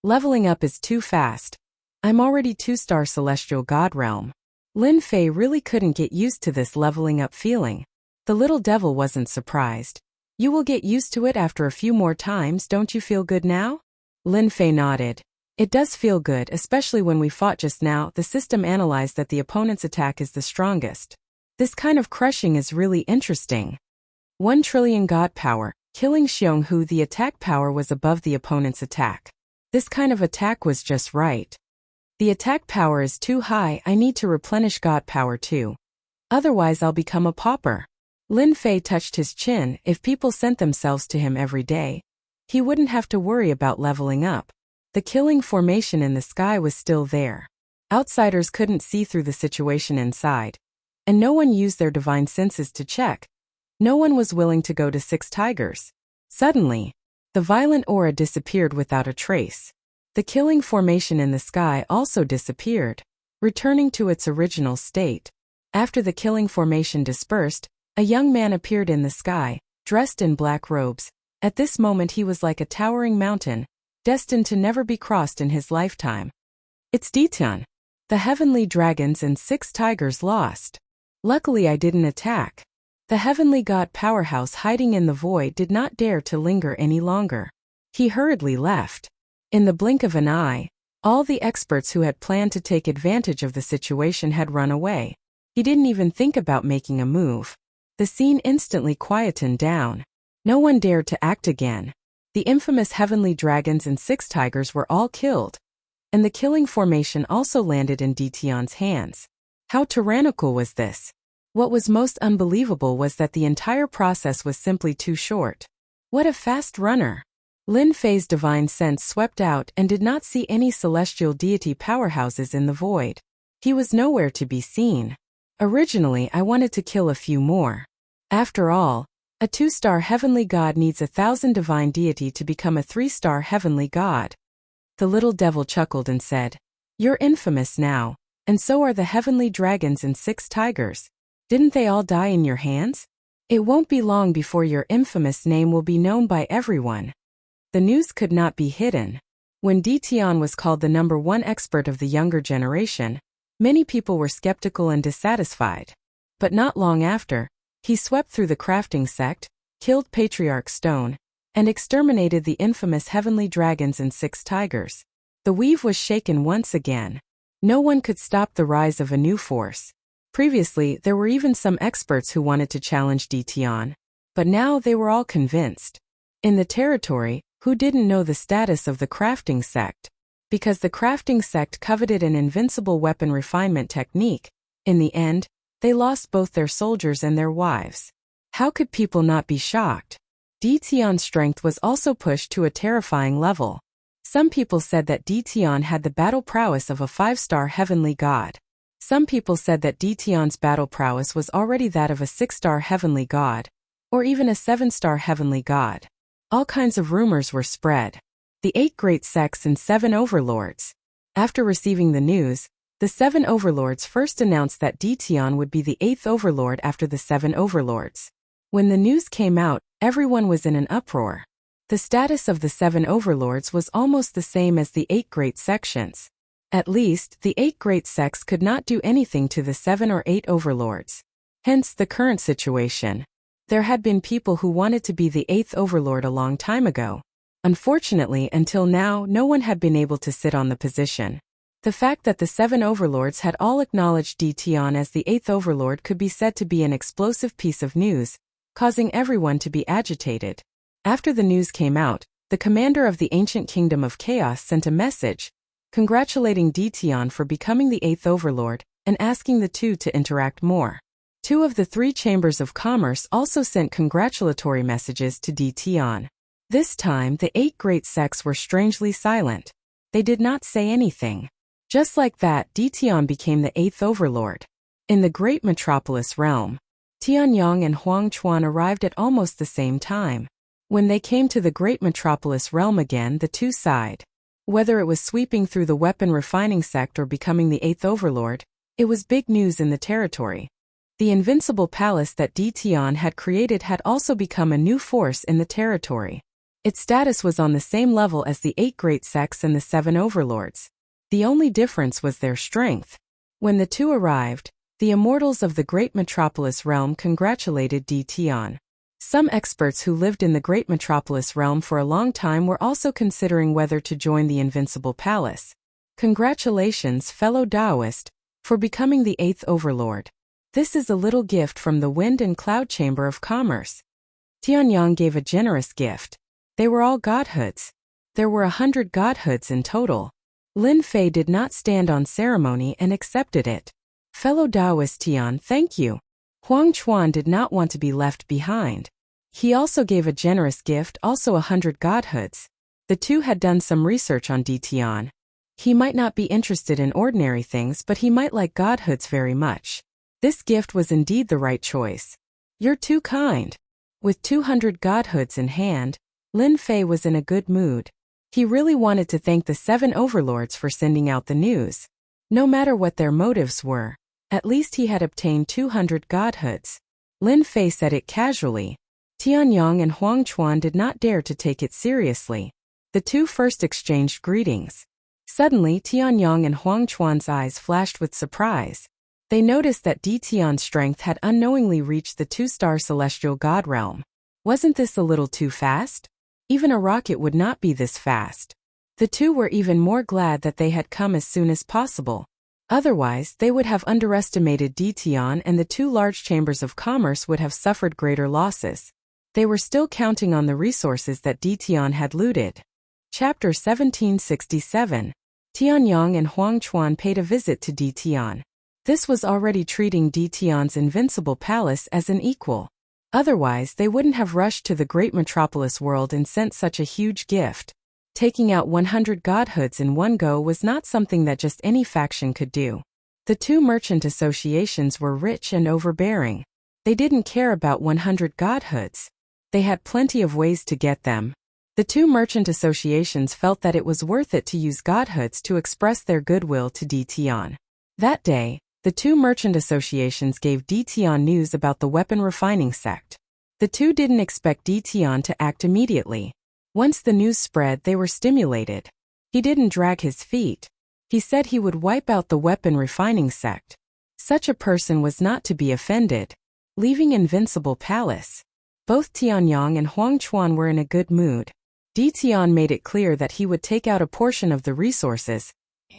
Speaker 1: Leveling up is too fast. I'm already 2-star Celestial God Realm. Lin Fei really couldn't get used to this leveling up feeling. The little devil wasn't surprised. You will get used to it after a few more times, don't you feel good now? Lin Fei nodded. It does feel good, especially when we fought just now. The system analyzed that the opponent's attack is the strongest. This kind of crushing is really interesting. 1 trillion God power. Killing Xionghu, the attack power was above the opponent's attack. This kind of attack was just right. The attack power is too high, I need to replenish God power too. Otherwise I'll become a pauper. Lin Fei touched his chin. If people sent themselves to him every day, he wouldn't have to worry about leveling up. The killing formation in the sky was still there. Outsiders couldn't see through the situation inside. And no one used their divine senses to check. No one was willing to go to 6 tigers. Suddenly, the violent aura disappeared without a trace. The killing formation in the sky also disappeared, returning to its original state. After the killing formation dispersed, a young man appeared in the sky, dressed in black robes. At this moment he was like a towering mountain, destined to never be crossed in his lifetime. It's Ditian. The heavenly dragons and 6 tigers lost. Luckily I didn't attack. The heavenly god powerhouse hiding in the void did not dare to linger any longer. He hurriedly left. In the blink of an eye, all the experts who had planned to take advantage of the situation had run away. He didn't even think about making a move. The scene instantly quietened down. No one dared to act again. The infamous heavenly dragons and 6 tigers were all killed. And the killing formation also landed in Ditian's hands. How tyrannical was this? What was most unbelievable was that the entire process was simply too short. What a fast runner! Lin Fei's divine sense swept out and did not see any celestial deity powerhouses in the void. He was nowhere to be seen. Originally I wanted to kill a few more. After all, a 2-star heavenly god needs 1,000 divine deity to become a 3-star heavenly god. The little devil chuckled and said, "You're infamous now, and so are the heavenly dragons and 6 tigers. Didn't they all die in your hands? It won't be long before your infamous name will be known by everyone." The news could not be hidden. When Ditian was called the #1 expert of the younger generation, many people were skeptical and dissatisfied. But not long after, he swept through the crafting sect, killed Patriarch Stone, and exterminated the infamous heavenly dragons and 6 tigers. The weave was shaken once again. No one could stop the rise of a new force. Previously, there were even some experts who wanted to challenge Ditian, but now they were all convinced. In the territory, who didn't know the status of the crafting sect? Because the crafting sect coveted an invincible weapon refinement technique, in the end, they lost both their soldiers and their wives. How could people not be shocked? Ditian's strength was also pushed to a terrifying level. Some people said that Ditian had the battle prowess of a 5-star heavenly god. Some people said that Ditian's battle prowess was already that of a 6-star heavenly god, or even a 7-star heavenly god. All kinds of rumors were spread. The 8 great sects and 7 overlords. After receiving the news, the 7 overlords first announced that Ditian would be the 8th overlord after the 7 overlords. When the news came out, everyone was in an uproar. The status of the 7 overlords was almost the same as the 8 great sections. At least, the 8 great sects could not do anything to the 7 or 8 overlords. Hence the current situation. There had been people who wanted to be the 8th overlord a long time ago. Unfortunately, until now, no one had been able to sit on the position. The fact that the 7 overlords had all acknowledged Ditian as the 8th overlord could be said to be an explosive piece of news, causing everyone to be agitated. After the news came out, the commander of the ancient kingdom of chaos sent a message, congratulating Dition for becoming the 8th overlord, and asking the two to interact more. 2 of the 3 chambers of commerce also sent congratulatory messages to Dition. This time, the 8 great sects were strangely silent. They did not say anything. Just like that, Dition became the 8th overlord. In the great metropolis realm, Tianyang and Huangchuan arrived at almost the same time. When they came to the great metropolis realm again, the two sighed. Whether it was sweeping through the weapon refining sect or becoming the 8th overlord, it was big news in the territory. The invincible palace that Dition had created had also become a new force in the territory. Its status was on the same level as the 8 great sects and the 7 overlords. The only difference was their strength. When the two arrived, the immortals of the great metropolis realm congratulated Dition. Some experts who lived in the great metropolis realm for a long time were also considering whether to join the invincible palace. Congratulations, fellow Taoist, for becoming the 8th overlord. This is a little gift from the Wind and Cloud Chamber of Commerce. Tianyang gave a generous gift. They were all godhoods. There were 100 godhoods in total. Lin Fei did not stand on ceremony and accepted it. Fellow Taoist Tian, thank you. Huang Chuan did not want to be left behind. He also gave a generous gift, also 100 godhoods. The two had done some research on Dition. He might not be interested in ordinary things, but he might like godhoods very much. This gift was indeed the right choice. You're too kind. With 200 godhoods in hand, Lin Fei was in a good mood. He really wanted to thank the 7 overlords for sending out the news. No matter what their motives were, at least he had obtained 200 godhoods. Lin Fei said it casually. Tianyang and Huangchuan did not dare to take it seriously. The two first exchanged greetings. Suddenly, Tianyang and Huangchuan's eyes flashed with surprise. They noticed that Dition's strength had unknowingly reached the 2-star celestial god realm. Wasn't this a little too fast? Even a rocket would not be this fast. The two were even more glad that they had come as soon as possible. Otherwise, they would have underestimated Dition and the 2 large chambers of commerce would have suffered greater losses. They were still counting on the resources that Dition had looted. Chapter 1767. Tianyang and Huangchuan paid a visit to Dition. This was already treating Dition's invincible palace as an equal. Otherwise, they wouldn't have rushed to the great metropolis world and sent such a huge gift. Taking out 100 godhoods in one go was not something that just any faction could do. The 2 merchant associations were rich and overbearing. They didn't care about 100 godhoods. They had plenty of ways to get them. The 2 merchant associations felt that it was worth it to use godhoods to express their goodwill to Dition. That day, the 2 merchant associations gave Dition news about the weapon refining sect. The 2 didn't expect Dition to act immediately. Once the news spread, they were stimulated. He didn't drag his feet. He said he would wipe out the weapon refining sect. Such a person was not to be offended. Leaving invincible palace. Both Tianyang and Huangchuan were in a good mood. Dition made it clear that he would take out a portion of the resources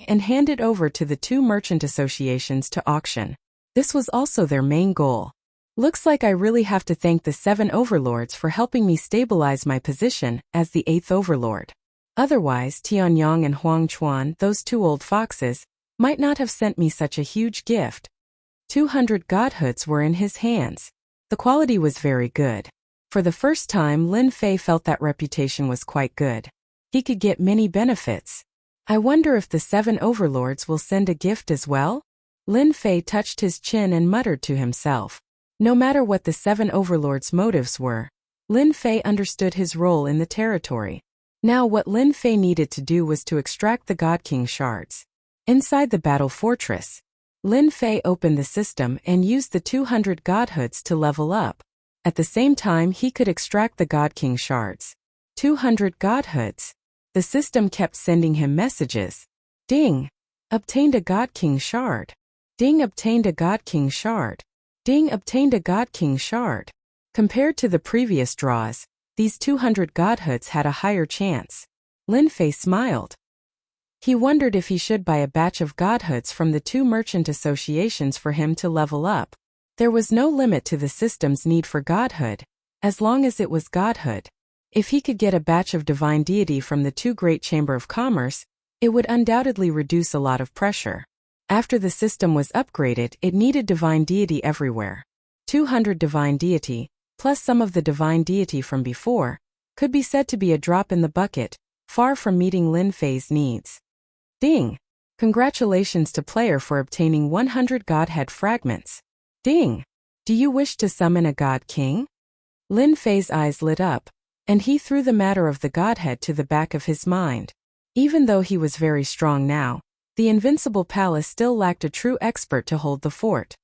Speaker 1: and hand it over to the 2 merchant associations to auction. This was also their main goal. Looks like I really have to thank the 7 overlords for helping me stabilize my position as the 8th overlord. Otherwise, Tianyang and Huangchuan, those 2 old foxes, might not have sent me such a huge gift. 200 godhoods were in his hands. The quality was very good. For the first time, Lin Fei felt that reputation was quite good. He could get many benefits. I wonder if the 7 overlords will send a gift as well? Lin Fei touched his chin and muttered to himself. No matter what the 7 overlords' motives were, Lin Fei understood his role in the territory. Now what Lin Fei needed to do was to extract the God King shards. Inside the battle fortress, Lin Fei opened the system and used the 200 godhoods to level up. At the same time, he could extract the God King shards. 200 godhoods. The system kept sending him messages. Ding! Obtained a God King shard. Ding! Obtained a God King shard. Ding! Obtained a God King shard. Compared to the previous draws, these 200 godhoods had a higher chance. Lin Fei smiled. He wondered if he should buy a batch of godhoods from the 2 merchant associations for him to level up. There was no limit to the system's need for godhood, as long as it was godhood. If he could get a batch of divine deity from the 2 Great Chamber of Commerce, it would undoubtedly reduce a lot of pressure. After the system was upgraded, it needed divine deity everywhere. 200 divine deity, plus some of the divine deity from before, could be said to be a drop in the bucket, far from meeting Lin Fei's needs. Ding! Congratulations to player for obtaining 100 Godhead fragments. Ding! Do you wish to summon a God King? Lin Fei's eyes lit up, and he threw the matter of the Godhead to the back of his mind. Even though he was very strong now, the invincible palace still lacked a true expert to hold the fort.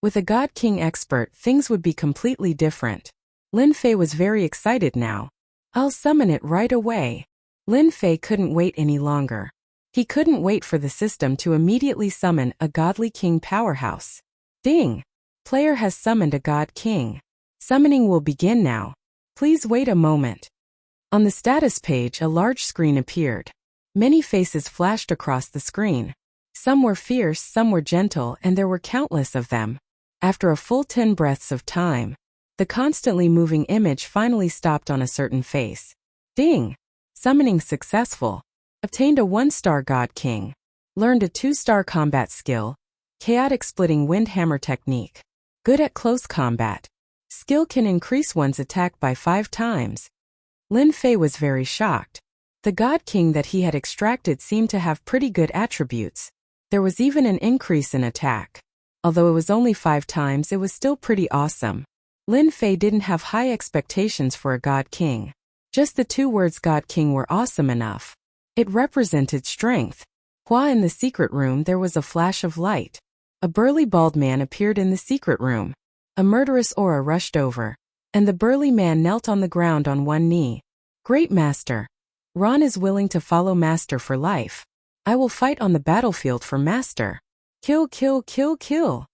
Speaker 1: With a God King expert, things would be completely different. Lin Fei was very excited now. I'll summon it right away. Lin Fei couldn't wait any longer. He couldn't wait for the system to immediately summon a godly king powerhouse. Ding! Player has summoned a God King. Summoning will begin now. Please wait a moment. On the status page, a large screen appeared. Many faces flashed across the screen. Some were fierce, some were gentle, and there were countless of them. After a full 10 breaths of time, the constantly moving image finally stopped on a certain face. Ding! Summoning successful. Obtained a 1-star God King. Learned a 2-star combat skill. Chaotic splitting wind hammer technique. Good at close combat. Skill can increase one's attack by 5 times. Lin Fei was very shocked. The God King that he had extracted seemed to have pretty good attributes. There was even an increase in attack. Although it was only 5 times, it was still pretty awesome. Lin Fei didn't have high expectations for a God King. Just the 2 words God King were awesome enough. It represented strength. While in the secret room, there was a flash of light. A burly bald man appeared in the secret room. A murderous aura rushed over, and the burly man knelt on the ground on one knee. Great Master. Ron is willing to follow Master for life. I will fight on the battlefield for Master. Kill, kill, kill, kill.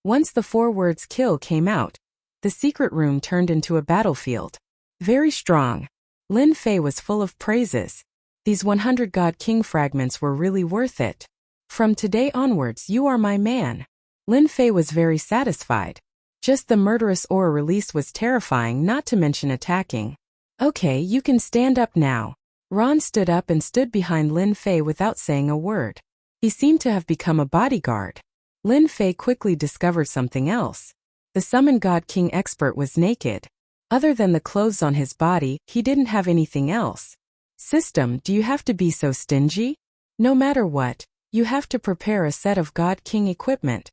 Speaker 1: Once the 4 words kill came out, the secret room turned into a battlefield. Very strong. Lin Fei was full of praises. These 100 God King fragments were really worth it. From today onwards, you are my man. Lin Fei was very satisfied. Just the murderous aura release was terrifying, not to mention attacking. Okay, you can stand up now. Ron stood up and stood behind Lin Fei without saying a word. He seemed to have become a bodyguard. Lin Fei quickly discovered something else. The summoned God King expert was naked. Other than the clothes on his body, he didn't have anything else. System, do you have to be so stingy? No matter what, you have to prepare a set of God King equipment.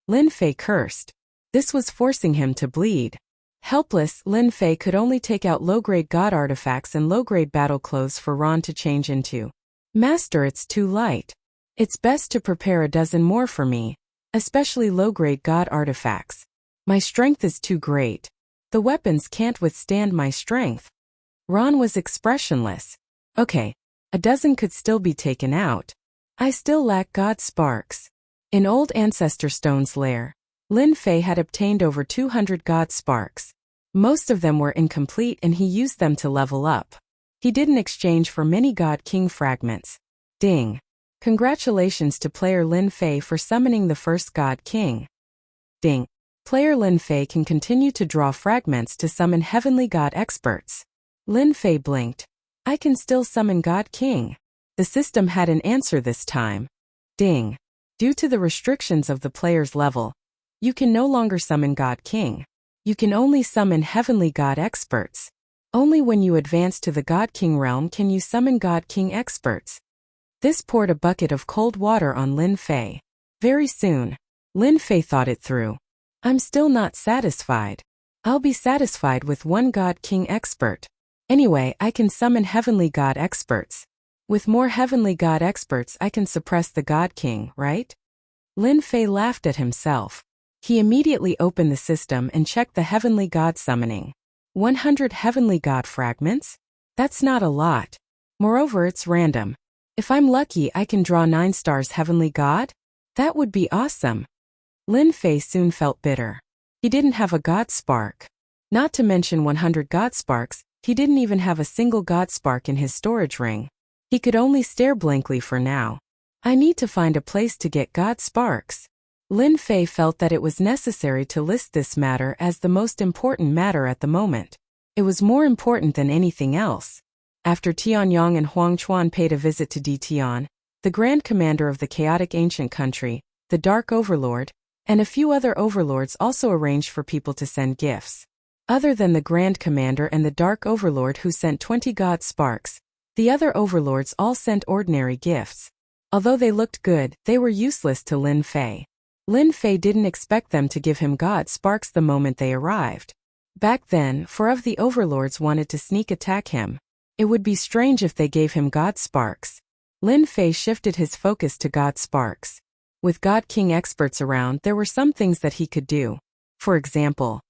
Speaker 1: Lin Fei cursed. This was forcing him to bleed. Helpless, Lin Fei could only take out low-grade God artifacts and low-grade battle clothes for Ron to change into. Master, it's too light. It's best to prepare a dozen more for me, especially low-grade God artifacts. My strength is too great. The weapons can't withstand my strength. Ron was expressionless. Okay, a dozen could still be taken out. I still lack God sparks. In old Ancestor Stone's lair, Lin Fei had obtained over 200 God sparks. Most of them were incomplete and he used them to level up. He didn't exchange for many God King fragments. Ding! Congratulations to player Lin Fei for summoning the first God King. Ding! Player Lin Fei can continue to draw fragments to summon heavenly God experts. Lin Fei blinked. I can still summon God King. The system had an answer this time. Ding! Due to the restrictions of the player's level, you can no longer summon God King. You can only summon heavenly God experts. Only when you advance to the God King realm can you summon God King experts. This poured a bucket of cold water on Lin Fei. Very soon, Lin Fei thought it through. I'm still not satisfied. I'll be satisfied with 1 God King expert. Anyway, I can summon heavenly God experts. With more heavenly God experts, I can suppress the God King, right? Lin Fei laughed at himself. He immediately opened the system and checked the heavenly God summoning. 100 heavenly God fragments? That's not a lot. Moreover, it's random. If I'm lucky, I can draw 9 stars heavenly God? That would be awesome. Lin Fei soon felt bitter. He didn't have a God spark. Not to mention 100 God sparks, he didn't even have a single God spark in his storage ring. He could only stare blankly for now. I need to find a place to get God sparks. Lin Fei felt that it was necessary to list this matter as the most important matter at the moment. It was more important than anything else. After Tianyang and Huang Chuan paid a visit to Di Tian, the Grand Commander of the chaotic ancient country, the Dark Overlord, and a few other overlords also arranged for people to send gifts. Other than the Grand Commander and the Dark Overlord who sent 20 God Sparks, the other overlords all sent ordinary gifts. Although they looked good, they were useless to Lin Fei. Lin Fei didn't expect them to give him God Sparks the moment they arrived. Back then, 4 of the overlords wanted to sneak attack him. It would be strange if they gave him God Sparks. Lin Fei shifted his focus to God Sparks. With God King experts around, there were some things that he could do. For example,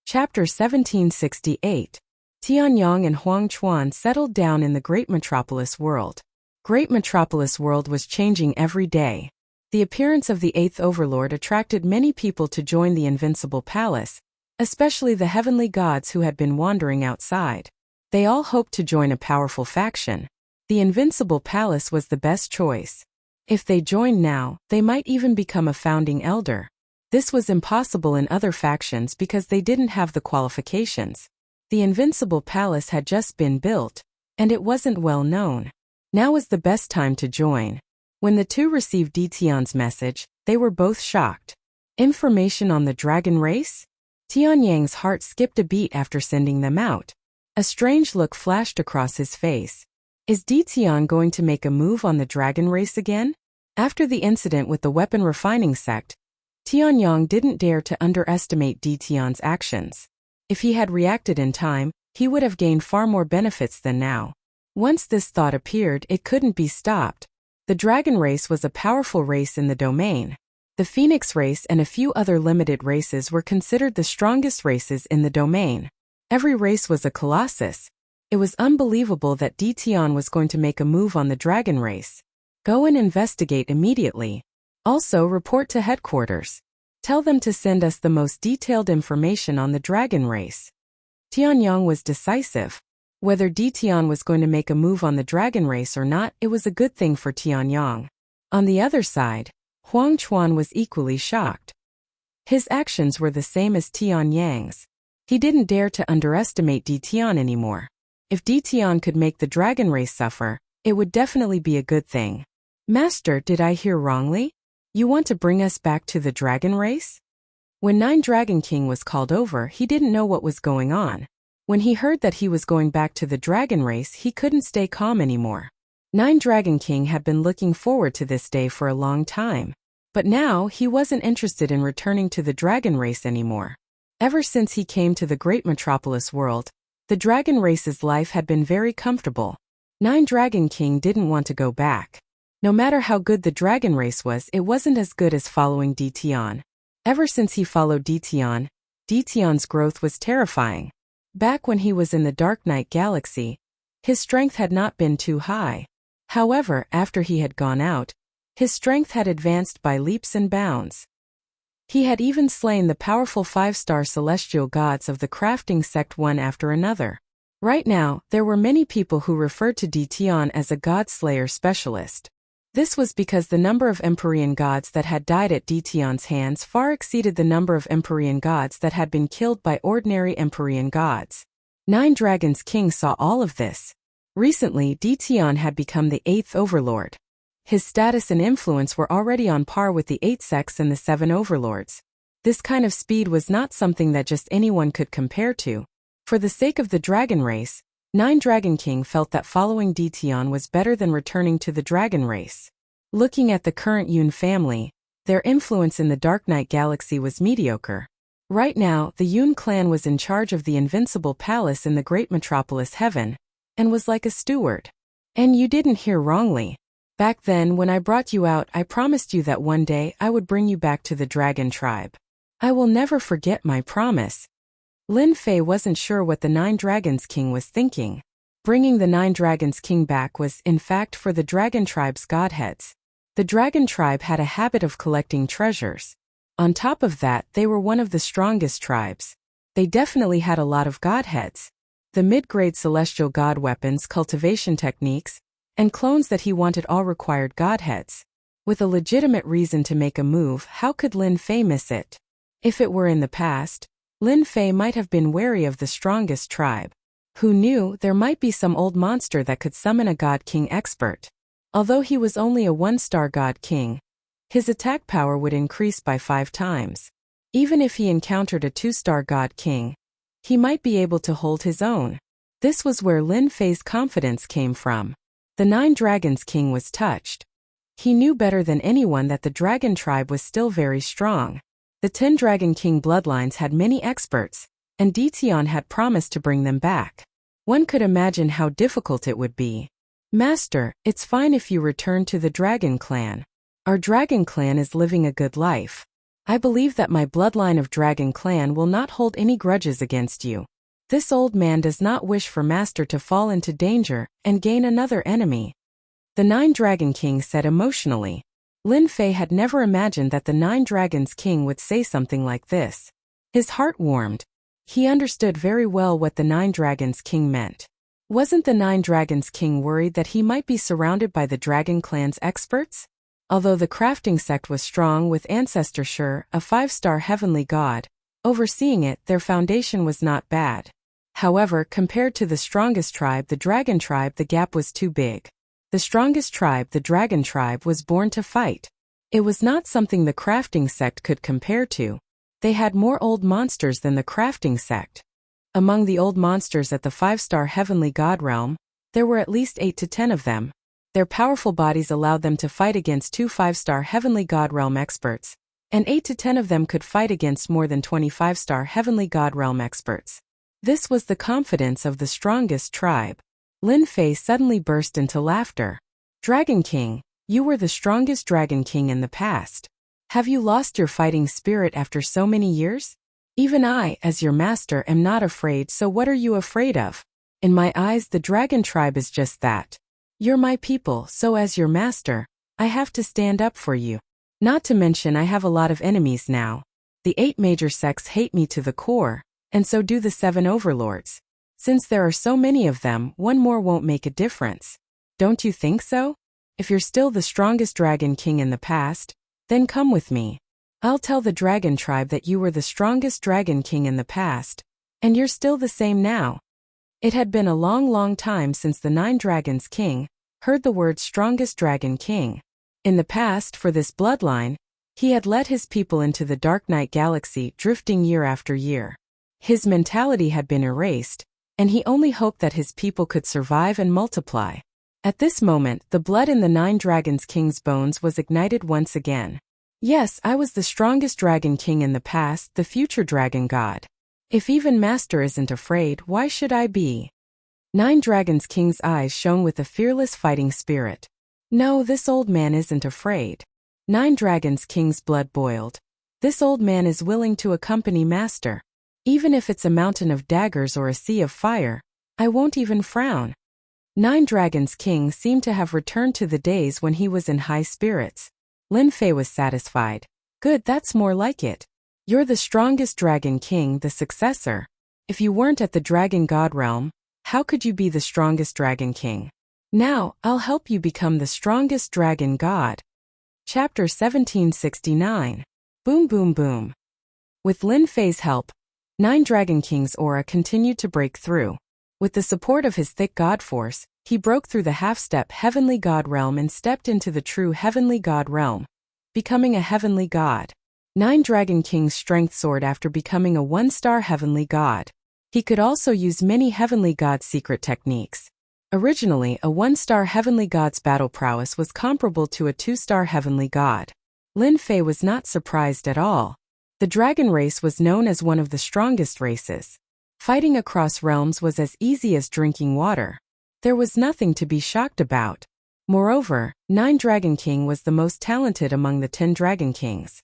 Speaker 1: Chapter 1768. Tianyang and Huang Chuan settled down in the Great Metropolis World. Great Metropolis World was changing every day. The appearance of the 8th Overlord attracted many people to join the Invincible Palace, especially the heavenly gods who had been wandering outside. They all hoped to join a powerful faction. The Invincible Palace was the best choice. If they joined now, they might even become a founding elder. This was impossible in other factions because they didn't have the qualifications. The Invincible Palace had just been built, and it wasn't well known. Now was the best time to join. When the two received Di Tian's message, they were both shocked. Information on the dragon race? Tianyang's heart skipped a beat after sending them out. A strange look flashed across his face. Is Di Tian going to make a move on the dragon race again? After the incident with the weapon refining sect, Tianyang didn't dare to underestimate Di Tian's actions. If he had reacted in time, he would have gained far more benefits than now. Once this thought appeared, it couldn't be stopped. The dragon race was a powerful race in the domain. The phoenix race and a few other limited races were considered the strongest races in the domain. Every race was a colossus. It was unbelievable that Di Tian was going to make a move on the dragon race. Go and investigate immediately. Also report to headquarters. Tell them to send us the most detailed information on the dragon race. Tianyang was decisive. Whether Di Tian was going to make a move on the dragon race or not, it was a good thing for Tianyang. On the other side, Huang Chuan was equally shocked. His actions were the same as Tianyang's. He didn't dare to underestimate Di Tian anymore. If Di Tian could make the dragon race suffer, it would definitely be a good thing. Master, did I hear wrongly? You want to bring us back to the dragon race? When 9 Dragon King was called over, he didn't know what was going on. When he heard that he was going back to the dragon race, he couldn't stay calm anymore. 9 Dragon King had been looking forward to this day for a long time. But now, he wasn't interested in returning to the dragon race anymore. Ever since he came to the Great Metropolis World, the dragon race's life had been very comfortable. 9 Dragon King didn't want to go back. No matter how good the dragon race was, it wasn't as good as following Di Tian. Ever since he followed Di Tian's growth was terrifying. Back when he was in the Dark Knight Galaxy, his strength had not been too high. However, after he had gone out, his strength had advanced by leaps and bounds. He had even slain the powerful 5-star celestial gods of the crafting sect one after another. Right now, there were many people who referred to Di Tian as a god slayer specialist. This was because the number of Empyrean gods that had died at Di Tian's hands far exceeded the number of Empyrean gods that had been killed by ordinary Empyrean gods. 9 Dragons King saw all of this. Recently, Di Tian had become the 8th Overlord. His status and influence were already on par with the 8 sects and the 7 overlords. This kind of speed was not something that just anyone could compare to. For the sake of the dragon race, 9 Dragon King felt that following Di Tian was better than returning to the dragon race. Looking at the current Yun family, their influence in the Dark Knight Galaxy was mediocre. Right now, the Yun clan was in charge of the Invincible Palace in the Great Metropolis Heaven, and was like a steward. And you didn't hear wrongly. Back then, when I brought you out, I promised you that one day I would bring you back to the dragon tribe. I will never forget my promise. Lin Fei wasn't sure what the 9 Dragons King was thinking. Bringing the 9 Dragons King back was, in fact, for the dragon tribe's godheads. The dragon tribe had a habit of collecting treasures. On top of that, they were one of the strongest tribes. They definitely had a lot of godheads. The mid-grade celestial god weapons, cultivation techniques, and clones that he wanted all required godheads. With a legitimate reason to make a move, how could Lin Fei miss it? If it were in the past, Lin Fei might have been wary of the strongest tribe. Who knew there might be some old monster that could summon a God King expert? Although he was only a 1-star God King, his attack power would increase by 5 times. Even if he encountered a 2-star God King, he might be able to hold his own. This was where Lin Fei's confidence came from. The 9 Dragons King was touched. He knew better than anyone that the dragon tribe was still very strong. The 10 Dragon King bloodlines had many experts, and Ditian had promised to bring them back. One could imagine how difficult it would be. Master, it's fine if you return to the Dragon Clan. Our Dragon Clan is living a good life. I believe that my bloodline of Dragon Clan will not hold any grudges against you. This old man does not wish for Master to fall into danger and gain another enemy. The 9 Dragon King said emotionally. Lin Fei had never imagined that the 9 Dragons King would say something like this. His heart warmed. He understood very well what the 9 Dragons King meant. Wasn't the 9 Dragons King worried that he might be surrounded by the Dragon Clan's experts? Although the crafting sect was strong with Ancestor Shur, a 5-star heavenly god, overseeing it, their foundation was not bad. However, compared to the strongest tribe, the Dragon tribe, the gap was too big. The strongest tribe, the Dragon tribe, was born to fight. It was not something the crafting sect could compare to. They had more old monsters than the crafting sect. Among the old monsters at the 5-star heavenly god realm, there were at least 8 to 10 of them. Their powerful bodies allowed them to fight against 2 5-star heavenly god realm experts, and 8 to 10 of them could fight against more than 25-star heavenly god realm experts. This was the confidence of the strongest tribe. Lin Fei suddenly burst into laughter. Dragon King, you were the strongest Dragon King in the past. Have you lost your fighting spirit after so many years? Even I, as your master, am not afraid, so what are you afraid of? In my eyes, the Dragon tribe is just that. You're my people, so as your master, I have to stand up for you. Not to mention I have a lot of enemies now. The 8 major sects hate me to the core, and so do the 7 overlords. Since there are so many of them, one more won't make a difference. Don't you think so? If you're still the strongest Dragon King in the past, then come with me. I'll tell the Dragon tribe that you were the strongest Dragon King in the past, and you're still the same now. It had been a long time since the 9 Dragons King heard the word strongest Dragon King. In the past, for this bloodline, he had led his people into the Dark Night Galaxy, drifting year after year. His mentality had been erased, and he only hoped that his people could survive and multiply. At this moment, the blood in the 9 Dragons King's bones was ignited once again. Yes, I was the strongest Dragon King in the past, the future Dragon God. If even Master isn't afraid, why should I be? 9 Dragons King's eyes shone with a fearless fighting spirit. No, this old man isn't afraid. 9 Dragons King's blood boiled. This old man is willing to accompany Master. Even if it's a mountain of daggers or a sea of fire, I won't even frown. 9 Dragons King seemed to have returned to the days when he was in high spirits. Lin Fei was satisfied. Good, that's more like it. You're the strongest Dragon King, the successor. If you weren't at the Dragon God realm, how could you be the strongest Dragon King? Now, I'll help you become the strongest Dragon God. Chapter 1769. Boom boom boom. With Lin Fei's help, 9 Dragon King's aura continued to break through. With the support of his thick god force, he broke through the half-step heavenly god realm and stepped into the true heavenly god realm, becoming a heavenly god. 9 Dragon King's strength soared after becoming a 1-star heavenly god. He could also use many heavenly god secret techniques. Originally, a 1-star heavenly god's battle prowess was comparable to a 2-star heavenly god. Lin Fei was not surprised at all. The dragon race was known as one of the strongest races. Fighting across realms was as easy as drinking water. There was nothing to be shocked about. Moreover, 9 Dragon King was the most talented among the 10 Dragon Kings.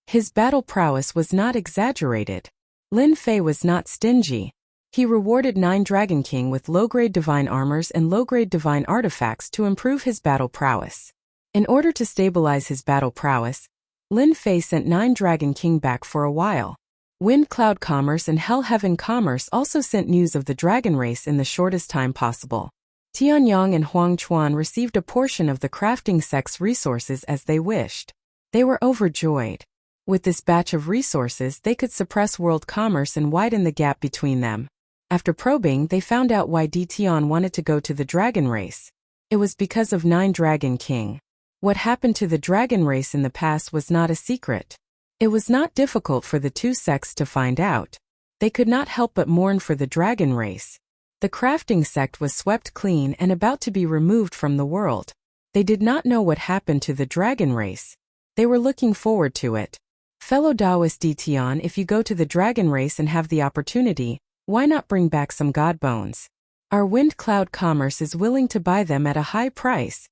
Speaker 1: His battle prowess was not exaggerated. Lin Fei was not stingy. He rewarded 9 Dragon King with low-grade divine armors and low-grade divine artifacts to improve his battle prowess. In order to stabilize his battle prowess, Lin Fei sent 9 Dragon King back for a while. Wind Cloud Commerce and Hell Heaven Commerce also sent news of the dragon race in the shortest time possible. Tianyang and Huang Chuan received a portion of the crafting sect's resources as they wished. They were overjoyed. With this batch of resources, they could suppress world commerce and widen the gap between them. After probing, they found out why Dition wanted to go to the dragon race. It was because of Nine Dragon King. What happened to the dragon race in the past was not a secret. It was not difficult for the two sects to find out. They could not help but mourn for the dragon race. The crafting sect was swept clean and about to be removed from the world. They did not know what happened to the dragon race. They were looking forward to it. Fellow Taoist Dition, if you go to the dragon race and have the opportunity, why not bring back some god bones? Our wind cloud commerce is willing to buy them at a high price.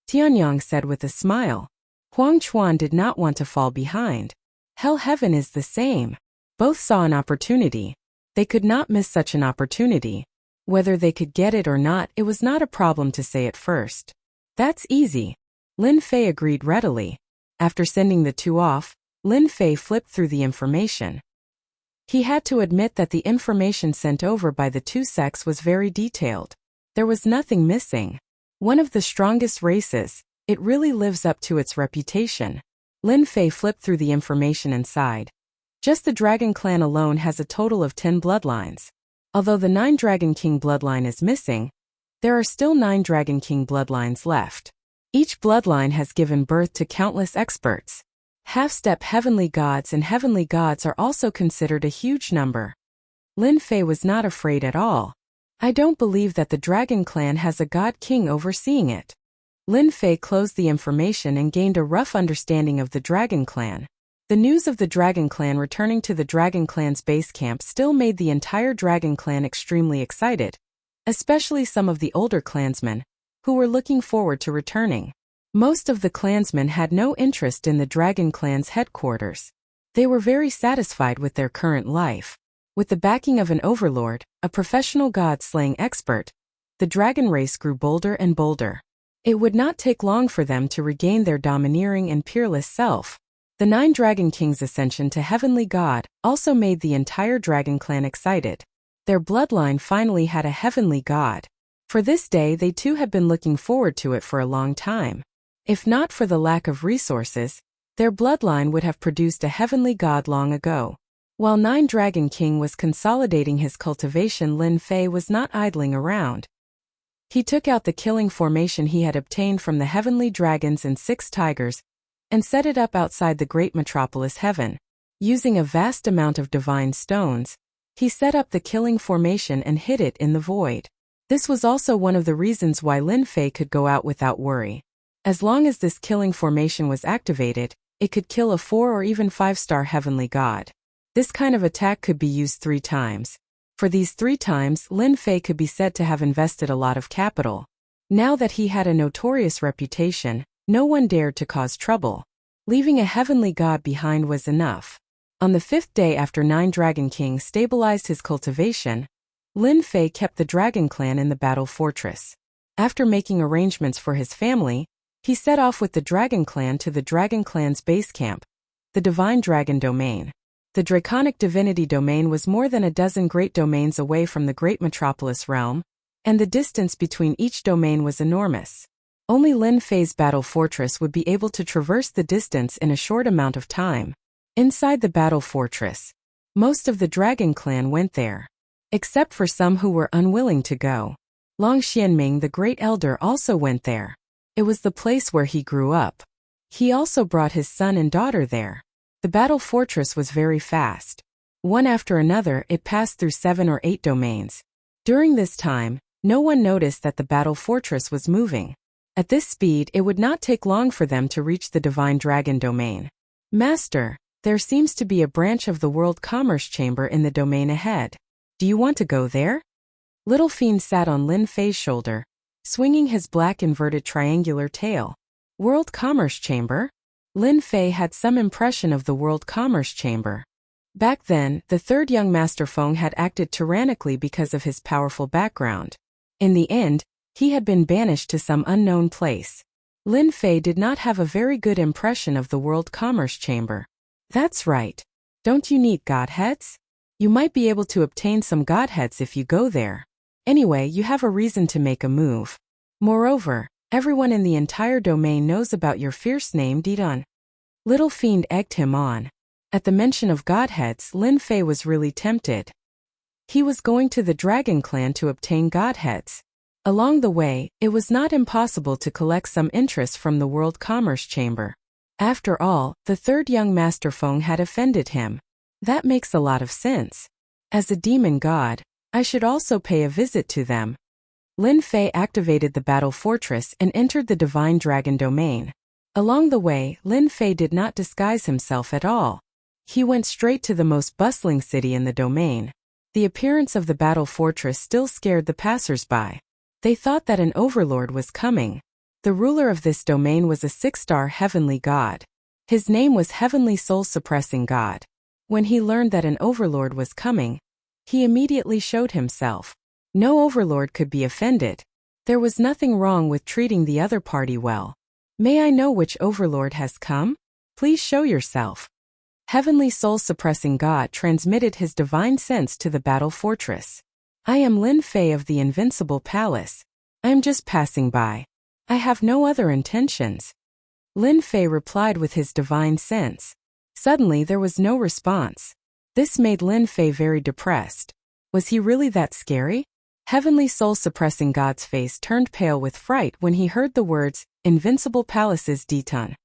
Speaker 1: Tianyang said with a smile. Huang Chuan did not want to fall behind. Hell heaven is the same. Both saw an opportunity. They could not miss such an opportunity. Whether they could get it or not, it was not a problem to say it first. That's easy. Lin Fei agreed readily. After sending the two off, Lin Fei flipped through the information. He had to admit that the information sent over by the two sects was very detailed. There was nothing missing. One of the strongest races, it really lives up to its reputation. Lin Fei flipped through the information and sighed. Just the Dragon Clan alone has a total of 10 bloodlines. Although the 9 Dragon King bloodline is missing, there are still 9 Dragon King bloodlines left. Each bloodline has given birth to countless experts. Half-step heavenly gods and heavenly gods are also considered a huge number. Lin Fei was not afraid at all. I don't believe that the Dragon Clan has a god king overseeing it. Lin Fei closed the information and gained a rough understanding of the Dragon Clan. The news of the Dragon Clan returning to the Dragon Clan's base camp still made the entire Dragon Clan extremely excited, especially some of the older clansmen, who were looking forward to returning. Most of the clansmen had no interest in the Dragon Clan's headquarters. They were very satisfied with their current life. With the backing of an overlord, a professional god-slaying expert, the dragon race grew bolder and bolder. It would not take long for them to regain their domineering and peerless self. The 9 Dragon Kings' ascension to Heavenly God also made the entire Dragon Clan excited. Their bloodline finally had a Heavenly God. For this day they too had been looking forward to it for a long time. If not for the lack of resources, their bloodline would have produced a Heavenly God long ago. While 9 Dragon King was consolidating his cultivation, Lin Fei was not idling around. He took out the killing formation he had obtained from the Heavenly Dragons and 6 Tigers, and set it up outside the great metropolis Heaven. Using a vast amount of divine stones, he set up the killing formation and hid it in the void. This was also one of the reasons why Lin Fei could go out without worry. As long as this killing formation was activated, it could kill a 4 or even 5-star heavenly god. This kind of attack could be used 3 times. For these 3 times, Lin Fei could be said to have invested a lot of capital. Now that he had a notorious reputation, no one dared to cause trouble. Leaving a heavenly god behind was enough. On the 5th day after 9 Dragon Kings stabilized his cultivation, Lin Fei kept the Dragon Clan in the battle fortress. After making arrangements for his family, he set off with the Dragon Clan to the Dragon Clan's base camp, the Divine Dragon Domain. The Draconic Divinity Domain was more than a dozen great domains away from the great metropolis realm, and the distance between each domain was enormous. Only Lin Fei's battle fortress would be able to traverse the distance in a short amount of time. Inside the battle fortress, most of the Dragon Clan went there, except for some who were unwilling to go. Long Xianming, the Great Elder, also went there. It was the place where he grew up. He also brought his son and daughter there. The battle fortress was very fast. One after another, it passed through 7 or 8 domains. During this time, no one noticed that the battle fortress was moving. At this speed, it would not take long for them to reach the Divine Dragon Domain. Master, there seems to be a branch of the World Commerce Chamber in the domain ahead. Do you want to go there? Little Fiend sat on Lin Fei's shoulder, swinging his black inverted triangular tail. World Commerce Chamber? Lin Fei had some impression of the World Commerce Chamber. Back then, the 3rd young Master Feng had acted tyrannically because of his powerful background. In the end, he had been banished to some unknown place. Lin Fei did not have a very good impression of the World Commerce Chamber. That's right. Don't you need godheads? You might be able to obtain some godheads if you go there. Anyway, you have a reason to make a move. Moreover, everyone in the entire domain knows about your fierce name, Didun. Little Fiend egged him on. At the mention of godheads, Lin Fei was really tempted. He was going to the Dragon Clan to obtain godheads. Along the way, it was not impossible to collect some interest from the World Commerce Chamber. After all, the third young Master Feng had offended him. That makes a lot of sense. As a demon god, I should also pay a visit to them. Lin Fei activated the battle fortress and entered the divine dragon domain. Along the way, Lin Fei did not disguise himself at all. He went straight to the most bustling city in the domain. The appearance of the battle fortress still scared the passers-by. They thought that an overlord was coming. The ruler of this domain was a 6-star heavenly god. His name was Heavenly Soul-Suppressing God. When he learned that an overlord was coming, he immediately showed himself. No overlord could be offended. There was nothing wrong with treating the other party well. May I know which overlord has come? Please show yourself. Heavenly Soul-Suppressing God transmitted his divine sense to the battle fortress. I am Lin Fei of the Invincible Palace. I am just passing by. I have no other intentions. Lin Fei replied with his divine sense. Suddenly there was no response. This made Lin Fei very depressed. Was he really that scary? Heavenly Soul-Suppressing God's face turned pale with fright when he heard the words, Invincible Palace's Detun.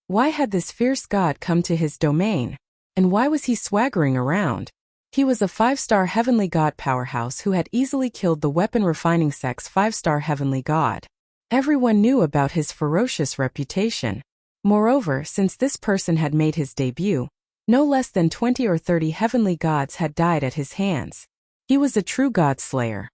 Speaker 1: Why had this fierce god come to his domain? And why was he swaggering around? He was a 5-star heavenly god powerhouse who had easily killed the weapon refining sect's 5-star heavenly god. Everyone knew about his ferocious reputation. Moreover, since this person had made his debut, no less than 20 or 30 heavenly gods had died at his hands. He was a true god slayer.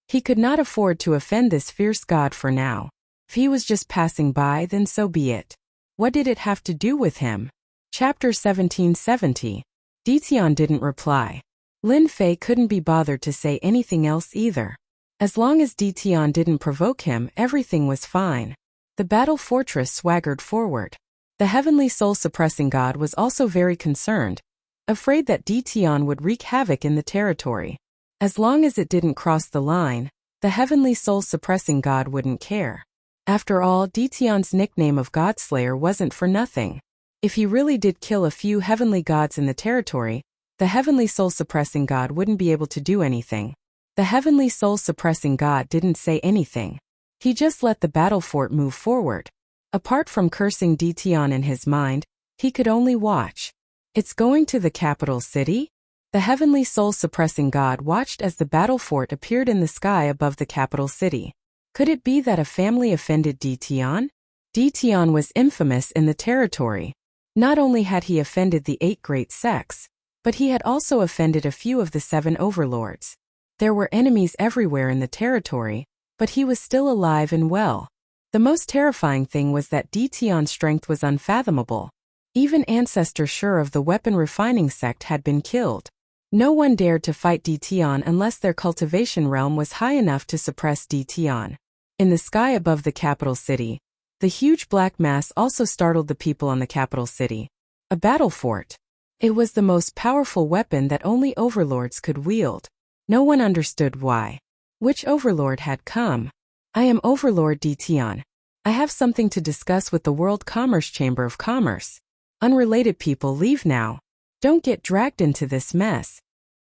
Speaker 1: He could not afford to offend this fierce god for now. If he was just passing by, then so be it. What did it have to do with him? Chapter 1770. Ditian didn't reply. Lin Fei couldn't be bothered to say anything else either. As long as Ditian didn't provoke him, everything was fine. The battle fortress swaggered forward. The heavenly soul-suppressing god was also very concerned, afraid that Ditian would wreak havoc in the territory. As long as it didn't cross the line, the heavenly soul-suppressing god wouldn't care. After all, Ditian's nickname of Godslayer wasn't for nothing. If he really did kill a few heavenly gods in the territory, the heavenly soul-suppressing god wouldn't be able to do anything. The heavenly soul-suppressing god didn't say anything. He just let the battle fort move forward. Apart from cursing Ditian in his mind, he could only watch. It's going to the capital city? The heavenly soul-suppressing god watched as the battle fort appeared in the sky above the capital city. Could it be that a family offended Ditian? Ditian was infamous in the territory. Not only had he offended the 8 great sects, but he had also offended a few of the 7 overlords. There were enemies everywhere in the territory, but he was still alive and well. The most terrifying thing was that Ditian's strength was unfathomable. Even Ancestor Shur of the weapon refining sect had been killed. No one dared to fight Ditian unless their cultivation realm was high enough to suppress Ditian. In the sky above the capital city, the huge black mass also startled the people on the capital city. A battle fort. It was the most powerful weapon that only overlords could wield. No one understood why. Which overlord had come? I am Overlord Ditian. I have something to discuss with the World Commerce Chamber of Commerce. Unrelated people, leave now. Don't get dragged into this mess.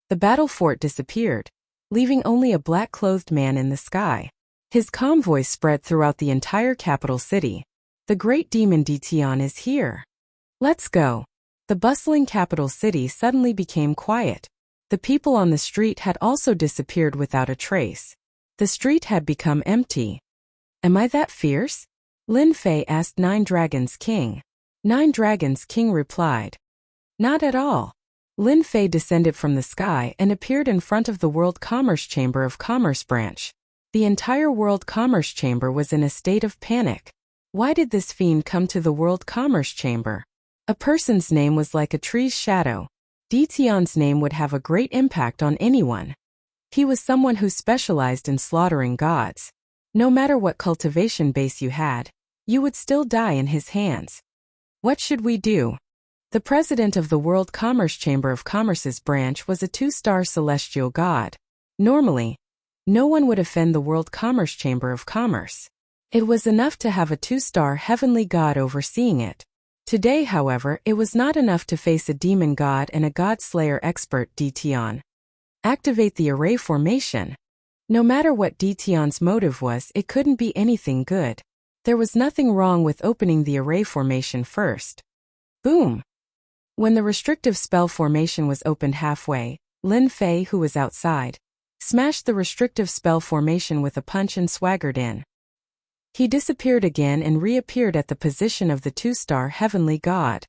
Speaker 1: The battle fort disappeared, leaving only a black-clothed man in the sky. His calm voice spread throughout the entire capital city. The great demon Ditian is here. Let's go. The bustling capital city suddenly became quiet. The people on the street had also disappeared without a trace. The street had become empty. Am I that fierce? Lin Fei asked Nine Dragons King. Nine Dragons King replied. Not at all. Lin Fei descended from the sky and appeared in front of the World Commerce Chamber of Commerce branch. The entire World Commerce Chamber was in a state of panic. Why did this fiend come to the World Commerce Chamber? A person's name was like a tree's shadow. Ditian's name would have a great impact on anyone. He was someone who specialized in slaughtering gods. No matter what cultivation base you had, you would still die in his hands. What should we do? The president of the World Commerce Chamber of Commerce's branch was a 2-star celestial god. Normally, no one would offend the World Commerce Chamber of Commerce. It was enough to have a 2-star heavenly god overseeing it. Today, however, it was not enough to face a demon god and a god slayer expert Ditian. Activate the array formation. No matter what Dtion's motive was, it couldn't be anything good. There was nothing wrong with opening the array formation first. Boom! When the restrictive spell formation was opened halfway, Lin Fei, who was outside, smashed the restrictive spell formation with a punch and swaggered in. He disappeared again and reappeared at the position of the 2-star heavenly god.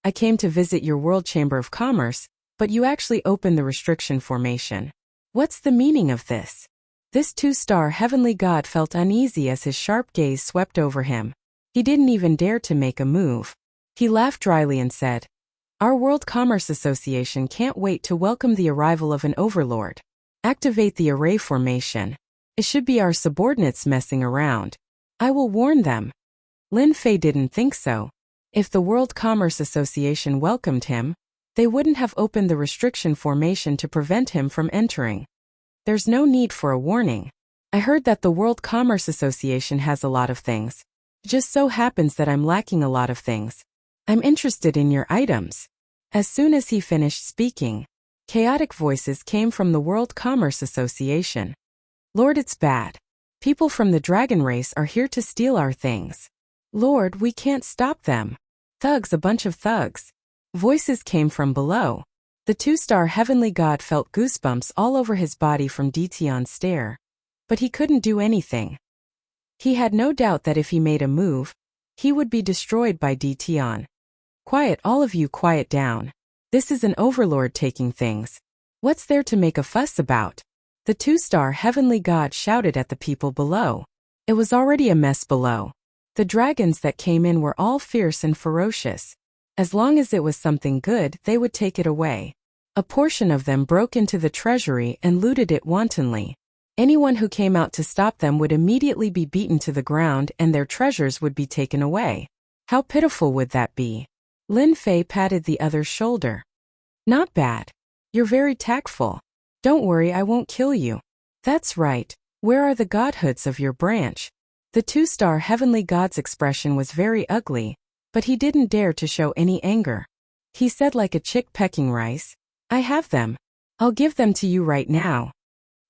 Speaker 1: I came to visit your World Chamber of Commerce, but you actually opened the restriction formation. What's the meaning of this? This 2-star heavenly god felt uneasy as his sharp gaze swept over him. He didn't even dare to make a move. He laughed dryly and said, "Our World Commerce Association can't wait to welcome the arrival of an overlord. Activate the array formation. It should be our subordinates messing around. I will warn them." Lin Fei didn't think so. If the World Commerce Association welcomed him, they wouldn't have opened the restriction formation to prevent him from entering. There's no need for a warning. I heard that the World Commerce Association has a lot of things. It just so happens that I'm lacking a lot of things. I'm interested in your items. As soon as he finished speaking, chaotic voices came from the World Commerce Association. "Lord, it's bad. People from the dragon race are here to steal our things. Lord, we can't stop them. Thugs, a bunch of thugs." Voices came from below. The 2-star heavenly god felt goosebumps all over his body from Dtion's stare. But he couldn't do anything. He had no doubt that if he made a move, he would be destroyed by Dtion. "Quiet, all of you, quiet down. This is an overlord taking things. What's there to make a fuss about?" The 2-star heavenly god shouted at the people below. It was already a mess below. The dragons that came in were all fierce and ferocious. As long as it was something good, they would take it away. A portion of them broke into the treasury and looted it wantonly. Anyone who came out to stop them would immediately be beaten to the ground and their treasures would be taken away. How pitiful would that be? Lin Fei patted the other's shoulder. "Not bad. You're very tactful. Don't worry, I won't kill you." "That's right. Where are the godhoods of your branch?" The 2-star heavenly god's expression was very ugly, but he didn't dare to show any anger. He said like a chick pecking rice, "I have them. I'll give them to you right now."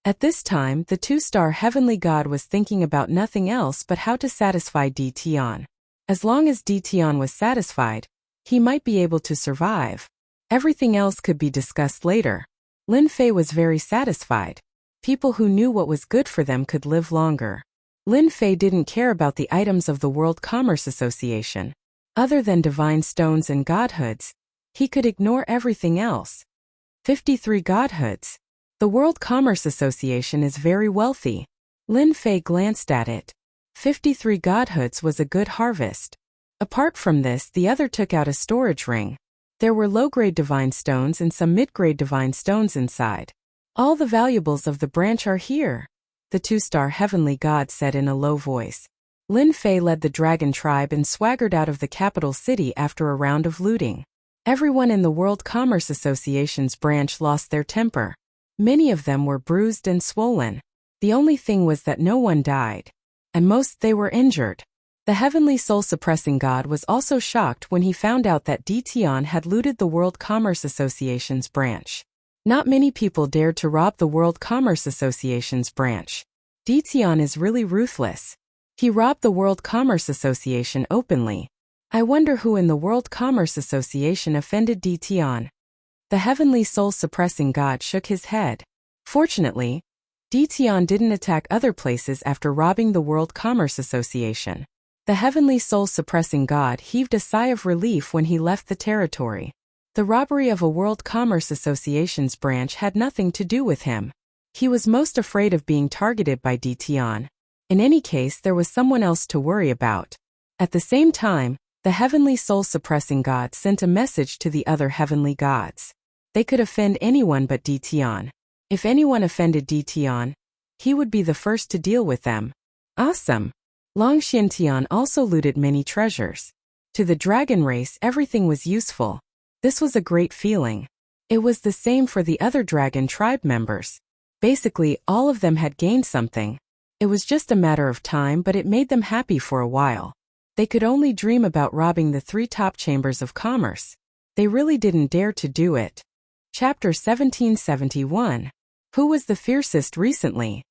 Speaker 1: At this time, the 2-star heavenly god was thinking about nothing else but how to satisfy Dtion. As long as Dtion was satisfied, he might be able to survive. Everything else could be discussed later. Lin Fei was very satisfied. People who knew what was good for them could live longer. Lin Fei didn't care about the items of the World Commerce Association. Other than divine stones and godhoods, he could ignore everything else. 53 godhoods. The World Commerce Association is very wealthy. Lin Fei glanced at it. 53 godhoods was a good harvest. Apart from this, the other took out a storage ring. There were low-grade divine stones and some mid-grade divine stones inside. "All the valuables of the branch are here," the 2-star heavenly god said in a low voice. Lin Fei led the dragon tribe and swaggered out of the capital city after a round of looting. Everyone in the World Commerce Association's branch lost their temper. Many of them were bruised and swollen. The only thing was that no one died. And most they were injured. The heavenly soul-suppressing god was also shocked when he found out that Dtion had looted the World Commerce Association's branch. Not many people dared to rob the World Commerce Association's branch. Dtion is really ruthless. He robbed the World Commerce Association openly. I wonder who in the World Commerce Association offended Dtion. The heavenly soul-suppressing god shook his head. Fortunately, Dtion didn't attack other places after robbing the World Commerce Association. The heavenly soul-suppressing god heaved a sigh of relief when he left the territory. The robbery of a World Commerce Association's branch had nothing to do with him. He was most afraid of being targeted by Dtion. In any case, there was someone else to worry about. At the same time, the heavenly soul-suppressing god sent a message to the other heavenly gods. They could offend anyone but Dtion. If anyone offended Dtion, he would be the first to deal with them. Awesome! Long Xintian also looted many treasures. To the dragon race, everything was useful. This was a great feeling. It was the same for the other dragon tribe members. Basically, all of them had gained something. It was just a matter of time, but it made them happy for a while. They could only dream about robbing the 3 top chambers of commerce. They really didn't dare to do it. Chapter 1771. Who was the fiercest recently?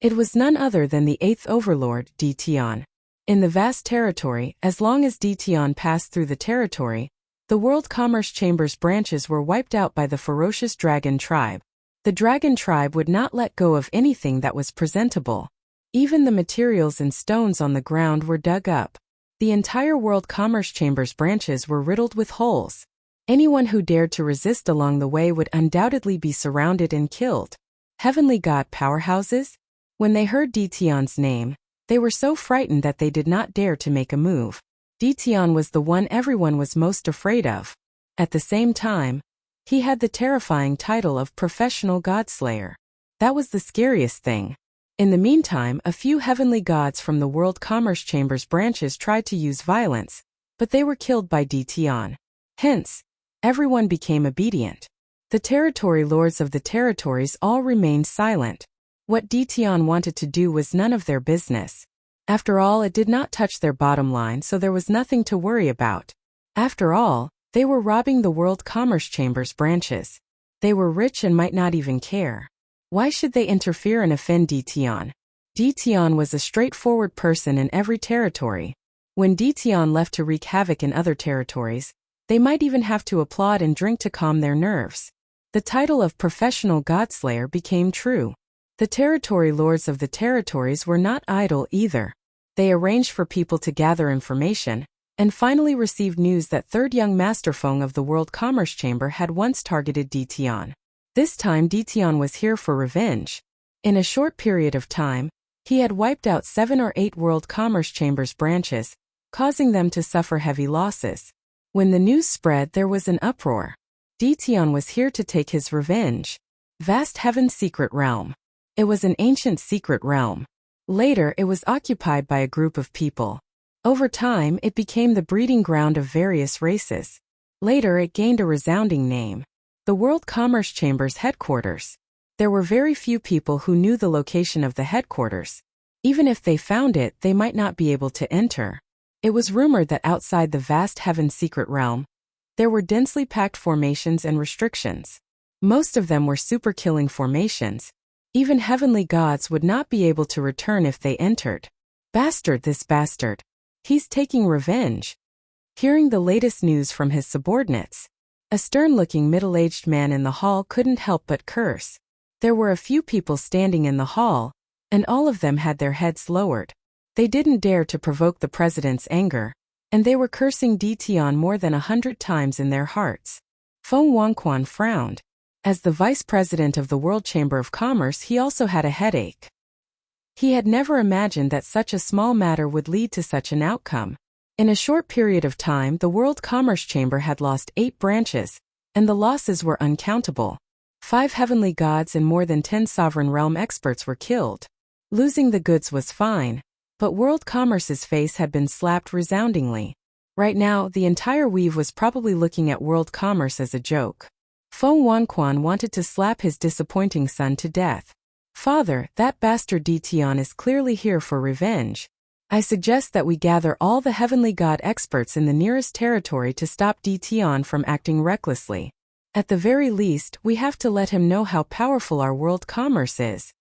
Speaker 1: It was none other than the eighth overlord, Dtion. In the vast territory, as long as Dtion passed through the territory, the World Commerce Chamber's branches were wiped out by the ferocious dragon tribe. The dragon tribe would not let go of anything that was presentable. Even the materials and stones on the ground were dug up. The entire World Commerce Chamber's branches were riddled with holes. Anyone who dared to resist along the way would undoubtedly be surrounded and killed. Heavenly God powerhouses? When they heard Dtion's name, they were so frightened that they did not dare to make a move. Dtion was the one everyone was most afraid of. At the same time, he had the terrifying title of Professional Godslayer. That was the scariest thing. In the meantime, a few heavenly gods from the World Commerce Chamber's branches tried to use violence, but they were killed by Dtion. Hence, everyone became obedient. The territory lords of the territories all remained silent. What Dtion wanted to do was none of their business. After all, it did not touch their bottom line, so there was nothing to worry about. After all, they were robbing the World Commerce Chamber's branches. They were rich and might not even care. Why should they interfere and offend Dtion? Dtion was a straightforward person in every territory. When Dtion left to wreak havoc in other territories, they might even have to applaud and drink to calm their nerves. The title of Professional Godslayer became true. The territory lords of the territories were not idle either. They arranged for people to gather information, and finally received news that third young Master Feng of the World Commerce Chamber had once targeted Dtion. This time Dtion was here for revenge. In a short period of time, he had wiped out 7 or 8 World Commerce Chamber's branches, causing them to suffer heavy losses. When the news spread, there was an uproar. Dtion was here to take his revenge. Vast Heaven's secret realm. It was an ancient secret realm. Later, it was occupied by a group of people. Over time, it became the breeding ground of various races. Later, it gained a resounding name: the World Commerce Chamber's headquarters. There were very few people who knew the location of the headquarters. Even if they found it, they might not be able to enter. It was rumored that outside the vast Heaven's secret realm, there were densely packed formations and restrictions. Most of them were super-killing formations. Even heavenly gods would not be able to return if they entered. Bastard, this bastard. He's taking revenge. Hearing the latest news from his subordinates, a stern-looking middle-aged man in the hall couldn't help but curse. There were a few people standing in the hall, and all of them had their heads lowered. They didn't dare to provoke the president's anger, and they were cursing Dtion more than 100 times in their hearts. Feng Wangquan frowned. As the vice president of the World Chamber of Commerce, he also had a headache. He had never imagined that such a small matter would lead to such an outcome. In a short period of time, the World Commerce Chamber had lost 8 branches, and the losses were uncountable. 5 heavenly gods and more than 10 sovereign realm experts were killed. Losing the goods was fine, but World Commerce's face had been slapped resoundingly. Right now, the entire weave was probably looking at World Commerce as a joke. Feng Wangquan wanted to slap his disappointing son to death. Father, that bastard Dtion is clearly here for revenge. I suggest that we gather all the heavenly god experts in the nearest territory to stop Dtion from acting recklessly. At the very least, we have to let him know how powerful our world commerce is.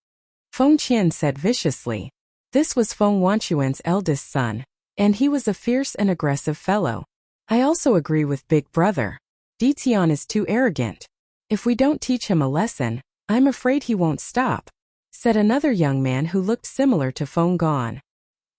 Speaker 1: Feng Qian said viciously. This was Feng Wanquan's eldest son, and he was a fierce and aggressive fellow. I also agree with Big Brother. Dtion is too arrogant. If we don't teach him a lesson, I'm afraid he won't stop, said another young man who looked similar to Feng Gan.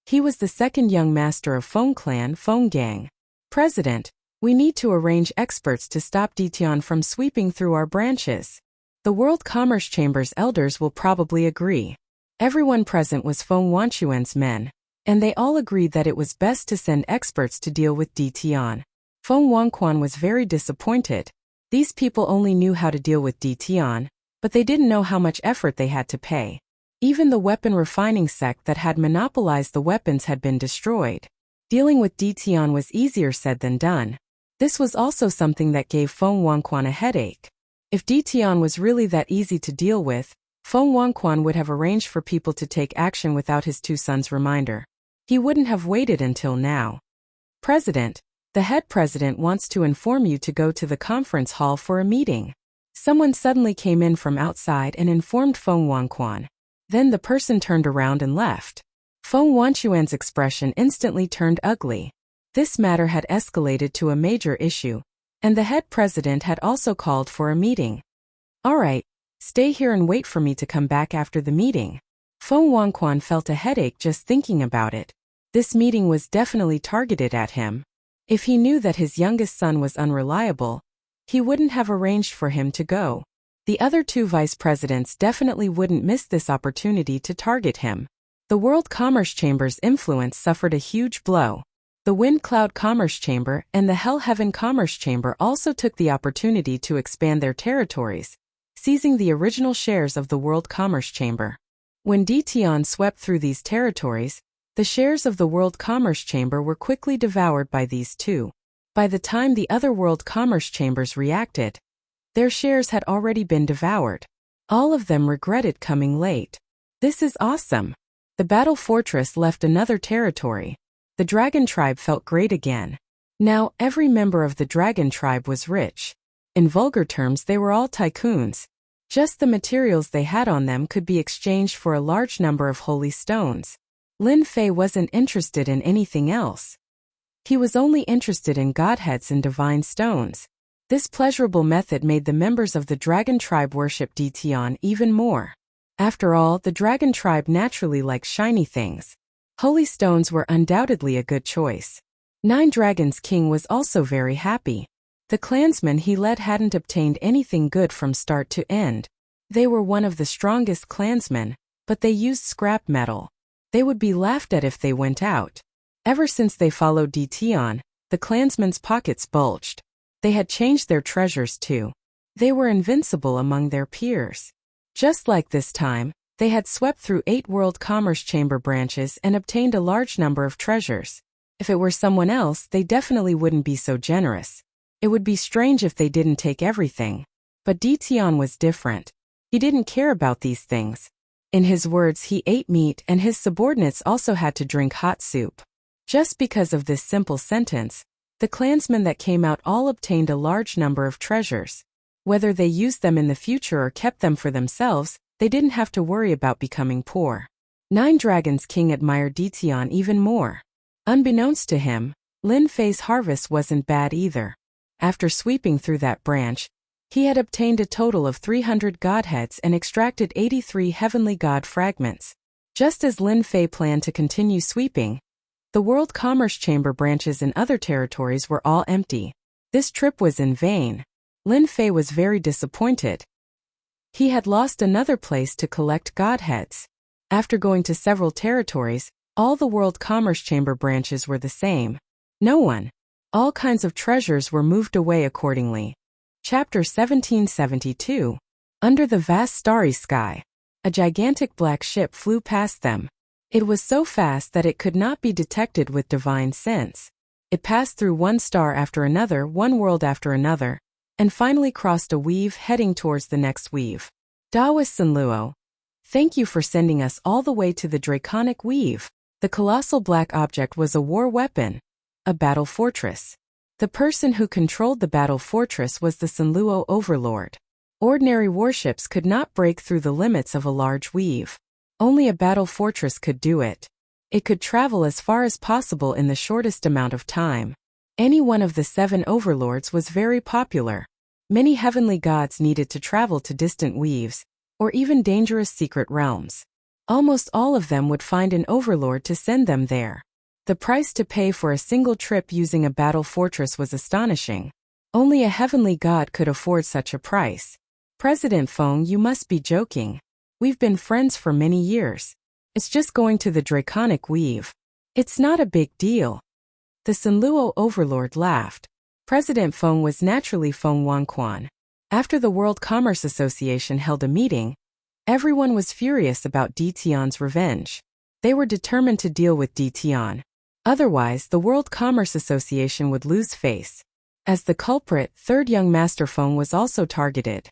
Speaker 1: He was the second young master of Feng Clan, Feng Gang. President, we need to arrange experts to stop Dtion from sweeping through our branches. The World Commerce Chamber's elders will probably agree. Everyone present was Feng Wanquan's men, and they all agreed that it was best to send experts to deal with Dtion. Feng Wangquan was very disappointed. These people only knew how to deal with Dtion, but they didn't know how much effort they had to pay. Even the weapon refining sect that had monopolized the weapons had been destroyed. Dealing with Dtion was easier said than done. This was also something that gave Feng Wangquan a headache. If Dtion was really that easy to deal with, Feng Wangquan would have arranged for people to take action without his 2 sons' reminder. He wouldn't have waited until now. President, the head president wants to inform you to go to the conference hall for a meeting, Someone suddenly came in from outside and informed Feng Wanquan. Then the person turned around and left. Feng Wanquan's expression instantly turned ugly. This matter had escalated to a major issue, and the head president had also called for a meeting. All right, stay here and wait for me to come back after the meeting. Feng Wanquan felt a headache just thinking about it. This meeting was definitely targeted at him. If he knew that his youngest son was unreliable, he wouldn't have arranged for him to go. The other two vice presidents definitely wouldn't miss this opportunity to target him. The World Commerce Chamber's influence suffered a huge blow. The Wind Cloud Commerce Chamber and the Hell Heaven Commerce Chamber also took the opportunity to expand their territories, seizing the original shares of the World Commerce Chamber. When Ditian swept through these territories, the shares of the World Commerce Chamber were quickly devoured by these two. By the time the other World Commerce Chambers reacted, their shares had already been devoured. All of them regretted coming late. This is awesome. The Battle Fortress left another territory. The Dragon Tribe felt great again. Now, every member of the Dragon Tribe was rich. In vulgar terms, they were all tycoons. Just the materials they had on them could be exchanged for a large number of holy stones. Lin Fei wasn't interested in anything else. He was only interested in godheads and divine stones. This pleasurable method made the members of the Dragon Tribe worship Ditian even more. After all, the Dragon Tribe naturally likes shiny things. Holy stones were undoubtedly a good choice. Nine Dragons King was also very happy. The clansmen he led hadn't obtained anything good from start to end. They were one of the strongest clansmen, but they used scrap metal. They would be laughed at if they went out. Ever since they followed Ditian, the clansmen's pockets bulged. They had changed their treasures too. They were invincible among their peers. Just like this time, they had swept through 8 World Commerce Chamber branches and obtained a large number of treasures. If it were someone else, they definitely wouldn't be so generous. It would be strange if they didn't take everything. But Ditian was different. He didn't care about these things. In his words, he ate meat and his subordinates also had to drink hot soup. Just because of this simple sentence, the clansmen that came out all obtained a large number of treasures. Whether they used them in the future or kept them for themselves, they didn't have to worry about becoming poor. Nine Dragons King admired Ditian even more. Unbeknownst to him, Lin Fei's harvest wasn't bad either. After sweeping through that branch, he had obtained a total of 300 godheads and extracted 83 heavenly god fragments. Just as Lin Fei planned to continue sweeping, the World Commerce Chamber branches in other territories were all empty. This trip was in vain. Lin Fei was very disappointed. He had lost another place to collect godheads. After going to several territories, all the World Commerce Chamber branches were the same. No one. All kinds of treasures were moved away accordingly. Chapter 1772. Under the vast starry sky, a gigantic black ship flew past them. It was so fast that it could not be detected with divine sense. It passed through one star after another, one world after another, and finally crossed a weave heading towards the next weave. Daoist Sunluo, thank you for sending us all the way to the draconic weave. The colossal black object was a war weapon, a battle fortress. The person who controlled the battle fortress was the Sunluo overlord. Ordinary warships could not break through the limits of a large weave. Only a battle fortress could do it. It could travel as far as possible in the shortest amount of time. Any one of the 7 overlords was very popular. Many heavenly gods needed to travel to distant weaves, or even dangerous secret realms. Almost all of them would find an overlord to send them there. The price to pay for a single trip using a battle fortress was astonishing. Only a heavenly god could afford such a price. President Feng, you must be joking. We've been friends for many years. It's just going to the draconic weave. It's not a big deal. The Sunluo overlord laughed. President Feng was naturally Feng Wanquan. After the World Commerce Association held a meeting, everyone was furious about Ditian's revenge. They were determined to deal with Ditian. Otherwise, the World Commerce Association would lose face. As the culprit, third young Master Feng was also targeted.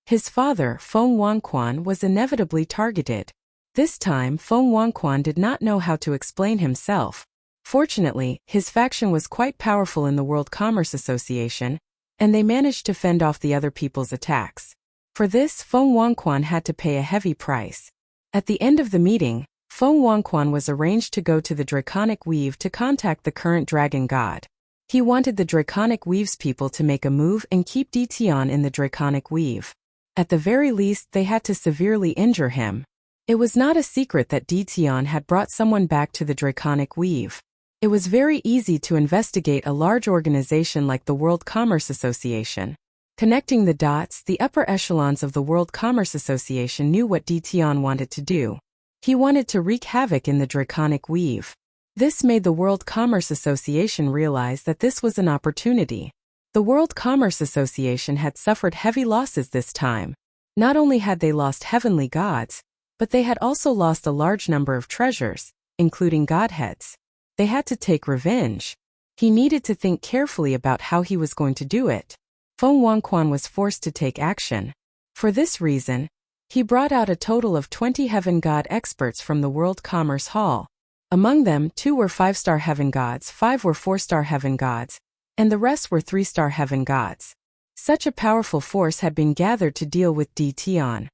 Speaker 1: His father, Feng Wanquan, was inevitably targeted. This time, Feng Wanquan did not know how to explain himself. Fortunately, his faction was quite powerful in the World Commerce Association, and they managed to fend off the other people's attacks. For this, Feng Wangquan had to pay a heavy price. At the end of the meeting, Feng Wangquan was arranged to go to the Draconic Weave to contact the current dragon god. He wanted the Draconic Weave's people to make a move and keep Di Tian in the Draconic Weave. At the very least, they had to severely injure him. It was not a secret that Di Tian had brought someone back to the Draconic Weave. It was very easy to investigate a large organization like the World Commerce Association. Connecting the dots, the upper echelons of the World Commerce Association knew what Di Tian wanted to do. He wanted to wreak havoc in the Draconic Weave. This made the World Commerce Association realize that this was an opportunity. The World Commerce Association had suffered heavy losses this time. Not only had they lost heavenly gods, but they had also lost a large number of treasures, including godheads. They had to take revenge. He needed to think carefully about how he was going to do it. Feng Wangquan was forced to take action. For this reason, he brought out a total of 20 heaven god experts from the World Commerce Hall. Among them, 2 were 5-star heaven gods, 5 were 4-star heaven gods, and the rest were 3-star heaven gods. Such a powerful force had been gathered to deal with Di Tian.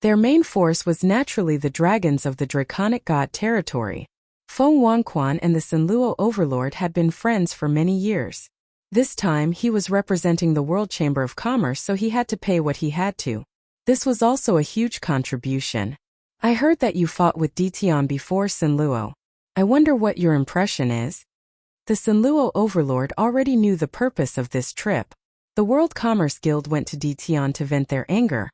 Speaker 1: Their main force was naturally the dragons of the Draconic God territory. Feng Wangquan and the Sinluo Overlord had been friends for many years. This time he was representing the World Chamber of Commerce, so he had to pay what he had to. This was also a huge contribution. I heard that you fought with Di Tian before, Sinluo. I wonder what your impression is? The Sinluo Overlord already knew the purpose of this trip. The World Commerce Guild went to Di Tian to vent their anger.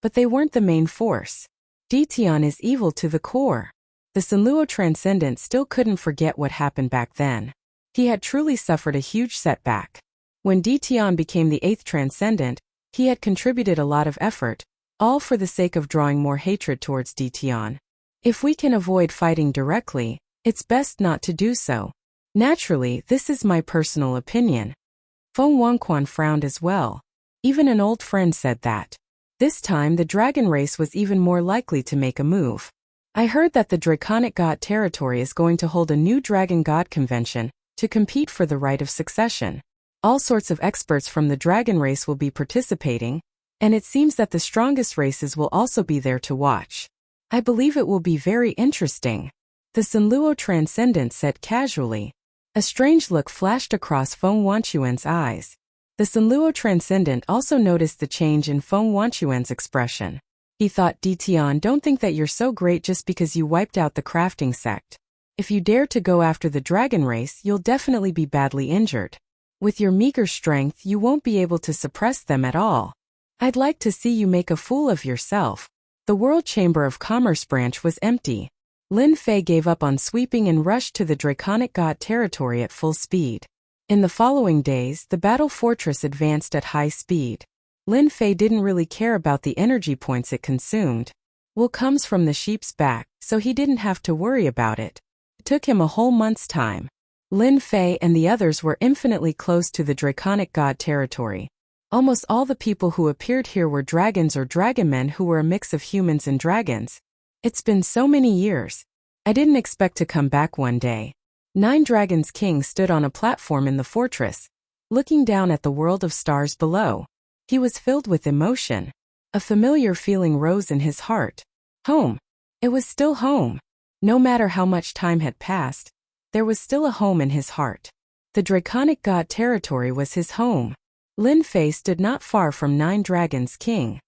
Speaker 1: But they weren't the main force. Di Tian is evil to the core. The Sinluo Transcendent still couldn't forget what happened back then. He had truly suffered a huge setback. When Di Tian became the 8th Transcendent, he had contributed a lot of effort, all for the sake of drawing more hatred towards Di Tian. If we can avoid fighting directly, it's best not to do so. Naturally, this is my personal opinion. Feng Wangquan frowned as well. Even an old friend said that. This time the dragon race was even more likely to make a move. I heard that the Draconic God territory is going to hold a new Dragon God convention to compete for the right of succession. All sorts of experts from the dragon race will be participating, and it seems that the strongest races will also be there to watch. I believe it will be very interesting. The Sinluo Transcendent said casually. A strange look flashed across Feng Wanquan's eyes. The Sinluo Transcendent also noticed the change in Feng Wanquan's expression. He thought, Di Tian, don't think that you're so great just because you wiped out the crafting sect. If you dare to go after the dragon race, you'll definitely be badly injured. With your meager strength, you won't be able to suppress them at all. I'd like to see you make a fool of yourself. The World Chamber of Commerce branch was empty. Lin Fei gave up on sweeping and rushed to the Draconic God territory at full speed. In the following days, the battle fortress advanced at high speed. Lin Fei didn't really care about the energy points it consumed. Wool comes from the sheep's back, so he didn't have to worry about it. It took him a whole month's time. Lin Fei and the others were infinitely close to the Draconic God territory. Almost all the people who appeared here were dragons or dragonmen who were a mix of humans and dragons. It's been so many years. I didn't expect to come back one day. 9 Dragons King stood on a platform in the fortress, looking down at the world of stars below. He was filled with emotion. A familiar feeling rose in his heart. Home. It was still home. No matter how much time had passed, there was still a home in his heart. The Draconic God territory was his home. Lin Fei stood not far from 9 Dragons King.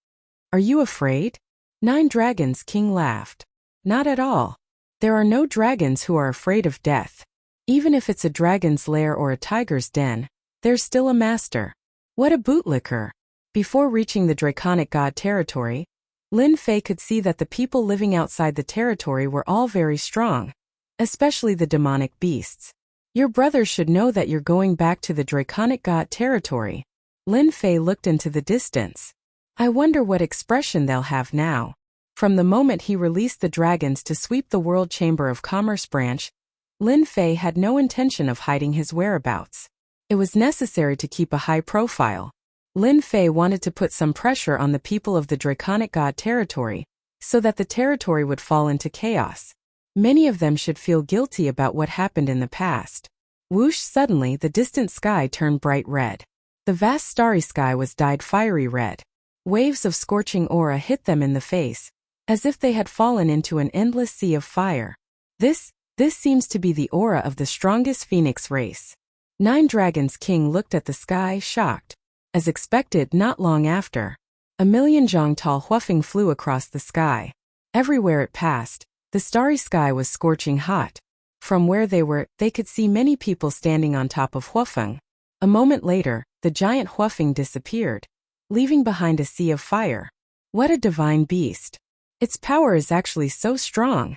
Speaker 1: Are you afraid? 9 Dragons King laughed. Not at all. There are no dragons who are afraid of death. Even if it's a dragon's lair or a tiger's den, there's still a master. What a bootlicker. Before reaching the Draconic God territory, Lin Fei could see that the people living outside the territory were all very strong, especially the demonic beasts. Your brothers should know that you're going back to the Draconic God territory. Lin Fei looked into the distance. I wonder what expression they'll have now. From the moment he released the dragons to sweep the World Chamber of Commerce branch, Lin Fei had no intention of hiding his whereabouts. It was necessary to keep a high profile. Lin Fei wanted to put some pressure on the people of the Draconic God territory, so that the territory would fall into chaos. Many of them should feel guilty about what happened in the past. Whoosh! Suddenly the distant sky turned bright red. The vast starry sky was dyed fiery red. Waves of scorching aura hit them in the face, as if they had fallen into an endless sea of fire. This seems to be the aura of the strongest phoenix race. Nine Dragons King looked at the sky, shocked. As expected, not long after, a million zhongtal huafeng flew across the sky. Everywhere it passed, the starry sky was scorching hot. From where they were, they could see many people standing on top of huafeng. A moment later, the giant huafeng disappeared, leaving behind a sea of fire. What a divine beast! Its power is actually so strong.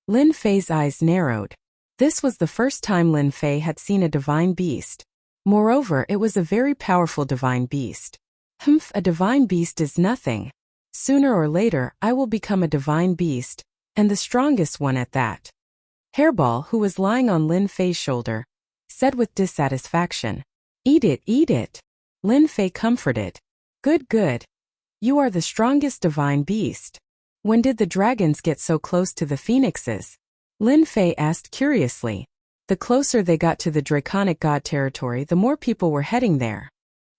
Speaker 1: Lin Fei's eyes narrowed. This was the first time Lin Fei had seen a divine beast. Moreover, it was a very powerful divine beast. A divine beast is nothing. Sooner or later, I will become a divine beast, and the strongest one at that. Hairball, who was lying on Lin Fei's shoulder, said with dissatisfaction. Eat it, eat it. Lin Fei comforted. Good, good. You are the strongest divine beast. When did the dragons get so close to the phoenixes? Lin Fei asked curiously. The closer they got to the draconic god territory, the more people were heading there.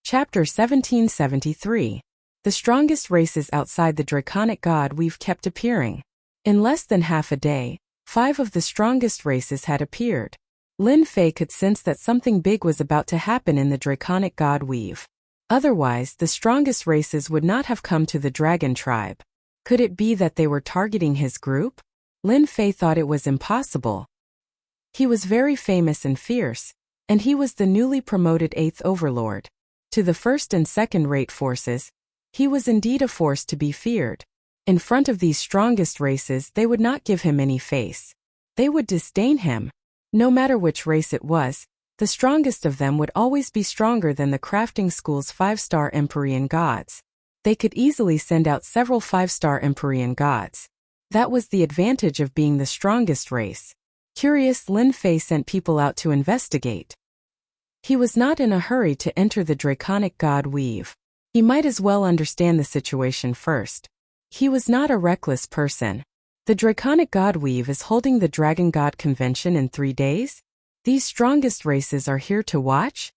Speaker 1: Chapter 1773. The strongest races outside the draconic god we've kept appearing. In less than half a day, 5 of the strongest races had appeared. Lin Fei could sense that something big was about to happen in the draconic god weave. Otherwise, the strongest races would not have come to the dragon tribe. Could it be that they were targeting his group? Lin Fei thought it was impossible. He was very famous and fierce, and he was the newly promoted 8th overlord. To the first and second-rate forces, he was indeed a force to be feared. In front of these strongest races, they would not give him any face. They would disdain him. No matter which race it was, the strongest of them would always be stronger than the crafting school's 5-star Empyrean gods. They could easily send out several 5-star Empyrean gods. That was the advantage of being the strongest race. Curious, Lin Fei sent people out to investigate. He was not in a hurry to enter the draconic god weave. He might as well understand the situation first. He was not a reckless person. The draconic god weave is holding the Dragon God Convention in 3 days? These strongest races are here to watch?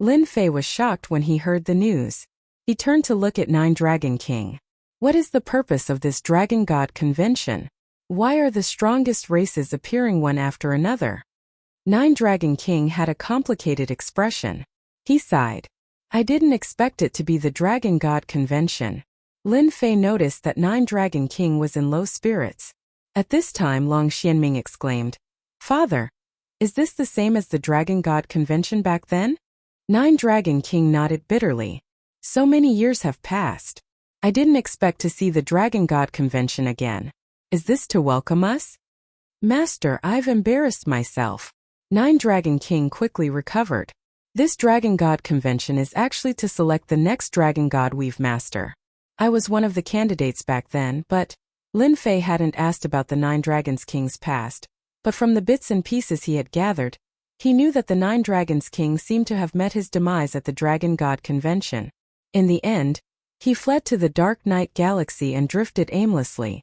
Speaker 1: Lin Fei was shocked when he heard the news. He turned to look at Nine Dragon King. What is the purpose of this Dragon God Convention? Why are the strongest races appearing one after another? Nine Dragon King had a complicated expression. He sighed. I didn't expect it to be the Dragon God Convention. Lin Fei noticed that Nine Dragon King was in low spirits. At this time, Long Xianming exclaimed, Father, is this the same as the Dragon God Convention back then? Nine Dragon King nodded bitterly. So many years have passed. I didn't expect to see the Dragon God Convention again. Is this to welcome us? Master, I've embarrassed myself. Nine Dragon King quickly recovered. This Dragon God Convention is actually to select the next Dragon God Weave Master. I was one of the candidates back then, but Lin Fei hadn't asked about the Nine Dragons King's past, but from the bits and pieces he had gathered, he knew that the Nine Dragons King seemed to have met his demise at the Dragon God Convention. In the end, he fled to the Dark Night Galaxy and drifted aimlessly.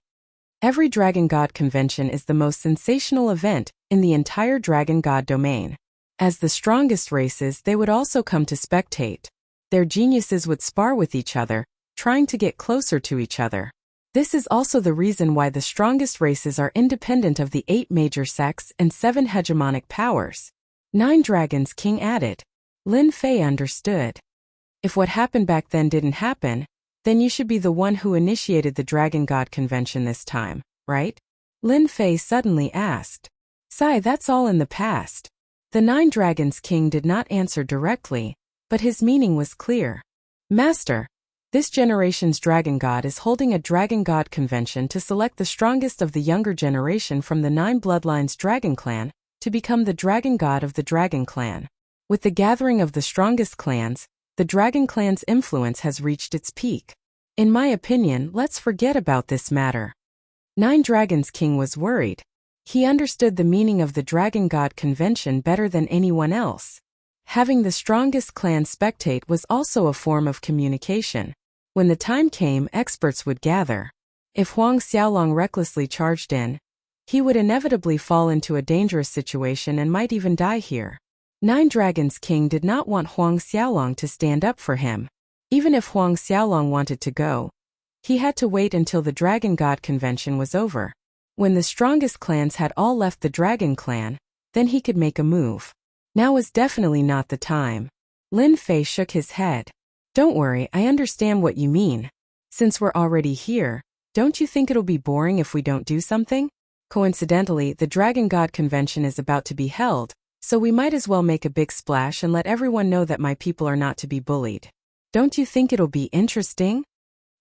Speaker 1: Every Dragon God Convention is the most sensational event in the entire Dragon God domain. As the strongest races, they would also come to spectate. Their geniuses would spar with each other, trying to get closer to each other. This is also the reason why the strongest races are independent of the 8 major sects and 7 hegemonic powers. Nine Dragons King added. Lin Fei understood. If what happened back then didn't happen, then you should be the one who initiated the Dragon God Convention this time, right? Lin Fei suddenly asked. Sai, that's all in the past. The Nine Dragons King did not answer directly, but his meaning was clear. Master, this generation's Dragon God is holding a Dragon God Convention to select the strongest of the younger generation from the 9 Bloodlines Dragon Clan to become the Dragon God of the Dragon Clan. With the gathering of the strongest clans, the Dragon Clan's influence has reached its peak. In my opinion, let's forget about this matter. Nine Dragons King was worried. He understood the meaning of the Dragon God Convention better than anyone else. Having the strongest clan spectate was also a form of communication. When the time came, experts would gather. If Huang Xiaolong recklessly charged in, he would inevitably fall into a dangerous situation and might even die here. Nine Dragons King did not want Huang Xiaolong to stand up for him. Even if Huang Xiaolong wanted to go, he had to wait until the Dragon God Convention was over. When the strongest clans had all left the Dragon Clan, then he could make a move. Now was definitely not the time. Lin Fei shook his head. Don't worry, I understand what you mean. Since we're already here, don't you think it'll be boring if we don't do something? Coincidentally, the Dragon God Convention is about to be held, so we might as well make a big splash and let everyone know that my people are not to be bullied. Don't you think it'll be interesting?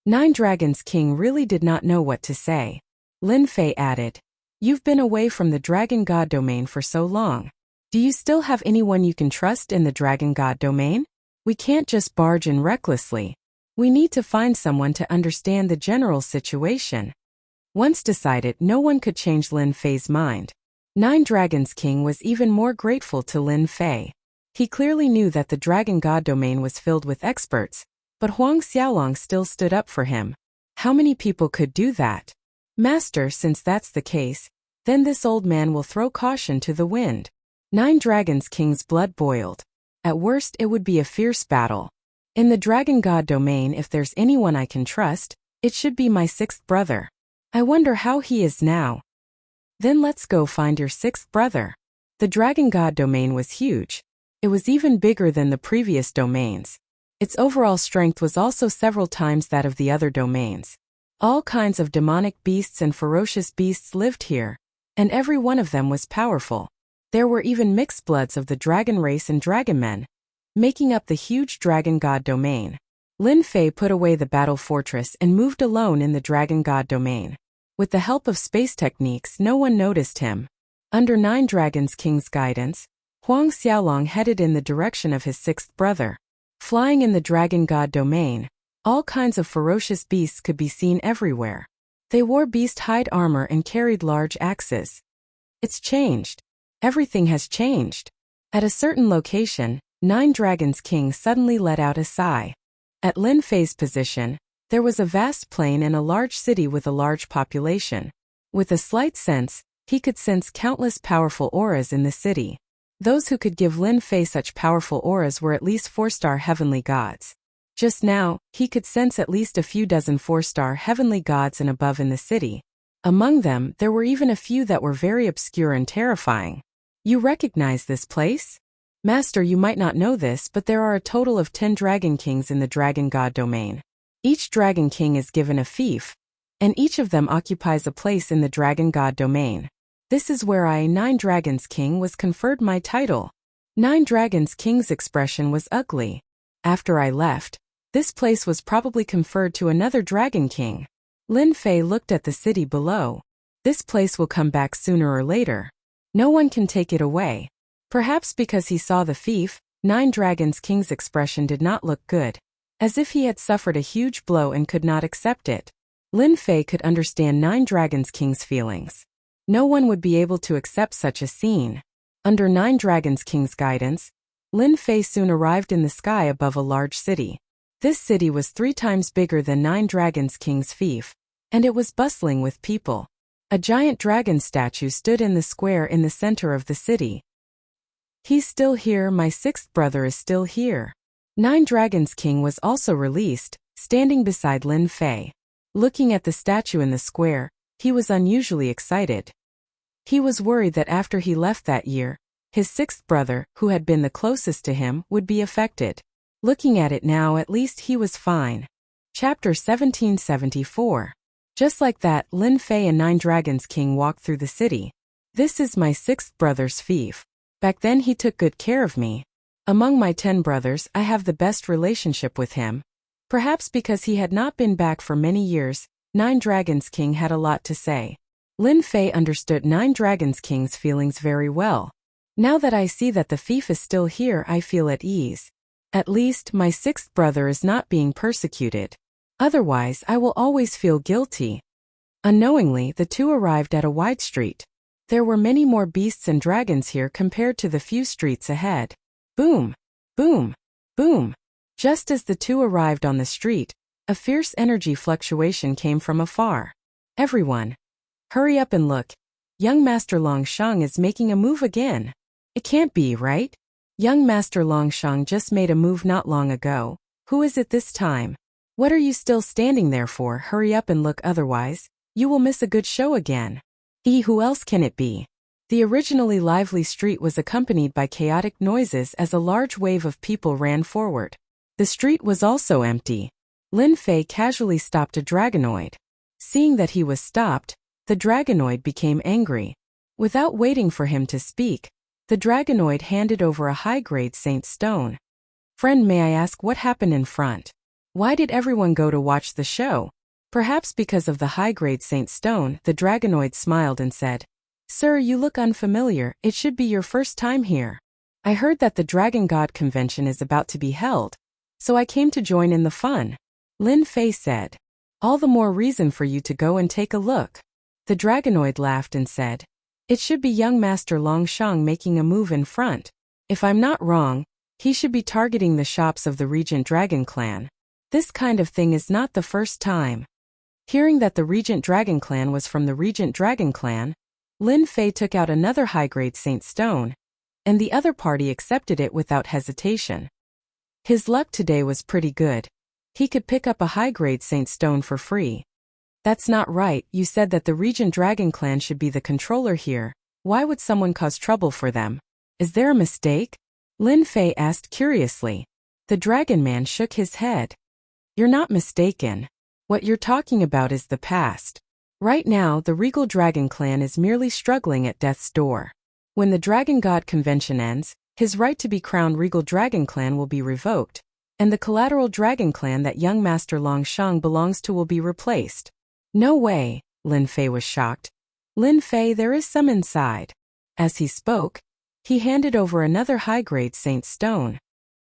Speaker 1: Nine Dragons King really did not know what to say. Lin Fei added, You've been away from the Dragon God domain for so long. Do you still have anyone you can trust in the Dragon God domain? We can't just barge in recklessly. We need to find someone to understand the general situation. Once decided, no one could change Lin Fei's mind. Nine Dragons King was even more grateful to Lin Fei. He clearly knew that the Dragon God domain was filled with experts, but Huang Xiaolong still stood up for him. How many people could do that? Master, since that's the case, then this old man will throw caution to the wind. Nine Dragons King's blood boiled. At worst, it would be a fierce battle. In the Dragon God domain, if there's anyone I can trust, it should be my sixth brother. I wonder how he is now. Then let's go find your sixth brother. The Dragon God domain was huge. It was even bigger than the previous domains. Its overall strength was also several times that of the other domains. All kinds of demonic beasts and ferocious beasts lived here, and every one of them was powerful. There were even mixed bloods of the dragon race and dragon men, making up the huge Dragon God domain. Lin Fei put away the battle fortress and moved alone in the Dragon God domain. With the help of space techniques, no one noticed him. Under Nine Dragons King's guidance, Huang Xiaolong headed in the direction of his sixth brother. Flying in the Dragon God domain, all kinds of ferocious beasts could be seen everywhere. They wore beast hide armor and carried large axes. It's changed. Everything has changed. At a certain location, Nine Dragons King suddenly let out a sigh. At Lin Fei's position, there was a vast plain and a large city with a large population. With a slight sense, he could sense countless powerful auras in the city. Those who could give Lin Fei such powerful auras were at least 4-star heavenly gods. Just now, he could sense at least a few dozen 4-star heavenly gods and above in the city. Among them, there were even a few that were very obscure and terrifying. You recognize this place? Master, you might not know this, but there are a total of 10 Dragon Kings in the Dragon God domain. Each Dragon King is given a fief, and each of them occupies a place in the Dragon God domain. This is where I, Nine Dragons King, was conferred my title. Nine Dragons King's expression was ugly. After I left, this place was probably conferred to another Dragon King. Lin Fei looked at the city below. This place will come back sooner or later. No one can take it away. Perhaps because he saw the fief, Nine Dragons King's expression did not look good. As if he had suffered a huge blow and could not accept it. Lin Fei could understand Nine Dragons King's feelings. No one would be able to accept such a scene. Under Nine Dragons King's guidance, Lin Fei soon arrived in the sky above a large city. This city was 3 times bigger than Nine Dragons King's fief, and it was bustling with people. A giant dragon statue stood in the square in the center of the city. He's still here, my sixth brother is still here. Nine Dragons King was also released, standing beside Lin Fei. Looking at the statue in the square, he was unusually excited. He was worried that after he left that year, his sixth brother, who had been the closest to him, would be affected. Looking at it now, at least he was fine. Chapter 1774. Just like that, Lin Fei and Nine Dragons King walked through the city. This is my sixth brother's fief. Back then he took good care of me. Among my 10 brothers, I have the best relationship with him. Perhaps because he had not been back for many years, Nine Dragons King had a lot to say. Lin Fei understood Nine Dragons King's feelings very well. Now that I see that the fief is still here, I feel at ease. At least, my sixth brother is not being persecuted. Otherwise, I will always feel guilty. Unknowingly, the two arrived at a wide street. There were many more beasts and dragons here compared to the few streets ahead. Boom! Boom! Boom! Just as the two arrived on the street, a fierce energy fluctuation came from afar. Everyone, hurry up and look. Young Master Long Shang is making a move again. It can't be, right? Young Master Longsheng just made a move not long ago. Who is it this time? What are you still standing there for? Hurry up and look, otherwise you will miss a good show again. Who else can it be? The originally lively street was accompanied by chaotic noises as a large wave of people ran forward. The street was also empty. Lin Fei casually stopped a dragonoid. Seeing that he was stopped, the dragonoid became angry. Without waiting for him to speak, the dragonoid handed over a high-grade saint stone. Friend, may I ask what happened in front? Why did everyone go to watch the show? Perhaps because of the high-grade saint stone, the dragonoid smiled and said, Sir, you look unfamiliar. It should be your first time here. I heard that the Dragon God Convention is about to be held, so I came to join in the fun. Lin Fei said. All the more reason for you to go and take a look. The dragonoid laughed and said, It should be young Master Longsheng making a move in front. If I'm not wrong, he should be targeting the shops of the Regent Dragon Clan. This kind of thing is not the first time. Hearing that the Regent Dragon Clan was from the Regent Dragon Clan, Lin Fei took out another high-grade saint stone, and the other party accepted it without hesitation. His luck today was pretty good. He could pick up a high-grade saint stone for free. That's not right. You said that the Regent Dragon Clan should be the controller here. Why would someone cause trouble for them? Is there a mistake? Lin Fei asked curiously. The Dragon Man shook his head. You're not mistaken. What you're talking about is the past. Right now, the Regal Dragon Clan is merely struggling at death's door. When the Dragon God Convention ends, his right to be crowned Regal Dragon Clan will be revoked, and the collateral Dragon Clan that young Master Longsheng belongs to will be replaced. No way, Lin Fei was shocked. Lin Fei, there is some inside. As he spoke, he handed over another high-grade saint stone.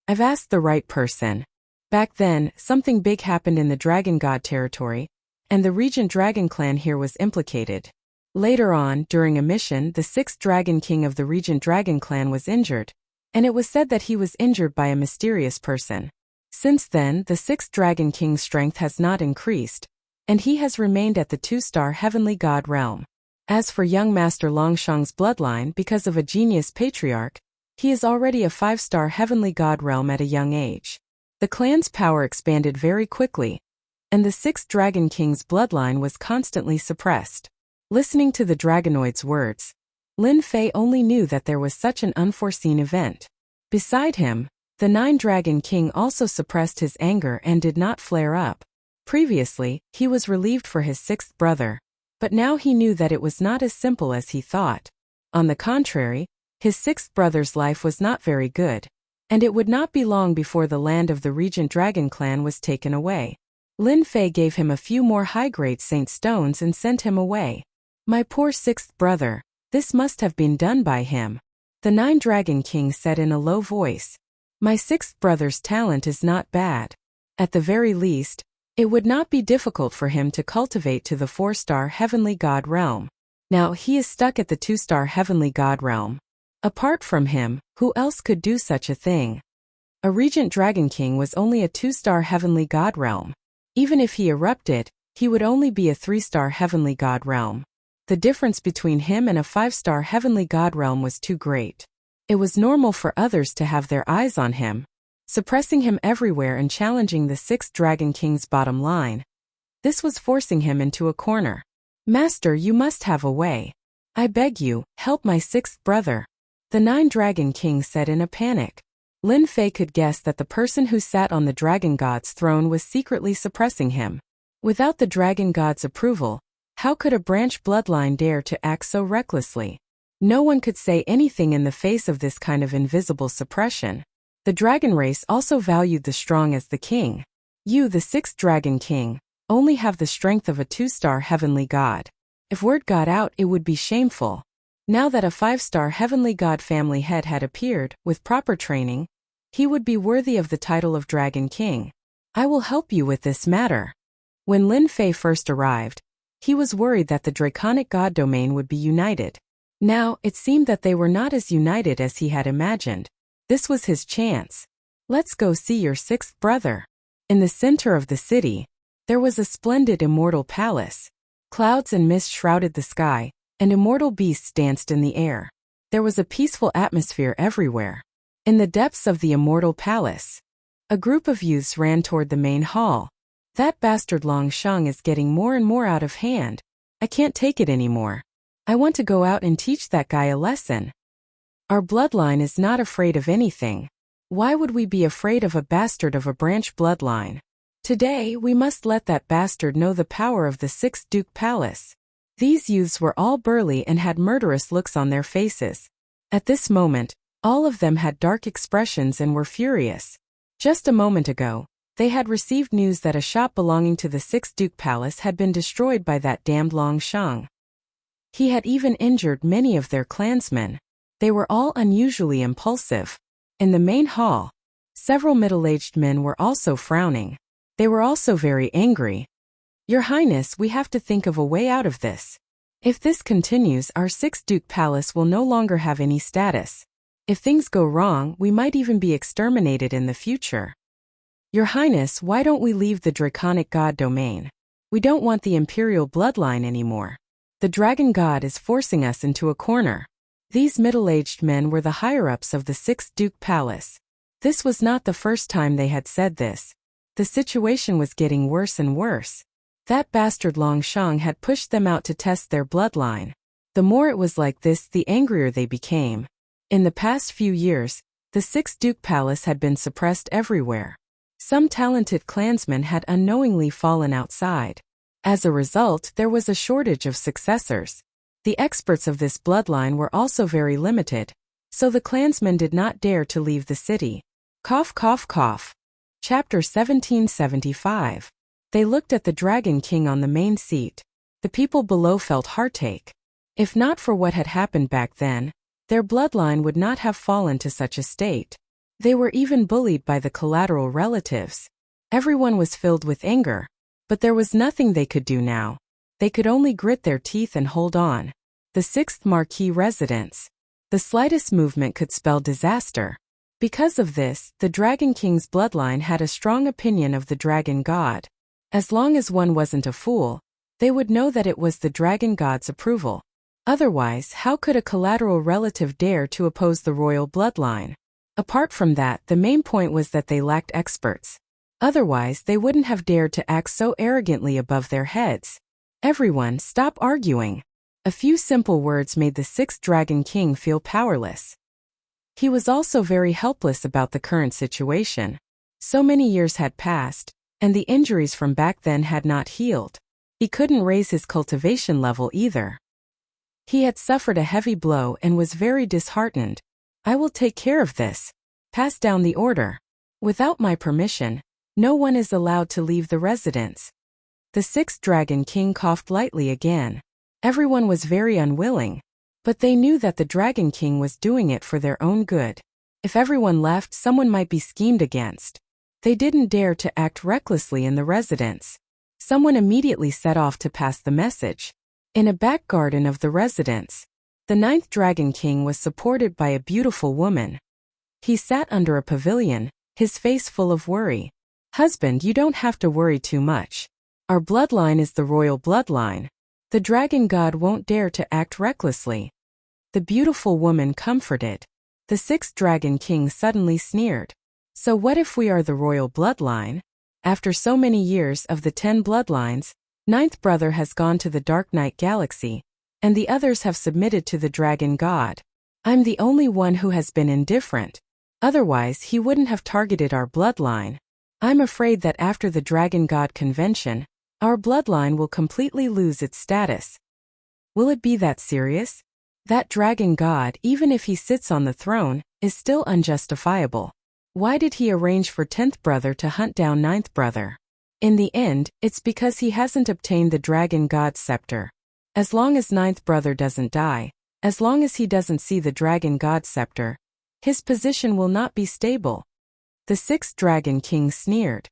Speaker 1: I've asked the right person. Back then, something big happened in the Dragon God territory, and the Regent Dragon Clan here was implicated. Later on, during a mission, the sixth Dragon King of the Regent Dragon Clan was injured, and it was said that he was injured by a mysterious person. Since then, the sixth Dragon King's strength has not increased, and he has remained at the 2-star Heavenly God realm. As for young Master Longsheng's bloodline, because of a genius patriarch, he is already a 5-star Heavenly God realm at a young age. The clan's power expanded very quickly, and the sixth Dragon King's bloodline was constantly suppressed. Listening to the dragonoid's words, Lin Fei only knew that there was such an unforeseen event. Beside him, the 9 Dragon King also suppressed his anger and did not flare up. Previously, he was relieved for his 6th brother, but now he knew that it was not as simple as he thought. On the contrary, his 6th brother's life was not very good, and it would not be long before the land of the Regent Dragon Clan was taken away. Lin Fei gave him a few more high-grade saint stones and sent him away. My poor 6th brother, this must have been done by him. The 9 Dragon King said in a low voice. My 6th brother's talent is not bad. At the very least, it would not be difficult for him to cultivate to the 4-star Heavenly God realm. Now he is stuck at the 2-star Heavenly God realm. Apart from him, who else could do such a thing? A Regent Dragon King was only a 2-star Heavenly God realm. Even if he erupted, he would only be a 3-star Heavenly God realm. The difference between him and a 5-star Heavenly God realm was too great. It was normal for others to have their eyes on him, suppressing him everywhere and challenging the 6th Dragon King's bottom line. This was forcing him into a corner. Master, you must have a way. I beg you, help my 6th brother. The 9 Dragon King said in a panic. Lin Fei could guess that the person who sat on the Dragon God's throne was secretly suppressing him. Without the Dragon God's approval, how could a branch bloodline dare to act so recklessly? No one could say anything in the face of this kind of invisible suppression. The dragon race also valued the strong as the king. You, the 6th Dragon King, only have the strength of a 2-star Heavenly God. If word got out, it would be shameful. Now that a 5-star Heavenly God family head had appeared, with proper training, he would be worthy of the title of Dragon King. I will help you with this matter. When Lin Fei first arrived, he was worried that the Draconic God domain would be united. Now, it seemed that they were not as united as he had imagined. This was his chance. Let's go see your 6th brother. In the center of the city, there was a splendid immortal palace. Clouds and mist shrouded the sky, and immortal beasts danced in the air. There was a peaceful atmosphere everywhere. In the depths of the immortal palace, a group of youths ran toward the main hall. That bastard Long Sheng is getting more and more out of hand. I can't take it anymore. I want to go out and teach that guy a lesson. Our bloodline is not afraid of anything. Why would we be afraid of a bastard of a branch bloodline? Today, we must let that bastard know the power of the Sixth Duke Palace. These youths were all burly and had murderous looks on their faces. At this moment, all of them had dark expressions and were furious. Just a moment ago, they had received news that a shop belonging to the Sixth Duke Palace had been destroyed by that damned Long Sheng. He had even injured many of their clansmen. They were all unusually impulsive. In the main hall, several middle-aged men were also frowning. They were also very angry. Your Highness, we have to think of a way out of this. If this continues, our Sixth Duke Palace will no longer have any status. If things go wrong, we might even be exterminated in the future. Your Highness, why don't we leave the Draconic God domain? We don't want the Imperial bloodline anymore. The Dragon God is forcing us into a corner. These middle-aged men were the higher-ups of the Sixth Duke Palace. This was not the first time they had said this. The situation was getting worse and worse. That bastard Long Sheng had pushed them out to test their bloodline. The more it was like this, the angrier they became. In the past few years, the Sixth Duke Palace had been suppressed everywhere. Some talented clansmen had unknowingly fallen outside. As a result, there was a shortage of successors. The experts of this bloodline were also very limited, so the clansmen did not dare to leave the city. Cough, cough, cough. Chapter 1775. They looked at the Dragon King on the main seat. The people below felt heartache. If not for what had happened back then, their bloodline would not have fallen to such a state. They were even bullied by the collateral relatives. Everyone was filled with anger. But there was nothing they could do now. They could only grit their teeth and hold on. The sixth Marquis residence. The slightest movement could spell disaster. Because of this, the Dragon King's bloodline had a strong opinion of the Dragon God. As long as one wasn't a fool, they would know that it was the Dragon God's approval. Otherwise, how could a collateral relative dare to oppose the royal bloodline? Apart from that, the main point was that they lacked experts. Otherwise, they wouldn't have dared to act so arrogantly above their heads. Everyone, stop arguing. A few simple words made the sixth Dragon King feel powerless. He was also very helpless about the current situation. So many years had passed, and the injuries from back then had not healed. He couldn't raise his cultivation level either. He had suffered a heavy blow and was very disheartened. I will take care of this. Pass down the order. Without my permission, no one is allowed to leave the residence. The sixth Dragon King coughed lightly again. Everyone was very unwilling, but they knew that the Dragon King was doing it for their own good. If everyone left, someone might be schemed against. They didn't dare to act recklessly in the residence. Someone immediately set off to pass the message. In a back garden of the residence, the ninth Dragon King was supported by a beautiful woman. He sat under a pavilion, his face full of worry. Husband, you don't have to worry too much. Our bloodline is the royal bloodline. The Dragon God won't dare to act recklessly. The beautiful woman comforted. The sixth Dragon King suddenly sneered. So what if we are the royal bloodline? After so many years of the 10 bloodlines, ninth brother has gone to the Dark Knight Galaxy, and the others have submitted to the Dragon God. I'm the only one who has been indifferent. Otherwise, he wouldn't have targeted our bloodline. I'm afraid that after the Dragon God convention, our bloodline will completely lose its status. Will it be that serious? That Dragon God, even if he sits on the throne, is still unjustifiable. Why did he arrange for 10th brother to hunt down 9th brother? In the end, it's because he hasn't obtained the Dragon God's scepter. As long as 9th brother doesn't die, as long as he doesn't see the Dragon God's scepter, his position will not be stable. The sixth Dragon King sneered.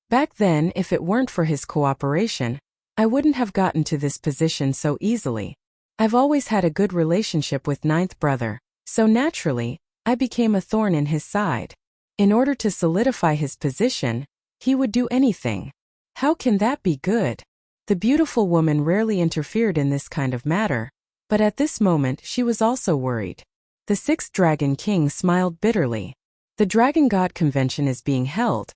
Speaker 1: Back then, if it weren't for his cooperation, I wouldn't have gotten to this position so easily. I've always had a good relationship with 9th brother, so naturally, I became a thorn in his side. In order to solidify his position, he would do anything. How can that be good? The beautiful woman rarely interfered in this kind of matter, but at this moment she was also worried. The sixth Dragon King smiled bitterly. The Dragon God Convention is being held,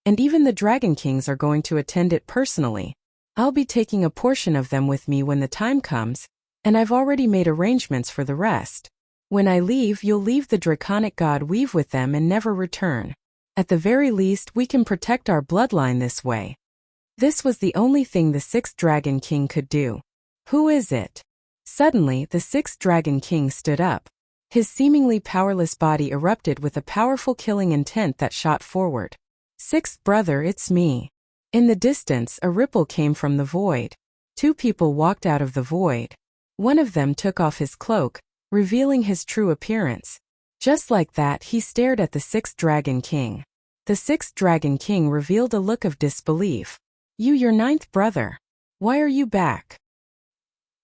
Speaker 1: and even the Dragon Kings are going to attend it personally. I'll be taking a portion of them with me when the time comes, and I've already made arrangements for the rest. When I leave, you'll leave the Draconic God Weave with them and never return. At the very least, we can protect our bloodline this way. This was the only thing the sixth Dragon King could do. Who is it? Suddenly, the sixth Dragon King stood up. His seemingly powerless body erupted with a powerful killing intent that shot forward. Sixth brother, it's me. In the distance, a ripple came from the void. Two people walked out of the void. One of them took off his cloak, revealing his true appearance. Just like that, he stared at the sixth Dragon King. The sixth Dragon King revealed a look of disbelief. Your ninth brother. Why are you back?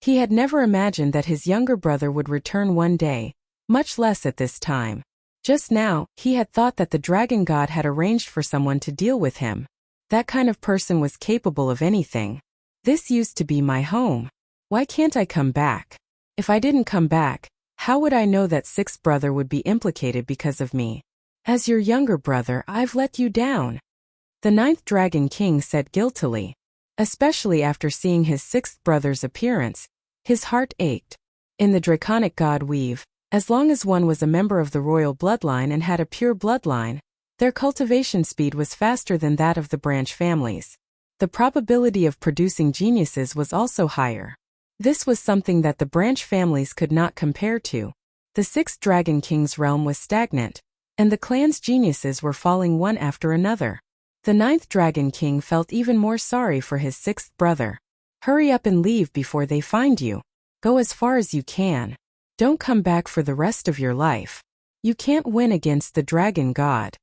Speaker 1: He had never imagined that his younger brother would return one day, much less at this time. Just now, he had thought that the Dragon God had arranged for someone to deal with him. That kind of person was capable of anything. This used to be my home. Why can't I come back? If I didn't come back, how would I know that sixth brother would be implicated because of me? As your younger brother, I've let you down. The ninth Dragon King said guiltily. Especially after seeing his sixth brother's appearance, his heart ached. In the Draconic God Weave, as long as one was a member of the royal bloodline and had a pure bloodline, their cultivation speed was faster than that of the branch families. The probability of producing geniuses was also higher. This was something that the branch families could not compare to. The sixth Dragon King's realm was stagnant, and the clan's geniuses were falling one after another. The ninth Dragon King felt even more sorry for his sixth brother. Hurry up and leave before they find you. Go as far as you can. Don't come back for the rest of your life. You can't win against the Dragon God.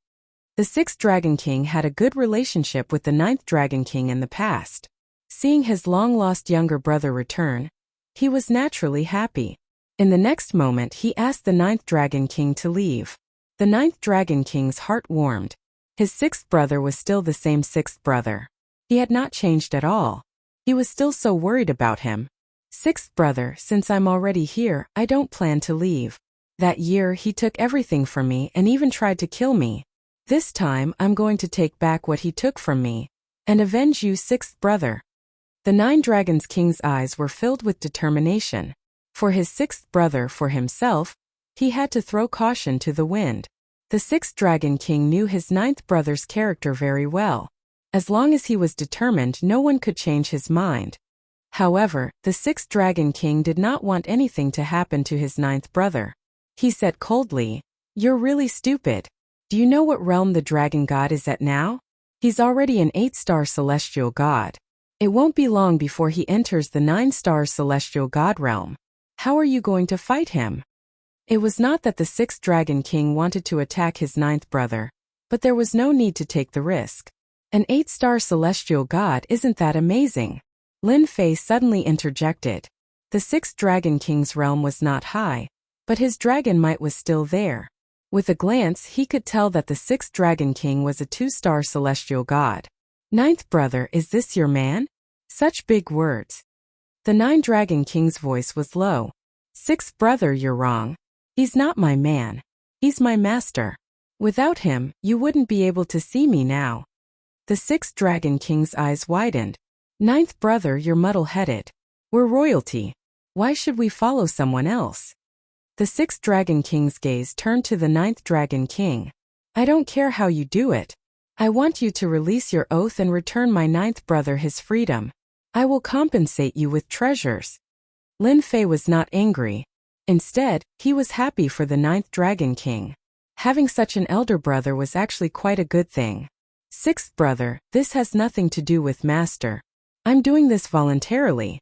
Speaker 1: The sixth Dragon King had a good relationship with the ninth Dragon King in the past. Seeing his long-lost younger brother return, he was naturally happy. In the next moment, he asked the ninth Dragon King to leave. The ninth Dragon King's heart warmed. His sixth brother was still the same sixth brother. He had not changed at all. He was still so worried about him. Sixth brother, since I'm already here, I don't plan to leave. That year, he took everything from me and even tried to kill me. This time, I'm going to take back what he took from me and avenge you, sixth brother. The nine Dragons King's eyes were filled with determination. For his sixth brother, for himself, he had to throw caution to the wind. The sixth Dragon King knew his ninth brother's character very well. As long as he was determined, no one could change his mind. However, the sixth Dragon King did not want anything to happen to his ninth brother. He said coldly, "You're really stupid. Do you know what realm the Dragon God is at now? He's already an 8-star celestial god. It won't be long before he enters the 9-star celestial god realm. How are you going to fight him?" It was not that the sixth Dragon King wanted to attack his ninth brother, but there was no need to take the risk. An 8-star celestial god, isn't that amazing? Lin Fei suddenly interjected. The sixth Dragon King's realm was not high, but his dragon might was still there. With a glance, he could tell that the sixth Dragon King was a 2-star celestial god. "Ninth brother, is this your man?" Such big words. The nine Dragon King's voice was low. "Sixth brother, you're wrong. He's not my man. He's my master. Without him, you wouldn't be able to see me now." The sixth Dragon King's eyes widened. "Ninth brother, you're muddle-headed. We're royalty. Why should we follow someone else?" The sixth Dragon King's gaze turned to the ninth Dragon King. "I don't care how you do it. I want you to release your oath and return my ninth brother his freedom. I will compensate you with treasures." Lin Fei was not angry. Instead, he was happy for the ninth Dragon King. Having such an elder brother was actually quite a good thing. "Sixth brother, this has nothing to do with master. I'm doing this voluntarily."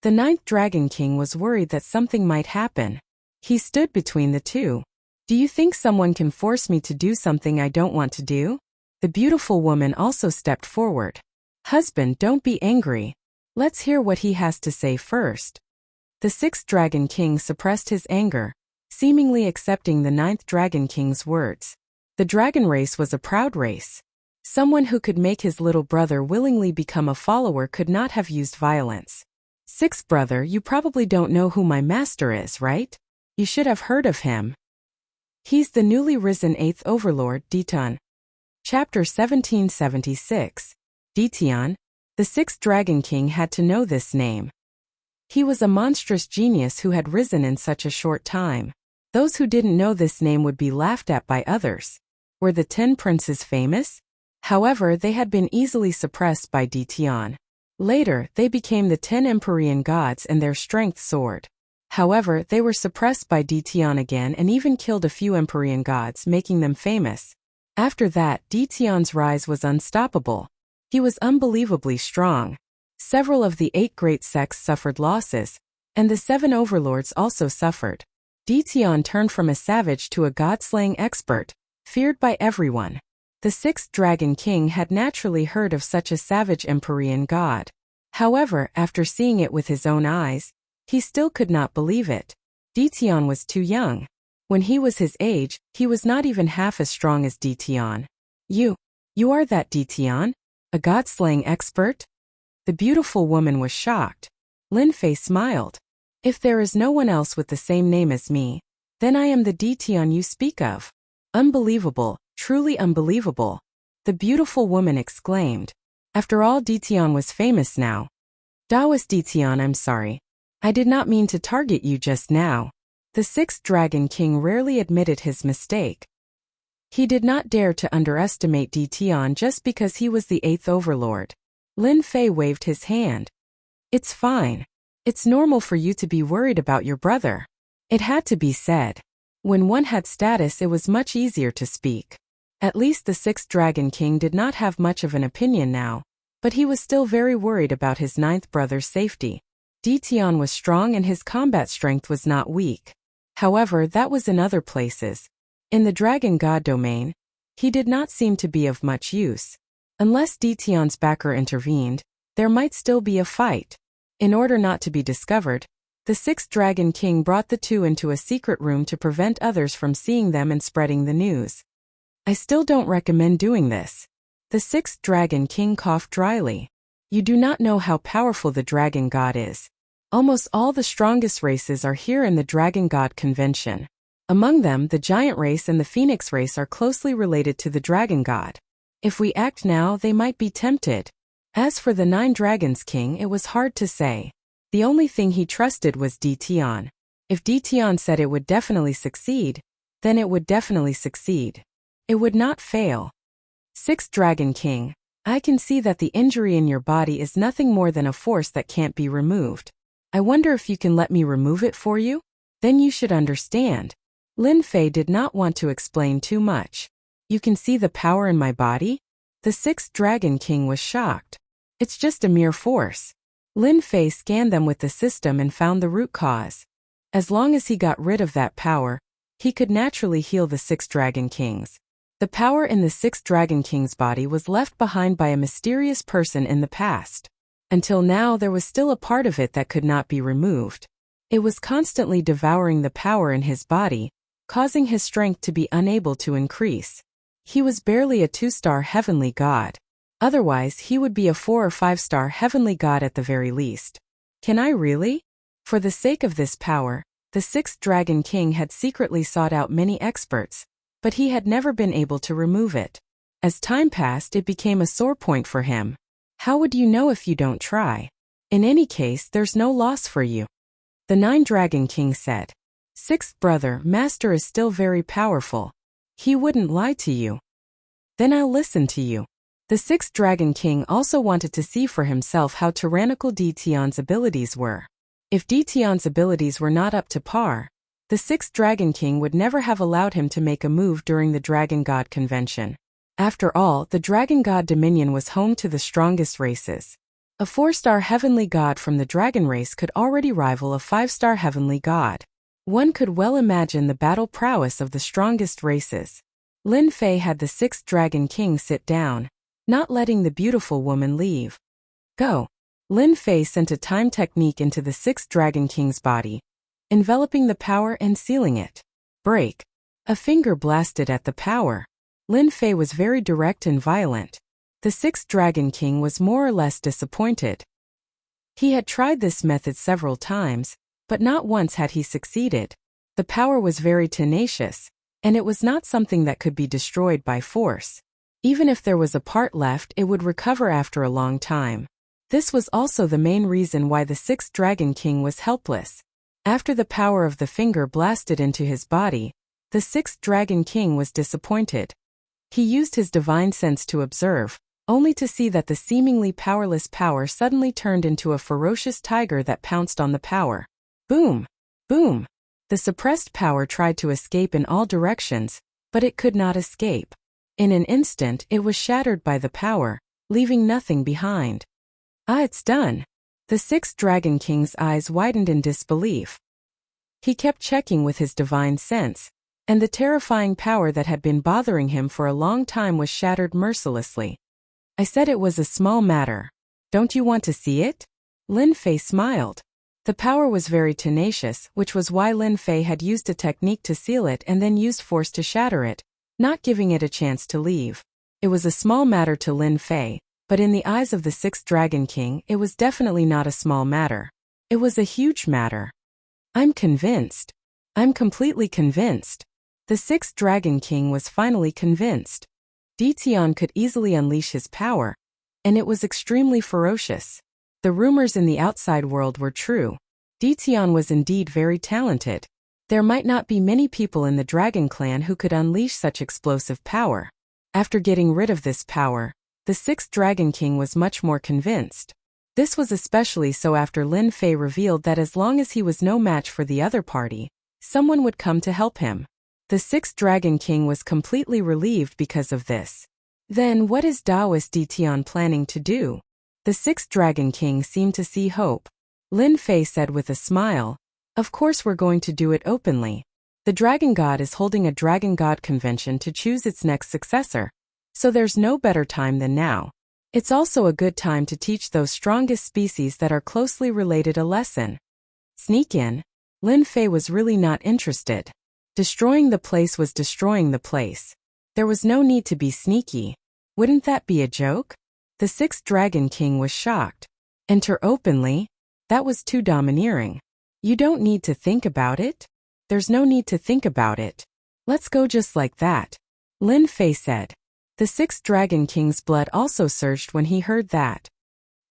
Speaker 1: The ninth Dragon King was worried that something might happen. He stood between the two. "Do you think someone can force me to do something I don't want to do?" The beautiful woman also stepped forward. "Husband, don't be angry. Let's hear what he has to say first." The sixth Dragon King suppressed his anger, seemingly accepting the ninth Dragon King's words. The dragon race was a proud race. Someone who could make his little brother willingly become a follower could not have used violence. "Sixth brother, you probably don't know who my master is, right? You should have heard of him. He's the newly risen 8th overlord, Diton. Chapter 1776. Dition, the 6th Dragon King, had to know this name. He was a monstrous genius who had risen in such a short time. Those who didn't know this name would be laughed at by others. Were the 10 princes famous? However, they had been easily suppressed by Dition. Later, they became the 10 Empyrean gods and their strength soared. However, they were suppressed by Dition again and even killed a few Empyrean gods, making them famous. After that, Dition's rise was unstoppable. He was unbelievably strong. Several of the 8 great sects suffered losses, and the 7 overlords also suffered. Dition turned from a savage to a god-slaying expert, feared by everyone. The 6th Dragon King had naturally heard of such a savage Empyrean god. However, after seeing it with his own eyes, he still could not believe it. Dition was too young. When he was his age, he was not even half as strong as Dition. You are that Dition? A god-slaying expert? The beautiful woman was shocked. Lin Fei smiled. If there is no one else with the same name as me, then I am the Dition you speak of. Unbelievable, truly unbelievable, the beautiful woman exclaimed. After all, Dition was famous now. Daoist Dition, I'm sorry. I did not mean to target you just now. The 6th Dragon King rarely admitted his mistake. He did not dare to underestimate Dition just because he was the 8th overlord. Lin Fei waved his hand. It's fine. It's normal for you to be worried about your brother. It had to be said. When one had status, it was much easier to speak. At least the 6th Dragon King did not have much of an opinion now, but he was still very worried about his 9th brother's safety. Dition was strong and his combat strength was not weak. However, that was in other places. In the Dragon God domain, he did not seem to be of much use. Unless Dition's backer intervened, there might still be a fight. In order not to be discovered, the 6th Dragon King brought the two into a secret room to prevent others from seeing them and spreading the news. I still don't recommend doing this. The 6th Dragon King coughed dryly. You do not know how powerful the Dragon God is. Almost all the strongest races are here in the Dragon God Convention. Among them, the Giant race and the Phoenix race are closely related to the Dragon God. If we act now, they might be tempted. As for the 9 Dragons King, it was hard to say. The only thing he trusted was Dition. If Dition said it would definitely succeed, then it would definitely succeed. It would not fail. 6th Dragon King, I can see that the injury in your body is nothing more than a force that can't be removed. I wonder if you can let me remove it for you? Then you should understand. Lin Fei did not want to explain too much. You can see the power in my body? The 6th Dragon King was shocked. It's just a mere force. Lin Fei scanned them with the system and found the root cause. As long as he got rid of that power, he could naturally heal the 6 Dragon Kings. The power in the 6 Dragon King's body was left behind by a mysterious person in the past. Until now, there was still a part of it that could not be removed. It was constantly devouring the power in his body, causing his strength to be unable to increase. He was barely a 2-star heavenly god. Otherwise, he would be a 4 or 5-star heavenly god at the very least. Can I really? For the sake of this power, the 6th Dragon King had secretly sought out many experts, but he had never been able to remove it. As time passed, it became a sore point for him. How would you know if you don't try? In any case, there's no loss for you. The 9 Dragon King said. 6th brother, Master is still very powerful. He wouldn't lie to you. Then I'll listen to you. The 6th Dragon King also wanted to see for himself how tyrannical Dition's abilities were. If Dition's abilities were not up to par, the 6th Dragon King would never have allowed him to make a move during the Dragon God Convention. After all, the Dragon God Dominion was home to the strongest races. A 4-star heavenly god from the dragon race could already rival a 5-star heavenly god. One could well imagine the battle prowess of the strongest races. Lin Fei had the 6th Dragon King sit down, not letting the beautiful woman leave. Go. Lin Fei sent a time technique into the 6th Dragon King's body, enveloping the power and sealing it. Break. A finger blasted at the power. Lin Fei was very direct and violent. The 6th Dragon King was more or less disappointed. He had tried this method several times, but not once had he succeeded. The power was very tenacious, and it was not something that could be destroyed by force. Even if there was a part left, it would recover after a long time. This was also the main reason why the sixth Dragon King was helpless. After the power of the finger blasted into his body, the sixth Dragon King was disappointed. He used his divine sense to observe, only to see that the seemingly powerless power suddenly turned into a ferocious tiger that pounced on the power. Boom! Boom! The suppressed power tried to escape in all directions, but it could not escape. In an instant, it was shattered by the power, leaving nothing behind. Ah, it's done! The sixth Dragon King's eyes widened in disbelief. He kept checking with his divine sense, and the terrifying power that had been bothering him for a long time was shattered mercilessly. I said it was a small matter. Don't you want to see it? Lin Fei smiled. The power was very tenacious, which was why Lin Fei had used a technique to seal it and then used force to shatter it, not giving it a chance to leave. It was a small matter to Lin Fei, but in the eyes of the sixth Dragon King, it was definitely not a small matter. It was a huge matter. I'm convinced. I'm completely convinced. The sixth Dragon King was finally convinced. Ditian could easily unleash his power, and it was extremely ferocious. The rumors in the outside world were true. Ditian was indeed very talented. There might not be many people in the Dragon Clan who could unleash such explosive power. After getting rid of this power, the sixth Dragon King was much more convinced. This was especially so after Lin Fei revealed that as long as he was no match for the other party, someone would come to help him. The sixth Dragon King was completely relieved because of this. Then what is Taoist Ditian planning to do? The sixth Dragon King seemed to see hope. Lin Fei said with a smile, "Of course we're going to do it openly. The Dragon God is holding a Dragon God convention to choose its next successor, so there's no better time than now. It's also a good time to teach those strongest species that are closely related a lesson." Sneak in? Lin Fei was really not interested. Destroying the place was destroying the place. There was no need to be sneaky. Wouldn't that be a joke? The sixth Dragon King was shocked. Enter openly? That was too domineering. You don't need to think about it? There's no need to think about it. Let's go just like that, Lin Fei said. The sixth Dragon King's blood also surged when he heard that.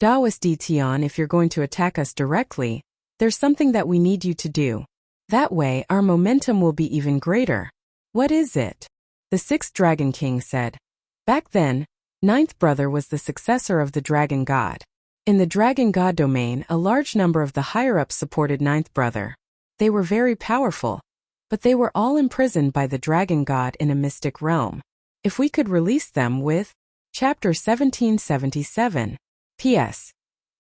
Speaker 1: Taoist Ditian, if you're going to attack us directly, there's something that we need you to do. That way, our momentum will be even greater. What is it? The sixth Dragon King said. Back then, ninth brother was the successor of the Dragon God. In the Dragon God domain, a large number of the higher-ups supported ninth brother. They were very powerful, but they were all imprisoned by the Dragon God in a mystic realm. If we could release them with Chapter 1777. P.S.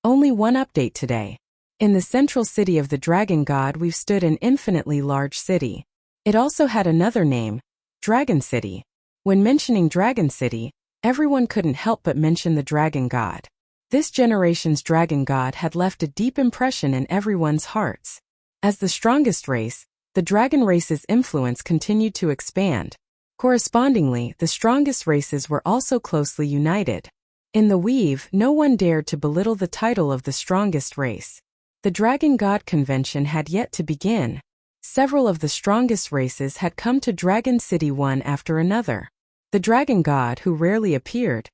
Speaker 1: Only one update today. In the central city of the Dragon God we've stood an infinitely large city. It also had another name, Dragon City. When mentioning Dragon City, everyone couldn't help but mention the Dragon God. This generation's Dragon God had left a deep impression in everyone's hearts. As the strongest race, the Dragon race's influence continued to expand. Correspondingly, the strongest races were also closely united. In the weave, no one dared to belittle the title of the strongest race. The Dragon God Convention had yet to begin. Several of the strongest races had come to Dragon City one after another. The Dragon God, who rarely appeared,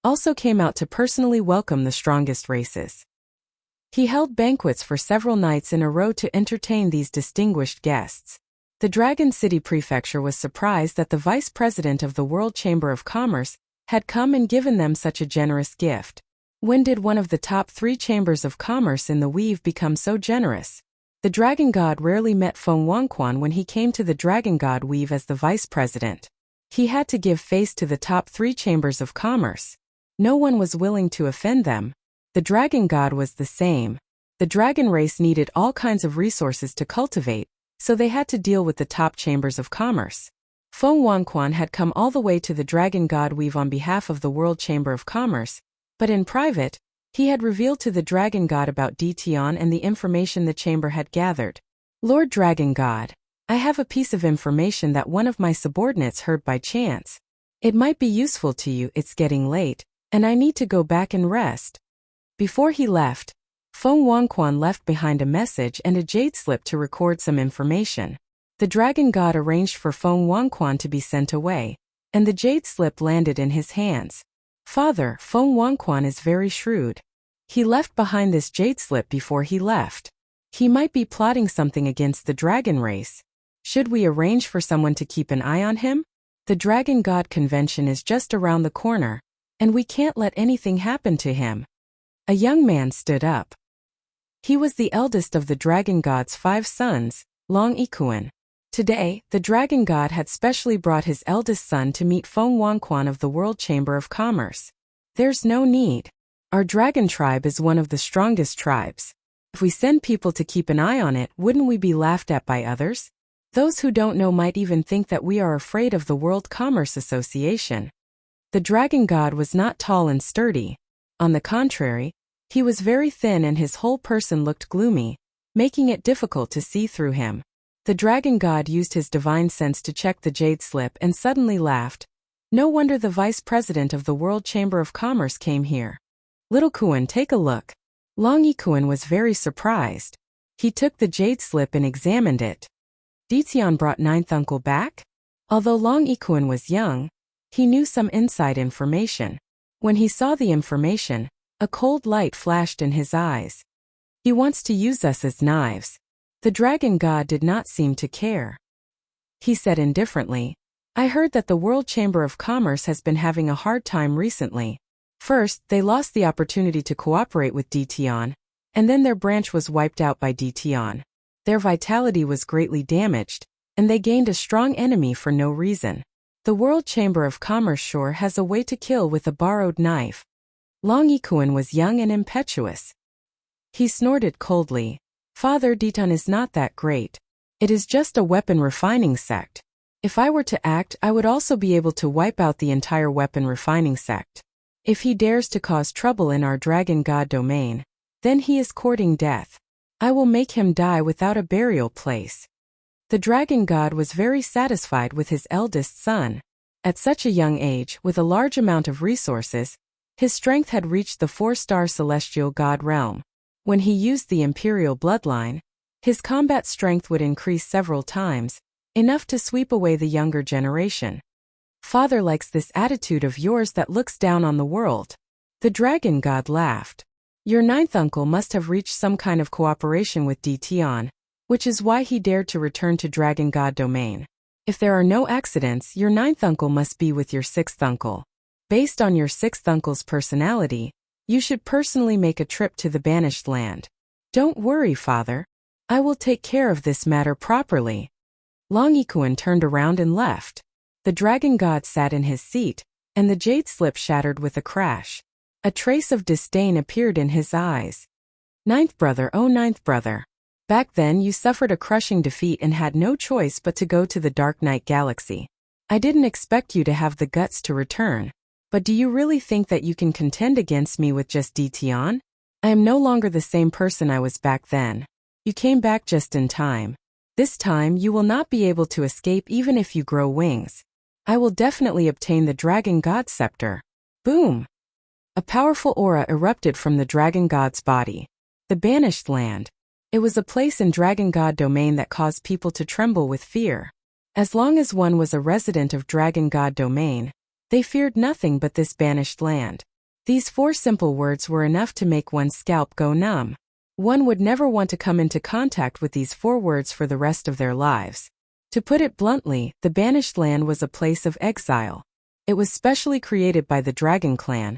Speaker 1: also came out to personally welcome the strongest races. He held banquets for several nights in a row to entertain these distinguished guests. The Dragon City Prefecture was surprised that the Vice President of the World Chamber of Commerce had come and given them such a generous gift. When did one of the top 3 chambers of commerce in the weave become so generous? The Dragon God rarely met Feng Wangquan when he came to the Dragon God weave as the vice president. He had to give face to the top 3 chambers of commerce. No one was willing to offend them. The Dragon God was the same. The Dragon race needed all kinds of resources to cultivate, so they had to deal with the top chambers of commerce. Feng Wangquan had come all the way to the Dragon God weave on behalf of the World Chamber of Commerce, but in private, he had revealed to the Dragon God about Ditian and the information the chamber had gathered. Lord Dragon God, I have a piece of information that one of my subordinates heard by chance. It might be useful to you. It's getting late, and I need to go back and rest. Before he left, Feng Wangquan left behind a message and a jade slip to record some information. The dragon god arranged for Feng Wangquan to be sent away, and the jade slip landed in his hands. Father, Feng Wangquan is very shrewd. He left behind this jade slip before he left. He might be plotting something against the dragon race. Should we arrange for someone to keep an eye on him? The dragon god convention is just around the corner, and we can't let anything happen to him. A young man stood up. He was the eldest of the dragon god's 5 sons, Long Ikuan. Today, the dragon god had specially brought his eldest son to meet Feng Wangquan of the World Chamber of Commerce. There's no need. Our dragon tribe is one of the strongest tribes. If we send people to keep an eye on it, wouldn't we be laughed at by others? Those who don't know might even think that we are afraid of the World Commerce Association. The dragon god was not tall and sturdy. On the contrary, he was very thin and his whole person looked gloomy, making it difficult to see through him. The dragon god used his divine sense to check the jade slip and suddenly laughed. No wonder the vice president of the World Chamber of Commerce came here. Little Kuan, take a look. Long Ikuan was very surprised. He took the jade slip and examined it. Ditian brought ninth uncle back? Although Long Ikuan was young, he knew some inside information. When he saw the information, a cold light flashed in his eyes. He wants to use us as knives. The dragon god did not seem to care. He said indifferently, I heard that the World Chamber of Commerce has been having a hard time recently. First, they lost the opportunity to cooperate with Ditian, and then their branch was wiped out by Ditian. Their vitality was greatly damaged, and they gained a strong enemy for no reason. The World Chamber of Commerce sure has a way to kill with a borrowed knife. Long Ikuan was young and impetuous. He snorted coldly. Father, Ditan is not that great. It is just a weapon refining sect. If I were to act, I would also be able to wipe out the entire weapon refining sect. If he dares to cause trouble in our dragon god domain, then he is courting death. I will make him die without a burial place. The dragon god was very satisfied with his eldest son. At such a young age, with a large amount of resources, his strength had reached the 4-star celestial god realm. When he used the imperial bloodline, his combat strength would increase several times, enough to sweep away the younger generation. Father likes this attitude of yours that looks down on the world. The dragon god laughed. Your ninth uncle must have reached some kind of cooperation with Ditian, which is why he dared to return to dragon god domain. If there are no accidents, your ninth uncle must be with your sixth uncle. Based on your sixth uncle's personality, you should personally make a trip to the banished land. Don't worry, father. I will take care of this matter properly. Long Ikuan turned around and left. The dragon god sat in his seat, and the jade slip shattered with a crash. A trace of disdain appeared in his eyes. Ninth brother, oh ninth brother. Back then you suffered a crushing defeat and had no choice but to go to the Dark Knight Galaxy. I didn't expect you to have the guts to return. But do you really think that you can contend against me with just Ditian? I am no longer the same person I was back then. You came back just in time. This time you will not be able to escape even if you grow wings. I will definitely obtain the Dragon God Scepter. Boom! A powerful aura erupted from the Dragon God's body. The Banished Land. It was a place in Dragon God domain that caused people to tremble with fear. As long as one was a resident of Dragon God domain, they feared nothing but this banished land. These 4 simple words were enough to make one's scalp go numb. One would never want to come into contact with these 4 words for the rest of their lives. To put it bluntly, the Banished Land was a place of exile. It was specially created by the Dragon Clan,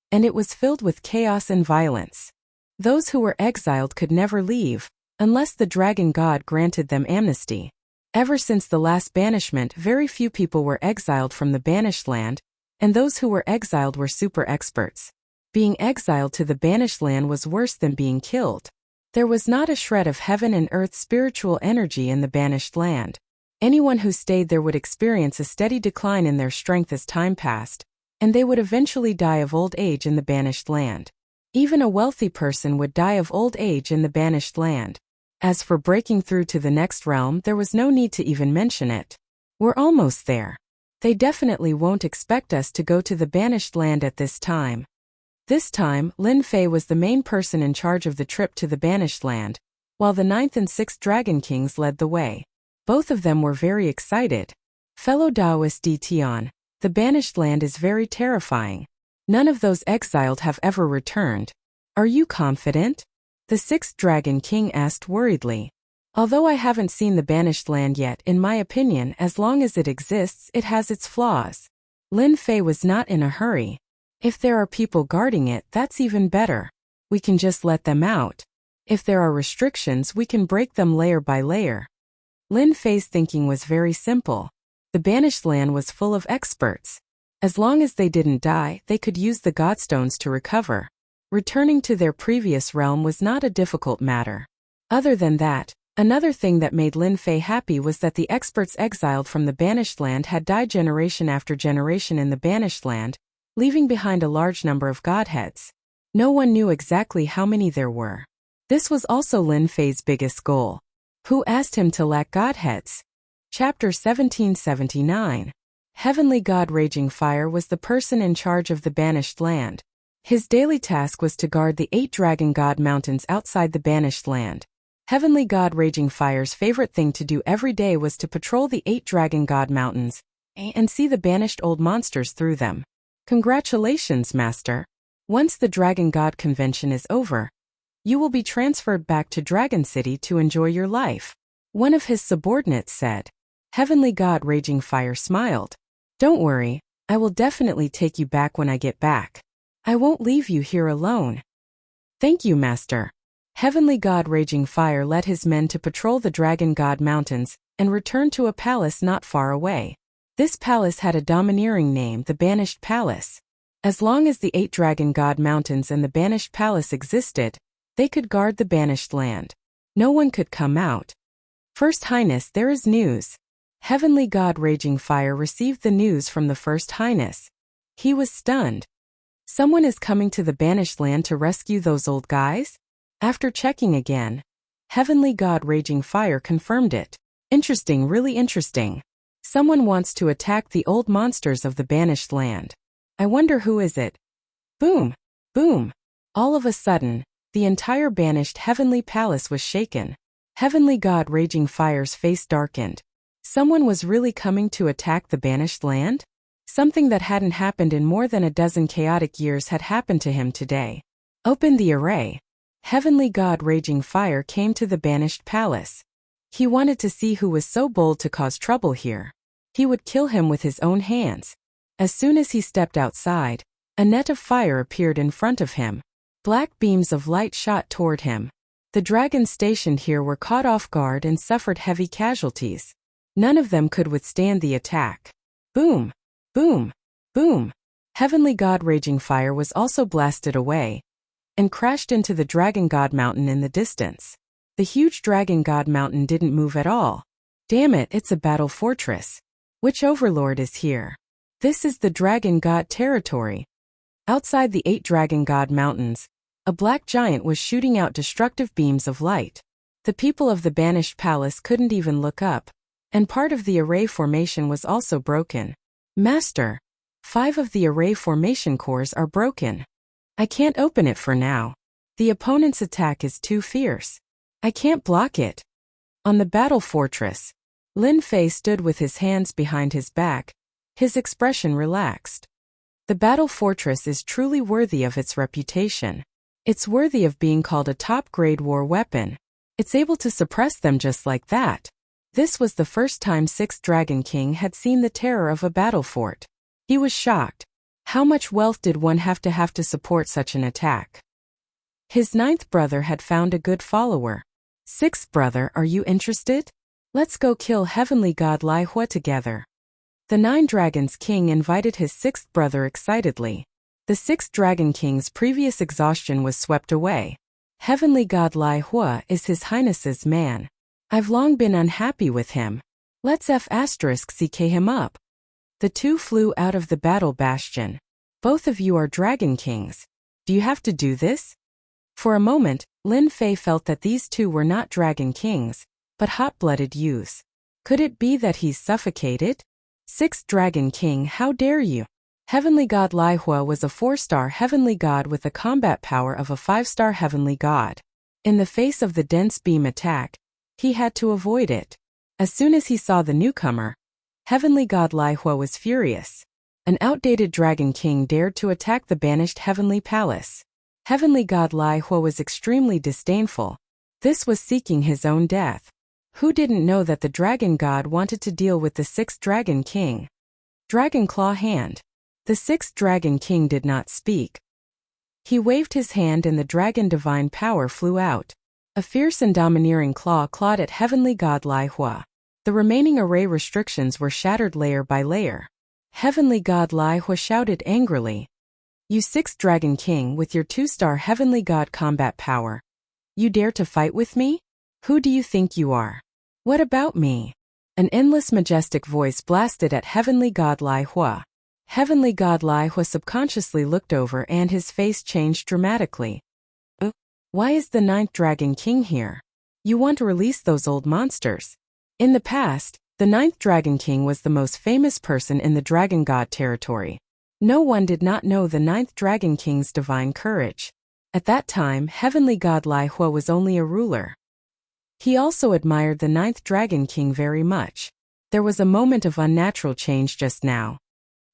Speaker 1: and it was filled with chaos and violence. Those who were exiled could never leave, unless the Dragon God granted them amnesty. Ever since the last banishment, very few people were exiled from the Banished Land, and those who were exiled were super experts. Being exiled to the Banished Land was worse than being killed. There was not a shred of heaven and earth spiritual energy in the Banished Land. Anyone who stayed there would experience a steady decline in their strength as time passed, and they would eventually die of old age in the Banished Land. Even a wealthy person would die of old age in the Banished Land. As for breaking through to the next realm, there was no need to even mention it. We're almost there. They definitely won't expect us to go to the Banished Land at this time. This time, Lin Fei was the main person in charge of the trip to the Banished Land, while the 9th and 6th Dragon Kings led the way. Both of them were very excited. Fellow Taoist Tian, the banished land is very terrifying. None of those exiled have ever returned. Are you confident? The sixth Dragon King asked worriedly. Although I haven't seen the banished land yet, in my opinion, as long as it exists, it has its flaws. Lin Fei was not in a hurry. If there are people guarding it, that's even better. We can just let them out. If there are restrictions, we can break them layer by layer. Lin Fei's thinking was very simple. The banished land was full of experts. As long as they didn't die, they could use the Godstones to recover. Returning to their previous realm was not a difficult matter. Other than that, another thing that made Lin Fei happy was that the experts exiled from the banished land had died generation after generation in the banished land, leaving behind a large number of godheads. No one knew exactly how many there were. This was also Lin Fei's biggest goal. Who asked him to lack godheads? Chapter 1779. Heavenly God Raging Fire was the person in charge of the banished land. His daily task was to guard the 8 Dragon God Mountains outside the banished land. Heavenly God Raging Fire's favorite thing to do every day was to patrol the 8 Dragon God Mountains and see the banished old monsters through them. Congratulations, Master. Once the Dragon God Convention is over, you will be transferred back to Dragon City to enjoy your life. One of his subordinates said. Heavenly God Raging Fire smiled. Don't worry, I will definitely take you back when I get back. I won't leave you here alone. Thank you, Master. Heavenly God Raging Fire led his men to patrol the Dragon God Mountains and returned to a palace not far away. This palace had a domineering name, the Banished Palace. As long as the 8 Dragon God Mountains and the Banished Palace existed, they could guard the banished land. No one could come out. First Highness, there is news. Heavenly God Raging Fire received the news from the First Highness. He was stunned. Someone is coming to the banished land to rescue those old guys? After checking again, Heavenly God Raging Fire confirmed it. Interesting, really interesting. Someone wants to attack the old monsters of the banished land. I wonder who is it? Boom! Boom! All of a sudden, the entire banished Heavenly Palace was shaken. Heavenly God Raging Fire's face darkened. Someone was really coming to attack the banished land? Something that hadn't happened in more than a dozen chaotic years had happened to him today. Open the array. Heavenly God Raging Fire came to the banished palace. He wanted to see who was so bold to cause trouble here. He would kill him with his own hands. As soon as he stepped outside, a net of fire appeared in front of him. Black beams of light shot toward him. The dragons stationed here were caught off guard and suffered heavy casualties. None of them could withstand the attack. Boom! Boom! Boom! Heavenly God Raging Fire was also blasted away and crashed into the Dragon God Mountain in the distance. The huge Dragon God Mountain didn't move at all. Damn it, it's a battle fortress. Which overlord is here? This is the Dragon God territory. Outside the 8 Dragon God Mountains, a black giant was shooting out destructive beams of light. The people of the banished palace couldn't even look up, and part of the array formation was also broken. Master, 5 of the array formation cores are broken. I can't open it for now. The opponent's attack is too fierce. I can't block it. On the battle fortress, Lin Fei stood with his hands behind his back, his expression relaxed. The battle fortress is truly worthy of its reputation. It's worthy of being called a top-grade war weapon. It's able to suppress them just like that. This was the first time 6th Dragon King had seen the terror of a battle fort. He was shocked. How much wealth did one have to support such an attack? His 9th brother had found a good follower. 6th brother, are you interested? Let's go kill Heavenly God Lai Hua together. The 9 Dragons King invited his 6th brother excitedly. The 6th Dragon King's previous exhaustion was swept away. Heavenly God Lai Hua is His Highness's man. I've long been unhappy with him. Let's *CK him up. The two flew out of the battle bastion. Both of you are Dragon Kings. Do you have to do this? For a moment, Lin Fei felt that these two were not Dragon Kings, but hot-blooded youths. Could it be that he's suffocated? 6th Dragon King, how dare you? Heavenly God Lai Hua was a 4-star heavenly god with the combat power of a 5-star heavenly god. In the face of the dense beam attack, he had to avoid it. As soon as he saw the newcomer, Heavenly God Lai Hua was furious. An outdated Dragon King dared to attack the banished Heavenly Palace. Heavenly God Lai Hua was extremely disdainful. This was seeking his own death. Who didn't know that the Dragon God wanted to deal with the sixth Dragon King? Dragon Claw Hand. The sixth Dragon King did not speak. He waved his hand and the Dragon Divine Power flew out. A fierce and domineering claw clawed at Heavenly God Lai Hua. The remaining array restrictions were shattered layer by layer. Heavenly God Lai Hua shouted angrily. You sixth Dragon King with your 2-star Heavenly God combat power. You dare to fight with me? Who do you think you are? What about me? An endless majestic voice blasted at Heavenly God Lai Hua. Heavenly God Lai Hua subconsciously looked over and his face changed dramatically. Why is the 9th Dragon King here? You want to release those old monsters? In the past, the 9th Dragon King was the most famous person in the Dragon God territory. No one did not know the 9th Dragon King's divine courage. At that time, Heavenly God Lai Hua was only a ruler. He also admired the 9th Dragon King very much. There was a moment of unnatural change just now.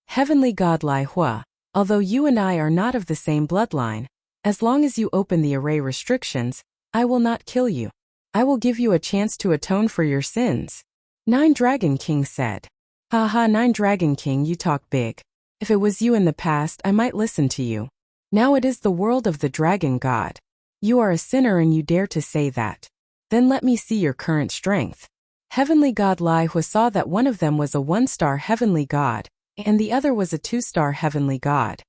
Speaker 1: Heavenly God Lai Hua, although you and I are not of the same bloodline, as long as you open the array restrictions, I will not kill you. I will give you a chance to atone for your sins. 9 Dragon King said. Haha, 9 Dragon King, you talk big. If it was you in the past, I might listen to you. Now it is the world of the Dragon God. You are a sinner and you dare to say that. Then let me see your current strength. Heavenly God Lai Hua saw that one of them was a 1-star Heavenly God, and the other was a 2-star Heavenly God.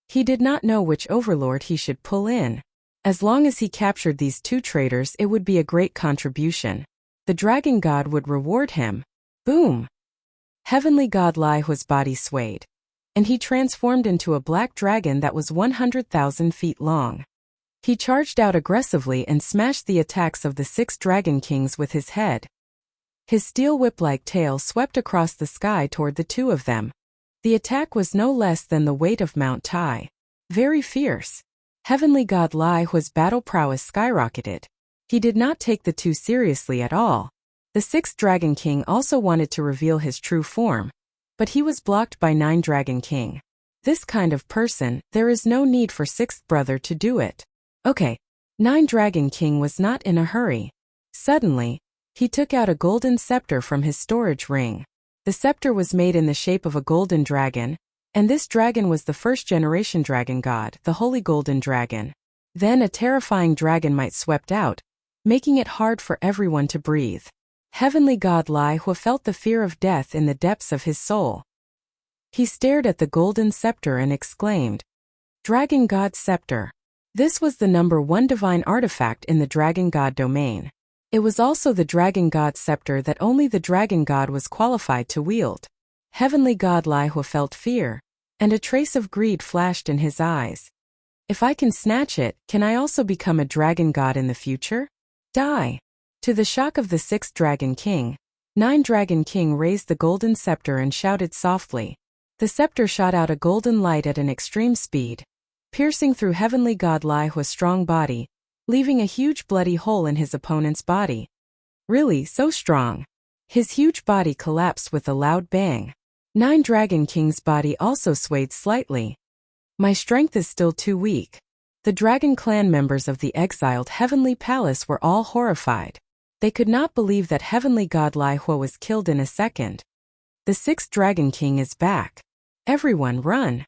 Speaker 1: He did not know which overlord he should pull in. As long as he captured these 2 traitors, it would be a great contribution. The Dragon God would reward him. Boom! Heavenly God Lai Hua's body swayed, and he transformed into a black dragon that was 100,000 feet long. He charged out aggressively and smashed the attacks of the 6 Dragon Kings with his head. His steel whip-like tail swept across the sky toward the 2 of them. The attack was no less than the weight of Mount Tai. Very fierce. Heavenly God Lai Hua's battle prowess skyrocketed. He did not take the 2 seriously at all. The 6th Dragon King also wanted to reveal his true form, but he was blocked by 9 Dragon King. This kind of person, there is no need for 6th brother to do it. Okay. 9 Dragon King was not in a hurry. Suddenly, he took out a golden scepter from his storage ring. The scepter was made in the shape of a golden dragon, and this dragon was the 1st generation dragon god, the Holy Golden Dragon. Then a terrifying dragon might swept out, making it hard for everyone to breathe. Heavenly God Lai Hua felt the fear of death in the depths of his soul. He stared at the golden scepter and exclaimed, Dragon God Scepter. This was the number 1 divine artifact in the Dragon God domain. It was also the Dragon God Scepter that only the Dragon God was qualified to wield. Heavenly God Lai Hua felt fear, and a trace of greed flashed in his eyes. If I can snatch it, can I also become a Dragon God in the future? Die! To the shock of the 6th Dragon King, 9 Dragon King raised the golden scepter and shouted softly. The scepter shot out a golden light at an extreme speed, piercing through Heavenly God Lai Hua's strong body, leaving a huge bloody hole in his opponent's body. Really, so strong. His huge body collapsed with a loud bang. 9 Dragon King's body also swayed slightly. My strength is still too weak. The Dragon Clan members of the exiled Heavenly Palace were all horrified. They could not believe that Heavenly God Lai Hua was killed in a second. The 6th Dragon King is back. Everyone run.